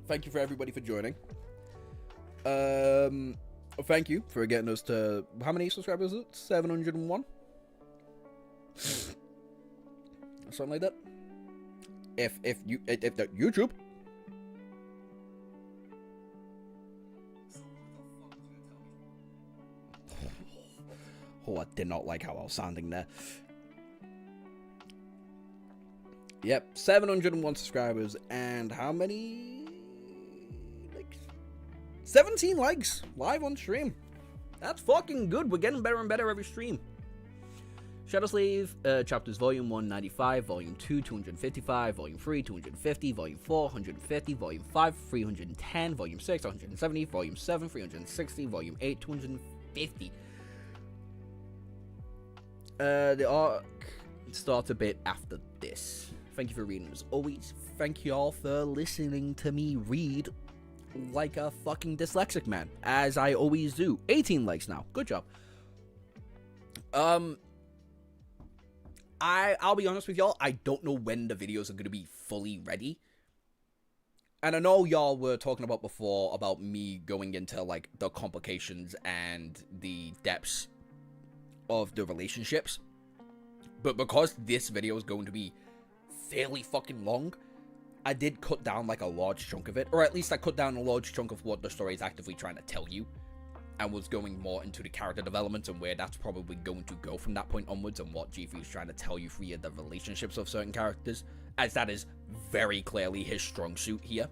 [SPEAKER 2] Thank you for everybody for joining. Thank you for getting us to... How many subscribers is it? 701? Something like that. If that YouTube... Oh, I did not like how I was sounding there. Yep, 701 subscribers, and how many likes? 17 likes, live on stream. That's fucking good. We're getting better and better every stream. Shadow Slave, chapters Volume 1, 95, Volume 2, 255, Volume 3, 250, Volume 4, 150, Volume 5, 310, Volume 6, 170, Volume 7, 360, Volume 8, 250. The arc starts a bit after this. Thank you for reading as always. Thank you all for listening to me read like a fucking dyslexic man, as I always do. 18 likes now. Good job. I'll be honest with y'all. I don't know when the videos are going to be fully ready. And I know y'all were talking about before about me going into like the complications and the depths of the relationships, but because this video is going to be fairly fucking long, I did cut down like a large chunk of it, or at least I cut down a large chunk of what the story is actively trying to tell you, and was going more into the character development and where that's probably going to go from that point onwards, and what G3 is trying to tell you via the relationships of certain characters, as that is very clearly his strong suit here.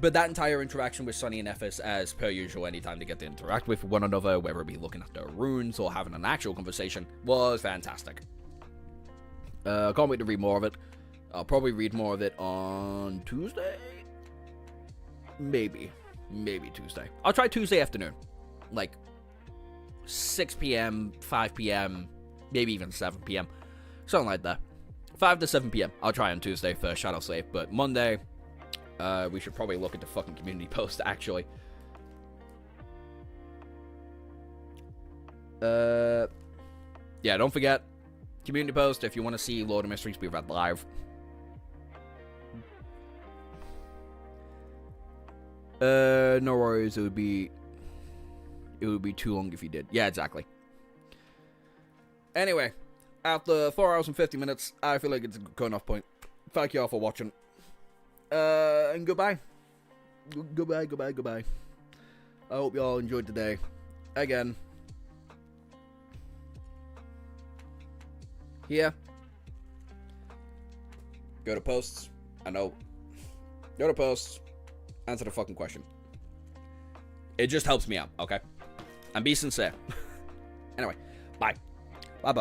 [SPEAKER 2] But that entire interaction with Sonny and Nephis, as per usual, anytime they get to interact with one another, whether it be looking at their runes or having an actual conversation, was fantastic. Can't wait to read more of it. I'll probably read more of it on Tuesday? Maybe Tuesday. I'll try Tuesday afternoon. Like 6 p.m., 5 p.m., maybe even 7 p.m. Something like that. 5 to 7 p.m. I'll try on Tuesday for Shadow Slave, but Monday... we should probably look at the fucking community post, actually. Yeah, don't forget, community post if you want to see Lord of Mysteries be read live. No worries, it would be...
[SPEAKER 1] It would be too long if you did. Yeah, exactly. Anyway, after 4 hours and 50 minutes, I feel like it's a good enough point. Thank you all for watching. And goodbye. Goodbye. I hope you all enjoyed today. Again. Here. Go to posts. I know. Go to posts. Answer the fucking question. It just helps me out, okay? And be sincere. Anyway, bye. Bye.